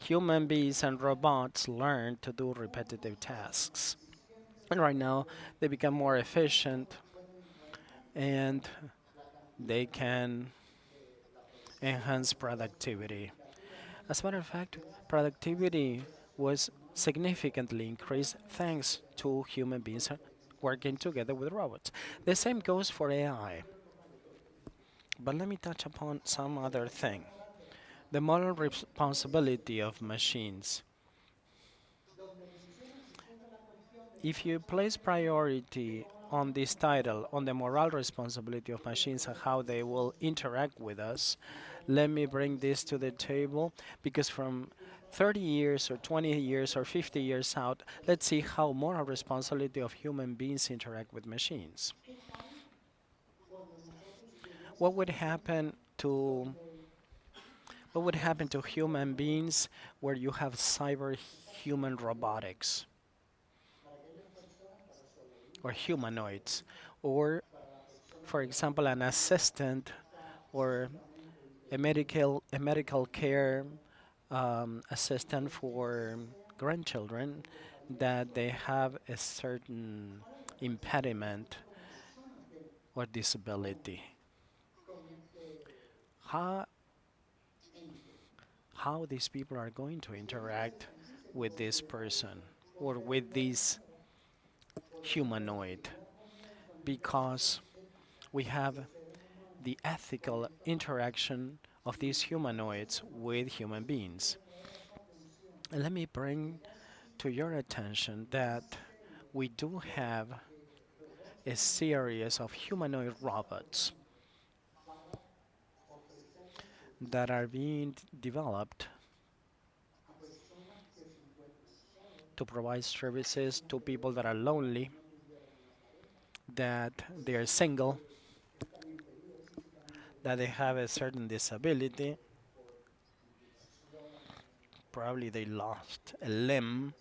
Human beings and robots learn to do repetitive tasks. And right now, they become more efficient and they can enhance productivity. As a matter of fact, productivity was significantly increased thanks to human beings working together with robots. The same goes for AI. But let me touch upon some other thing. The moral responsibility of machines. If you place priority on this title, on the moral responsibility of machines and how they will interact with us, let me bring this to the table, because from 30 years or 20 years or 50 years out, let's see how moral responsibility of human beings interact with machines. What would happen to What would happen to human beings where you have cyber human robotics or humanoids? Or, for example, an assistant or a medical care assistant for grandchildren that they have a certain impediment or disability. How how these people are going to interact with this person or with this humanoid, because we have the ethical interaction of these humanoids with human beings. And let me bring to your attention that we do have a series of humanoid robots that are being developed to provide services to people that are lonely, that they are single, that they have a certain disability, probably they lost a limb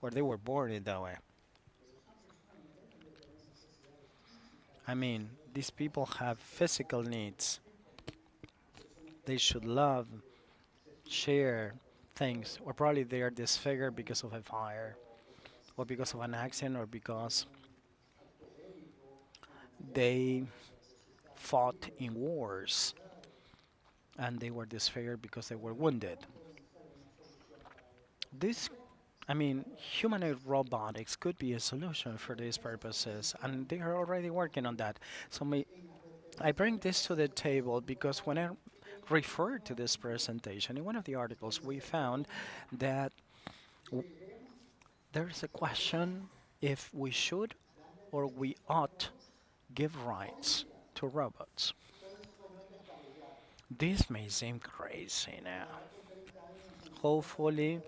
or they were born in that way. I mean, these people have physical needs. They should love, share things, or probably they are disfigured because of a fire, or because of an accident, or because they fought in wars and they were disfigured because they were wounded. This, I mean, humanoid robotics could be a solution for these purposes, and they are already working on that. So I bring this to the table because when I referred to this presentation, in one of the articles, we found that there's a question if we should or we ought give rights to robots. This may seem crazy now. Hopefully,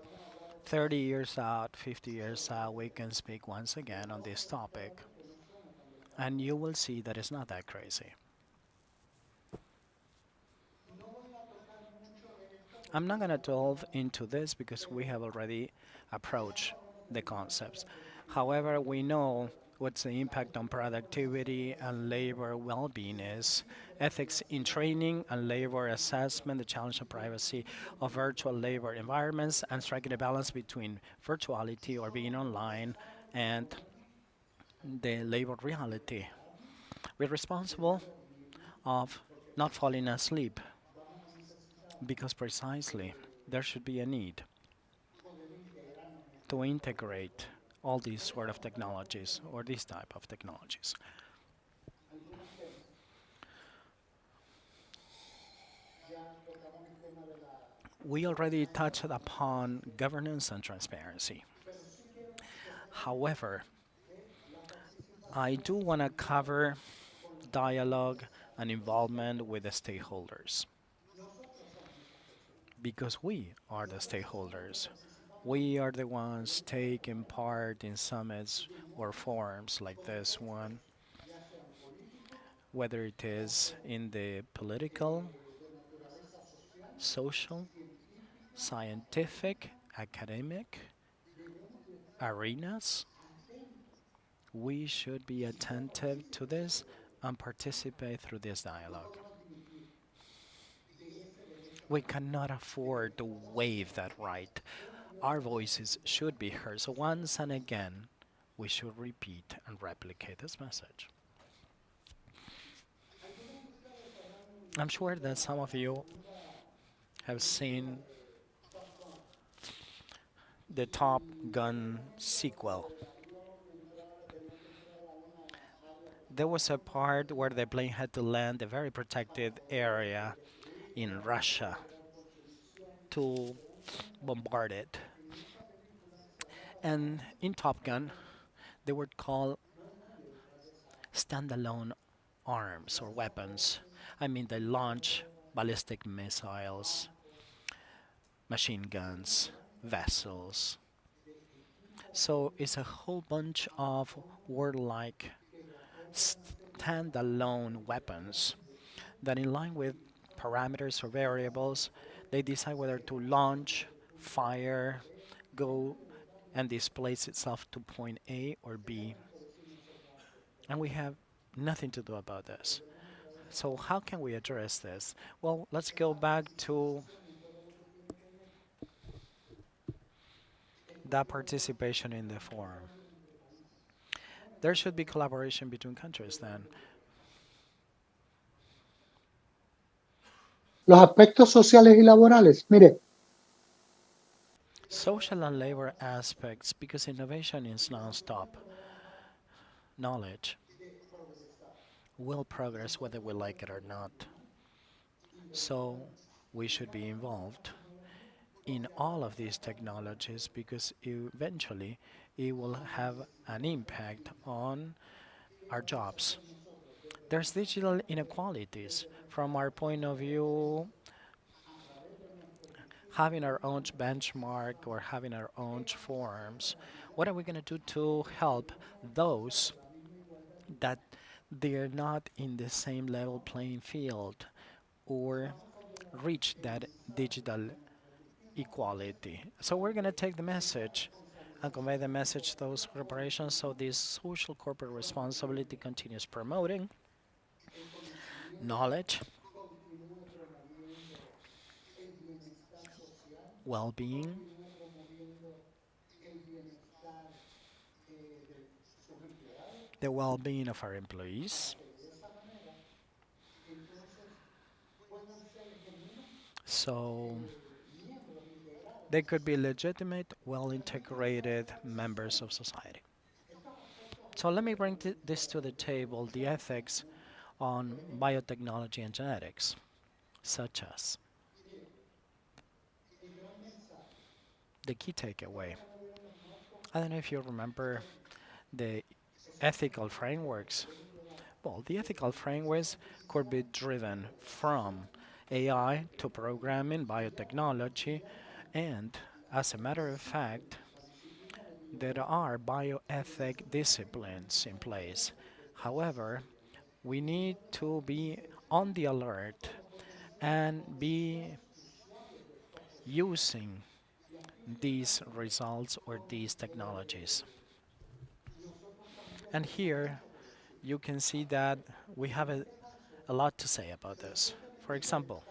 30 years out, 50 years out, we can speak once again on this topic, and you will see that it's not that crazy. I'm not going to delve into this because we have already approached the concepts. However, we know what's the impact on productivity and labor well-being is, ethics in training and labor assessment, the challenge of privacy of virtual labor environments, and striking a balance between virtuality or being online and the labor reality. We're responsible of not falling asleep because precisely there should be a need to integrate all these sort of technologies or these type of technologies. We already touched upon governance and transparency. However, I do want to cover dialogue and involvement with the stakeholders, because we are the stakeholders. We are the ones taking part in summits or forums like this one, whether it is in the political, social, scientific, academic arenas. We should be attentive to this and participate through this dialogue. We cannot afford to waive that right. Our voices should be heard. So once and again, we should repeat and replicate this message. I'm sure that some of you have seen the Top Gun sequel. There was a part where the plane had to land a very protected area in Russia to bombard it. And in Top Gun, they were called standalone arms or weapons. I mean, they launch ballistic missiles, machine guns, vessels. So it's a whole bunch of warlike standalone weapons that, in line with parameters or variables. They decide whether to launch, fire, go, and displace itself to point A or B. And we have nothing to do about this. So how can we address this? Well, let's go back to that participation in the forum. There should be collaboration between countries then. Los aspectos sociales y laborales, mire, Social and labor aspects, because innovation is non-stop. Knowledge will progress whether we like it or not. So we should be involved in all of these technologies because eventually it will have an impact on our jobs. There's digital inequalities. From our point of view, having our own benchmark or having our own forms, what are we going to do to help those that they're not in the same level playing field or reach that digital equality? So we're going to take the message and convey the message to those corporations so this social corporate responsibility continues promoting knowledge, well-being, the well-being of our employees. So they could be legitimate, well-integrated members of society. So let me bring this to the table, the ethics on biotechnology and genetics, such as the key takeaway. I don't know if you remember the ethical frameworks. Well, the ethical frameworks could be driven from AI to programming, biotechnology, and as a matter of fact, there are bioethic disciplines in place. However, we need to be on the alert and be using these results or these technologies. And here you can see that we have a lot to say about this. For example,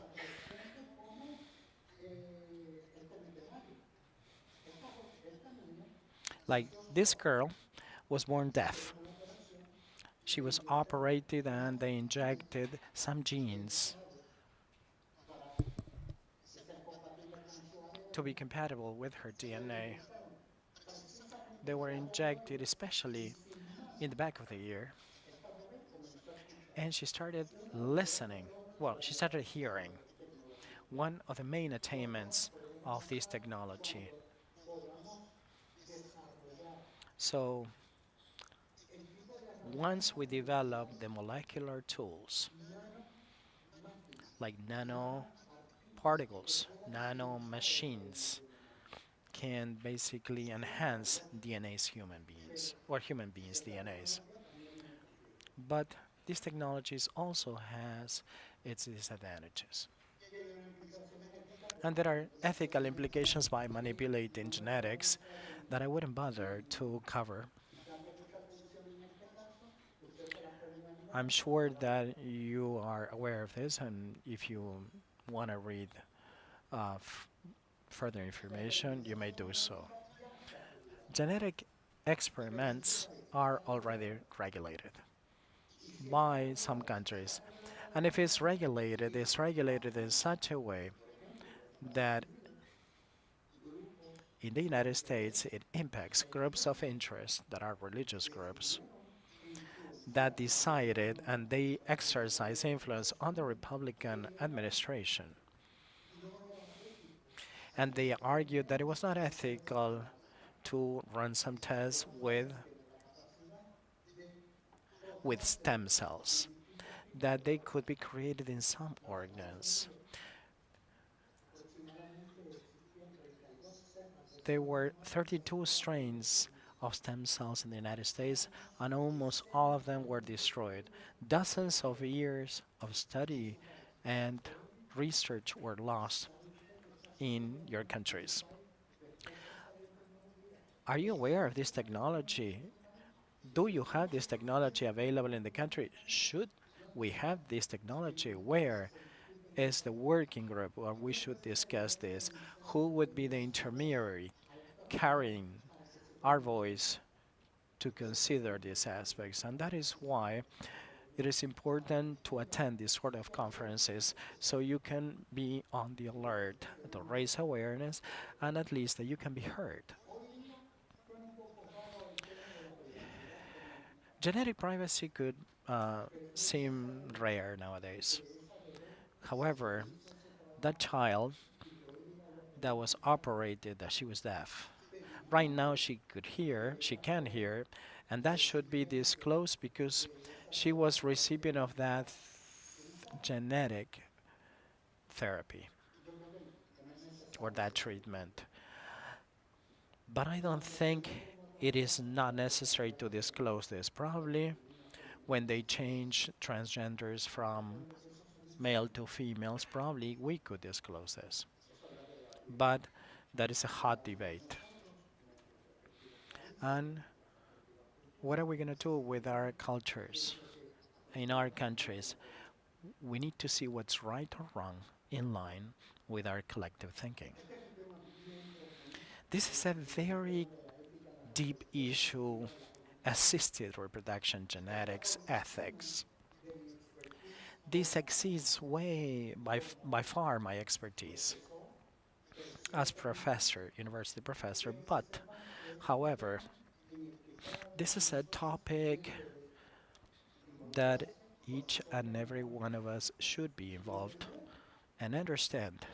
like this girl was born deaf. She was operated and they injected some genes to be compatible with her DNA. They were injected especially in the back of the ear, and she started listening. Well, she started hearing. One of the main attainments of this technology. So once we develop the molecular tools like nano particles, nano machines can basically enhance DNA's human beings or human beings' DNAs. But this technologies also has its disadvantages. And there are ethical implications by manipulating genetics that I wouldn't bother to cover. I'm sure that you are aware of this, and if you want to read further information, you may do so. Genetic experiments are already regulated by some countries. And if it's regulated in such a way that in the United States it impacts groups of interest that are religious groups that decided and they exercise influence on the Republican administration. And they argued that it was not ethical to run some tests with stem cells, that they could be created in some organs. There were 32 strains of stem cells in the United States, and almost all of them were destroyed. Dozens of years of study and research were lost in your countries. Are you aware of this technology? Do you have this technology available in the country? Should we have this technology? Where is the working group where we should discuss this? Who would be the intermediary carrying our voice to consider these aspects? And that is why it is important to attend these sort of conferences so you can be on the alert to raise awareness and at least that you can be heard. Genetic privacy could seem rare nowadays. However, that child that was operated, that she was deaf. Right now she could hear, she can hear, and that should be disclosed because she was recipient of that genetic therapy or that treatment. But I don't think it is not necessary to disclose this. Probably when they change transgenders from male to females, probably we could disclose this. But that is a hot debate. And what are we going to do with our cultures in our countries? We need to see what's right or wrong in line with our collective thinking. This is a very deep issue: assisted reproduction, genetics, ethics. This exceeds by far my expertise as professor, university professor, but however, this is a topic that each and every one of us should be involved and understand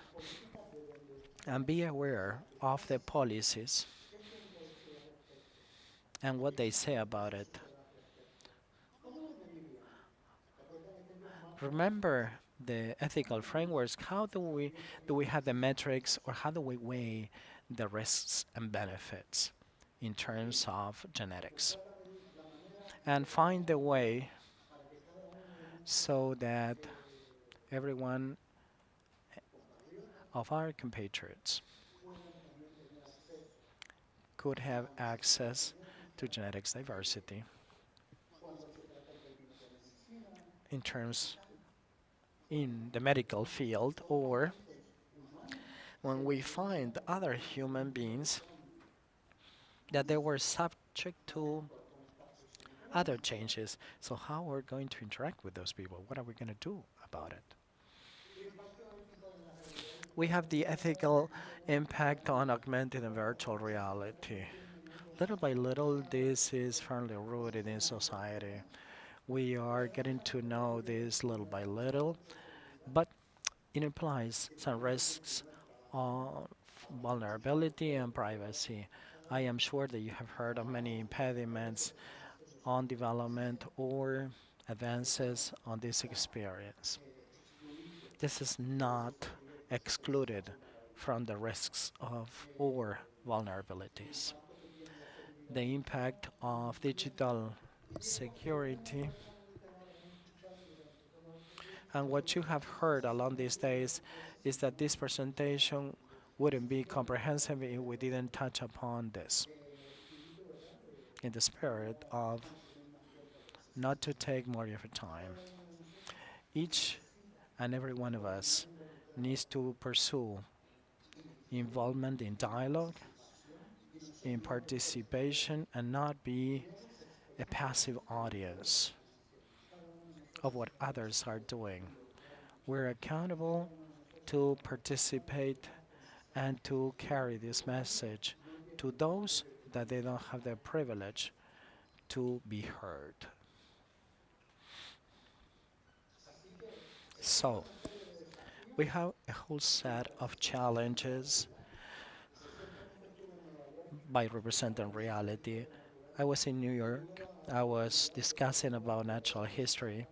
and be aware of the policies and what they say about it. Remember the ethical frameworks. How do we have the metrics, or how do we weigh the risks and benefits in terms of genetics? And find the way so that everyone of our compatriots could have access to genetics diversity in terms in the medical field, or when we find other human beings that they were subject to other changes. So how we're going to interact with those people? What are we going to do about it? We have the ethical impact on augmented and virtual reality. Little by little, this is firmly rooted in society. We are getting to know this little by little, but it implies some risks of vulnerability and privacy. I am sure that you have heard of many impediments on development or advances on this experience. This is not excluded from the risks of or vulnerabilities. The impact of digital security. And what you have heard along these days is that this presentation wouldn't be comprehensive if we didn't touch upon this, in the spirit of not to take more of your time. Each and every one of us needs to pursue involvement in dialogue, in participation, and not be a passive audience of what others are doing. We're accountable to participate and to carry this message to those that they don't have the privilege to be heard. So, we have a whole set of challenges by representing reality. I was in New York. I was discussing about natural history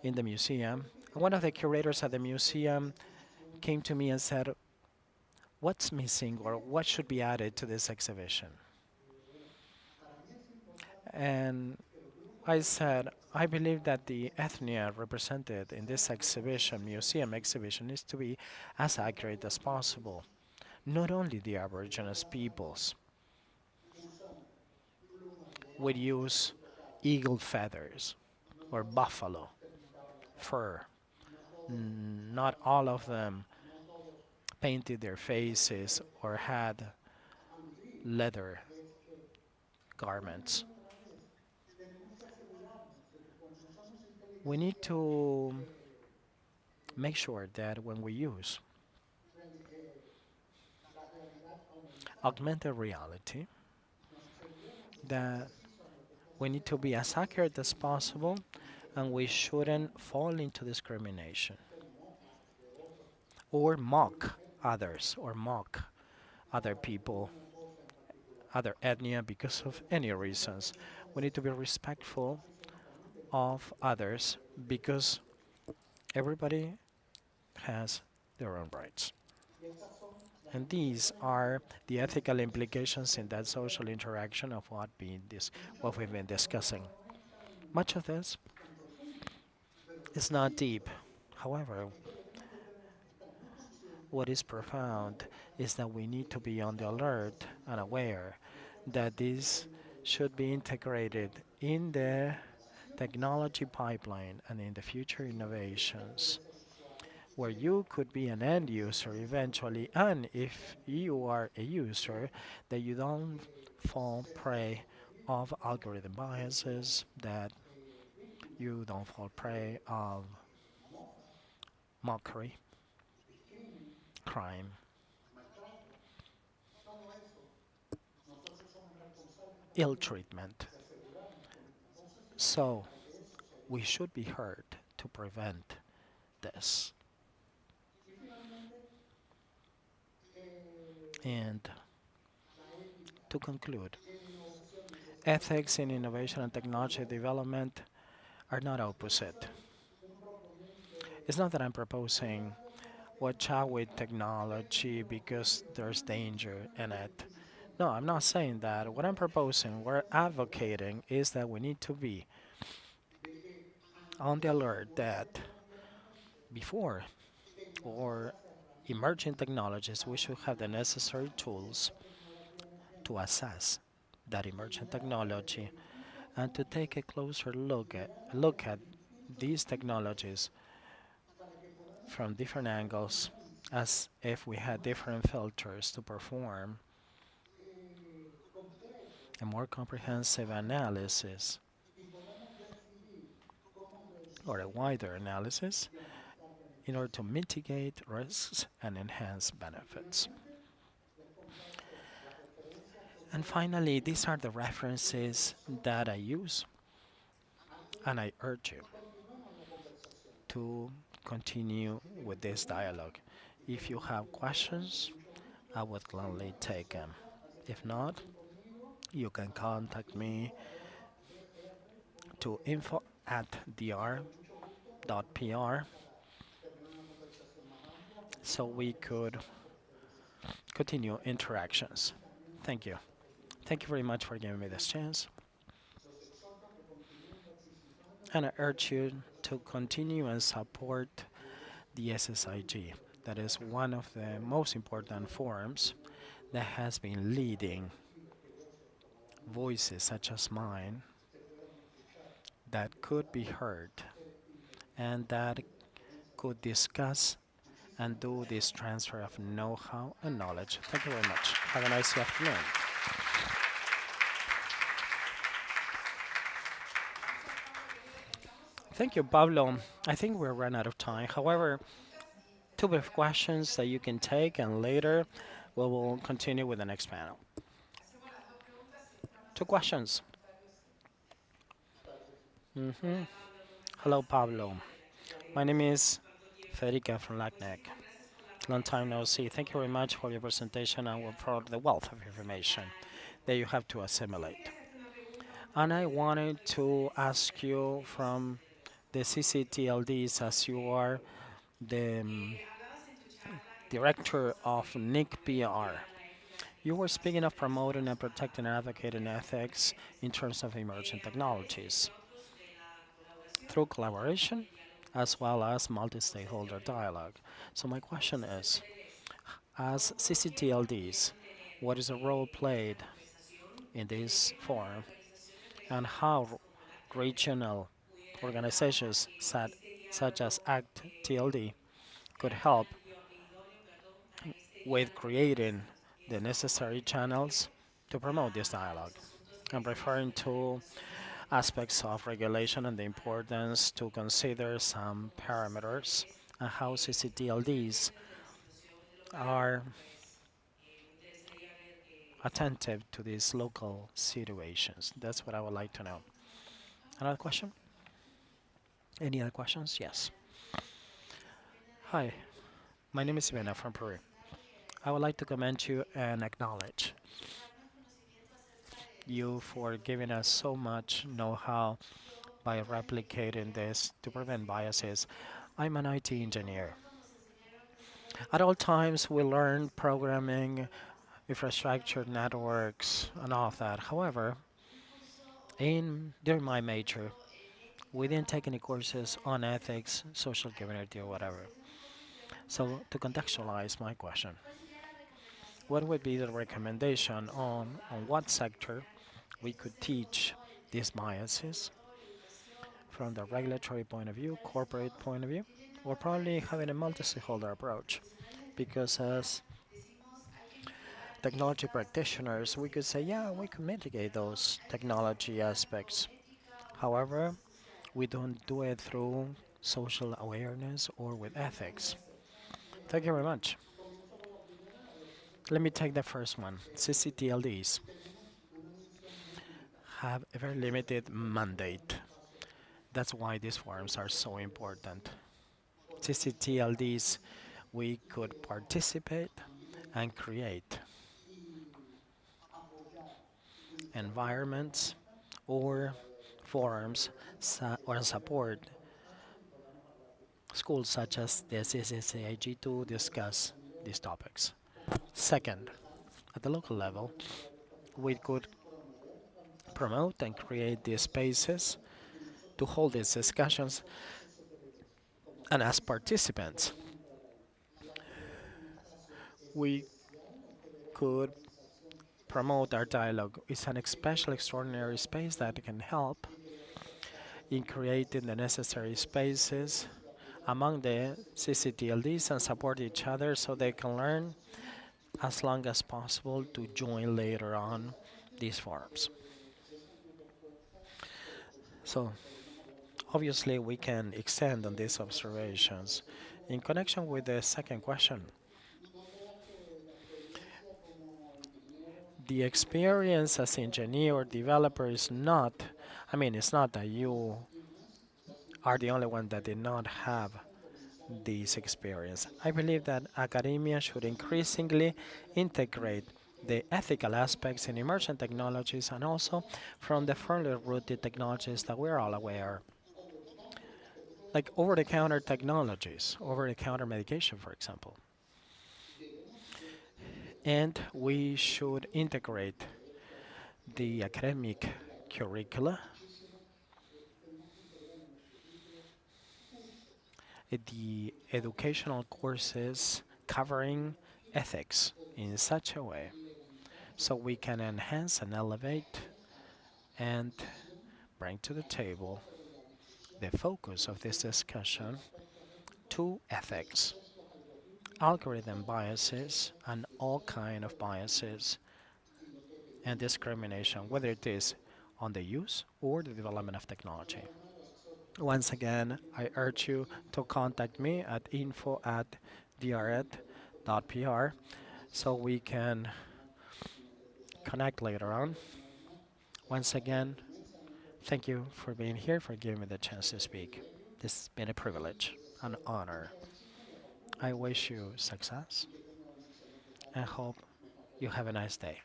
in the museum. One of the curators at the museum came to me and said, "What's missing, or what should be added to this exhibition?" And I said, I believe that the ethnia represented in this exhibition, museum exhibition, is to be as accurate as possible. Not only the Aboriginal peoples would use eagle feathers or buffalo fur. Not all of them painted their faces or had leather garments. We need to make sure that when we use augmented reality, that we need to be as accurate as possible and we shouldn't fall into discrimination or mock others or mock other people, other ethnia because of any reasons. We need to be respectful of others because everybody has their own rights. And these are the ethical implications in that social interaction of what we've been discussing. Much of this is not deep. However, what is profound is that we need to be on the alert and aware that this should be integrated in the technology pipeline and in the future innovations where you could be an end user eventually, and if you are a user, that you don't fall prey of algorithm biases, that you don't fall prey of mockery, crime, ill treatment. So we should be heard to prevent this. And to conclude, ethics in innovation and technology development are not opposite. It's not that I'm proposing watch out with technology because there's danger in it. No, I'm not saying that. What I'm proposing, what I'm advocating, is that we need to be on the alert that before or emerging technologies, we should have the necessary tools to assess that emerging technology and to take a closer look at these technologies from different angles as if we had different filters to perform a more comprehensive analysis or a wider analysis in order to mitigate risks and enhance benefits. And finally, these are the references that I use, and I urge you to continue with this dialogue. If you have questions, I would gladly take them. If not, you can contact me to info@dr.pr so we could continue interactions. Thank you. Thank you very much for giving me this chance. And I urge you to continue and support the SSIG. That is one of the most important forums that has been leading voices such as mine that could be heard and that could discuss and do this transfer of know-how and knowledge. Thank you very much. Have a nice afternoon. Thank you, Pablo. I think we're run out of time. However, two brief questions that you can take, and later we will continue with the next panel. Two questions. Hello, Pablo. My name is Federica from LACNIC. Long time no see. Thank you very much for your presentation and for the wealth of information that you have to assimilate. And I wanted to ask you from the CCTLDs, as you are the director of NIC PR. You were speaking of promoting and protecting and advocating ethics in terms of emerging technologies. through collaboration as well as multi-stakeholder dialogue. So my question is, as CCTLDs, what is the role played in this forum and how regional organizations such as ACT TLD could help with creating the necessary channels to promote this dialogue. I'm referring to aspects of regulation and the importance to consider some parameters and how CCTLDs are attentive to these local situations. That's what I would like to know. Another question? Any other questions? Yes. Hi, my name is Ivana from Peru. I would like to commend you and acknowledge you for giving us so much know-how by replicating this to prevent biases. I'm an IT engineer. At all times, we learn programming, infrastructure, networks, and all of that. However, during my major, we didn't take any courses on ethics, social community, or whatever. So, to contextualize my question, what would be the recommendation on what sector we could teach these biases from the regulatory point of view, corporate point of view, or probably having a multi-stakeholder approach? Because as technology practitioners, we could say, yeah, we could mitigate those technology aspects. However, we don't do it through social awareness or with ethics. Thank you very much. Let me take the first one. CCTLDs have a very limited mandate. That's why these forums are so important. CCTLDs, we could participate and create environments or forums or support schools such as the SSIG to discuss these topics. Second, at the local level, we could promote and create these spaces to hold these discussions, and as participants, we could promote our dialogue. It's an special, extraordinary space that can help in creating the necessary spaces among the CCTLDs and support each other so they can learn as long as possible to join later on these forums. So obviously we can extend on these observations. In connection with the second question, the experience as engineer or developer is not, it's not that you are the only one that did not have this experience. I believe that academia should increasingly integrate the ethical aspects in emerging technologies and also from the firmly rooted technologies that we're all aware, like over-the-counter technologies, over-the-counter medication, for example. And we should integrate the academic curricula, the educational courses covering ethics in such a way so we can enhance and elevate and bring to the table the focus of this discussion to ethics, algorithm biases, and all kind of biases and discrimination, whether it is on the use or the development of technology. Once again, I urge you to contact me at info@dred.pr so we can connect later on. Once again, thank you for being here, for giving me the chance to speak. This has been a privilege, an honor. I wish you success and hope you have a nice day.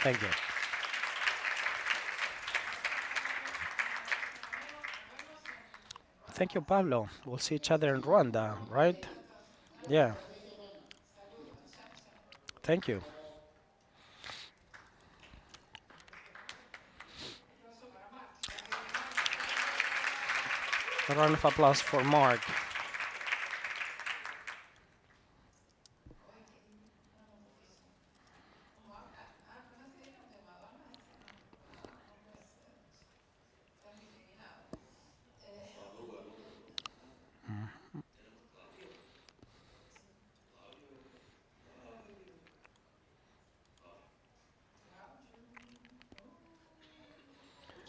Thank you. Thank you, Pablo. We'll see each other in Rwanda, right? Yeah. Thank you. A round of applause for Mark.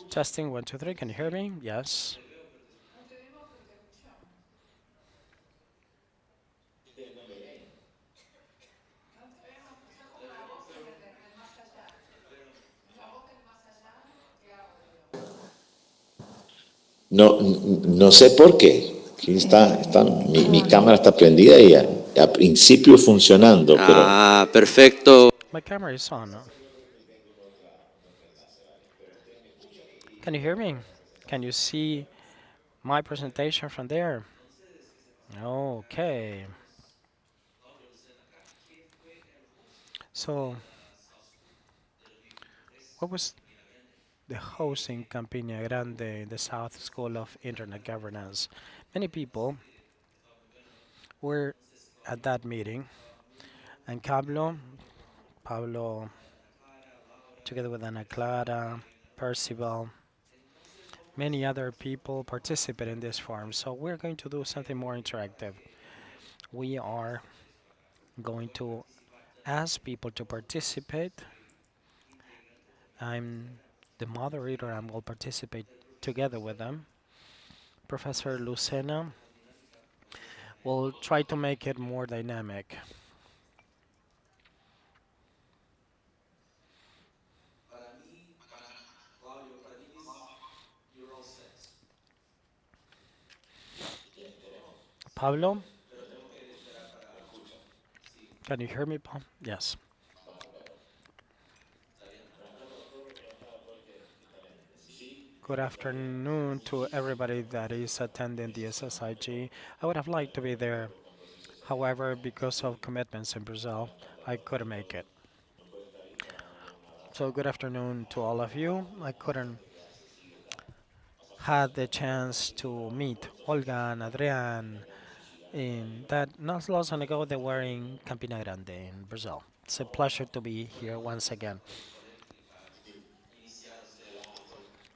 Testing 1, 2, 3. Can you hear me? Yes. No, no sé por qué. Aquí mi cámara está prendida y a principio funcionando, pero Ah, perfecto. My camera is on. Can you hear me? Can you see my presentation from there? Okay. So, what was the host in Campina Grande, the South School of Internet Governance? Many people were at that meeting, and Pablo, together with Ana Clara, Percival, many other people participate in this forum. So we're going to do something more interactive. We are going to ask people to participate. I'm the moderator and will participate together with them. Professor Lucena will try to make it more dynamic. Pablo, can you hear me, Pablo? Yes. Good afternoon to everybody that is attending the SSIG. I would have liked to be there. However, because of commitments in Brazil, I couldn't make it. So good afternoon to all of you. I couldn't had the chance to meet Olga and Adrian in that not so long ago they were in Campina Grande in Brazil. It's a pleasure to be here once again.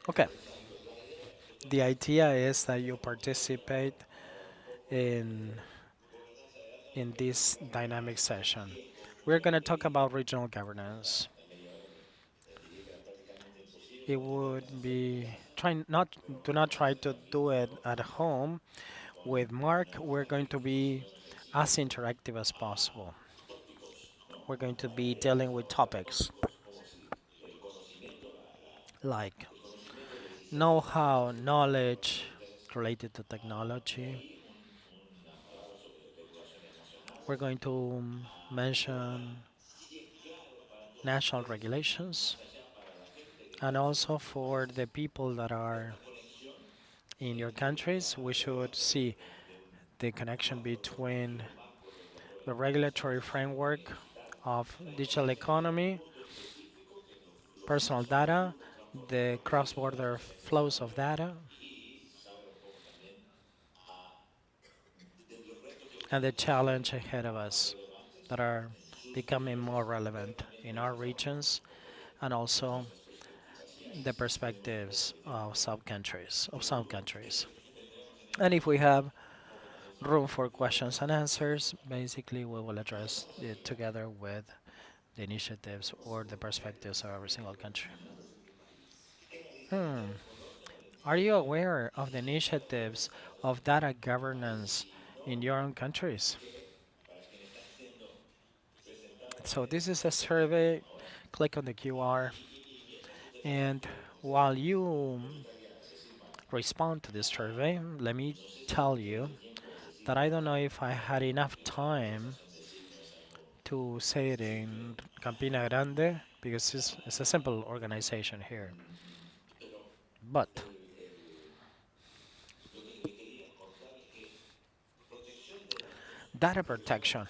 Okay, the idea is that you participate in this dynamic session. We're going to talk about regional governance. It would be try not do not try to do it at home. With Mark, we're going to be as interactive as possible. We're going to be dealing with topics like know-how, knowledge related to technology. We're going to mention national regulations, and also for the people that are in your countries, we should see the connection between the regulatory framework of digital economy, personal data, the cross-border flows of data, and the challenge ahead of us that are becoming more relevant in our regions, and also the perspectives of some countries. And if we have room for questions and answers, basically we will address it together with the initiatives or the perspectives of every single country. Hmm. Are you aware of the initiatives of data governance in your own countries? So this is a survey. Click on the QR, and while you respond to this survey, let me tell you that I don't know if I had enough time to say it in Campina Grande because it's a simple organization here. But data protection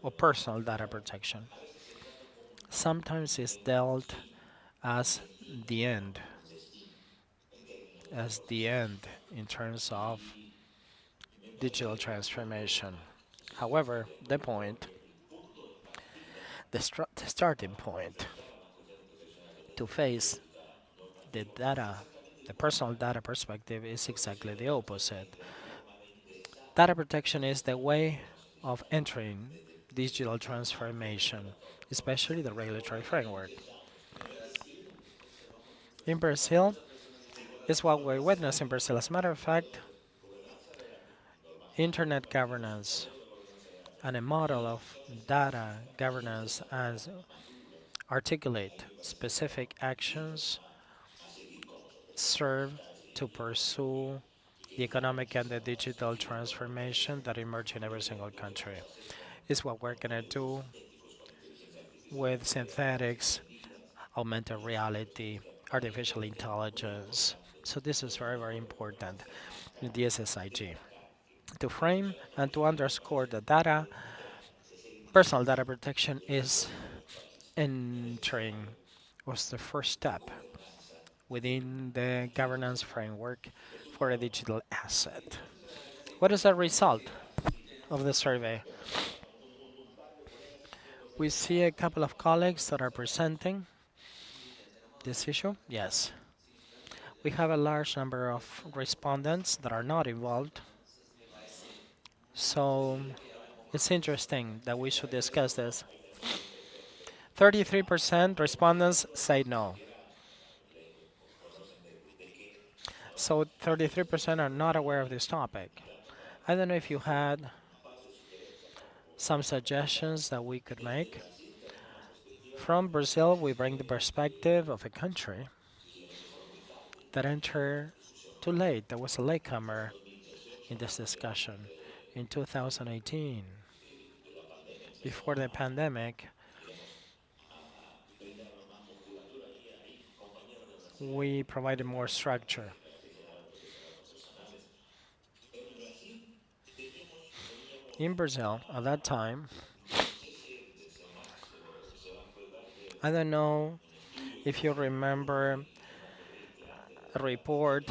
or personal data protection sometimes is dealt as the end. as the end in terms of digital transformation. However, the starting point to face the data, the personal data perspective is exactly the opposite. Data protection is the way of entering digital transformation, especially the regulatory framework. In Brazil, is what we witness in Brazil. As a matter of fact, internet governance and a model of data governance as articulate specific actions serve to pursue the economic and the digital transformation that emerge in every single country. Is what we're going to do with synthetics, augmented reality, artificial intelligence. So this is very, very important in the SSIG. To frame and to underscore the data, personal data protection is entering, was the first step within the governance framework for a digital asset. What is the result of the survey? We see a couple of colleagues that are presenting this issue. Yes. We have a large number of respondents that are not involved. So it's interesting that we should discuss this. 33% respondents say no. So 33% are not aware of this topic. I don't know if you had some suggestions that we could make. From Brazil, we bring the perspective of a country that entered too late. There was a latecomer in this discussion in 2018. Before the pandemic, we provided more structure. In Brazil, at that time, I don't know if you remember a report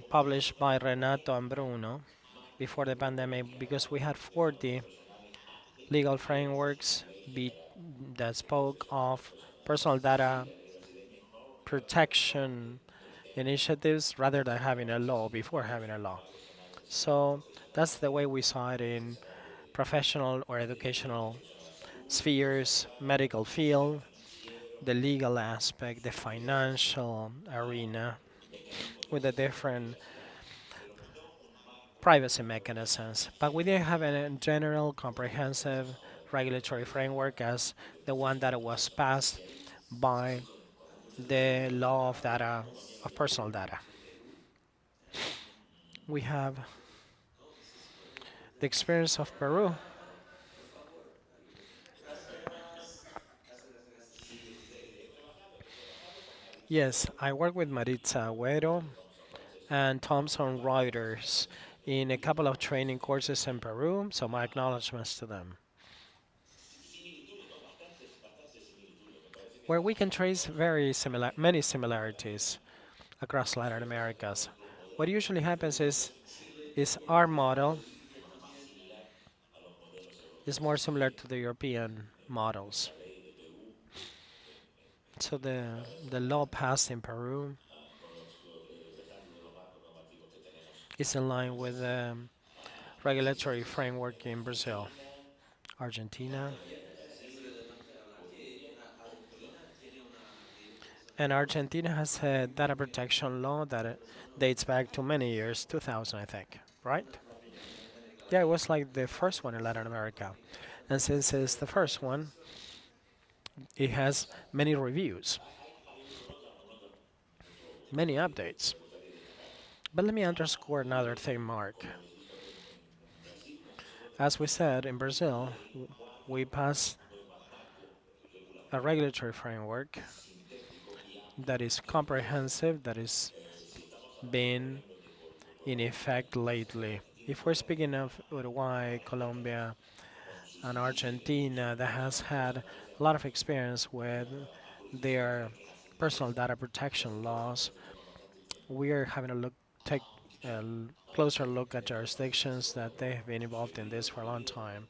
published by Renato and Bruno before the pandemic, because we had 40 legal frameworks that spoke of personal data protection initiatives rather than having a law before having a law. So that's the way we saw it in professional or educational spheres, medical field, the legal aspect, the financial arena, with the different privacy mechanisms. But we didn't have a general comprehensive regulatory framework as the one that was passed by the law of data, of personal data. We have the experience of Peru. Yes, I work with Maritza Agüero and Thomson Reuters in a couple of training courses in Peru, so my acknowledgments to them. Where we can trace many similarities across Latin Americas. What usually happens is our model is more similar to the European models. So the law passed in Peru is in line with the regulatory framework in Brazil, Argentina. And Argentina has a data protection law that dates back to many years, 2000, I think, right? Yeah, it was like the first one in Latin America. And since it's the first one, it has many reviews, many updates. But let me underscore another thing, Mark. As we said, in Brazil, we passed a regulatory framework that is comprehensive, that is being in effect lately. If we're speaking of Uruguay, Colombia, and Argentina, that has had a lot of experience with their personal data protection laws, we are having a take a closer look at jurisdictions that they have been involved in this for a long time.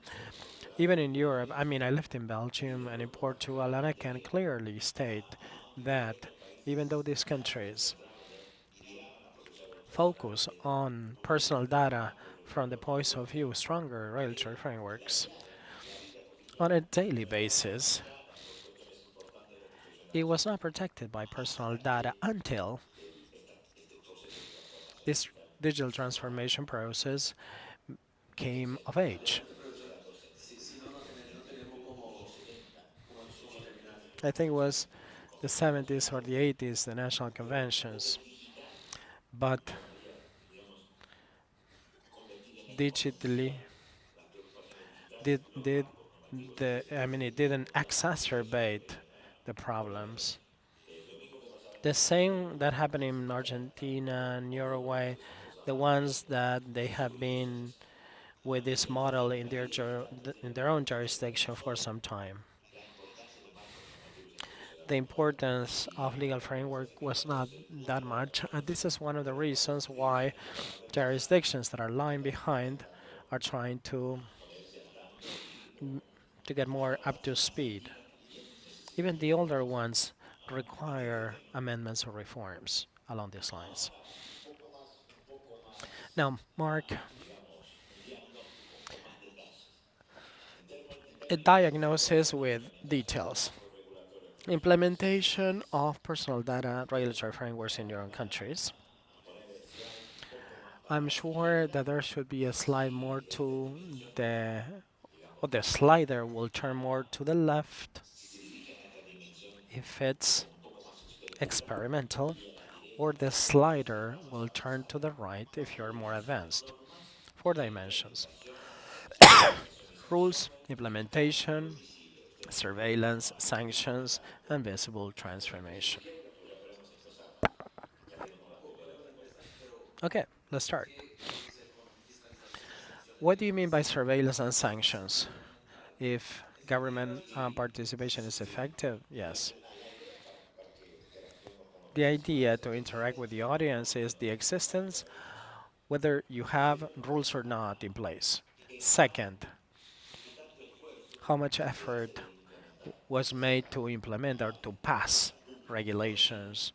Even in Europe, I mean, I lived in Belgium and in Portugal, and I can clearly state that even though these countries focus on personal data from the point of view stronger regulatory frameworks on a daily basis, it was not protected by personal data until this digital transformation process came of age. I think it was the 70s or the 80s, the national conventions. But digitally, did I mean, it didn't exacerbate the problems. The same that happened in Argentina and Uruguay, the ones that they have been with this model in in their own jurisdiction for some time. The importance of legal framework was not that much, and this is one of the reasons why jurisdictions that are lying behind are trying to get more up to speed. Even the older ones require amendments or reforms along these lines. Now, Mark, a diagnosis with details. Implementation of personal data regulatory frameworks in your own countries. I'm sure that there should be a slide more to the, or the slider will turn more to the left if it's experimental, or the slider will turn to the right if you're more advanced. 4 dimensions. Rules, implementation, surveillance, sanctions, and visible transformation. Okay, let's start. What do you mean by surveillance and sanctions? If government participation is effective, yes. The idea to interact with the audience is the existence, whether you have rules or not in place. Second, how much effort was made to implement or to pass regulations,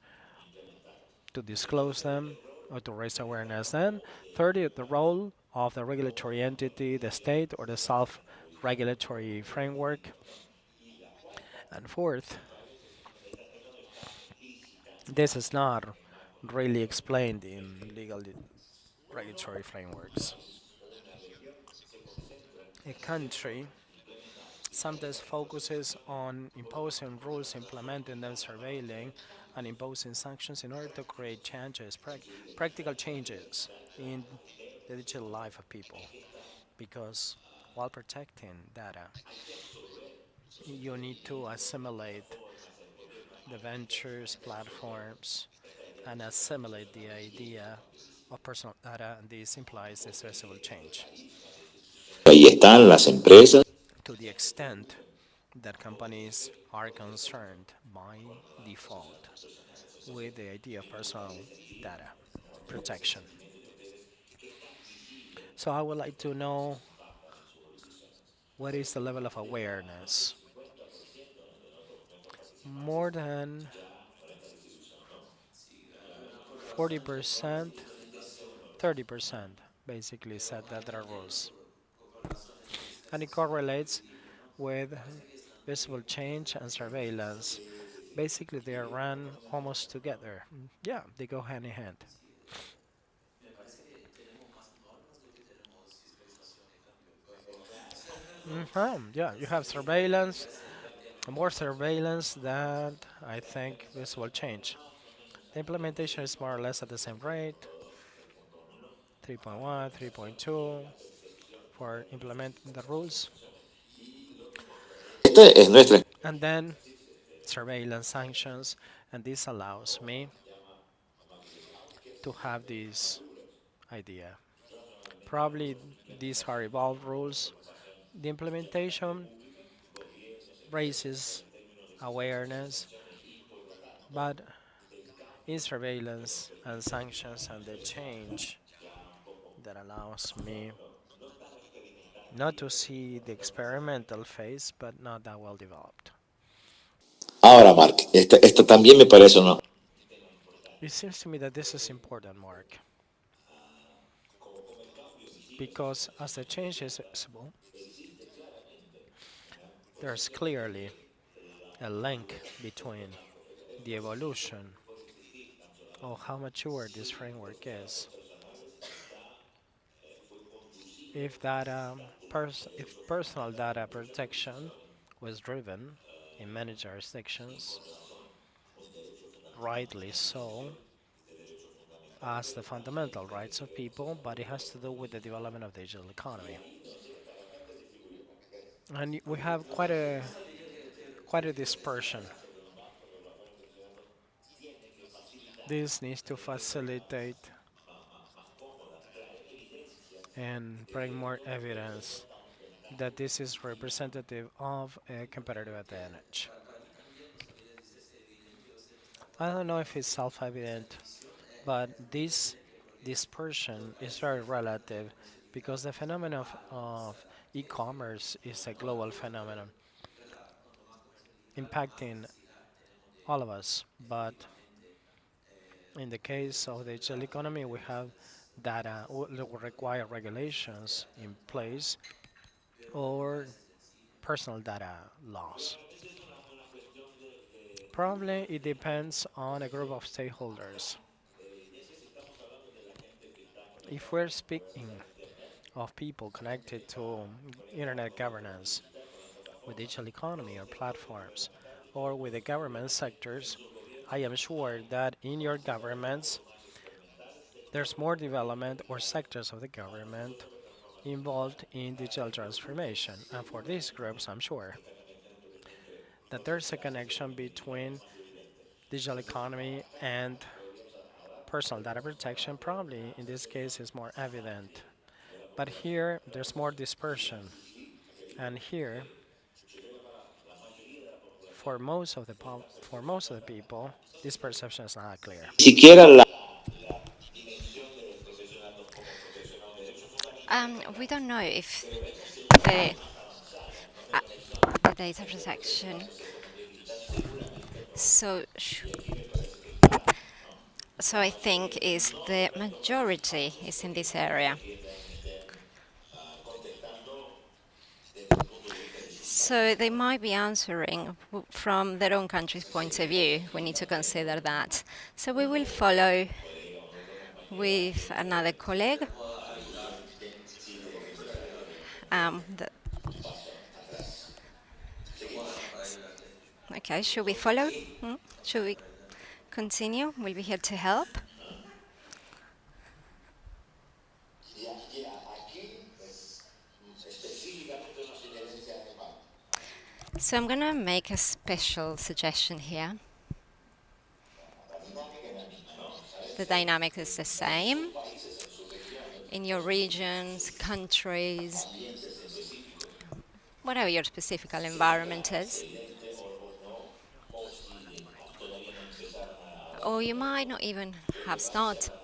to disclose them, or to raise awareness. Then, third, the role of the regulatory entity, the state, or the self-regulatory framework. And fourth, this is not really explained in legal regulatory frameworks. A country sometimes focuses on imposing rules, implementing them, surveilling, and imposing sanctions in order to create changes, practical changes in the digital life of people. Because while protecting data, you need to assimilate the ventures, platforms, and assimilate the idea of personal data, and this implies this visible change. Ahí están las empresas. To the extent that companies are concerned by default with the idea of personal data protection. So I would like to know what is the level of awareness. More than 40%, 30% basically said that there are rules. And it correlates with visible change and surveillance. Basically, they are run almost together. Yeah, they go hand in hand. Yeah, you have surveillance, more surveillance that I think this will change. The implementation is more or less at the same rate, 3.1, 3.2 for implementing the rules. Esta es nuestra. And then surveillance sanctions, and this allows me to have this idea. Probably these are evolved rules. The implementation raises awareness, but in surveillance and sanctions and the change that allows me not to see the experimental phase, but not that well developed. Ahora, Mark, esta también me parece una... It seems to me that this is important, Mark, because as the change is visible, there's clearly a link between the evolution of how mature this framework is. If if personal data protection was driven in many jurisdictions, rightly so, as the fundamental rights of people, but it has to do with the development of the digital economy. And we have quite a dispersion. This needs to facilitate and bring more evidence that this is representative of a competitive advantage. I don't know if it's self-evident, but this dispersion is very relative because the phenomenon of e-commerce is a global phenomenon impacting all of us. But in the case of the digital economy, we have data that will require regulations in place or personal data laws. Probably it depends on a group of stakeholders. If we're speaking of people connected to internet governance with digital economy or platforms or with the government sectors, I am sure that in your governments there's more development or sectors of the government involved in digital transformation. And for these groups, I'm sure that there's a connection between digital economy and personal data protection. Probably in this case is more evident. But here there's more dispersion. And here for most of the people this perception is not clear. Siquiera la... We don't know if the, uh, the data protection. So, so I think is the majority is in this area. So they might be answering from their own country's point of view. We need to consider that. So we will follow with another colleague. The, okay, should we follow? Should we continue? We'll be here to help. So I'm going to make a special suggestion here. The dynamic is the same in your regions, countries, whatever your specific environment is. Or you might not even have started,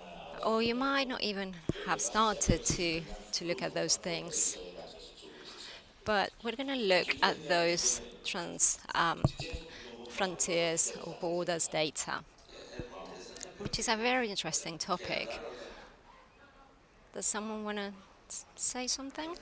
to look at those things. But we're going to look at those frontiers or borders data, which is a very interesting topic. Does someone want to say something?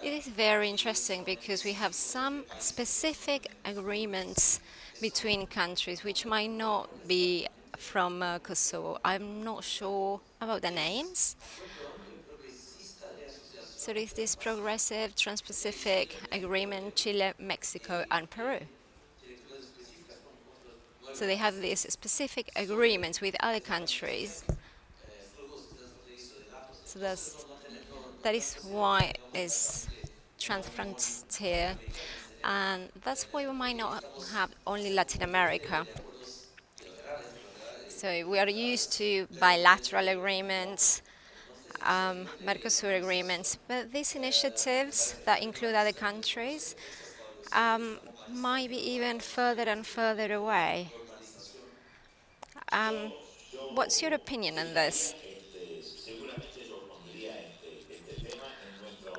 It is very interesting because we have some specific agreements between countries which might not be from Mercosur. I'm not sure about the names. So there's this progressive Trans-Pacific Agreement, Chile, Mexico, and Peru. So they have these specific agreements with other countries. So that is why it's transfrontier, and that's why we might not have only Latin America. So we are used to bilateral agreements, Mercosur agreements, but these initiatives that include other countries might be even further and further away. Um, what's your opinion on this?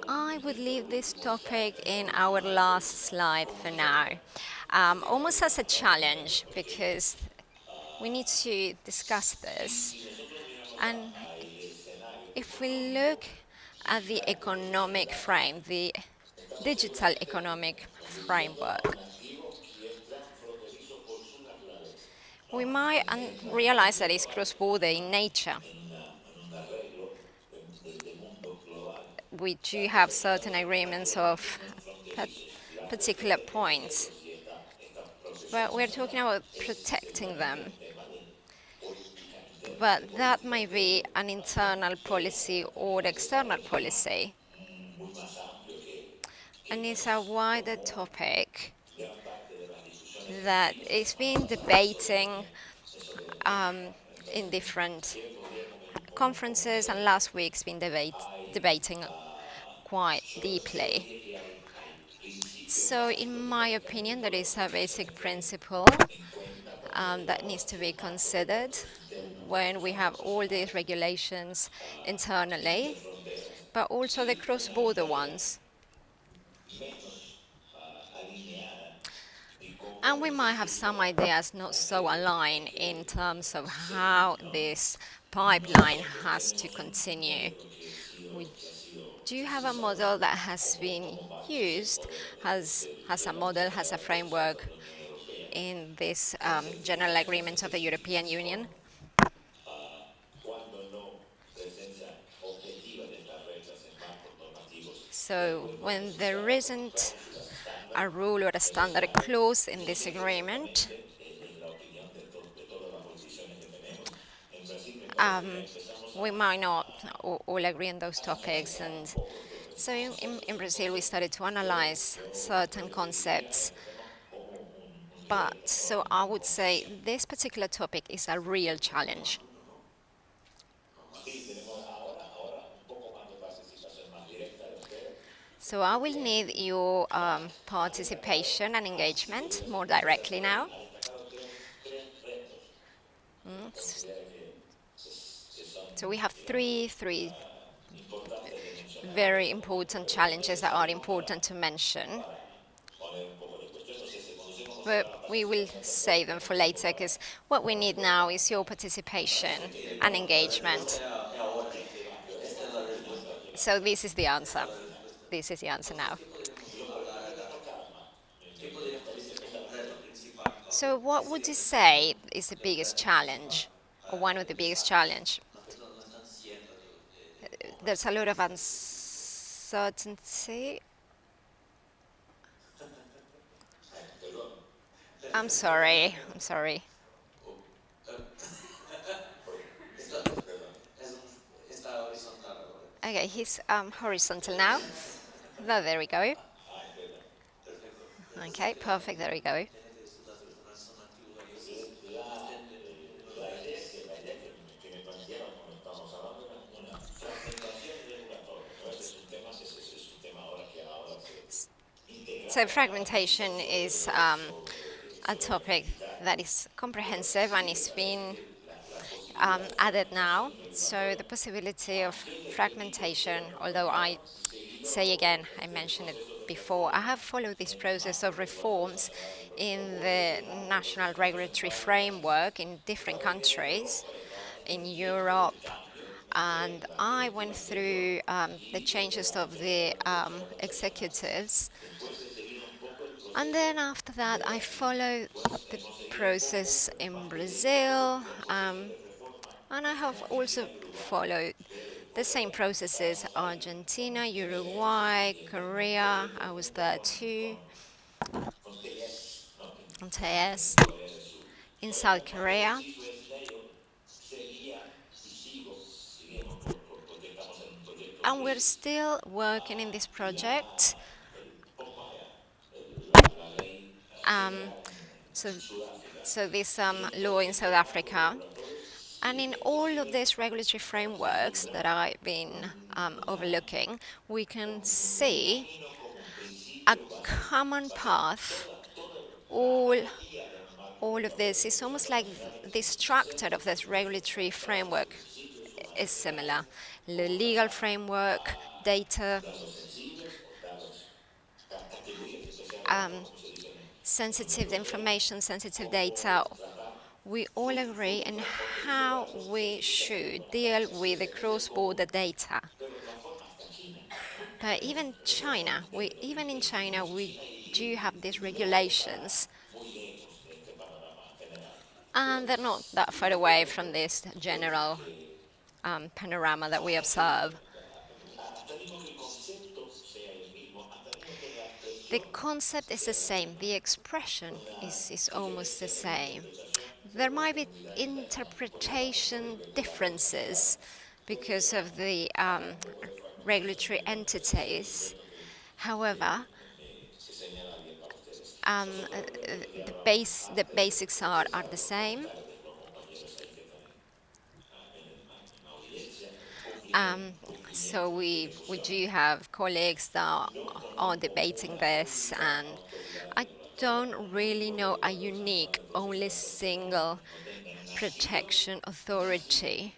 I would leave this topic in our last slide for now, almost as a challenge because we need to discuss this. And if we look at the economic frame, the digital economic framework, we might realize that it's cross-border in nature. We do have certain agreements of particular points, but we're talking about protecting them. But that might be an internal policy or external policy, and it's a wider topic that is being debating in different conferences, and last week's been debating quite deeply. So in my opinion, there is a basic principle that needs to be considered when we have all these regulations internally, but also the cross-border ones. And we might have some ideas not so aligned in terms of how this pipeline has to continue. We do have a model that has been used, has a model, has a framework in this general agreement of the European Union. So when there isn't a rule or a standard clause in this agreement, we might not all agree on those topics. And so in Brazil, we started to analyze certain concepts. But so I would say this particular topic is a real challenge. So I will need your participation and engagement more directly now. So we have three very important challenges that are important to mention. But we will save them for later because what we need now is your participation and engagement. So this is the answer. This is the answer now. So what would you say is the biggest challenge, or one of the biggest challenge? There's a lot of uncertainty. I'm sorry. Okay, he's horizontal now. No, there we go. Okay, perfect, there we go. So fragmentation is a topic that is comprehensive and is being added now. So the possibility of fragmentation, although I say again, I mentioned it before, I have followed this process of reforms in the national regulatory framework in different countries in Europe, and I went through the changes of the executives. And then after that, I followed the process in Brazil, and I have also followed the same processes: Argentina, Uruguay, Korea. I was there too. And TS in South Korea. And we're still working in this project. So this law in South Africa, and in all of these regulatory frameworks that I've been overlooking, we can see a common path. All, all of this is almost like the structure of this regulatory framework is similar. The legal framework, data, um, sensitive information, sensitive data. We all agree on how we should deal with the cross-border data. But even in China, we do have these regulations, and they're not that far away from this general panorama that we observe. The concept is the same, the expression is almost the same. There might be interpretation differences because of the regulatory entities. However, the basics are the same. Um, so we do have colleagues that are debating this, and I don't really know a unique, only single protection authority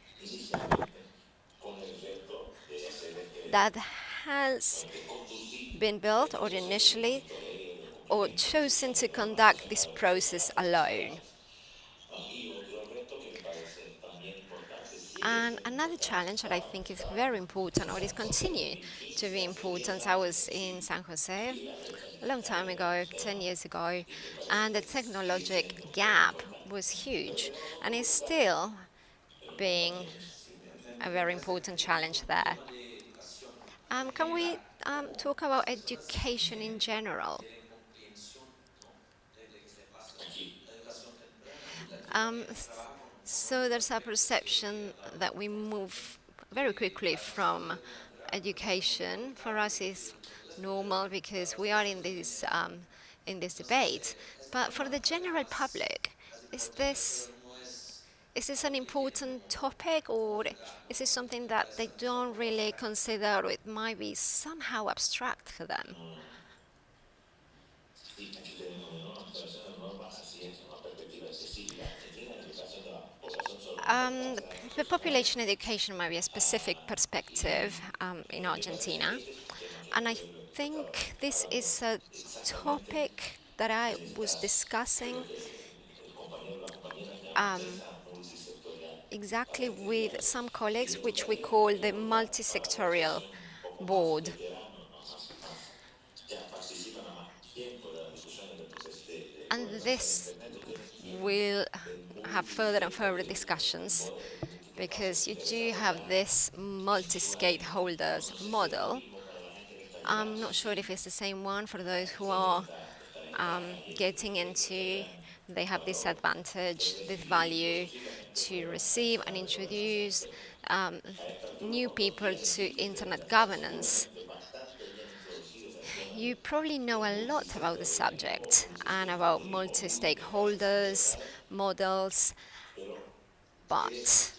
that has been built or initially or chosen to conduct this process alone. And another challenge that I think is very important, or is continue to be important, I was in San Jose a long time ago, 10 years ago, and the technologic gap was huge, and is still being a very important challenge there. Can we talk about education in general? Um, so there's a perception that we move very quickly from education. For us, is normal because we are in this debate. But for the general public, is this is this an important topic, or is this something that they don't really consider, or it might be somehow abstract for them? Um, the population education might be a specific perspective in Argentina, and I think this is a topic that I was discussing um, exactly with some colleagues, which we call the multi-sectorial board. And this will have further and further discussions because you do have this multi-stakeholders model. I'm not sure if it's the same one for those who are getting into, they have this advantage, this value to receive and introduce um, new people to internet governance. You probably know a lot about the subject and about multi-stakeholders, models, but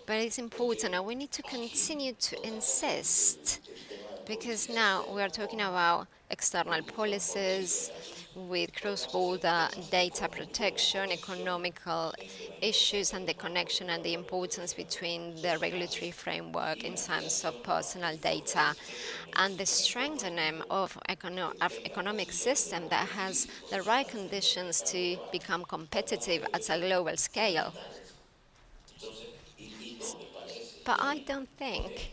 it's important and we need to continue to insist because now we are talking about external policies with cross-border data protection, economical issues, and the connection and the importance between the regulatory framework in terms of personal data and the strengthening of economic system that has the right conditions to become competitive at a global scale. But I don't think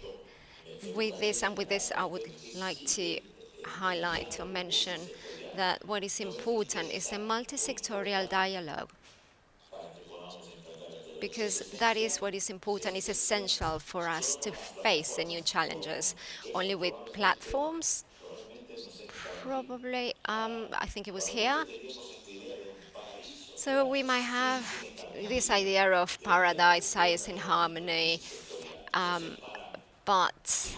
with this, I would like to highlight or mention that what is important is the multi-sectorial dialogue, because that is what is important, is essential for us to face the new challenges. Only with platforms, probably, I think it was here. So we might have this idea of paradise, science in harmony, but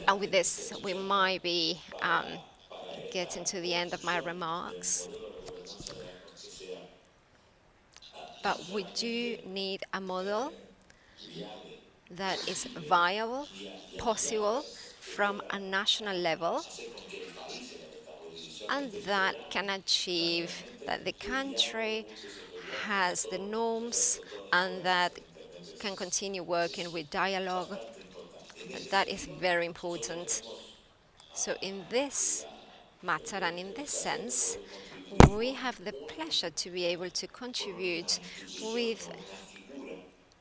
and with this, we might be getting to the end of my remarks. But we do need a model that is viable, possible from a national level, and that can achieve that the country has the norms and that can continue working with dialogue. That is very important. So in this matter and in this sense, we have the pleasure to be able to contribute with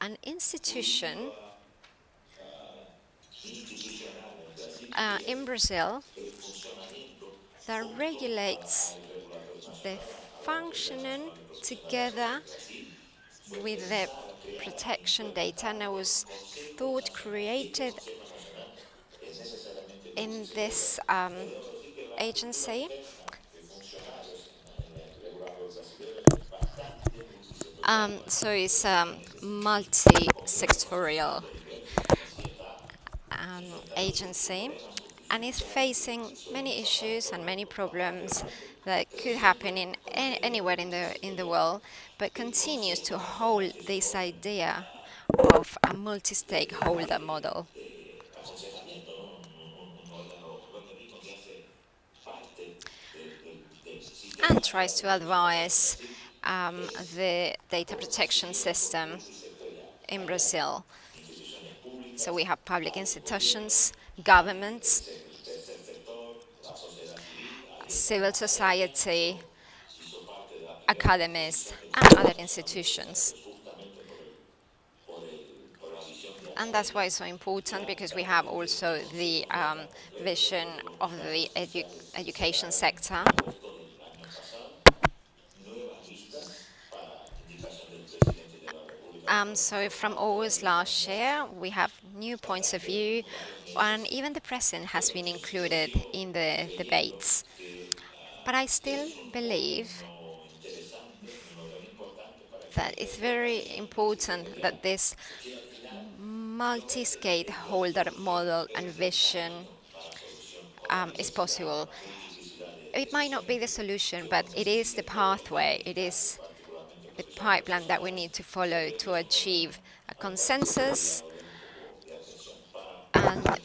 an institution in Brazil that regulates the functioning together with the protection data, and it was thought created in this agency. So it's multi-sectorial agency, and is facing many issues and many problems that could happen in anywhere in the world, but continues to hold this idea of a multi-stakeholder model and tries to advise the data protection system in Brazil. So we have public institutions, governments, civil society, academies, and other institutions. And that's why it's so important, because we have also the vision of the education sector. So from August last year, we have new points of view, and even the president has been included in the debates. But I still believe that it's very important that this multi-stakeholder model and vision is possible. It might not be the solution, but it is the pathway, it is the pipeline that we need to follow to achieve a consensus and,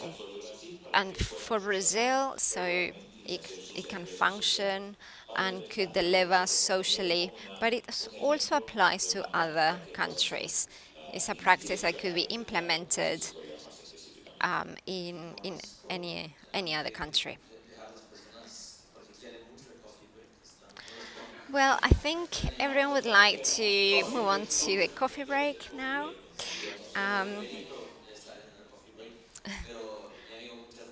and for Brazil, so it can function and could deliver socially, but it also applies to other countries. It's a practice that could be implemented in any other country. Well, I think everyone would like to move on to the coffee break now. Um,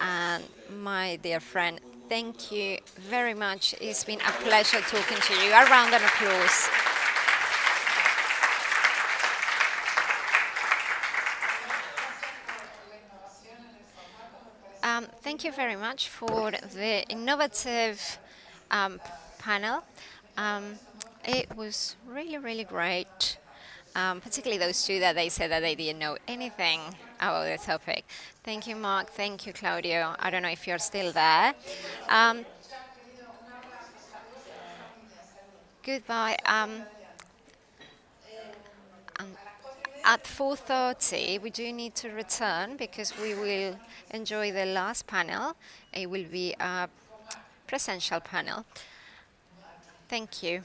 and my dear friend, thank you very much. It's been a pleasure talking to you. A round of applause. Thank you very much for the innovative panel. It was really, really great, particularly those two that they said that they didn't know anything about the topic. Thank you, Mark. Thank you, Claudio. I don't know if you're still there. Um, Goodbye. Um, at 4:30, we do need to return because we will enjoy the last panel. It will be a presential panel. Thank you.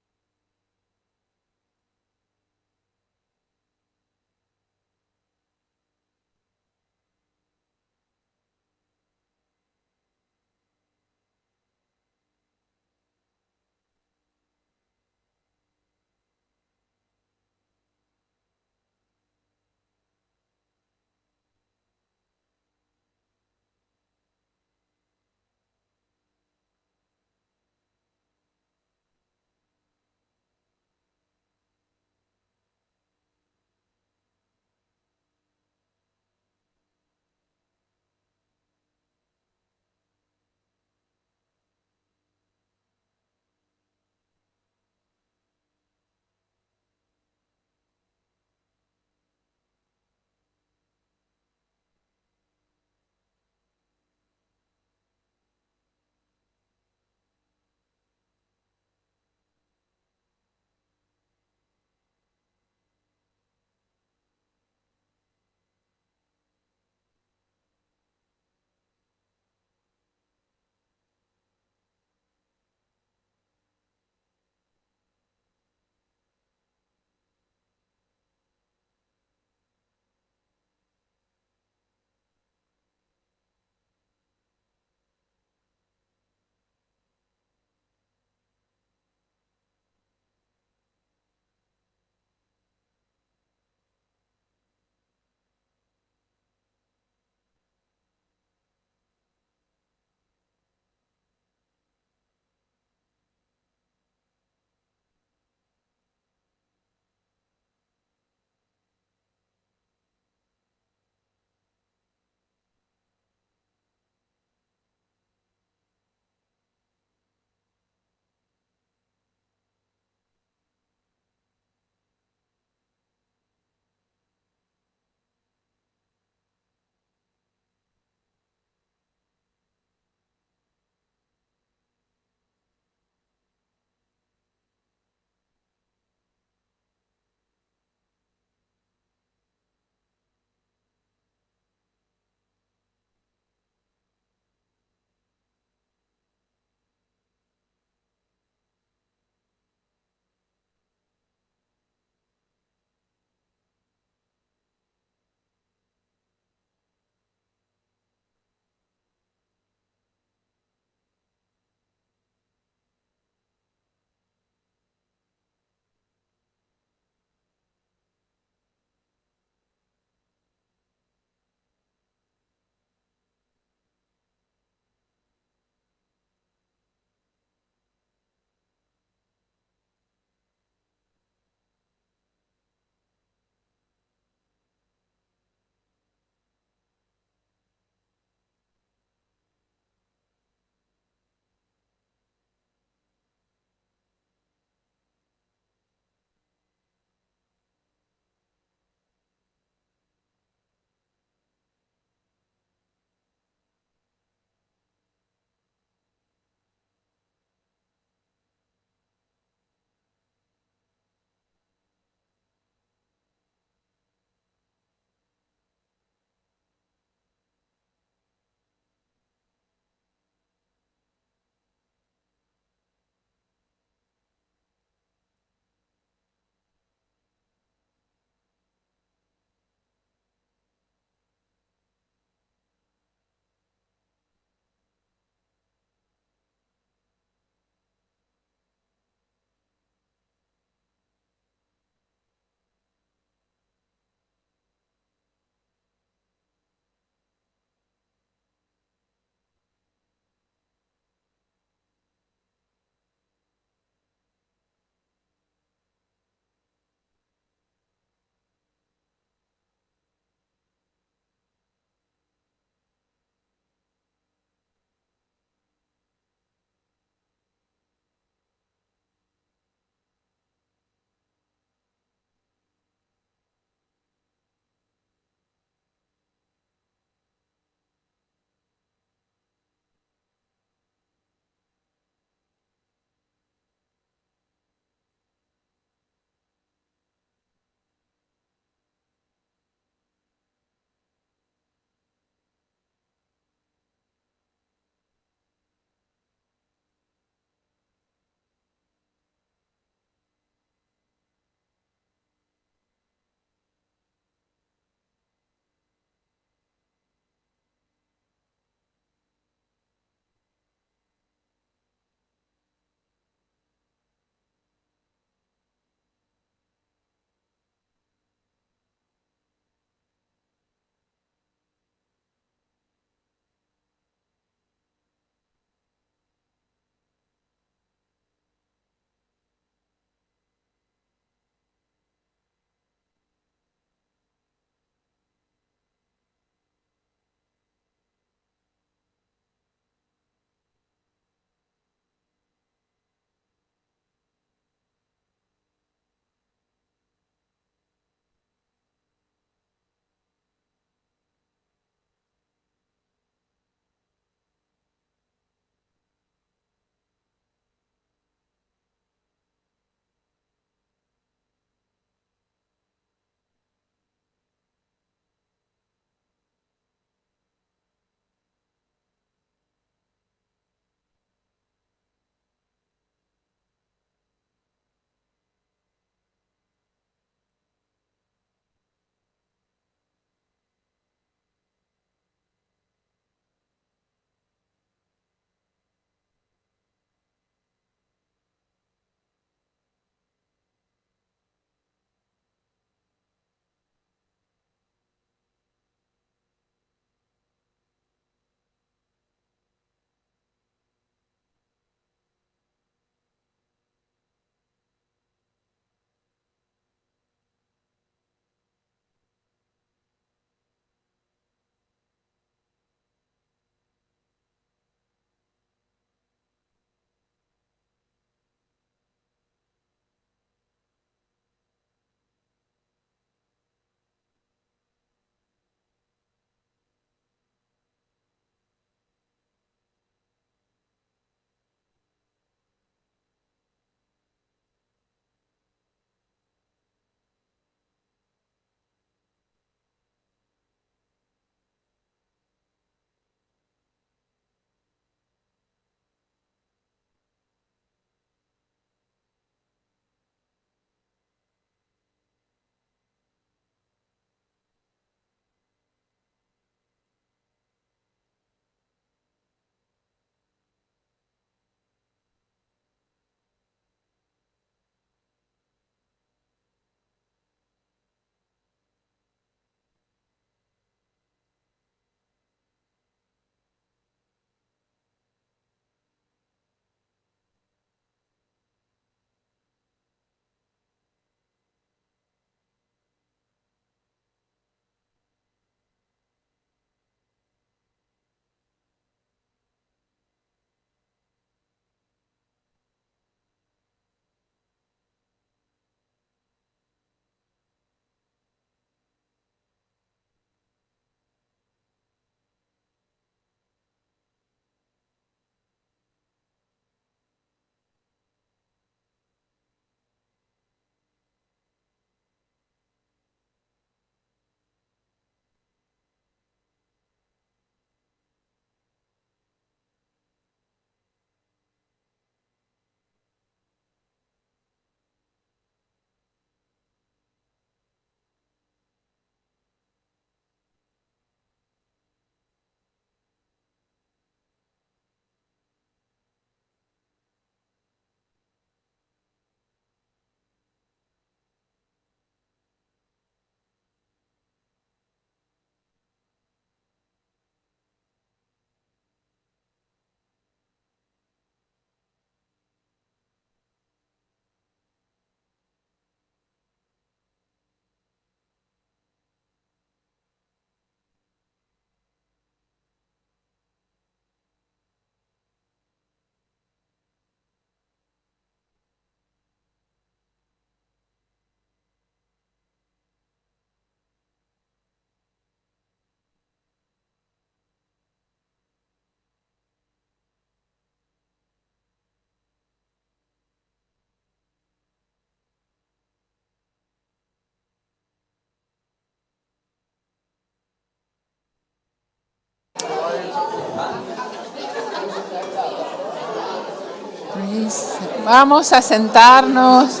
Vamos a sentarnos.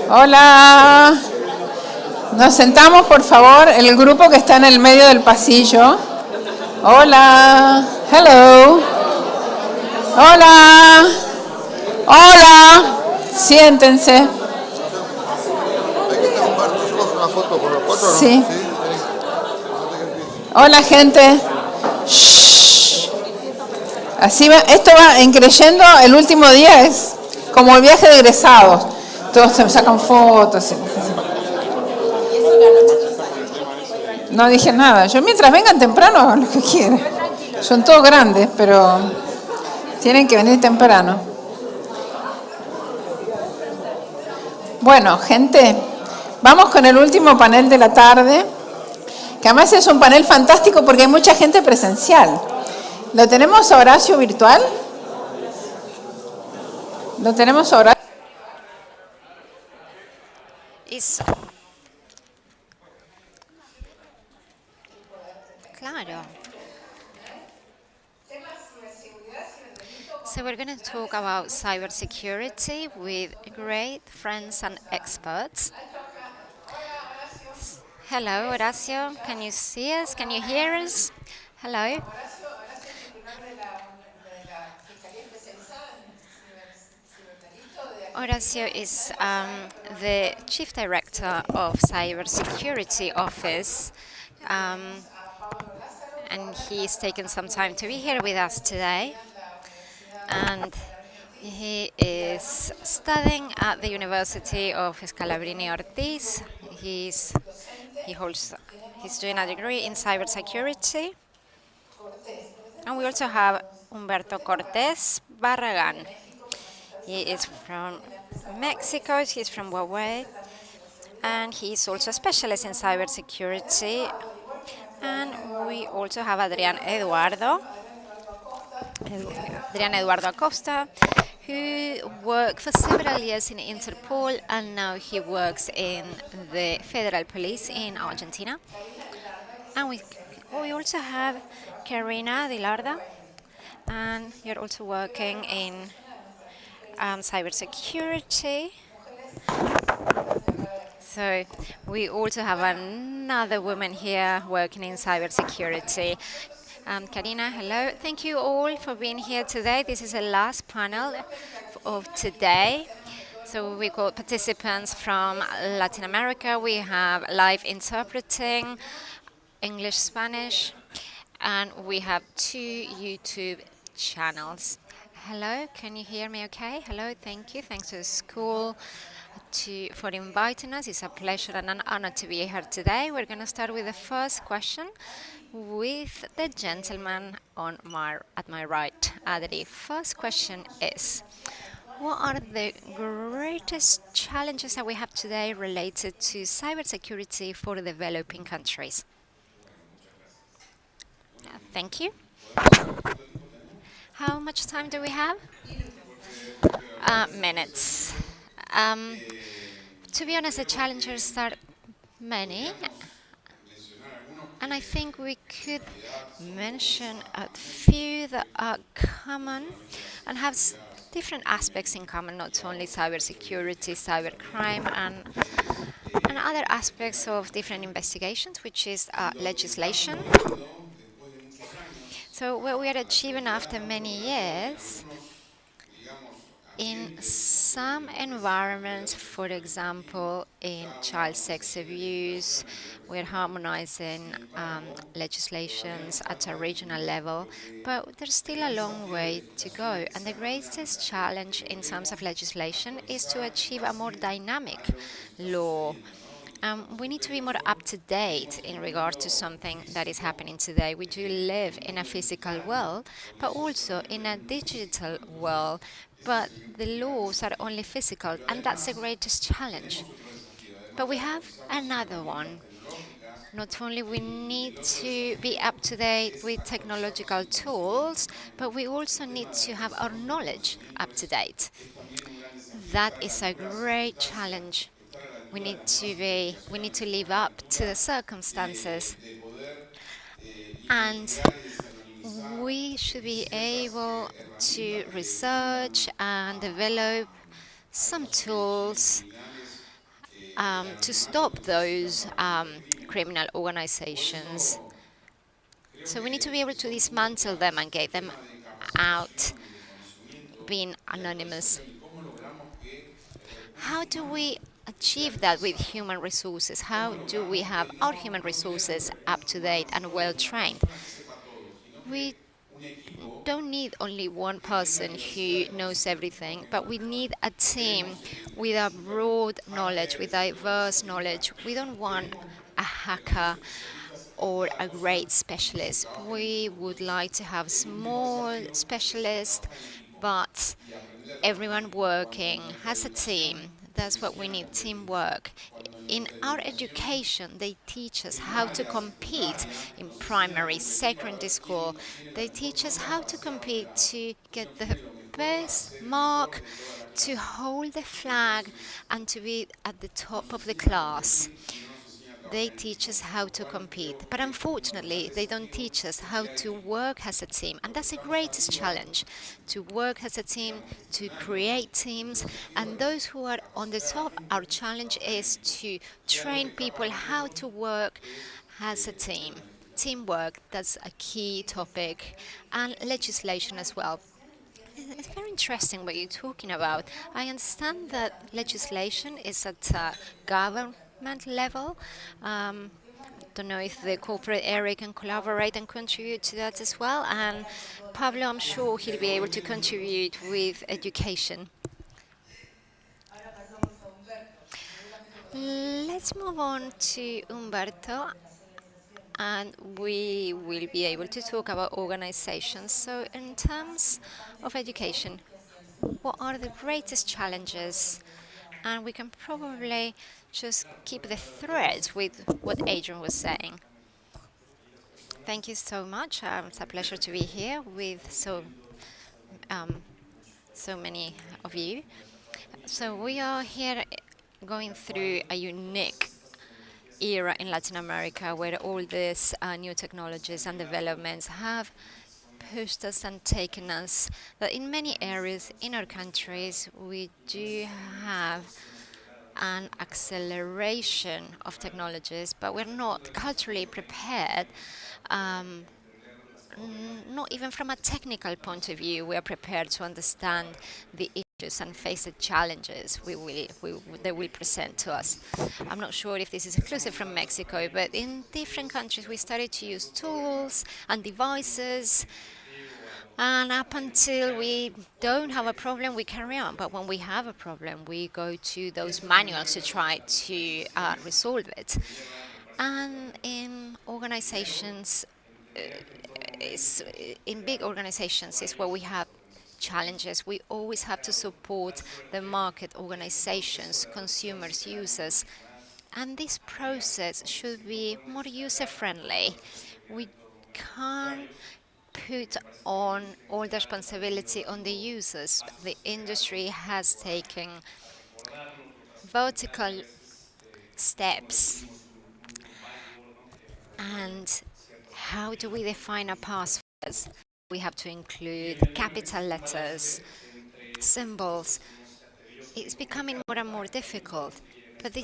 Hola. Nos sentamos, por favor, el grupo que está en el medio del pasillo. Hola. Hello. Hola. Hola. Siéntense. Sí. Hola, gente. Shh. Así va, esto va en creyendo, el último día es como el viaje de egresados. Todos se sacan fotos. No dije nada. Yo mientras vengan temprano, lo que quieran. Son todos grandes, pero tienen que venir temprano. Bueno, gente, vamos con el último panel de la tarde, que además es un panel fantástico porque hay mucha gente presencial. ¿Lo tenemos a Horacio virtual? ¿Lo tenemos a Horacio? Claro. So we're going to talk about cybersecurity with great friends and experts. Hello, Horacio. Can you see us? Can you hear us? Hello. Horacio is the Chief Director of Cybersecurity Office, and he's taken some time to be here with us today. And he is studying at the University of Scalabrini Ortiz. He's doing a degree in cybersecurity. And we also have Humberto Cortés Barragan. He is from Mexico, he's from Huawei, and he's also a specialist in cybersecurity. And we also have Adrián Eduardo Acosta, who worked for several years in Interpol, and now he works in the Federal Police in Argentina. And we also have Karina Dilarda, and you're also working in cybersecurity. So we also have another woman here working in cybersecurity. Karina, hello. Thank you all for being here today. This is the last panel of today. So we got participants from Latin America. We have live interpreting, English, Spanish, and we have 2 YouTube channels. Hello, can you hear me okay? Hello, thank you. Thanks to the school for inviting us. It's a pleasure and an honor to be here today. We're going to start with the first question with the gentleman at my right. The first question is, what are the greatest challenges that we have today related to cybersecurity for developing countries? Thank you. How much time do we have? Minutes. To be honest, the challenges are many, and I think we could mention a few that are common and have different aspects in common, not only cybersecurity, cybercrime, and other aspects of different investigations, which is legislation. So what we are achieving after many years, in some environments, for example, in child sex abuse, we're harmonizing legislations at a regional level, but there's still a long way to go. And the greatest challenge in terms of legislation is to achieve a more dynamic law. We need to be more up to date in regard to something that is happening today. We do live in a physical world, but also in a digital world. But the laws are only physical, and that's the greatest challenge. But we have another one. Not only we need to be up to date with technological tools, but we also need to have our knowledge up to date. That is a great challenge. We need to live up to the circumstances. And we should be able to research and develop some tools to stop those criminal organizations. So we need to be able to dismantle them and get them out, being anonymous. How do we achieve that with human resources? How do we have our human resources up to date and well trained? We don't need only one person who knows everything, but we need a team with a broad knowledge, with diverse knowledge. We don't want a hacker or a great specialist. We would like to have small specialists, but everyone working as a team. That's what we need, teamwork. In our education, they teach us how to compete in primary, secondary school. They teach us how to compete to get the best mark, to hold the flag, and to be at the top of the class. They teach us how to compete, but unfortunately, they don't teach us how to work as a team. And that's the greatest challenge, to work as a team, to create teams. And those who are on the top, our challenge is to train people how to work as a team. Teamwork, that's a key topic, and legislation as well. It's very interesting what you're talking about. I understand that legislation is at a government level. Don't know if the corporate area can collaborate and contribute to that as well. And Pablo, I'm sure he'll be able to contribute with education. Let's move on to Umberto, and we will be able to talk about organizations. So, in terms of education, what are the greatest challenges? And we can probably just keep the thread with what Adrian was saying. Thank you so much. It's a pleasure to be here with um, so many of you. So we are here going through a unique era in Latin America where all these new technologies and developments have pushed us and taken us that in many areas in our countries we do have an acceleration of technologies, but we're not culturally prepared. Not even from a technical point of view, we are prepared to understand the issues and face the challenges they will present to us. I'm not sure if this is exclusive from Mexico, but in different countries we started to use tools and devices, and up until we don't have a problem, we carry on. But when we have a problem, we go to those manuals to try to resolve it. And in organizations, in big organizations is where we have challenges. We always have to support the market, organizations, consumers, users. And this process should be more user-friendly. We can't put on all the responsibility on the users. The industry has taken vertical steps. And how do we define our passwords? We have to include capital letters, symbols. It's becoming more and more difficult, but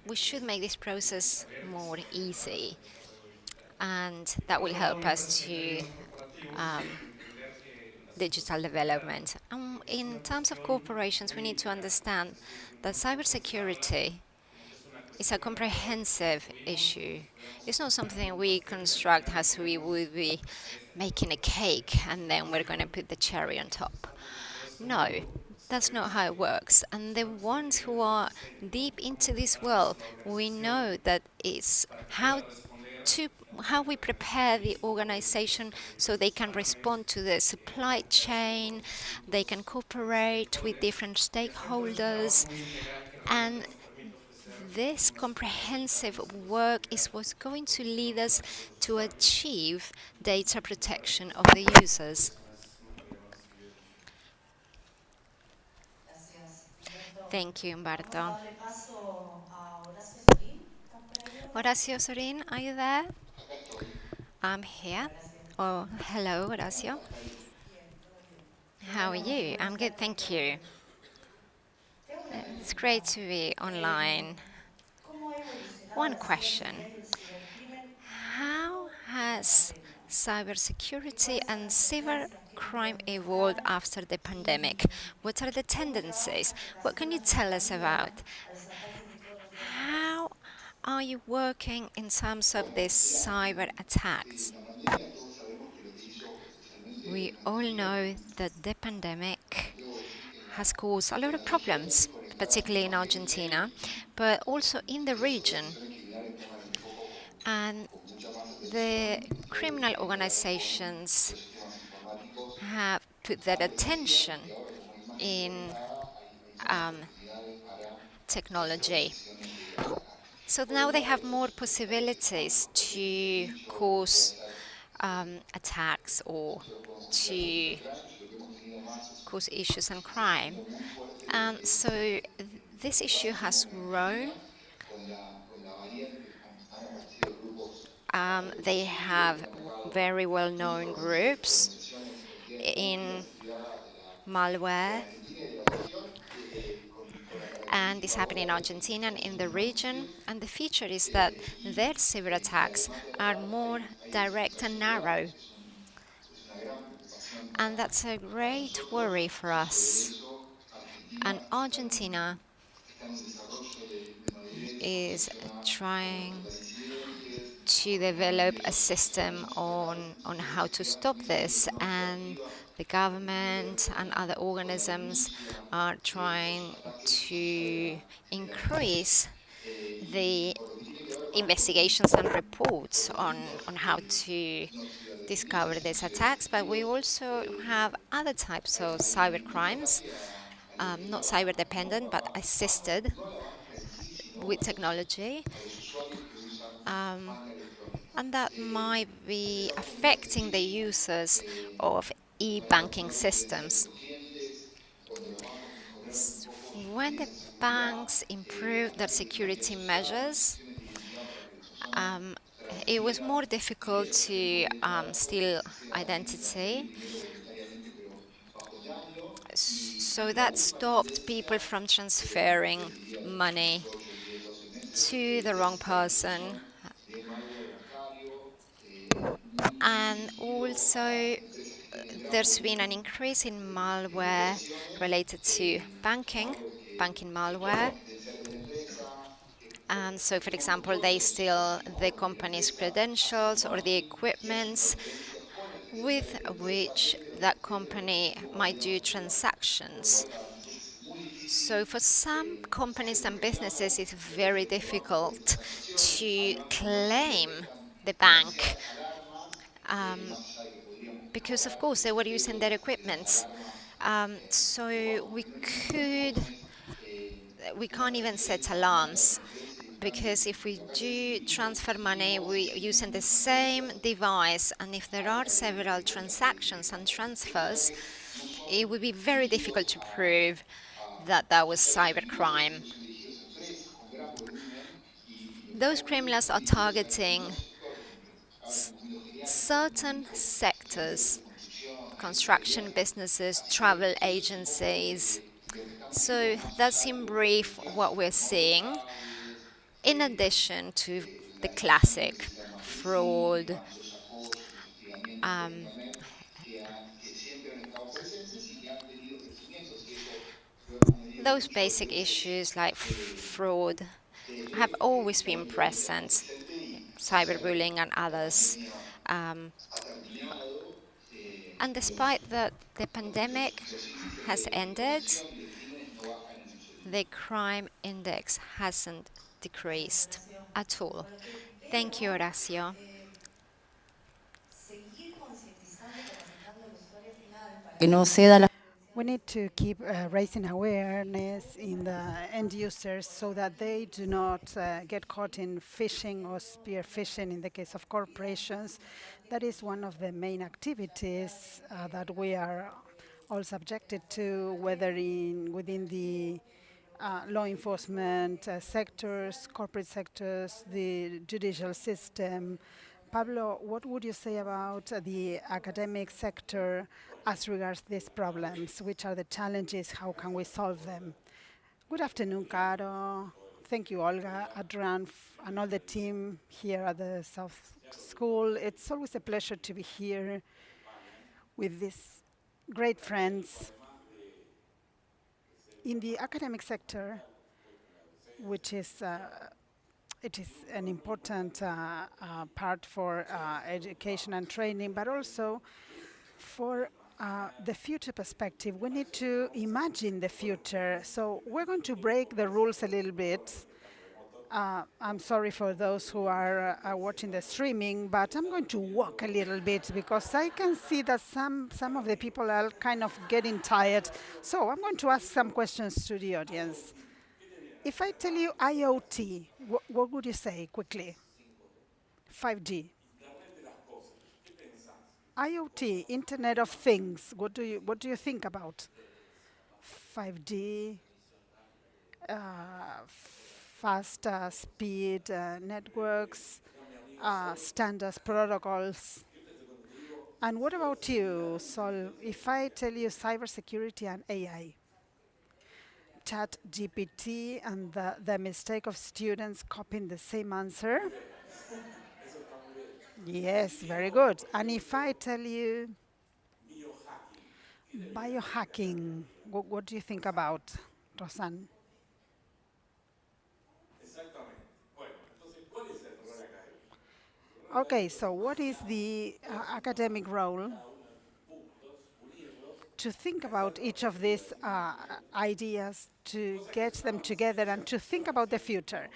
we should make this process more easy, and that will help us to digital development. In terms of corporations, we need to understand that cybersecurity is a comprehensive issue. It's not something we construct as we would be making a cake and then we're going to put the cherry on top. No, that's not how it works. And the ones who are deep into this world, we know that it's how we prepare the organization so they can respond to the supply chain, they can cooperate with different stakeholders, and this comprehensive work is what's going to lead us to achieve data protection of the users. Thank you, Humberto. Horacio Sorin, are you there? I'm here. Oh, hello, Horacio. How are you? I'm good, thank you. It's great to be online. One question. How has cybersecurity and cybercrime evolved after the pandemic? What are the tendencies? What can you tell us about? How are you working in terms of these cyber attacks? We all know that the pandemic has caused a lot of problems, particularly in Argentina, but also in the region. And the criminal organizations have put their attention in um, technology. So now they have more possibilities to cause attacks or to cause issues and crime. And so this issue has grown. They have very well-known groups in malware, and this happened in Argentina and in the region. And the feature is that their cyber attacks are more direct and narrow. And that's a great worry for us. And Argentina is trying to develop a system on how to stop this, and the government and other organisms are trying to increase the investigations and reports on how to discover these attacks. But we also have other types of cyber crimes, not cyber dependent but assisted with technology, and that might be affecting the users of e-banking systems. When the banks improved their security measures, it was more difficult to steal identity. So that stopped people from transferring money to the wrong person. And also, there's been an increase in malware related to banking malware. And so, for example, they steal the company's credentials or the equipments with which that company might do transactions. So for some companies and businesses, it's very difficult to claim the bank because, of course, they were using their equipment. So we can't even set alarms, because if we do transfer money, we're using the same device, and if there are several transactions and transfers, it would be very difficult to prove that that was cybercrime. Those criminals are targeting certain sectors, construction businesses, travel agencies. So that's in brief what we're seeing, in addition to the classic fraud, those basic issues like fraud have always been present, cyberbullying and others. Um, and despite that the pandemic has ended, the crime index hasn't decreased at all. Thank you, Horacio. We need to keep raising awareness in the end users so that they do not get caught in phishing or spear phishing in the case of corporations. That is one of the main activities that we are all subjected to, whether within the law enforcement sectors, corporate sectors, the judicial system, Pablo, what would you say about the academic sector as regards these problems? Which are the challenges? How can we solve them? Good afternoon, Caro. Thank you, Olga, Adrian, and all the team here at the South School. It's always a pleasure to be here with these great friends. In the academic sector, which is it is an important part for education and training, but also for the future perspective. We need to imagine the future. So we're going to break the rules a little bit. I'm sorry for those who are watching the streaming, but I'm going to walk a little bit because I can see that some of the people are kind of getting tired. So I'm going to ask some questions to the audience. If I tell you IoT, what would you say quickly? 5G. IoT, Internet of Things. What do you think about 5G, fast speed networks, standards, protocols? And what about you, Sol? If I tell you cybersecurity and AI, Chat GPT and the mistake of students copying the same answer? Yes, very good. And if I tell you biohacking, what do you think about, Rosan? Okay, so what is the academic role to think about each of these ideas, to get them together and to think about the future?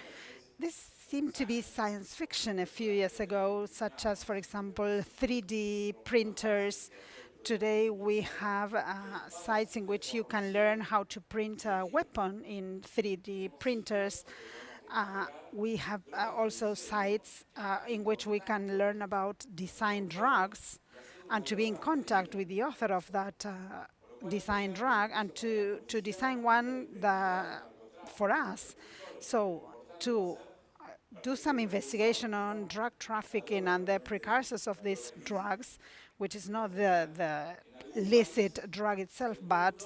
This seemed to be science fiction a few years ago, such as, for example, 3D printers. Today we have sites in which you can learn how to print a weapon in 3D printers. We have also sites in which we can learn about design drugs and to be in contact with the author of that design drug and to design one for us. So to do some investigation on drug trafficking and the precursors of these drugs, which is not the illicit drug itself, but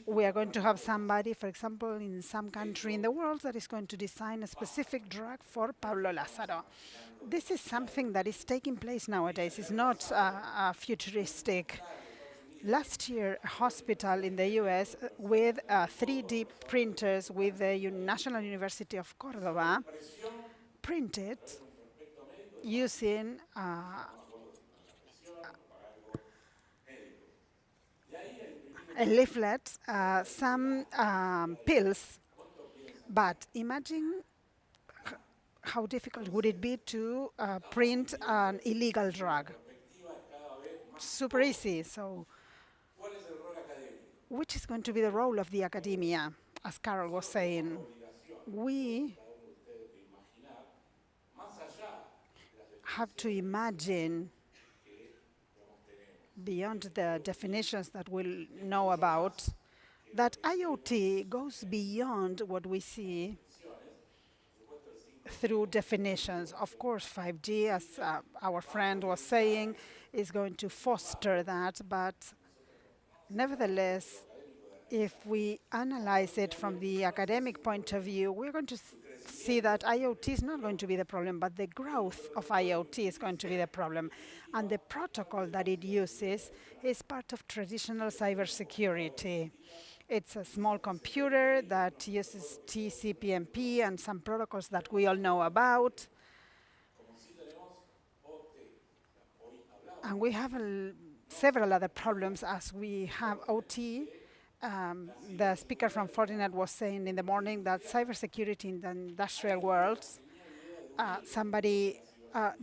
we are going to have somebody, for example, in some country in the world that is going to design a specific drug for Pablo Lázaro. This is something that is taking place nowadays. It's not futuristic. Last year, a hospital in the US with 3D printers with the National University of Córdoba printed using a leaflet, some pills. But imagine how difficult would it be to print an illegal drug. Super easy. So which is going to be the role of the academia? As Carol was saying, we have to imagine beyond the definitions that we'll know about, that IoT goes beyond what we see through definitions. Of course, 5G, as our friend was saying, is going to foster that, but nevertheless, if we analyze it from the academic point of view, we're going to see that IoT is not going to be the problem, but the growth of IoT is going to be the problem. And the protocol that it uses is part of traditional cybersecurity. It's a small computer that uses TCP/IP and some protocols that we all know about. And we have several other problems as we have OT. The speaker from Fortinet was saying in the morning that cybersecurity in the industrial world, somebody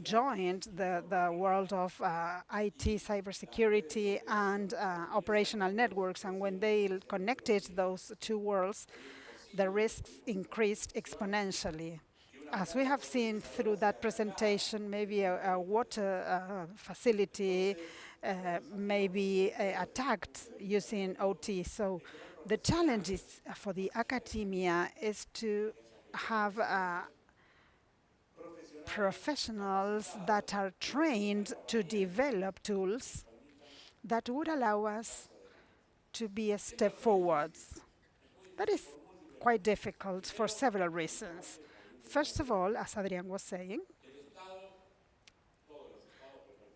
joined the world of IT, cybersecurity, and operational networks. And when they connected those two worlds, the risks increased exponentially. As we have seen through that presentation, maybe a water facility may be attacked using OT. So the challenge is for the academia is to have professionals that are trained to develop tools that would allow us to be a step forwards. That is quite difficult for several reasons. First of all, as Adrian was saying,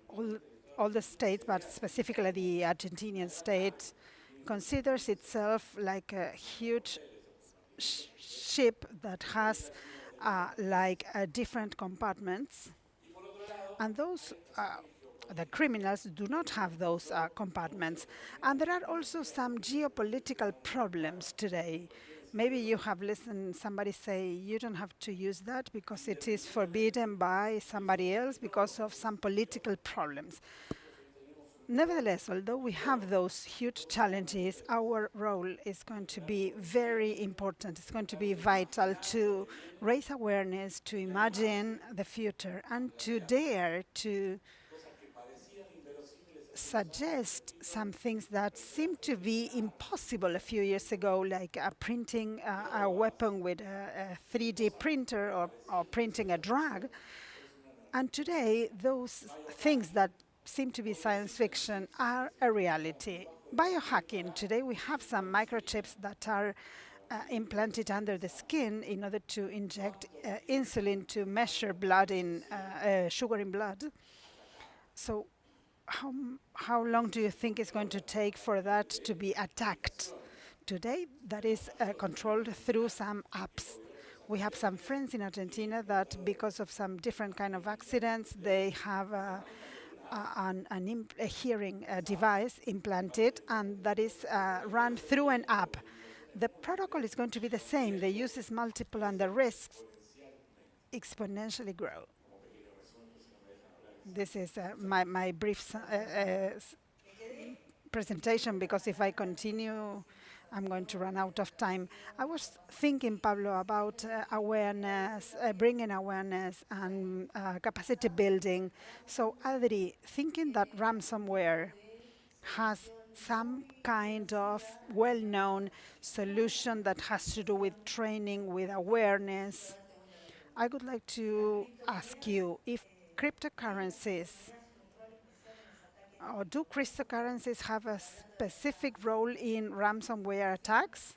all, all the states, but specifically the Argentinian state, considers itself like a huge ship that has different compartments, and those the criminals do not have those compartments. And there are also some geopolitical problems today. Maybe you have listened somebody say you don't have to use that because it is forbidden by somebody else because of some political problems. Nevertheless, although we have those huge challenges, our role is going to be very important. It's going to be vital to raise awareness, to imagine the future, and to dare to suggest some things that seemed to be impossible a few years ago, like printing a weapon with a 3D printer or printing a drug. And today, those things that seem to be science fiction are a reality. Biohacking, today we have some microchips that are implanted under the skin in order to inject insulin to measure blood in sugar in blood. So how long do you think it's going to take for that to be attacked? Today, that is controlled through some apps. We have some friends in Argentina that, because of some different kind of accidents, they have a hearing device implanted, and that is run through an app. The protocol is going to be the same. The use is multiple, and the risks exponentially grow. This is my brief presentation, because if I continue, I'm going to run out of time. I was thinking, Pablo, about awareness, bringing awareness and capacity building. So, Adri, thinking that ransomware has some kind of well-known solution that has to do with training, with awareness, I would like to ask you if cryptocurrencies, or do cryptocurrencies have a specific role in ransomware attacks?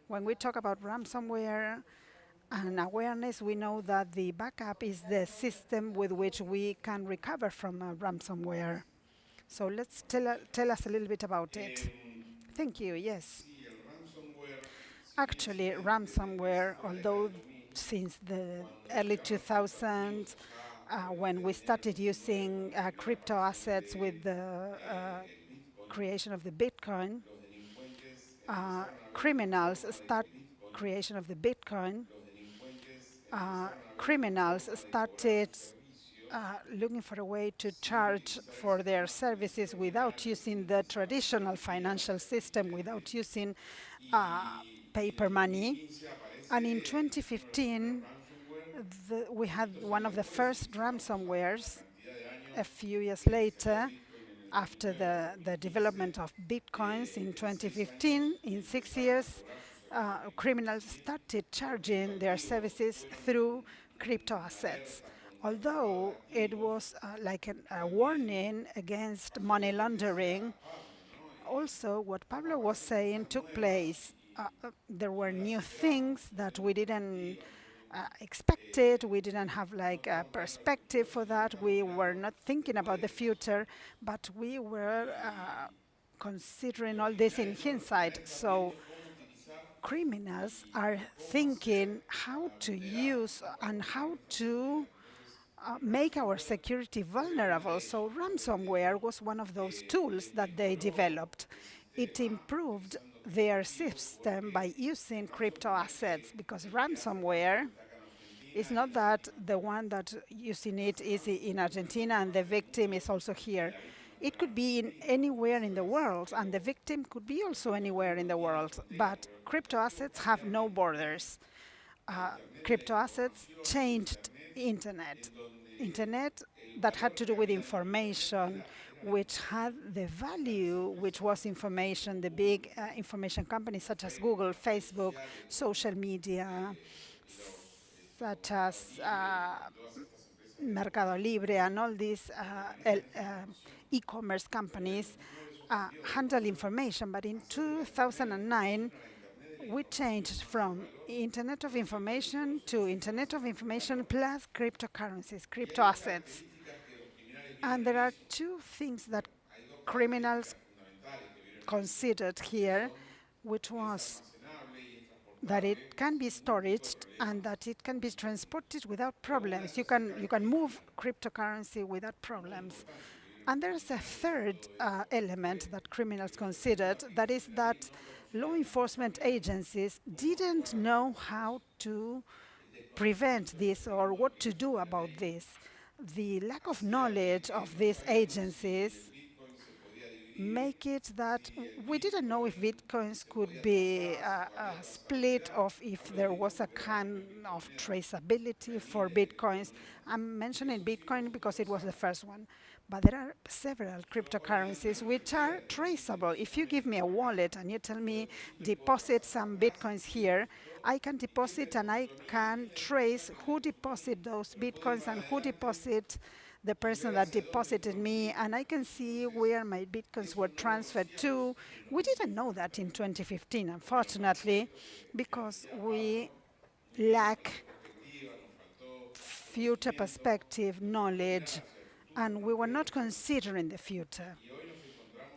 When we talk about ransomware and awareness, we know that the backup is the system with which we can recover from a ransomware. So let's tell us a little bit about it. Thank you, yes. Actually, ransomware, although since the early 2000s, when we started using crypto assets with the creation of the Bitcoin, criminals start creation of the Bitcoin. Criminals started looking for a way to charge for their services without using the traditional financial system, without using paper money. And in 2015, we had one of the first ransomwares. A few years later, after the development of bitcoins in 2015, in 6 years, criminals started charging their services through crypto assets. Although it was like a warning against money laundering, also what Pablo was saying took place. There were new things that we didn't expect it. We didn't have like a perspective for that. We were not thinking about the future, but we were considering all this in hindsight. So criminals are thinking how to use and how to make our security vulnerable. So ransomware was one of those tools that they developed. It improved their system by using crypto assets, because ransomware is not that the one that using it is in Argentina and the victim is also here. It could be in anywhere in the world, and the victim could be also anywhere in the world. But crypto assets have no borders. Crypto assets changed internet that had to do with information, which had the value, which was information. The big information companies such as Google, Facebook, social media, such as Mercado Libre and all these e-commerce companies handle information. But in 2009, we changed from Internet of Information to Internet of Information plus cryptocurrencies, crypto assets. And there are two things that criminals considered here, which was that it can be stored and that it can be transported without problems. You can move cryptocurrency without problems. And there's a third element that criminals considered, that is that law enforcement agencies didn't know how to prevent this or what to do about this. The lack of knowledge of these agencies make it that we didn't know if bitcoins could be split, or if there was a kind of traceability for bitcoins. I'm mentioning Bitcoin because it was the first one, but there are several cryptocurrencies which are traceable. If you give me a wallet and you tell me deposit some bitcoins here, I can deposit and I can trace who deposited those bitcoins and who deposited the person that deposited me, and I can see where my bitcoins were transferred to. We didn't know that in 2015, unfortunately, because we lack future perspective knowledge, and we were not considering the future.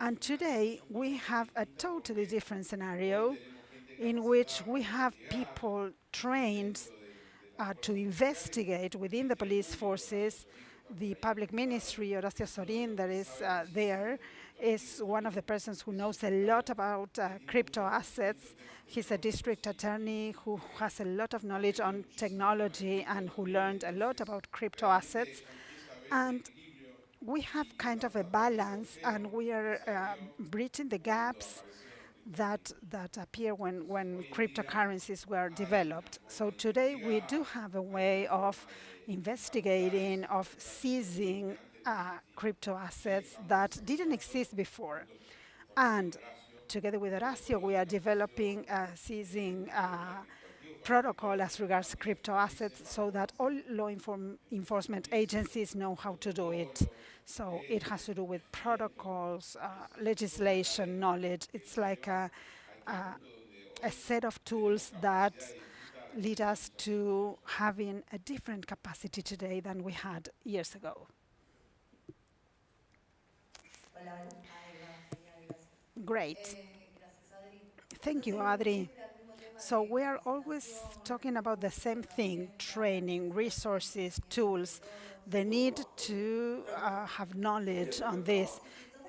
And today we have a totally different scenario in which we have people trained to investigate within the police forces. The public ministry, Horacio Sorin, that is there, is one of the persons who knows a lot about crypto assets. He's a district attorney who has a lot of knowledge on technology and who learned a lot about crypto assets. And we have kind of a balance, and we are bridging the gaps that appear when cryptocurrencies were developed. So today we do have a way of investigating, of seizing crypto assets that didn't exist before. And together with Horacio, we are developing a seizing protocol as regards crypto assets so that all law enforcement agencies know how to do it. So it has to do with protocols, legislation, knowledge. It's like a set of tools that lead us to having a different capacity today than we had years ago. Great. Thank you, Adri. So we are always talking about the same thing: training, resources, tools, the need to have knowledge on this.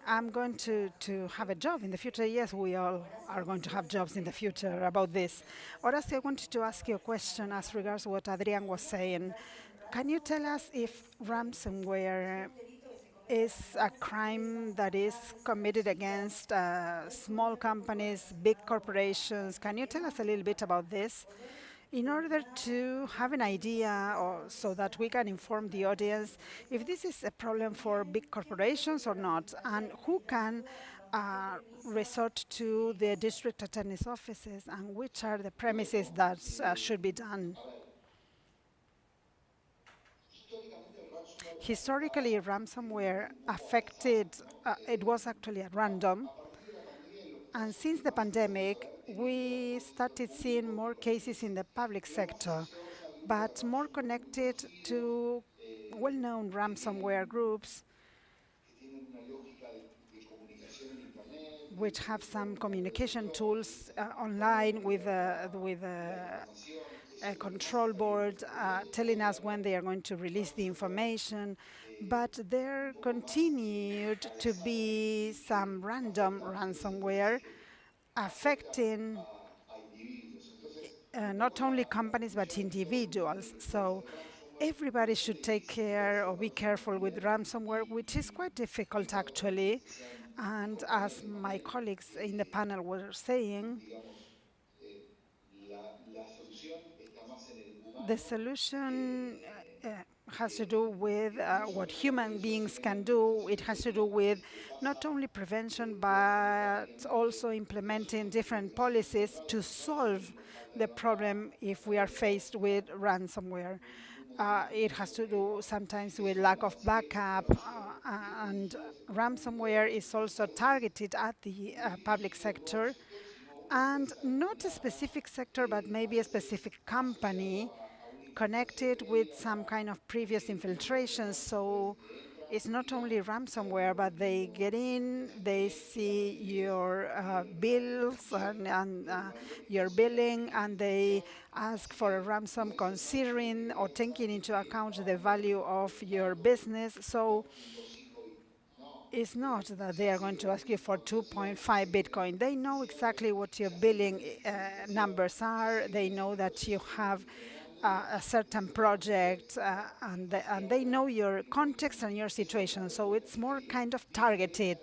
I'm going to have a job in the future. Yes, we all are going to have jobs in the future about this. Horacio, I wanted to ask you a question as regards what Adrian was saying. Can you tell us if ransomware is a crime that is committed against small companies, big corporations? Can you tell us a little bit about this? In order to have an idea, or so that we can inform the audience if this is a problem for big corporations or not, and who can resort to the district attorney's offices, and which are the premises that should be done. Historically, ransomware affected, it was actually at random. And since the pandemic, we started seeing more cases in the public sector, but more connected to well-known ransomware groups which have some communication tools online with a control board telling us when they are going to release the information. But there continued to be some random ransomware affecting not only companies but individuals. So everybody should take care or be careful with ransomware, which is quite difficult actually. And as my colleagues in the panel were saying, the solution has to do with what human beings can do. It has to do with not only prevention, but also implementing different policies to solve the problem if we are faced with ransomware. It has to do sometimes with lack of backup, and ransomware is also targeted at the public sector, and not a specific sector, but maybe a specific company connected with some kind of previous infiltration. So it's not only ransomware, but they get in, they see your bills and your billing, and they ask for a ransom considering or taking into account the value of your business. So it's not that they are going to ask you for 2.5 Bitcoin. They know exactly what your billing numbers are. They know that you have a certain project, and they know your context and your situation. So it's more kind of targeted.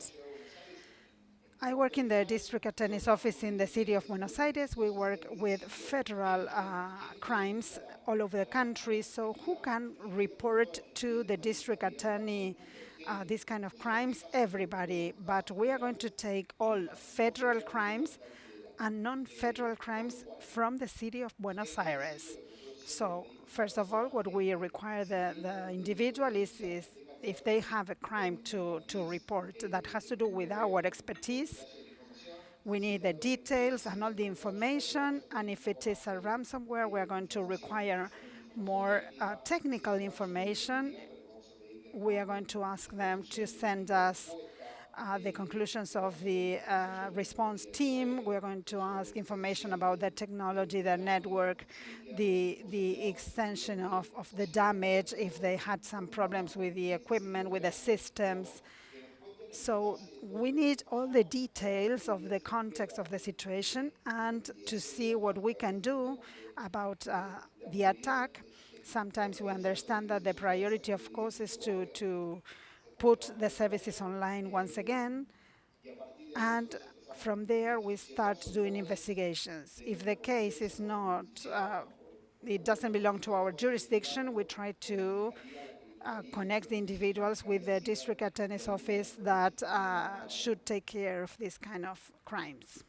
I work in the district attorney's office in the city of Buenos Aires. We work with federal crimes all over the country. So who can report to the district attorney these kind of crimes? Everybody. But we are going to take all federal crimes and non-federal crimes from the city of Buenos Aires. So first of all, what we require the individual is if they have a crime to report that has to do with our expertise. We need the details and all the information, and if it is a ransomware, we're going to require more technical information. We are going to ask them to send us the conclusions of the response team. We're going to ask information about the technology, the network, the extension of the damage, if they had some problems with the equipment, with the systems. So we need all the details of the context of the situation and to see what we can do about the attack. Sometimes we understand that the priority, of course, is to put the services online once again, and from there we start doing investigations. If the case is not, it doesn't belong to our jurisdiction, we try to connect the individuals with the district attorney's office that should take care of these kind of crimes.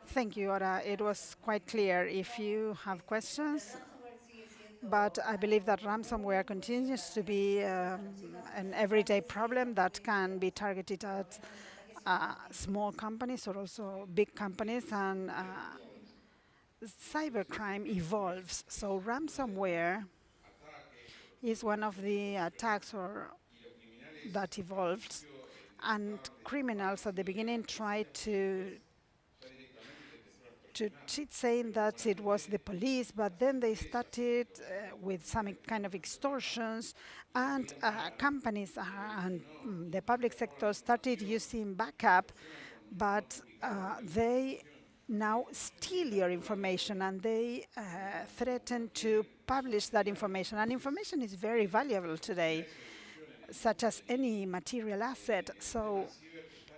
Thank you, Ora. It was quite clear. If you have questions, but I believe that ransomware continues to be an everyday problem that can be targeted at small companies or also big companies, and cybercrime evolves. So ransomware is one of the attacks that evolved, and criminals at the beginning tried to cheat, saying that it was the police, but then they started with some kind of extortions, and companies and the public sector started using backup, but they now steal your information, and they threaten to publish that information. And information is very valuable today, such as any material asset. So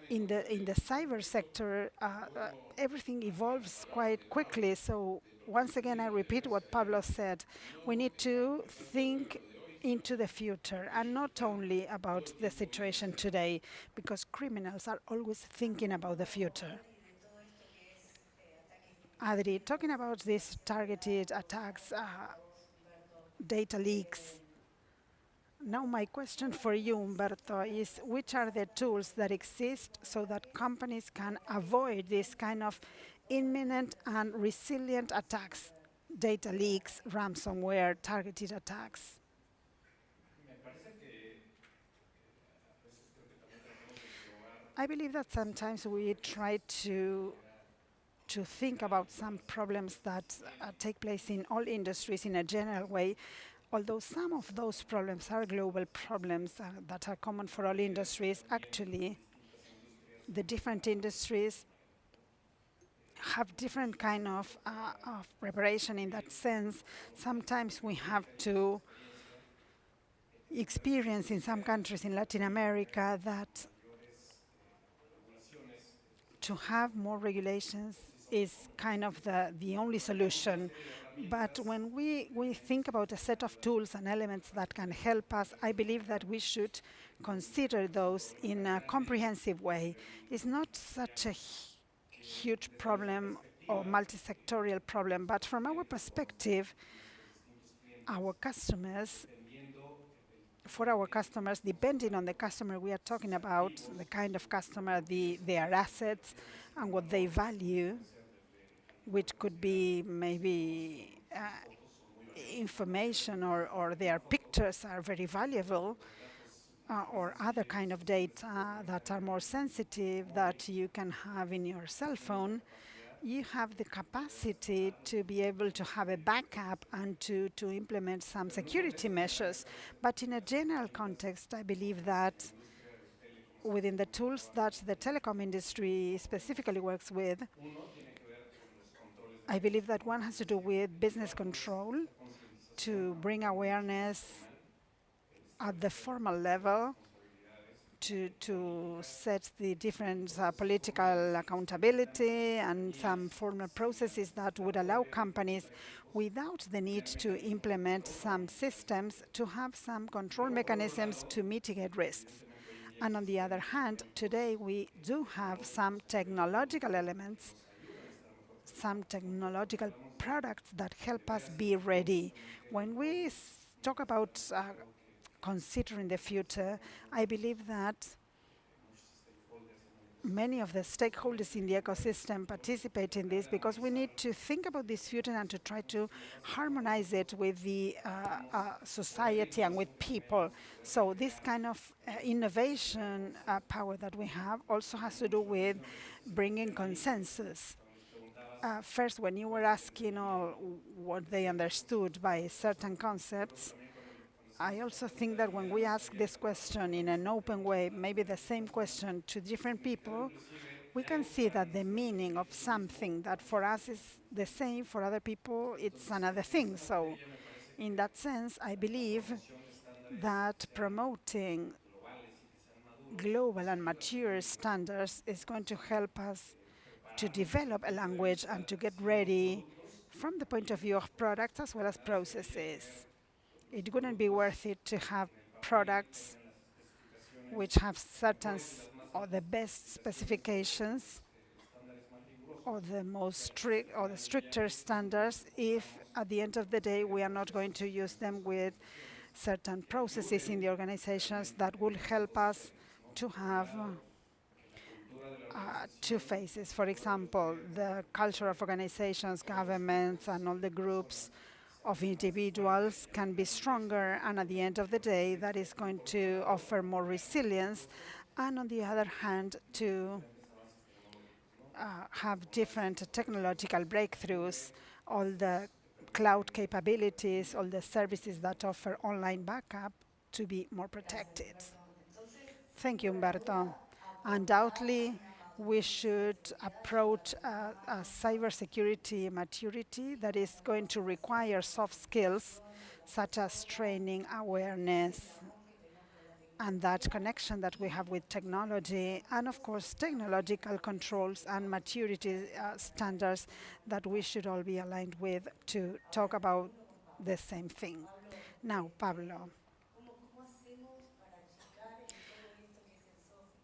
in the cyber sector, everything evolves quite quickly. So once again, I repeat what Pablo said. We need to think into the future and not only about the situation today, because criminals are always thinking about the future. Adri, talking about these targeted attacks, data leaks, now my question for you, Humberto, is which are the tools that exist so that companies can avoid this kind of imminent and resilient attacks, data leaks, ransomware, targeted attacks? I believe that sometimes we try to think about some problems that take place in all industries in a general way, although some of those problems are global problems that are common for all industries. Actually, the different industries have different kind of preparation in that sense. Sometimes we have to experience in some countries in Latin America that to have more regulations is kind of the only solution. But when we think about a set of tools and elements that can help us, I believe that we should consider those in a comprehensive way. It's not such a huge problem or multi-sectorial problem, but from our perspective, our customers, for our customers, depending on the customer we are talking about, the kind of customer, their assets, and what they value, which could be maybe information or their pictures are very valuable, or other kind of data that are more sensitive that you can have in your cell phone, you have the capacity to be able to have a backup and to implement some security measures. But in a general context, I believe that within the tools that the telecom industry specifically works with, I believe that one has to do with business control to bring awareness at the formal level, to set the different political accountability and some formal processes that would allow companies, without the need to implement some systems, to have some control mechanisms to mitigate risks. And on the other hand, today we do have some technological elements, some technological products that help us be ready. When we talk about considering the future, I believe that many of the stakeholders in the ecosystem participate in this because we need to think about this future and to try to harmonize it with the society and with people. So this kind of innovation power that we have also has to do with bringing consensus. First, when you were asking all what they understood by certain concepts, I also think that when we ask this question in an open way, maybe the same question to different people, we can see that the meaning of something that for us is the same, for other people it's another thing. So in that sense, I believe that promoting global and mature standards is going to help us to develop a language and to get ready from the point of view of products as well as processes. It wouldn't be worth it to have products which have certain or the best specifications or the most strict or the stricter standards if at the end of the day we are not going to use them with certain processes in the organizations that will help us to have two phases. For example, the culture of organizations, governments, and all the groups of individuals can be stronger, and at the end of the day, that is going to offer more resilience, and on the other hand, to have different technological breakthroughs, all the cloud capabilities, all the services that offer online backup to be more protected. Thank you, Humberto. Undoubtedly, we should approach a cybersecurity maturity that is going to require soft skills such as training, awareness, and that connection that we have with technology, and of course technological controls and maturity standards that we should all be aligned with to talk about the same thing. Now, Pablo,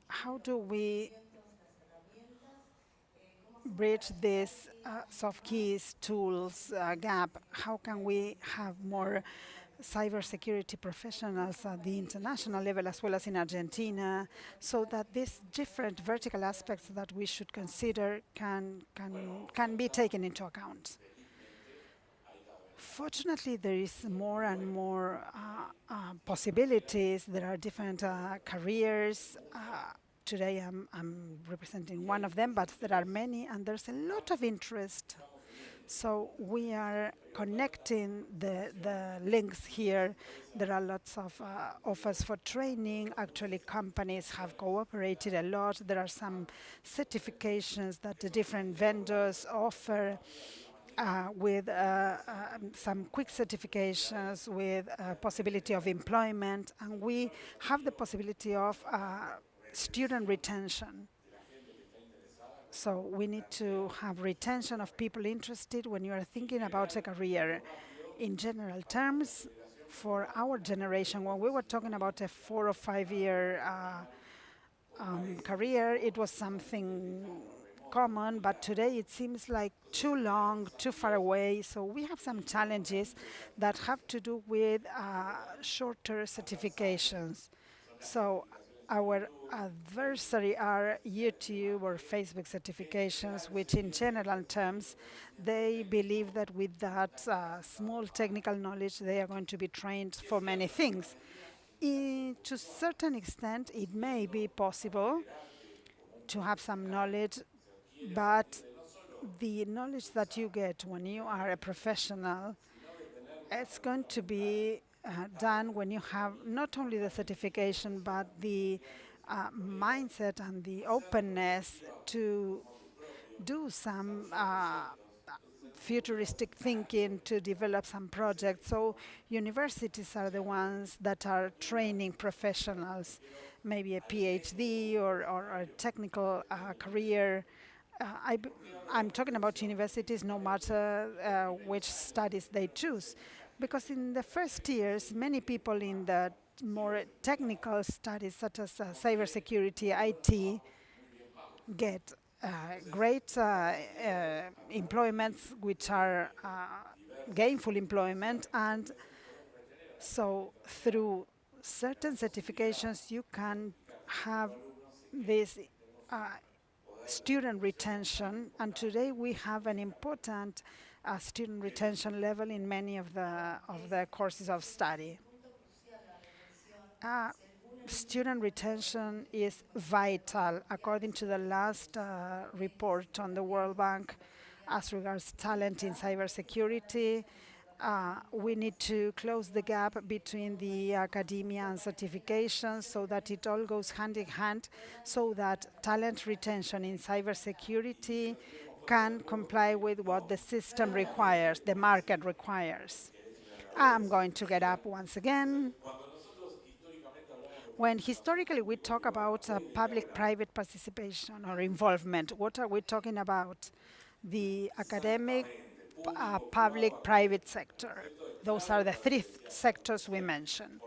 how do we bridge this soft keys tools gap? How can we have more cybersecurity professionals at the international level as well as in Argentina, so that these different vertical aspects that we should consider can be taken into account? Fortunately, there is more and more possibilities. There are different careers. Today I'm representing one of them, but there are many, and there's a lot of interest. So we are connecting the links here. There are lots of offers for training. Actually, companies have cooperated a lot. There are some certifications that the different vendors offer with some quick certifications with possibility of employment. And we have the possibility of student retention. So we need to have retention of people interested when you are thinking about a career. In general terms, for our generation, when we were talking about a 4 or 5 year career, it was something common, but today it seems like too long, too far away. So we have some challenges that have to do with shorter certifications. So our adversary are YouTube or Facebook certifications, which in general terms, they believe that with that small technical knowledge, they are going to be trained for many things. To a certain extent, it may be possible to have some knowledge, but the knowledge that you get when you are a professional, it's going to be done when you have not only the certification, but the mindset and the openness to do some futuristic thinking to develop some projects. So universities are the ones that are training professionals, maybe a PhD or a technical career. I'm talking about universities no matter which studies they choose, because in the first years, many people in the more technical studies such as cybersecurity, IT, get great employments which are gainful employment, and so through certain certifications you can have this student retention, and today we have an important student retention level in many of the courses of study. Student retention is vital. According to the last report on the World Bank as regards talent in cybersecurity, we need to close the gap between the academia and certification so that it all goes hand in hand, so that talent retention in cybersecurity can comply with what the system requires, the market requires. I'm going to get up once again. When historically we talk about public-private participation or involvement, what are we talking about? The academic, public-private sector. Those are the three sectors we mentioned.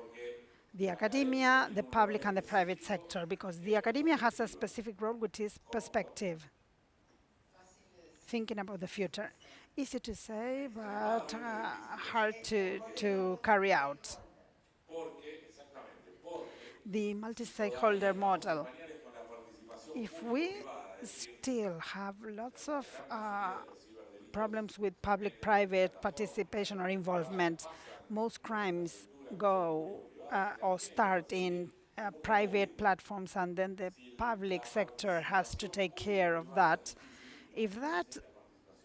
The academia, the public, and the private sector, because the academia has a specific role, which is perspective, thinking about the future. Easy to say, but hard to carry out. The multi-stakeholder model. If we still have lots of problems with public-private participation or involvement, most crimes go or start in private platforms, and then the public sector has to take care of that. If that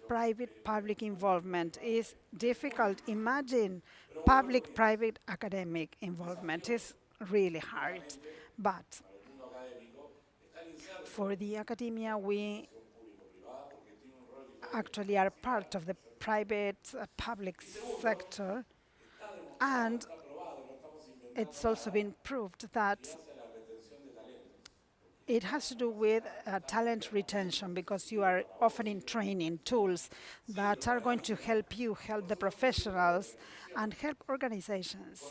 private-public involvement is difficult, imagine public-private academic involvement is really hard. But for the academia, we actually are part of the private public sector, and it's also been proved that it has to do with talent retention, because you are offering training tools that are going to help you, help the professionals, and help organizations.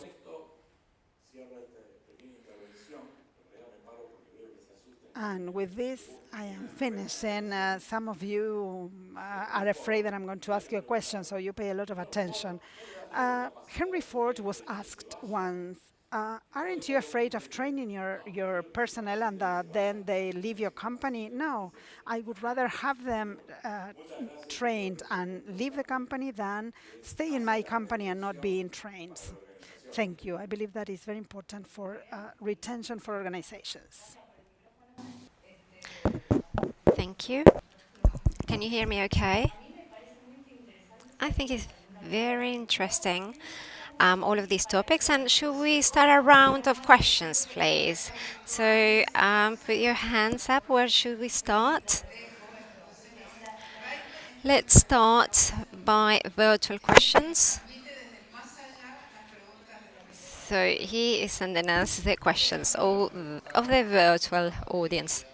And with this, I am finishing. Some of you are afraid that I'm going to ask you a question, so you pay a lot of attention. Henry Ford was asked once, aren't you afraid of training your personnel and then they leave your company? No, I would rather have them trained and leave the company than stay in my company and not being trained. Thank you. I believe that is very important for retention for organizations. Thank you. Can you hear me okay? I think it's very interesting, all of these topics. And should we start a round of questions, please? So put your hands up. Where should we start? Let's start by virtual questions. So he is sending us the questions all of the virtual audience.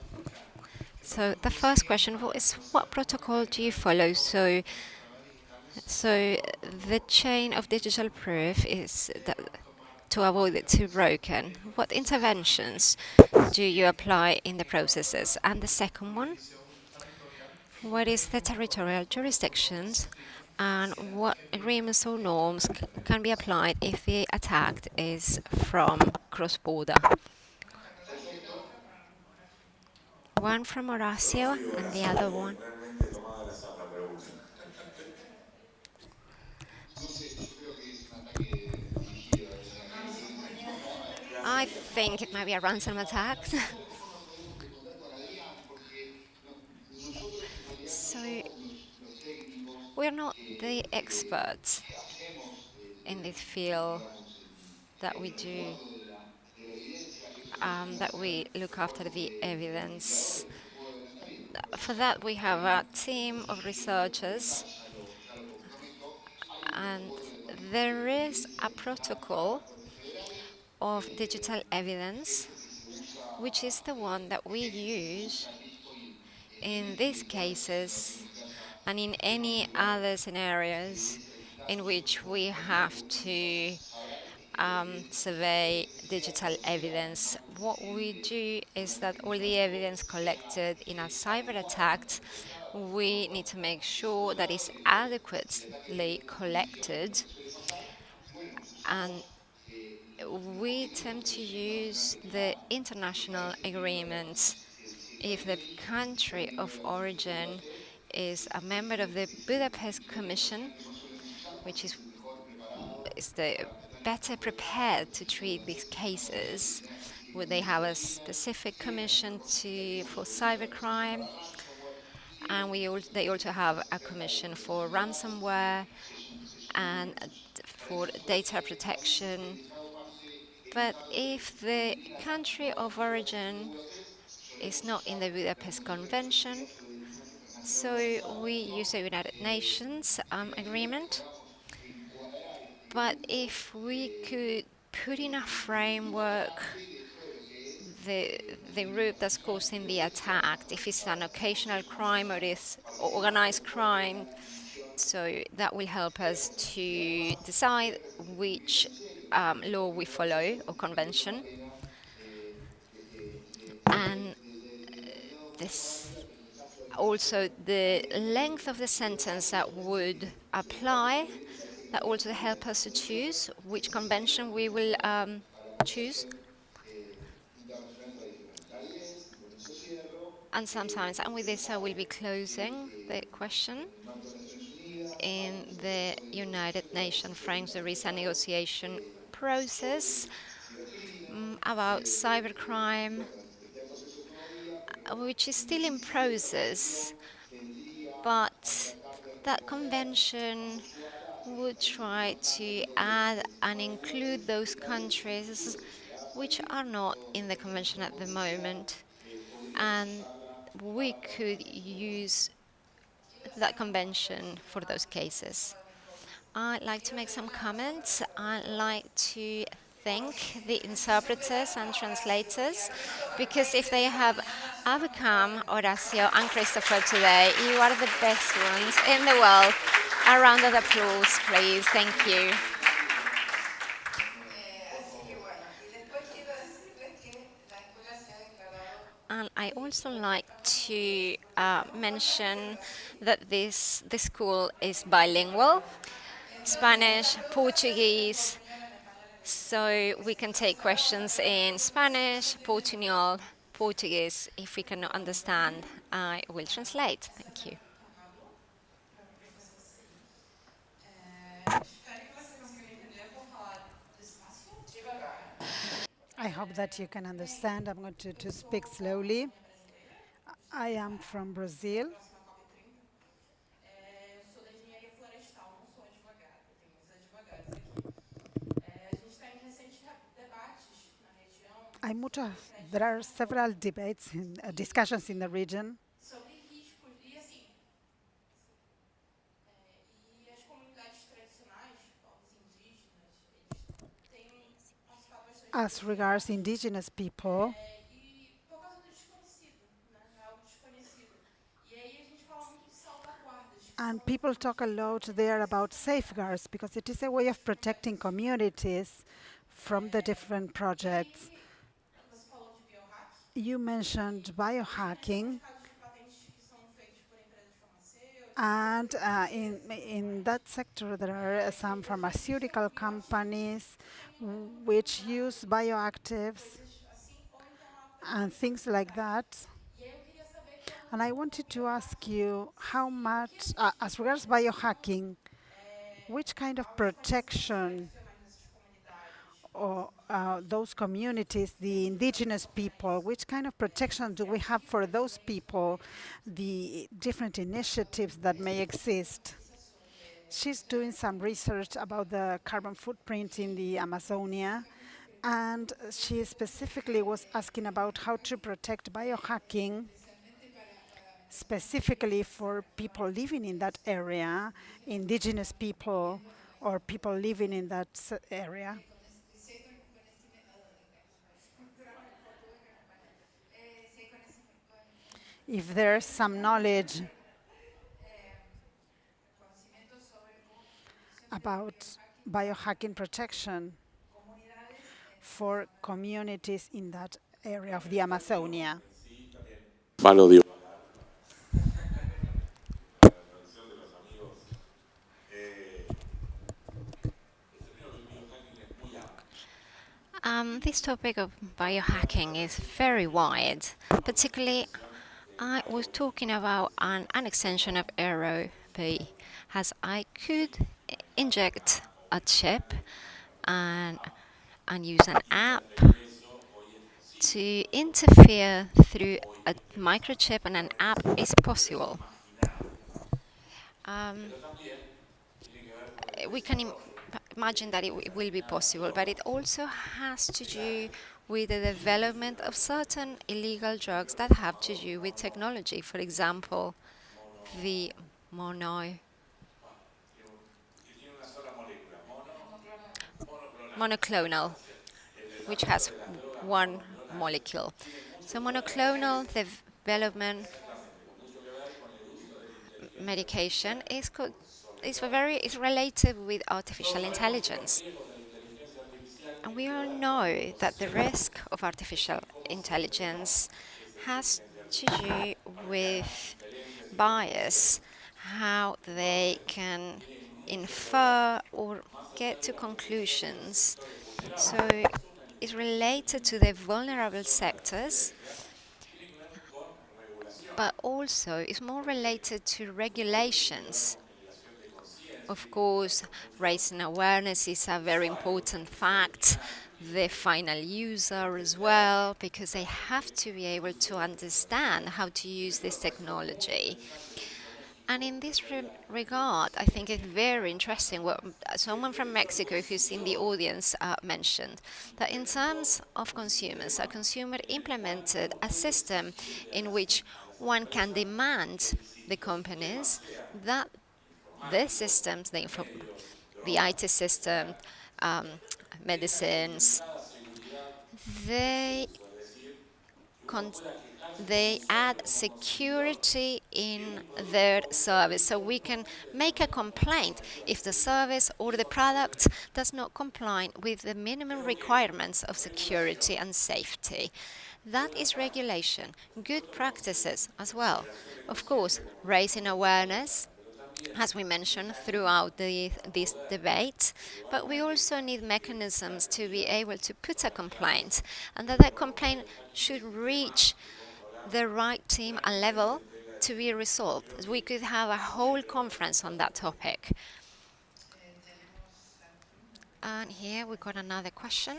So the first question is, what protocol do you follow? So the chain of digital proof is that to avoid it to broken. What interventions do you apply in the processes? And the second one, What is the territorial jurisdictions and what agreements or norms can be applied if the attack is from cross-border? One from Horacio and the other one. I think it might be a ransom attack. So we're not the experts in this field that we do, that we look after the evidence. For that, we have a team of researchers, and there is a protocol of digital evidence, which is the one that we use in these cases and in any other scenarios in which we have to survey digital evidence. What we do is that all the evidence collected in a cyber attack, we need to make sure that it's adequately collected, and we tend to use the international agreements. If the country of origin is a member of the Budapest Commission, which is the better prepared to treat these cases, where they have a specific commission for cybercrime, and they also have a commission for ransomware and for data protection. But if the country of origin is not in the Budapest Convention, so we use the United Nations agreement. But if we could put in a framework the group that's causing the attack, if it's an occasional crime or it's organized crime, so that will help us to decide which law we follow or convention. And this also the length of the sentence that would apply, that also help us to choose which convention we will choose. And sometimes, and with this I will be closing the question, in the United Nations frames there is a negotiation process about cybercrime, which is still in process, but that convention would try to add and include those countries which are not in the convention at the moment, and we could use that convention for those cases. I'd like to make some comments. I'd like to thank the interpreters and translators, because if they have overcome Horacio and Christopher today, you are the best ones in the world. A round of applause, please. Thank you. And I also like to mention that this school is bilingual, Spanish, Portuguese, so we can take questions in Spanish, Portuguese. If we cannot understand, I will translate. Thank you. I hope that you can understand. I'm going to speak slowly. I am from Brazil. There are several debates and discussions in the region as regards indigenous people. And people talk a lot there about safeguards, because it is a way of protecting communities from the different projects. You mentioned biohacking. And in that sector, there are some pharmaceutical companies which use bioactives and things like that. And I wanted to ask you how much, as regards biohacking, which kind of protection or those communities, the indigenous people, which kind of protection do we have for those people, the different initiatives that may exist? She's doing some research about the carbon footprint in the Amazonia, and she specifically was asking about how to protect biohacking specifically for people living in that area, indigenous people or people living in that area. If there's some knowledge about biohacking protection for communities in that area of the Amazonia. This topic of biohacking is very wide. Particularly, I was talking about an extension of AeroP, as I could inject a chip and, and use an app to interfere through a microchip and an app is possible. Um, we can imagine that it will be possible, but it also has to do with the development of certain illegal drugs that have to do with technology. For example, the monoclonal, which has one molecule. So monoclonal development medication is related with artificial intelligence. And we all know that the risk of artificial intelligence has to do with bias, how they can infer or get to conclusions. So it's related to the vulnerable sectors, but also it's more related to regulations. Of course, raising awareness is a very important fact. The final user as well, because they have to be able to understand how to use this technology. And in this regard, I think it's very interesting what someone from Mexico who's in the audience mentioned, that in terms of consumers, a consumer implemented a system in which one can demand the companies that the systems, the IT system, um, medicines, they they add security in their service, so we can make a complaint if the service or the product does not comply with the minimum requirements of security and safety. That is regulation, good practices as well. Of course, raising awareness, as we mentioned throughout this debate, but we also need mechanisms to be able to put a complaint, and that complaint should reach the right team and level to be resolved. We could have a whole conference on that topic. And here we got another question.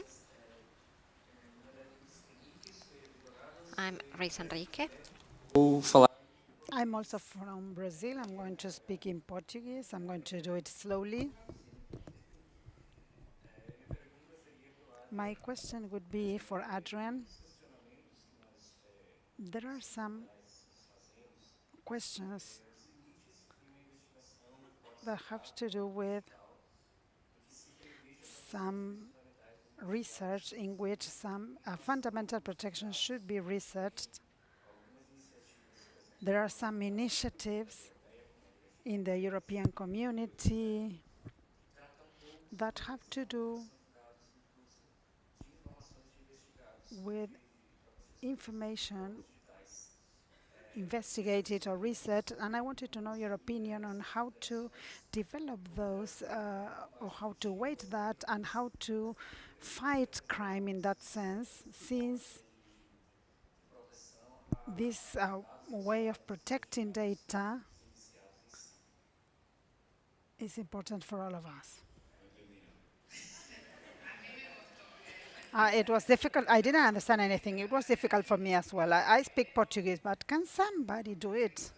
I'm Reis Enrique. I'm also from Brazil. I'm going to speak in Portuguese. I'm going to do it slowly. My question would be for Adrian. There are some questions that have to do with some research in which some fundamental protection should be researched. There are some initiatives in the European community that have to do with information investigated or researched, and I wanted to know your opinion on how to develop those, or how to weight that, and how to fight crime in that sense, since this way of protecting data is important for all of us. It was difficult. I didn't understand anything. It was difficult for me as well. I speak Portuguese, but can somebody do it?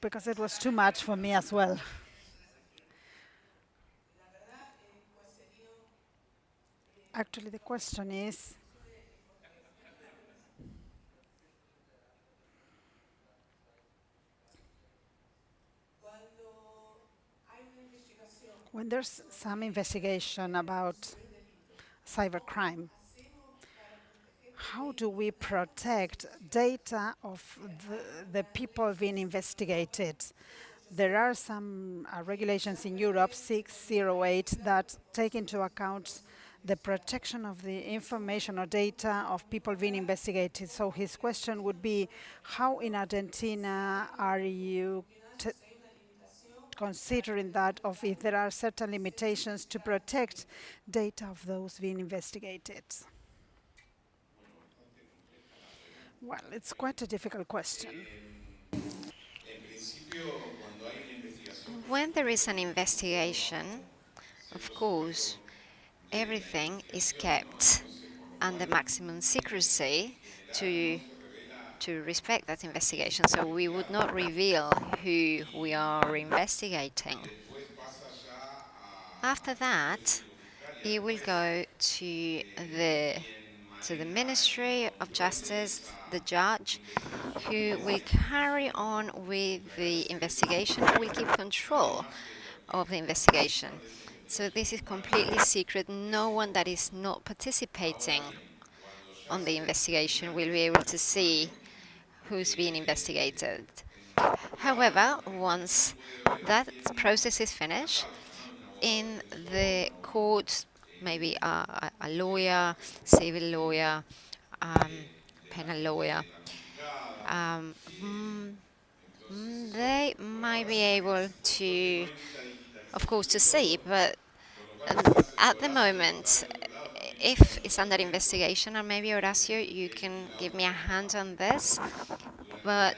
Because it was too much for me as well. Actually, the question is, when there's some investigation about cybercrime, how do we protect data of the people being investigated? There are some regulations in Europe, 608, that take into account the protection of the information or data of people being investigated. So his question would be, how in Argentina are you considering that, of if there are certain limitations to protect data of those being investigated? Well, it's quite a difficult question. When there is an investigation, of course, everything is kept under maximum secrecy to respect that investigation. So we would not reveal who we are investigating. After that, it will go to the Ministry of Justice, the judge, who will carry on with the investigation, will keep control of the investigation. So this is completely secret. No one that is not participating on the investigation will be able to see who's being investigated. However, once that process is finished, in the court, maybe a lawyer, civil lawyer, penal lawyer, um, mm, they might be able to, of course, to see, but at the moment, if it's under investigation, or maybe Horacio, you can give me a hand on this, but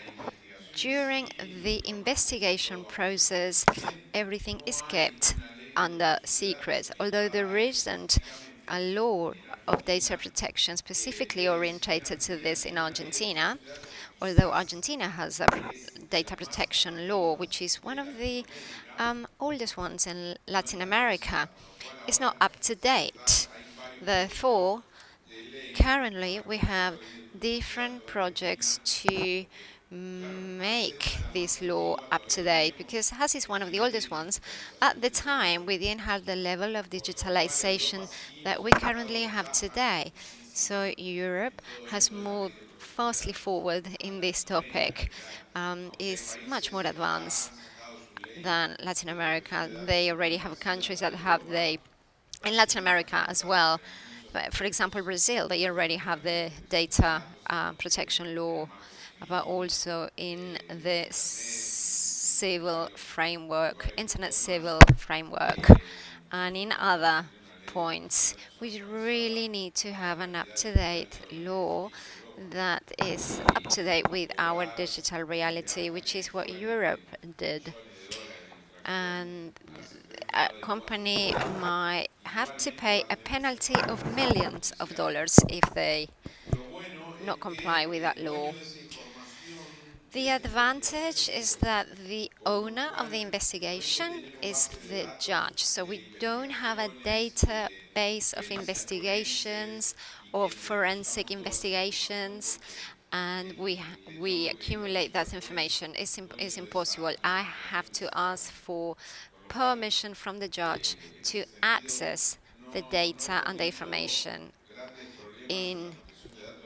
during the investigation process, everything is kept under secret. Although there isn't a law of data protection specifically orientated to this in Argentina, although Argentina has a data protection law, which is one of the oldest ones in Latin America, it's not up to date. Therefore, currently we have different projects to make this law up to date, because as is one of the oldest ones, at the time we didn't have the level of digitalization that we currently have today. So Europe has moved fastly forward in this topic, is much more advanced than Latin America. They already have countries that have in Latin America as well. But for example, Brazil, they already have the data protection law, but also in the civil framework, internet civil framework, and in other points. We really need to have an up-to-date law that is up to date with our digital reality, which is what Europe did. And a company might have to pay a penalty of millions of dollars if they not comply with that law. The advantage is that the owner of the investigation is the judge. So we don't have a database of investigations or forensic investigations, and we accumulate that information. It's impossible. I have to ask for permission from the judge to access the data and the information in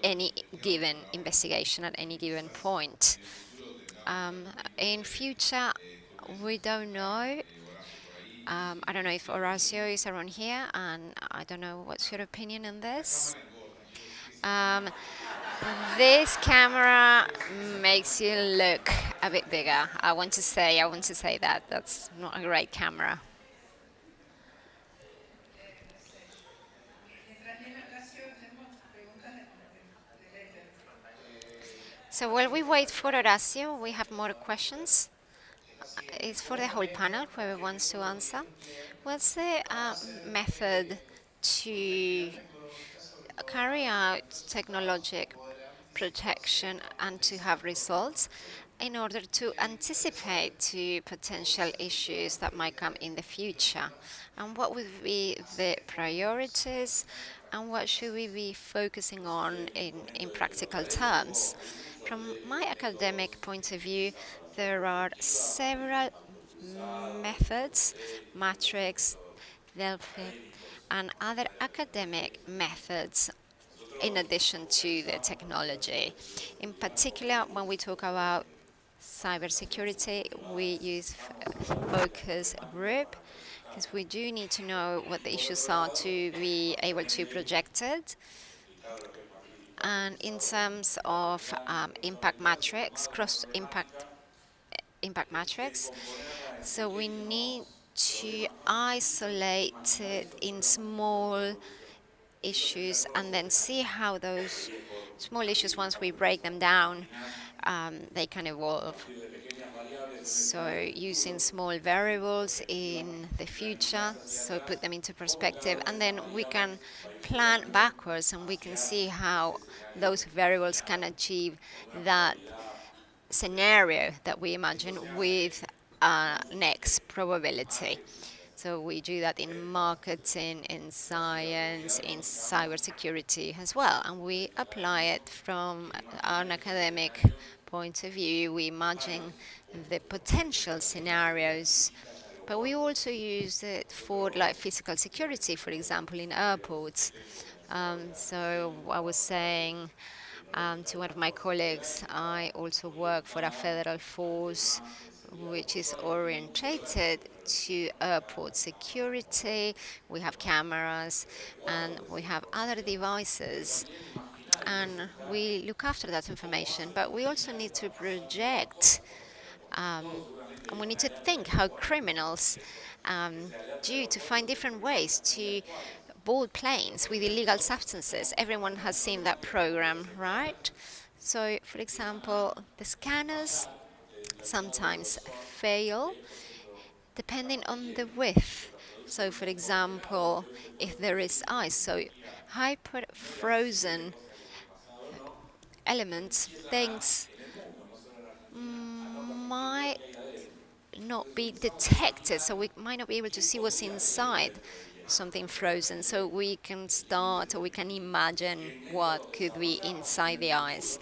any given investigation at any given point. In future, we don't know. I don't know if Horacio is around here, and I don't know what's your opinion on this. Um, this camera makes you look a bit bigger. I want to say that that's not a great camera. So while we wait for Horacio, we have more questions. It's for the whole panel, whoever wants to answer. What's the method to carry out technologic protection and to have results in order to anticipate to potential issues that might come in the future? And what would be the priorities and what should we be focusing on in practical terms? From my academic point of view, there are several methods, matrix, Delphi, and other academic methods in addition to the technology. In particular, when we talk about cybersecurity, we use focus group because we do need to know what the issues are to be able to project it. And in terms of impact matrix, cross impact matrix, so we need to isolate it in small issues and then see how those small issues, once we break them down, they can evolve. So using small variables in the future, so put them into perspective, and then we can plan backwards and we can see how those variables can achieve that scenario that we imagine with next probability. So we do that in marketing, in science, in cybersecurity as well, and we apply it from an academic point of view. We imagine the potential scenarios, but we also use it for like physical security, for example, in airports. So I was saying to one of my colleagues, I also work for a federal force which is orientated to airport security. We have cameras and we have other devices, and we look after that information, but we also need to project and we need to think how criminals do to find different ways to board planes with illegal substances. Everyone has seen that program, right? So, for example, the scanners sometimes fail depending on the width. So, for example, if there is ice, so hyper frozen elements, things might not be detected, so we might not be able to see what's inside something frozen. So we can start or we can imagine what could be inside the ice.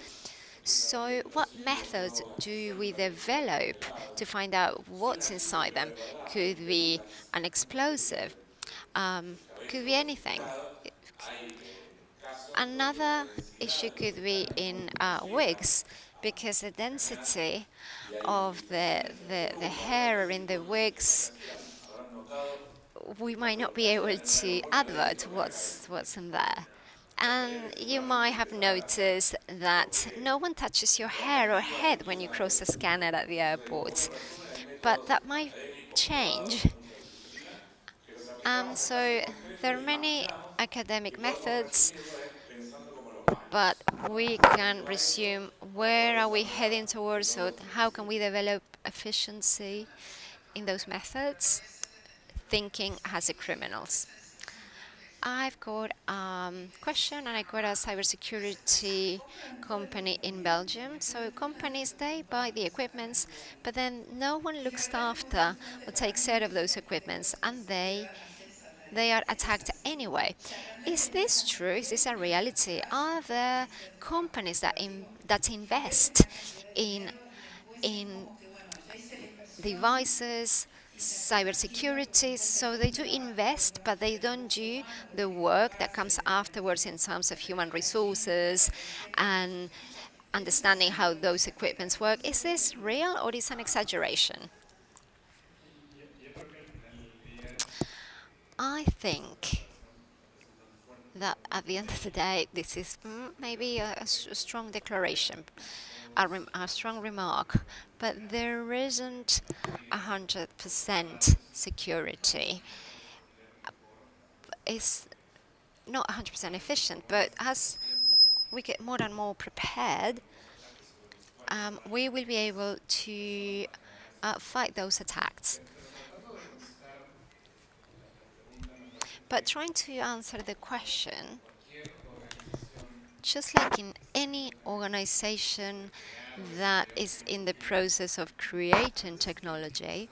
So what methods do we develop to find out what's inside them? Could be an explosive, could be anything. Another issue could be in wigs, because the density of the hair in the wigs, we might not be able to advert what's in there. And you might have noticed that no one touches your hair or head when you cross a scanner at the airport, but that might change. So there are many academic methods, but we can resume where are we heading towards, so how can we develop efficiency in those methods, thinking as a criminals. I've got a question, and I got a cybersecurity company in Belgium. So companies, they buy the equipments, but then no one looks after or takes care of those equipments, and they are attacked anyway. Is this true? Is this a reality? Are there companies that invest in devices, cybersecurity? So they do invest, but they don't do the work that comes afterwards in terms of human resources and understanding how those equipments work. Is this real or is it an exaggeration? I think that at the end of the day, this is maybe a strong declaration, a strong remark, but there isn't 100% security. It's not 100% efficient, but as we get more and more prepared, we will be able to fight those attacks. But trying to answer the question, just like in any organization that is in the process of creating technology,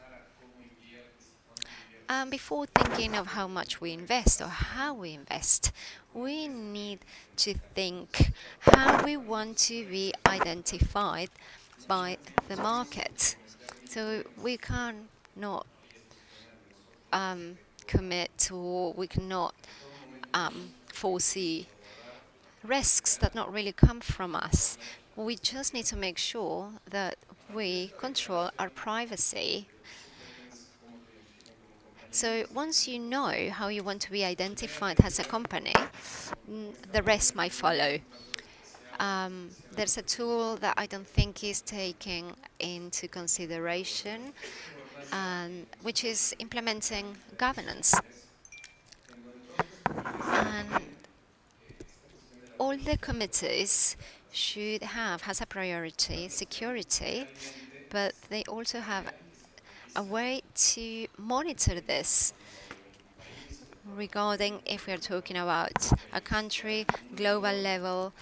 before thinking of how much we invest or how we invest, we need to think how we want to be identified by the market. So we can't not commit, or we cannot foresee risks that not really come from us. We just need to make sure that we control our privacy. So once you know how you want to be identified as a company, the rest might follow. There's a tool that I don't think is taking into consideration, which is implementing governance. And all the committees should have as a priority security, but they also have a way to monitor this regarding if we're talking about a country, global level,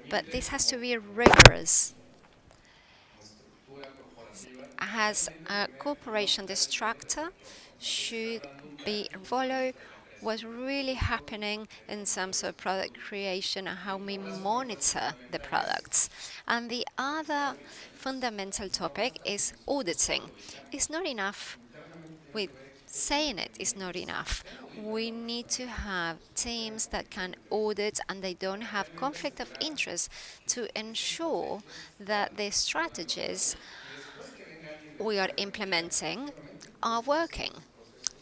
but this has to be rigorous. As a corporation, the structure should be follow what's really happening in terms of product creation and how we monitor the products. And the other fundamental topic is auditing. It's not enough with saying it is not enough. We need to have teams that can audit and they don't have conflict of interest to ensure that the strategies we are implementing are working.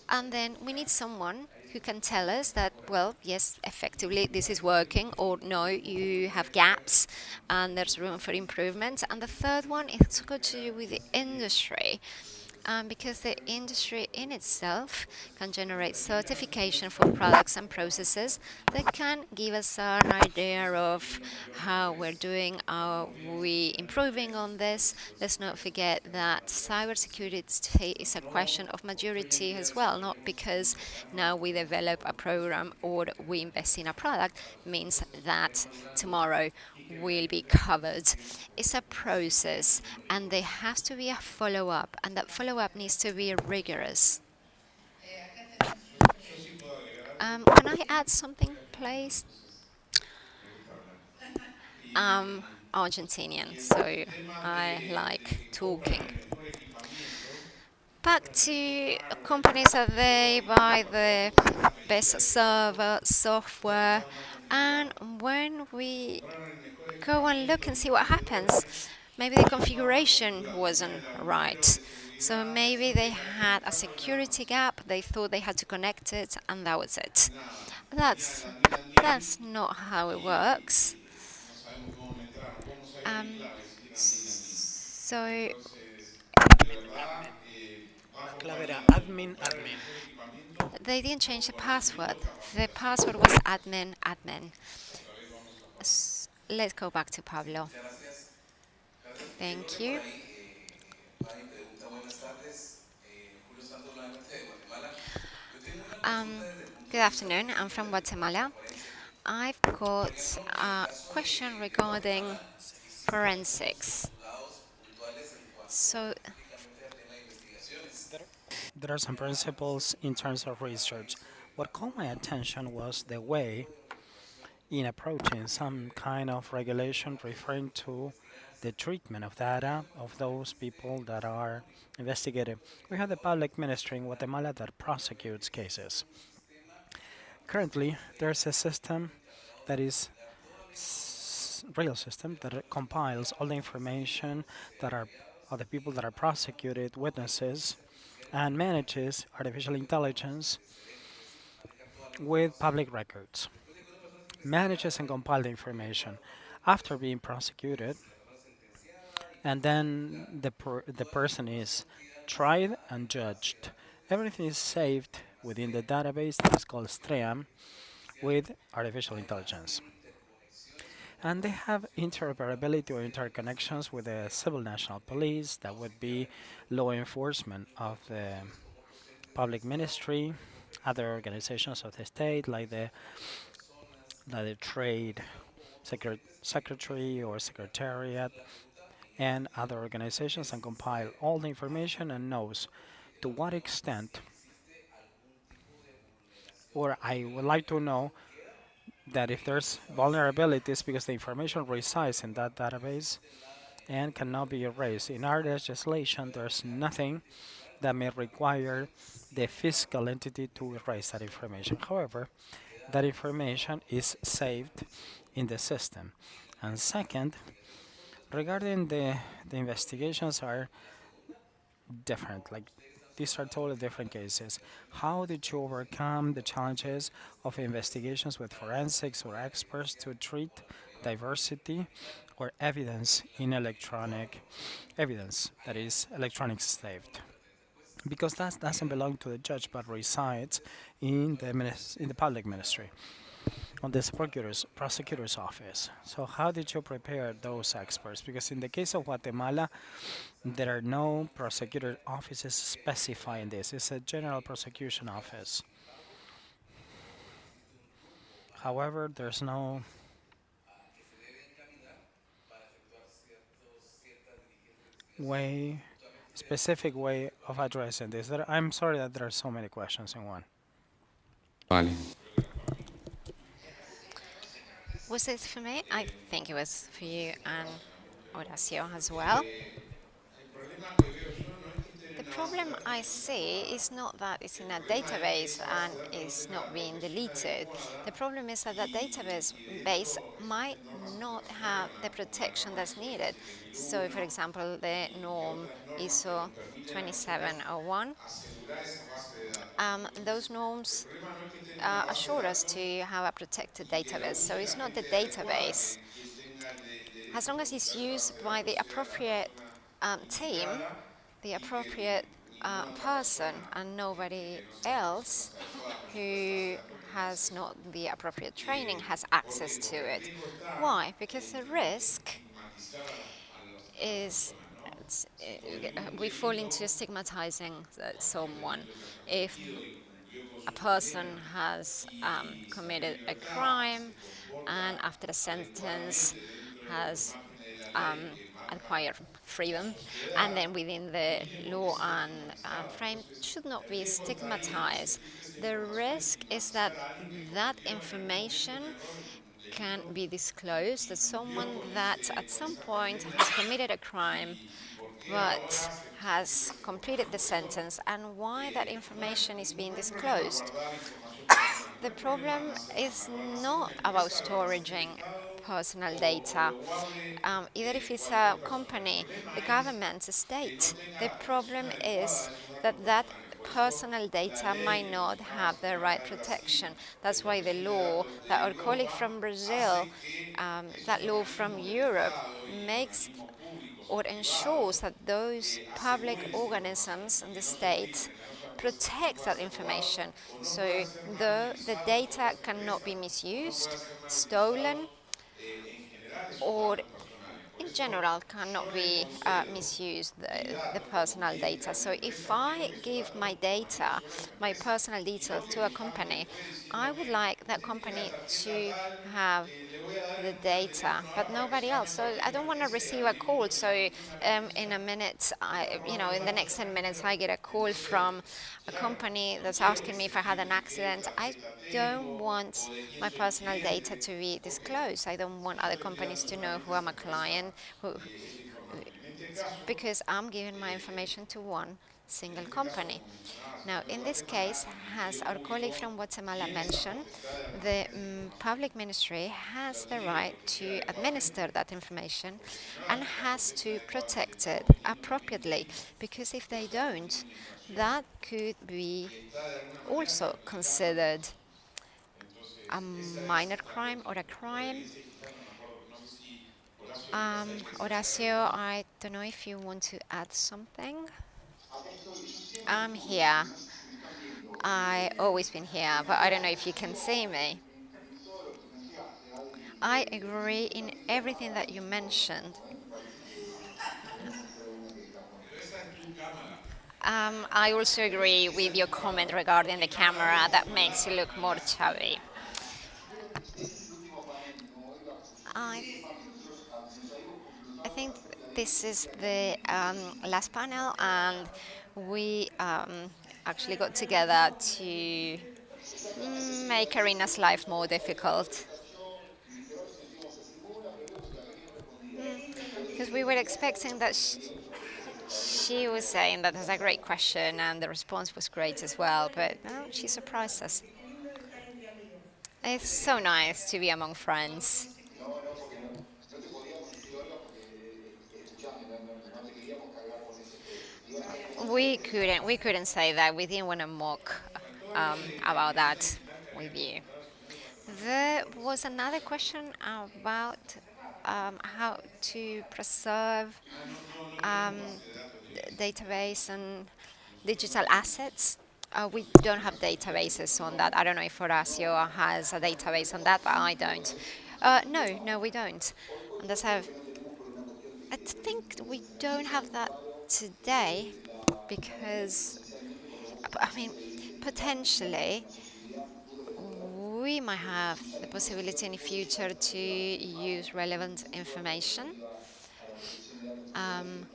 And then we need someone who can tell us that, well, yes, effectively this is working, or no, you have gaps and there's room for improvement. And the third one is got to do with the industry. Because the industry in itself can generate certification for products and processes that can give us an idea of how we're doing, are we improving on this. Let's not forget that cybersecurity is a question of maturity as well, not because now we develop a program or we invest in a product means that tomorrow will be covered. It's a process, and there has to be a follow-up, and that follow-up needs to be rigorous. Can I add something, please? I'm Argentinian, so I like talking. Back to companies that they buy the best server software, and when we go and look and see what happens, maybe the configuration wasn't right. So maybe they had a security gap, they thought they had to connect it, and that was it. That's, that's not how it works. So Admin. they didn't change the password. The password was admin, admin. Let's go back to Pablo. Thank you. Good afternoon. I'm from Guatemala. I've got a question regarding forensics. So, There are some principles in terms of research. What caught my attention was the way in approaching some kind of regulation referring to the treatment of data of those people that are investigated. We have the public ministry in Guatemala that prosecutes cases. Currently, there's a system that is real system that compiles all the information that are of the people that are prosecuted, witnesses, and manages artificial intelligence with public records. manages and compiles the information after being prosecuted, and then the person is tried and judged. Everything is saved within the database that is called STREAM with artificial intelligence. And they have interoperability or interconnections with the civil national police, that would be law enforcement of the public ministry, other organizations of the state like the trade secretary or secretariat, and other organizations, and compile all the information and knows to what extent, or I would like to know that if there's vulnerabilities because the information resides in that database and cannot be erased. In our legislation, there's nothing that may require the physical entity to erase that information. However, that information is saved in the system. And second, regarding the investigations are different. Like, these are totally different cases. How did you overcome the challenges of investigations with forensics or experts to treat diversity or evidence in electronic evidence that is electronic saved? Because that doesn't belong to the judge but resides in the public ministry, on the prosecutor's office. So how did you prepare those experts? Because in the case of Guatemala, there are no prosecutor offices specifying this. It's a general prosecution office. However, there's no specific way of addressing this. I'm sorry that there are so many questions in one. Vale. Was it for me? I think it was for you and Horacio as well. The problem I see is not that it's in a database and it's not being deleted. The problem is that database might not have the protection that's needed. So, for example, the norm ISO 2701, those norms assure us to have a protected database. So it's not the database. As long as it's used by the appropriate team, the appropriate person, and nobody else who has not the appropriate training has access to it. Why? Because the risk is we fall into stigmatizing someone. If a person has committed a crime and after a sentence has acquired freedom, and then within the law and frame should not be stigmatized. The risk is that that information can be disclosed, that someone that at some point has committed a crime but has completed the sentence, and why that information is being disclosed. The problem is not about storing personal data. Either if it's a company, the government, the state, the problem is that that personal data might not have the right protection. That's why the law that our colleague from Brazil, that law from Europe, makes or ensures that those public organisms in the state protect that information. So the data cannot be misused, stolen, or in general cannot be misused, the personal data. So if I give my data, my personal details to a company, I would like that company to have the data, but nobody else. So I don't want to receive a call. So in a minute, in the next 10 minutes, I get a call from a company that's asking me if I had an accident. I don't want my personal data to be disclosed. I don't want other companies to know who I'm a client, because I'm giving my information to one single company. Now, in this case, as our colleague from Guatemala mentioned, the public ministry has the right to administer that information and has to protect it appropriately, because if they don't, that could be also considered a minor crime or a crime. Horacio, I don't know if you want to add something. I'm here. I always been here, but I don't know if you can see me. I agree in everything that you mentioned. I also agree with your comment regarding the camera that makes it look more chubby. I, I think this is the last panel, and we actually got together to make Karina's life more difficult. Because we were expecting that she was saying that that's a great question, and the response was great as well, but no, she surprised us. It's so nice to be among friends. We couldn't say that. We didn't want to mock about that with you. There was another question about how to preserve um, database and digital assets. We don't have databases on that. I don't know if Horacio has a database on that, but I don't. No, we don't. And that's how I think we don't have that today because, I mean, potentially we might have the possibility in the future to use relevant information. Um,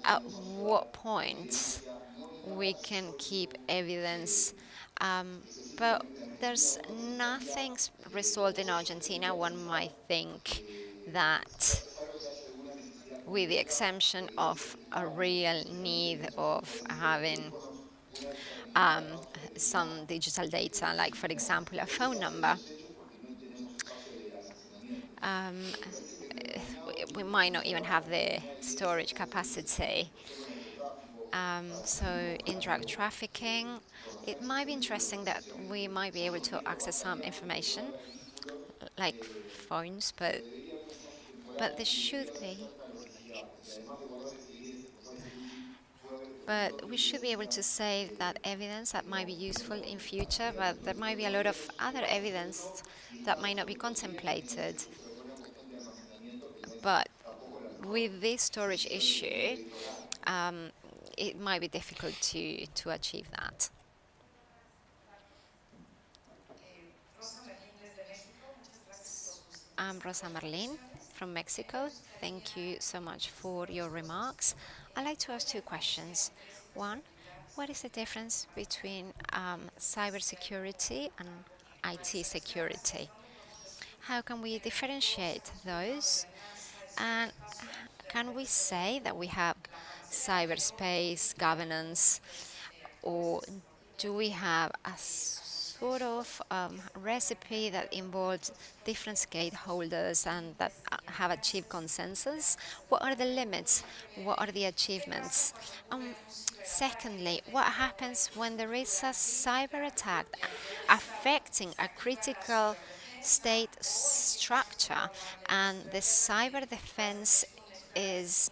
at what point we can keep evidence, but there's nothing resolved in Argentina. One might think that, with the exemption of a real need of having um, some digital data, like for example a phone number, um, we might not even have the storage capacity. So in drug trafficking, it might be interesting that we might be able to access some information, like phones, but there should be. But we should be able to save that evidence that might be useful in future, but there might be a lot of other evidence that might not be contemplated. But with this storage issue, um, it might be difficult to achieve that. I'm Rosa Marlene from Mexico. Thank you so much for your remarks. I'd like to ask two questions. One, what is the difference between cybersecurity and IT security? How can we differentiate those? And can we say that we have cyberspace governance, or do we have a sort of recipe that involves different stakeholders and that have achieved consensus? What are the limits? What are the achievements? Secondly, what happens when there is a cyber attack affecting a critical state structure and the cyber defense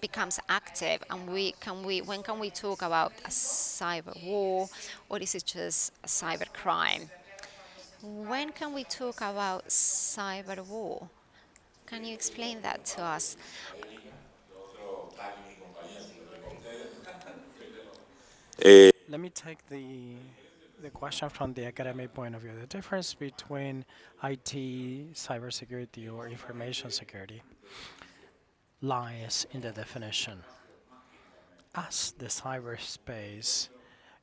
becomes active, and when can we talk about a cyber war, or is it just a cyber crime? When can we talk about cyber war? Can you explain that to us? Let me take the question from the academic point of view. The difference between IT, cybersecurity, or information security lies in the definition. As the cyberspace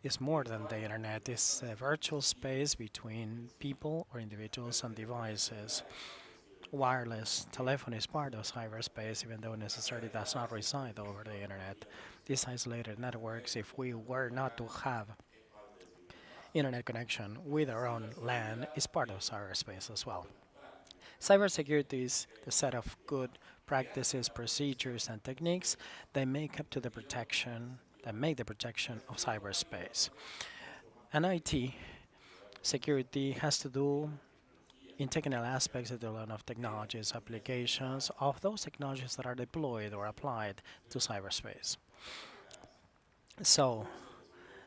is more than the internet, it's a virtual space between people or individuals and devices. Wireless telephony is part of cyberspace, even though necessarily does not reside over the internet. These isolated networks, if we were not to have internet connection with our own LAN, is part of cyberspace as well. Cybersecurity is the set of good practices, procedures, and techniques that make up to the protection that make the protection of cyberspace. And IT Security has to do in technical aspects of the learn of technologies, applications of those technologies that are deployed or applied to cyberspace. So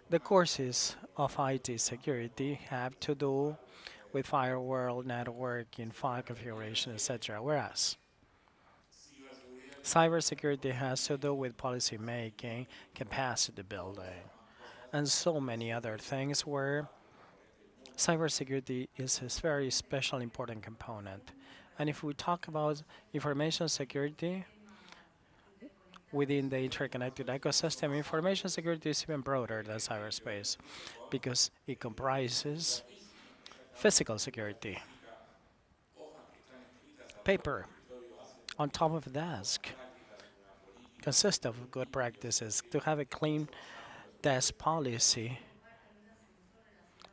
the courses of IT security have to do with firewall, networking, file configuration, etc. Whereas cybersecurity has to do with policy making, capacity building, and so many other things where cybersecurity is a very special important component. And if we talk about information security within the interconnected ecosystem, information security is even broader than cyberspace because it comprises physical security, paper on top of a desk, consists of good practices to have a clean desk policy,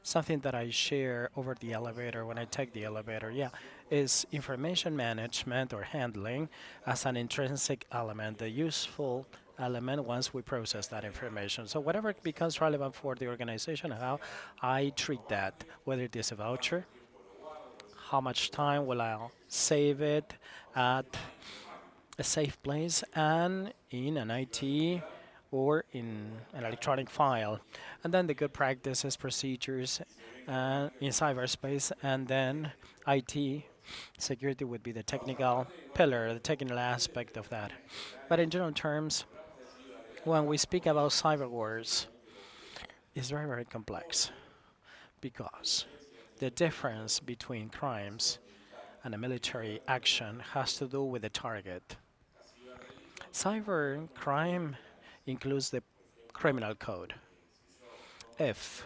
something that I share over the elevator when I take the elevator, yeah, is information management or handling as an intrinsic element, the useful element once we process that information. So whatever becomes relevant for the organization, how I treat that, whether it is a voucher, how much time will I save it at a safe place and in an IT or in an electronic file. And then the good practices, procedures in cyberspace, and then IT security would be the technical pillar, the technical aspect of that. But in general terms, when we speak about cyber wars, it's very, very complex because the difference between crimes and a military action has to do with the target. Cyber crime includes the criminal code. If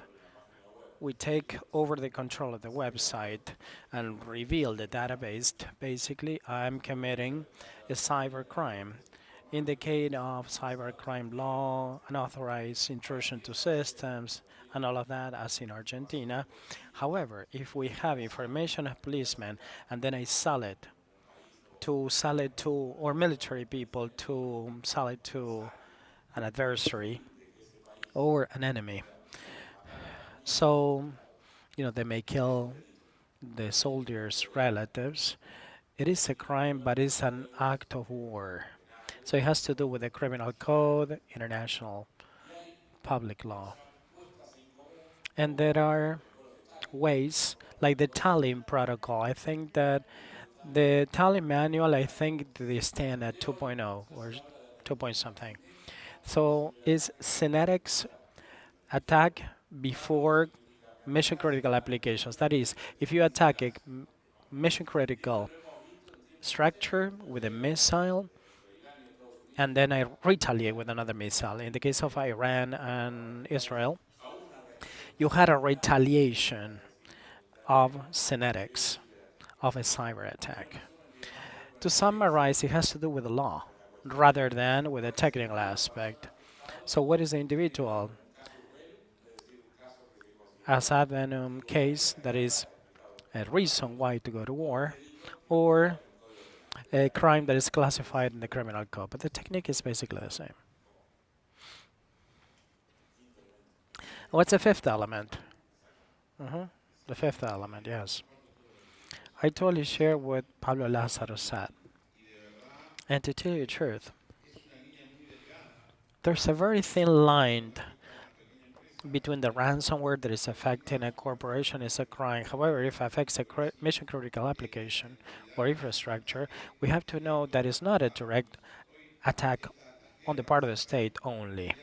we take over the control of the website and reveal the database, basically I'm committing a cyber crime. In the case of cybercrime law, unauthorized intrusion to systems, and all of that, as in Argentina. However, if we have information of policemen and then I sell it to, or military people to sell it to an adversary or an enemy. So, they may kill the soldiers' relatives. It is a crime, but it's an act of war. So it has to do with the criminal code, international public law. And there are ways, like the Tallinn Protocol. I think that the Tallinn Manual, I think they stand at 2.0 or 2 point something. So is synetics attack before mission critical applications? That is, if you attack a mission critical structure with a missile, and then I retaliate with another missile. In the case of Iran and Israel, you had a retaliation of synetics of a cyber attack. To summarize, it has to do with the law rather than with a technical aspect. So what is the individual? As ad venom case, that is a reason why to go to war, or a crime that is classified in the criminal code. But the technique is basically the same. What's the fifth element? The fifth element, yes. I totally share what Pablo Lázaro said. And to tell you the truth, there's a very thin line between the ransomware that is affecting a corporation is a crime. However, if it affects a mission critical application or infrastructure, we have to know that it's not a direct attack on the part of the state only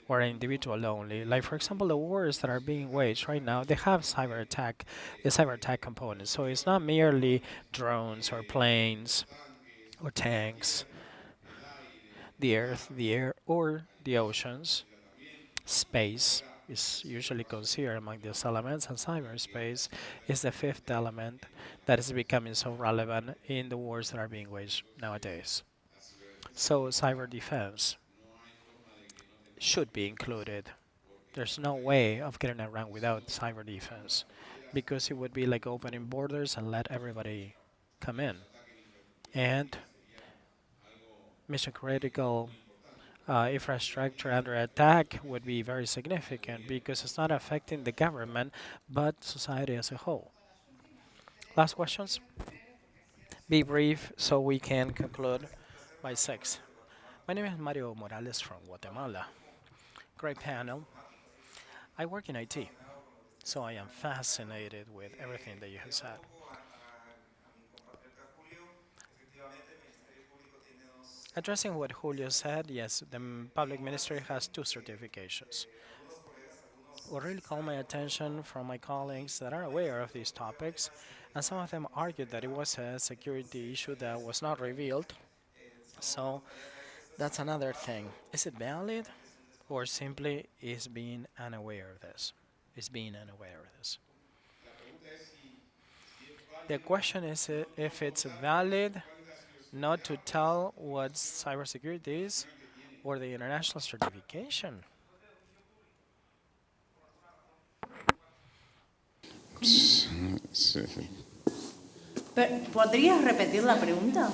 or an individual only. Like for example, the wars that are being waged right now, they have a cyber attack component. So it's not merely drones or planes or tanks, the earth, the air, or the oceans. Space is usually considered among these elements, and cyberspace is the fifth element that is becoming so relevant in the wars that are being waged nowadays. So cyber defense should be included. There's no way of getting around without cyber defense because it would be like opening borders and let everybody come in. And mission critical infrastructure under attack would be very significant because it's not affecting the government but society as a whole. Last questions? Be brief so we can conclude by 6. My name is Mario Morales from Guatemala. Great panel. I work in IT, so I am fascinated with everything that you have said. Addressing what Julio said, yes, the public ministry has 2 certifications. What really caught my attention from my colleagues that are aware of these topics, and some of them argued that it was a security issue that was not revealed. So that's another thing. Is it valid, or simply is being unaware of this? Is being unaware of this? The question is if it's valid not to tell what cybersecurity is or the international certification. ¿Podrías repetir la pregunta?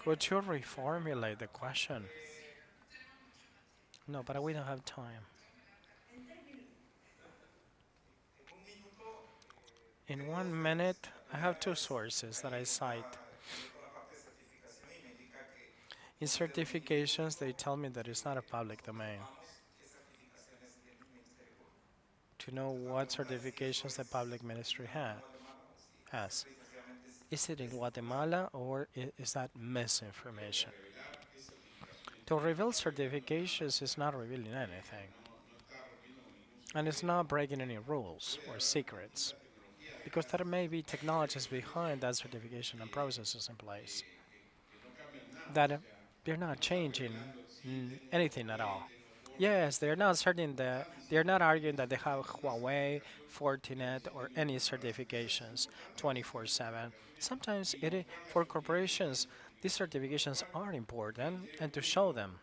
Could you reformulate the question? No, but we don't have time. In 1 minute, I have 2 sources that I cite. In certifications, they tell me that it's not a public domain. To know what certifications the public ministry has. Is it in Guatemala or is that misinformation? To reveal certifications is not revealing anything. And it's not breaking any rules or secrets. Because there may be technologies behind that certification and processes in place that they're not changing anything at all. Yes, they're not they're not arguing that they have Huawei, Fortinet, or any certifications 24/7. Sometimes for corporations, these certifications are important, and to show them,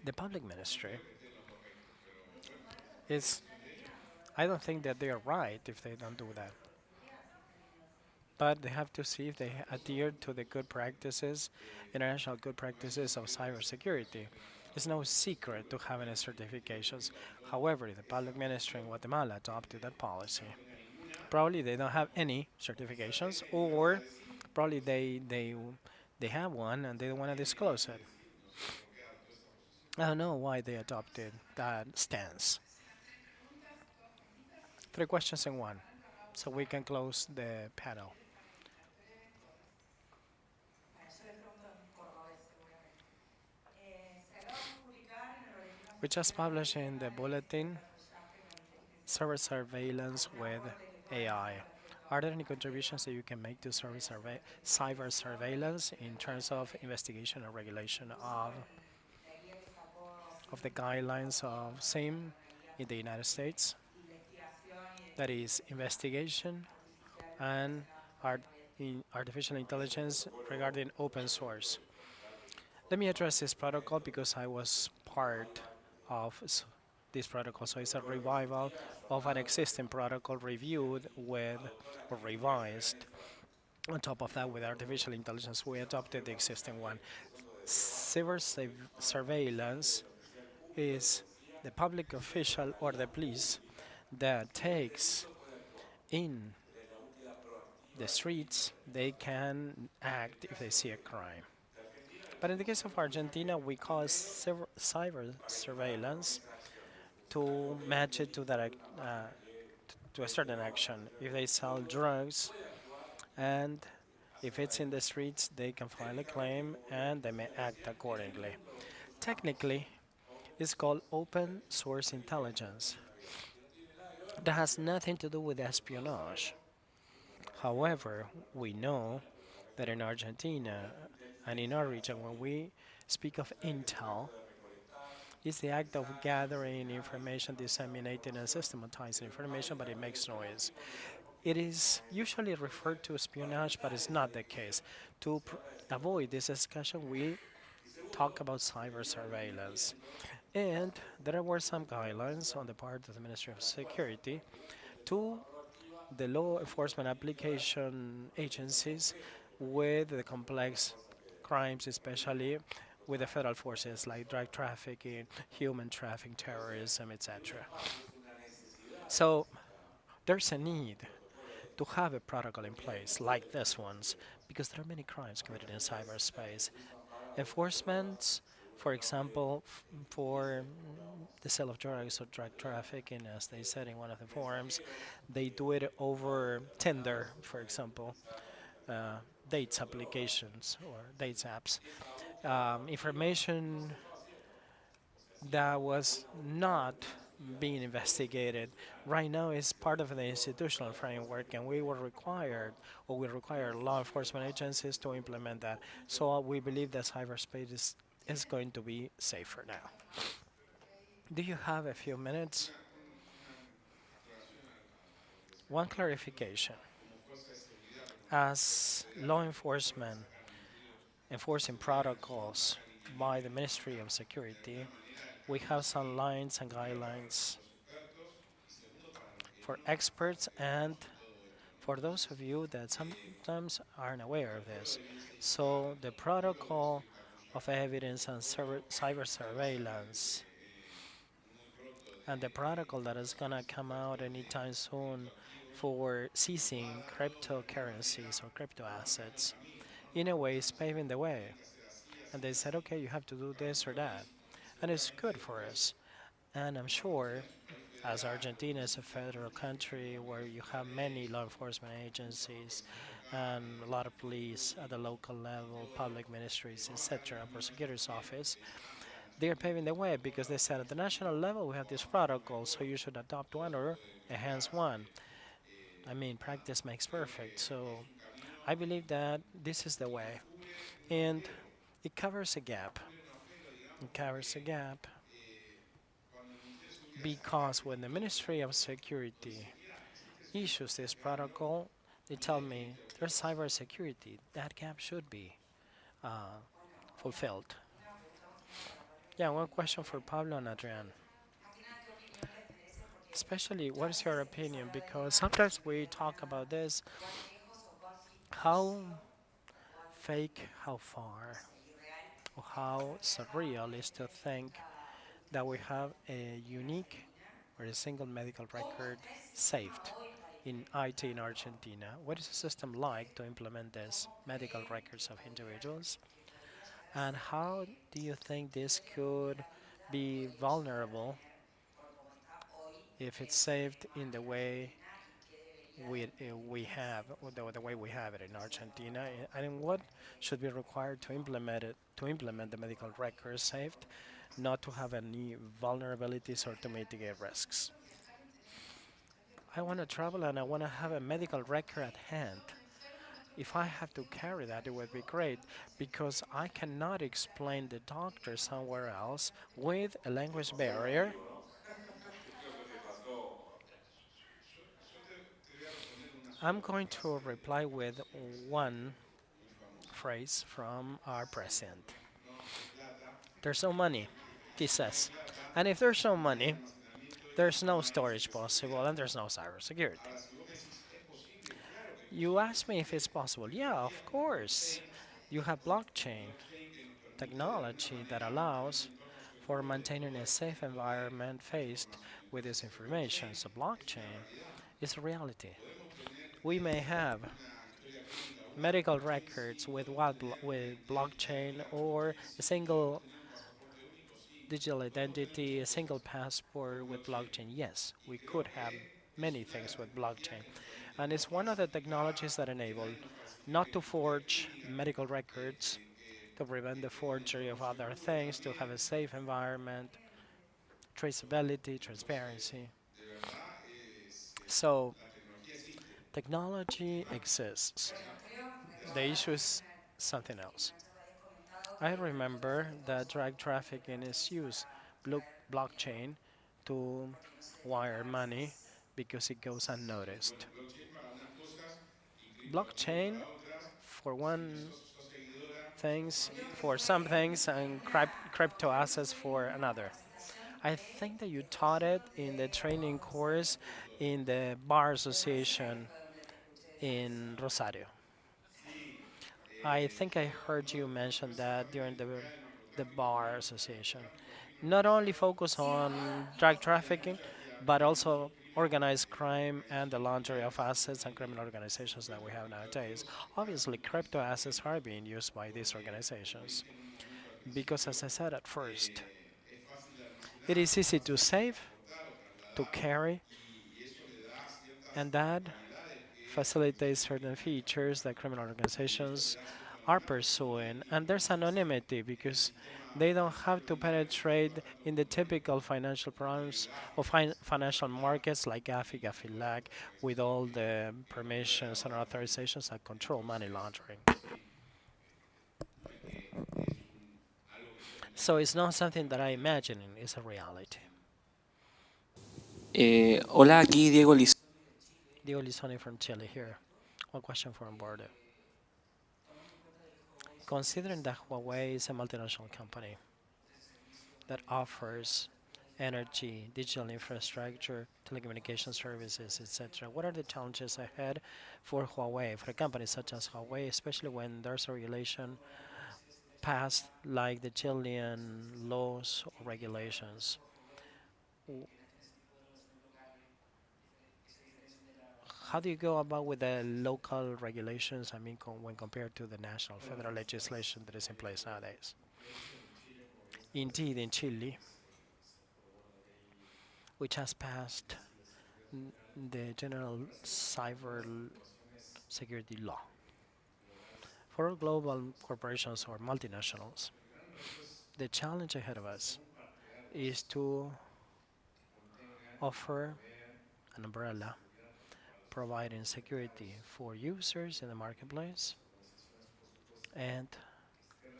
the public ministry is. I don't think that they are right if they don't do that. But they have to see if they adhere to the good practices, international good practices of cybersecurity. It's no secret to having a certifications. However, if the public ministry in Guatemala adopted that policy, probably they don't have any certifications, or probably they have one and they don't want to disclose it. I don't know why they adopted that stance. 3 questions in one, so we can close the panel. We just published in the bulletin server surveillance with AI. Are there any contributions that you can make to cyber surveillance in terms of investigation and regulation of the guidelines of SIM in the United States? That is investigation and artificial intelligence regarding open source. Let me address this protocol because I was part of this protocol. So it's a revival of an existing protocol reviewed with or revised. On top of that, with artificial intelligence, we adopted the existing one. Cyber surveillance is the public official or the police that takes in the streets, they can act if they see a crime. But in the case of Argentina, we call cyber surveillance to match it to that to a certain action. If they sell drugs and if it's in the streets, they can file a claim and they may act accordingly. Technically, it's called open source intelligence. That has nothing to do with espionage. However, we know that in Argentina and in our region, when we speak of intel, it's the act of gathering information, disseminating and systematizing information, but it makes noise. It is usually referred to espionage, but it's not the case. To avoid this discussion, we talk about cyber surveillance. And there were some guidelines on the part of the Ministry of Security to the law enforcement application agencies with the complex crimes, especially with the federal forces like drug trafficking, human trafficking, terrorism, etc. So there's a need to have a protocol in place like this one's because there are many crimes committed in cyberspace. Enforcement, for example, for the sale of drugs or drug trafficking, as they said in one of the forums, they do it over Tinder, for example, uh, dates applications or dates apps. Information that was not being investigated right now is part of the institutional framework, and we were required, or we require law enforcement agencies to implement that. So we believe that cyberspace is going to be safer now. Do you have a few minutes? One clarification. As law enforcement enforcing protocols by the Ministry of Security, we have some lines and guidelines for experts and for those of you that sometimes aren't aware of this. So the protocol of evidence and cyber surveillance and the protocol that is going to come out anytime soon for seizing cryptocurrencies or crypto assets in a way is paving the way. And they said, okay, you have to do this or that. And it's good for us. And I'm sure, as Argentina is a federal country where you have many law enforcement agencies and a lot of police at the local level, public ministries, etc., prosecutor's office, they are paving the way because they said at the national level we have this protocol, so you should adopt one or enhance one. I mean, practice makes perfect, so I believe that this is the way. And it covers a gap. It covers a gap because when the Ministry of Security issues this protocol, they tell me there's cybersecurity. That gap should be uh, fulfilled. Yeah, one question for Pablo and Adrian. Especially, what is your opinion? Because sometimes we talk about this. How fake, how far, or how surreal is to think that we have a unique or a single medical record saved in IT in Argentina. What is the system like to implement this medical records of individuals? And how do you think this could be vulnerable if it's saved in the way we have, or the way we have it in Argentina? And what should be required to implement it, to implement the medical records saved, not to have any vulnerabilities or to mitigate risks? I want to travel and I want to have a medical record at hand. If I have to carry that, it would be great because I cannot explain the doctor somewhere else with a language barrier. I'm going to reply with one phrase from our president. There's no money, he says. And if there's no money, there's no storage possible and there's no cybersecurity. You asked me if it's possible. Yeah, of course. You have blockchain technology that allows for maintaining a safe environment faced with this information. So blockchain is a reality. We may have medical records with with blockchain or a single digital identity, a single passport with blockchain. Yes, we could have many things with blockchain. And it's one of the technologies that enable not to forge medical records, to prevent the forgery of other things, to have a safe environment, traceability, transparency. So technology exists. The issue is something else. I remember that drug trafficking is used blockchain to wire money because it goes unnoticed. Blockchain for one things for some things and crypto assets for another. I think that you taught it in the training course in the Bar Association in Rosario. I think I heard you mention that during the the Bar Association. Not only focus on drug trafficking, but also organized crime and the laundering of assets and criminal organizations that we have nowadays. Obviously, crypto assets are being used by these organizations because, as I said at first, it is easy to save, to carry, and that facilitates certain features that criminal organizations are pursuing. And there's anonymity because they don't have to penetrate in the typical financial programs or financial markets like GAFI, GAFI-LAC, with all the permissions and authorizations that control money laundering. So it's not something that I imagine, it's a reality. Hola, aquí Diego Liz. Diego Lizoni from Chile here. One question for Border. Considering that Huawei is a multinational company that offers energy, digital infrastructure, telecommunication services, etc., what are the challenges ahead for Huawei, for a company such as Huawei, especially when there's a regulation passed like the Chilean laws or regulations? How do you go about with the local regulations, I mean, when compared to the national federal legislation that is in place nowadays? Indeed, in Chile, which has passed the General Cyber Security Law for global corporations or multinationals, the challenge ahead of us is to offer an umbrella providing security for users in the marketplace and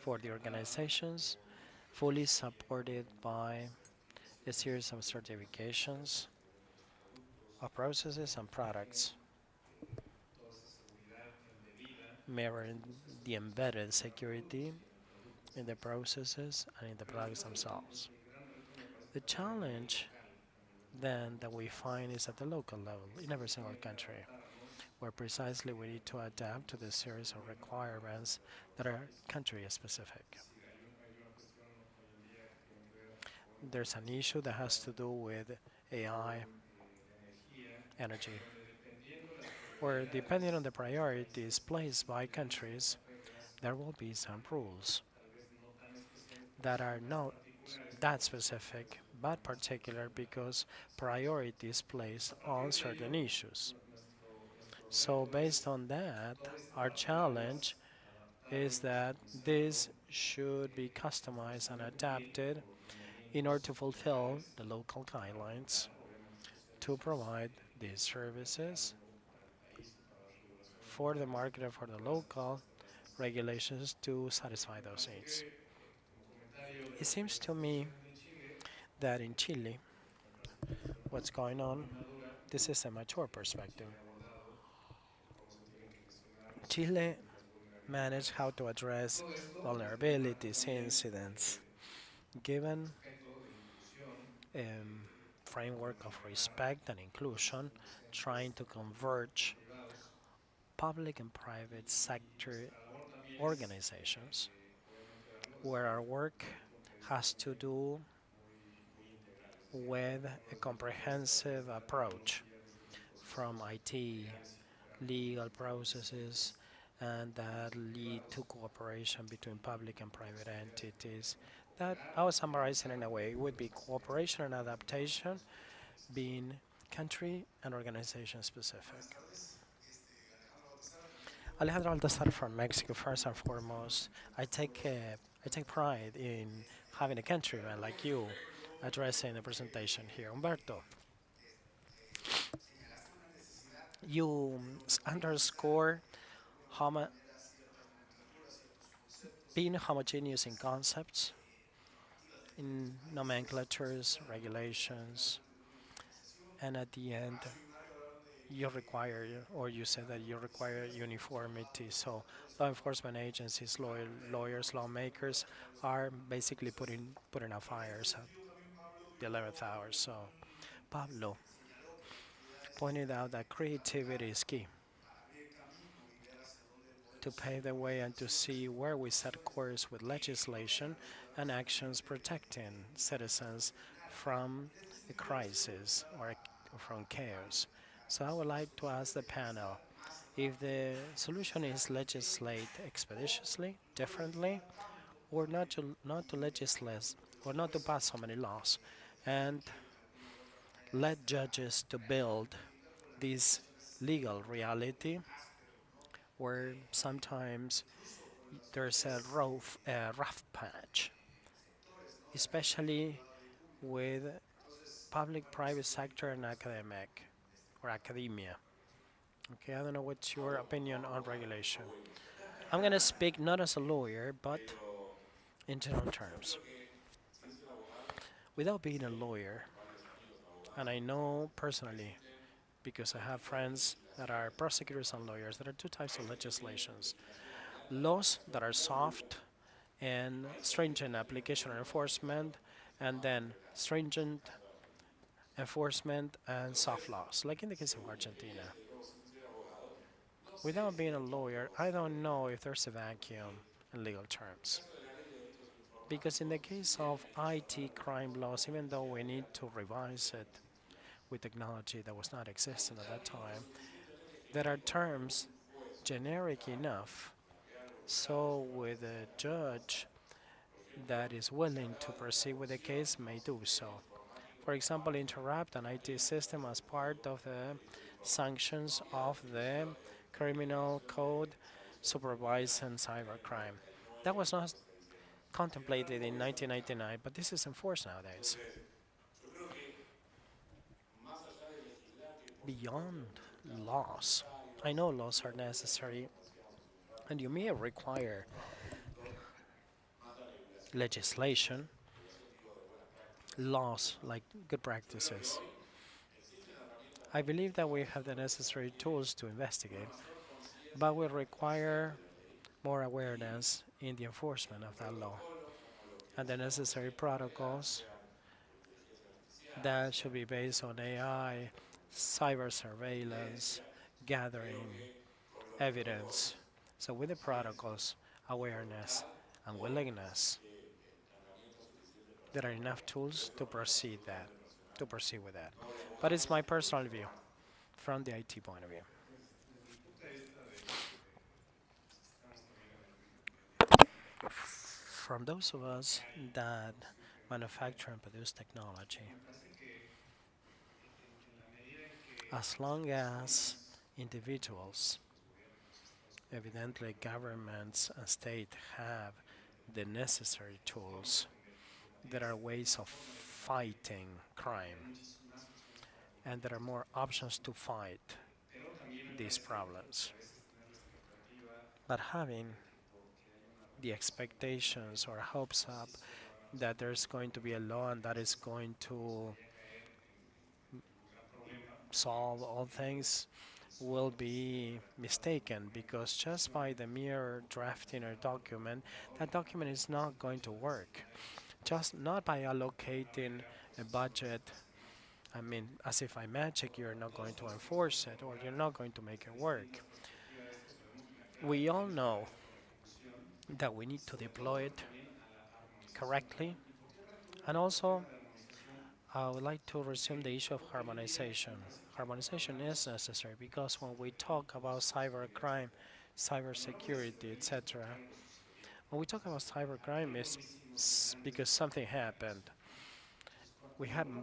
for the organizations, fully supported by a series of certifications of processes and products, mirroring the embedded security in the processes and in the products themselves. The challenge then that we find is at the local level in every single country, where precisely we need to adapt to the series of requirements that are country specific. There's an issue that has to do with AI, energy, where depending on the priorities placed by countries, there will be some rules that are not that specific but particular because priority is placed on certain issues. So based on that, our challenge is that this should be customized and adapted in order to fulfill the local guidelines to provide these services for the market and for the local regulations to satisfy those needs. It seems to me that in Chile, what's going on, this is a mature perspective. Chile managed how to address vulnerabilities, incidents, given a framework of respect and inclusion, trying to converge public and private sector organizations, where our work has to do with a comprehensive approach from IT, legal processes, and that lead to cooperation between public and private entities. That I was summarizing in a way. It would be cooperation and adaptation being country and organization specific. Alejandro Altasar from Mexico, first and foremost. I take pride in having a countryman like you addressing the presentation here. Humberto, you underscore homo being homogeneous in concepts, in nomenclatures, regulations, and at the end, you require, or you said that you require uniformity. So law enforcement agencies, lawyers, lawmakers are basically putting out fires at the 11th hour. So Pablo pointed out that creativity is key to pave the way and to see where we set course with legislation and actions protecting citizens from a crisis or from chaos. So I would like to ask the panel if the solution is legislate expeditiously, differently, or not to legislate or not to pass so many laws, and let judges to build this legal reality where sometimes there's a rough patch, especially with public, private sector, and academic or academia. Okay, I don't know what's your opinion on regulation. I'm going to speak not as a lawyer, but in general terms. Without being a lawyer, and I know personally because I have friends that are prosecutors and lawyers, there are two types of legislations. Laws that are soft and stringent application and enforcement, and then stringent enforcement and soft laws, like in the case of Argentina. Without being a lawyer, I don't know if there's a vacuum in legal terms. Because in the case of IT crime laws, even though we need to revise it with technology that was not existing at that time, there are terms generic enough so with a judge that is willing to proceed with the case may do so. For example, interrupt an IT system as part of the sanctions of the criminal code supervising cybercrime. That was not contemplated in 1999, but this is enforced nowadays. Beyond laws, I know laws are necessary, and you may require legislation, laws like good practices. I believe that we have the necessary tools to investigate, but we require more awareness in the enforcement of that law and the necessary protocols that should be based on AI, cyber surveillance, gathering evidence. So with the protocols, awareness, and willingness, there are enough tools to proceed with that. But it's my personal view from the IT point of view. From those of us that manufacture and produce technology, as long as individuals, evidently governments and state have the necessary tools, there are ways of fighting crime, and there are more options to fight these problems. But having the expectations or hopes up that there's going to be a law and that is going to solve all things will be mistaken, because just by the mere drafting a document, that document is not going to work. Just not by allocating a budget, I mean, as if by magic you're not going to enforce it or you're not going to make it work. We all know that we need to deploy it correctly, and also I would like to resume the issue of harmonization. Harmonization is necessary because when we talk about cybercrime, cybersecurity, etc., when we talk about cybercrime, it's because something happened.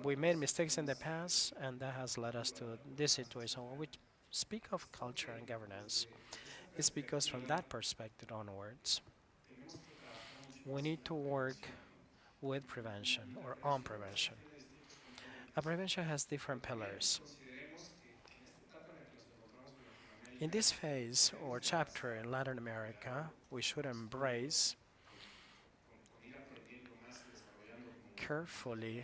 We made mistakes in the past, and that has led us to this situation. When we speak of culture and governance, it's because from that perspective onwards, we need to work with prevention or on prevention. And prevention has different pillars. In this phase or chapter in Latin America, we should embrace carefully,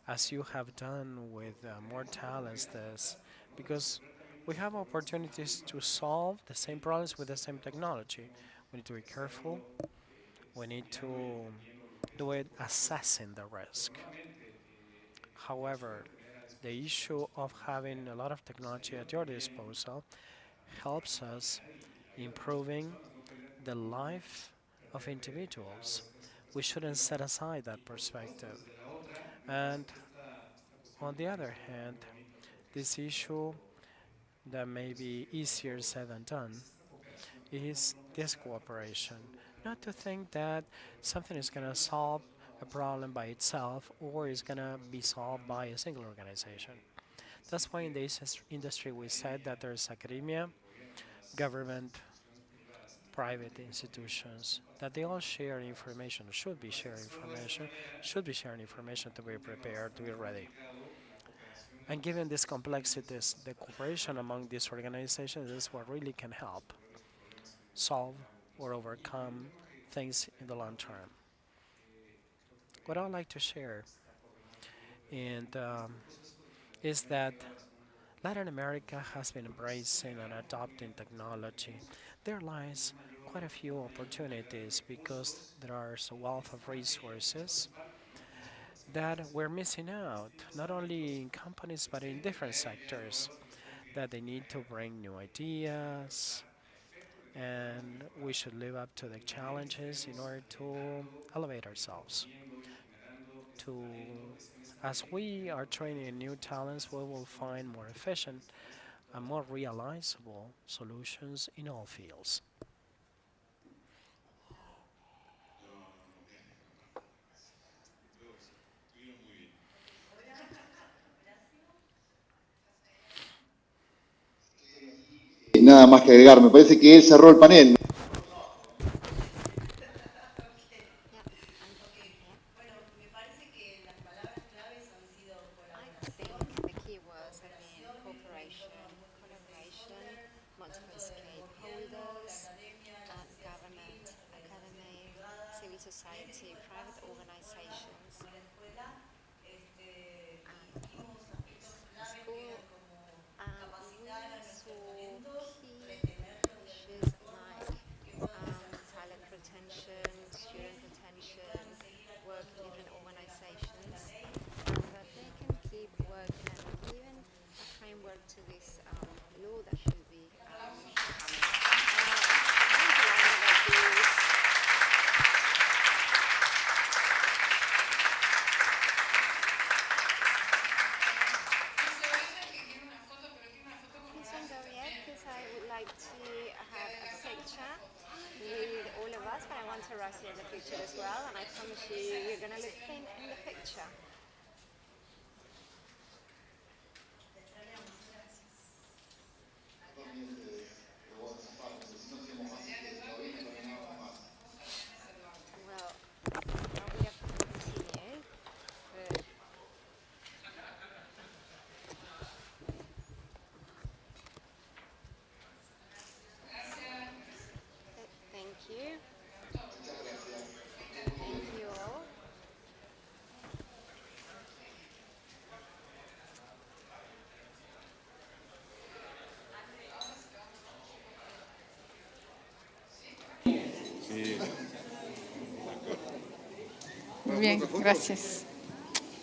as you have done with more talents, this, because we have opportunities to solve the same problems with the same technology. We need to be careful. We need to do it assessing the risk. However, the issue of having a lot of technology at your disposal helps us improving the life of individuals. we shouldn't set aside that perspective. And on the other hand, this issue that may be easier said than done is this cooperation. Not to think that something is going to solve a problem by itself or is going to be solved by a single organization. That's why in this industry we said that there's academia, government, private institutions, that they all share information, should be sharing information to be prepared, to be ready. And given these complexities, the cooperation among these organizations is what really can help solve or overcome things in the long term. What I would like to share is that Latin America has been embracing and adopting technology. There lies quite a few opportunities because there is a wealth of resources that we're missing out, not only in companies but in different sectors, that they need to bring new ideas, and we should live up to the challenges in order to elevate ourselves. As we are training new talents, we will find more efficient and more realizable solutions in all fields. Nada más que agregar, me parece que él cerró el panel. Society, private organizations, school, we saw key issues like talent retention, student retention, work in different organizations, and that they can keep working and given a framework to this law that should be to Russia in the picture as well, and I promise you, you're going to look thin in the picture. Well, now we have to continue, but thank you. Thank you all. Muy bien, gracias.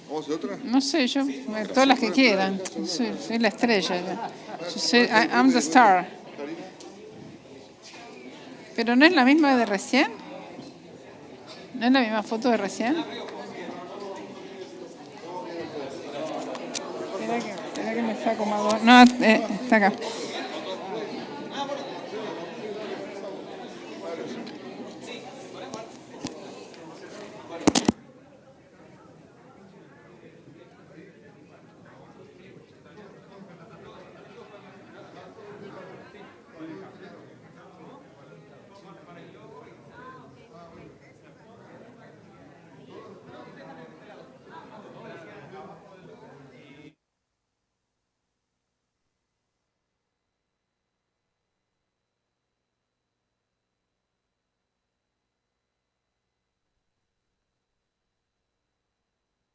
¿Vamos a otra? No sé, yo, todas las que quieran. Soy la estrella. I'm the star. Pero no es la misma de recién. ¿No es la misma foto de recién? Espera que me saco más. No, está acá.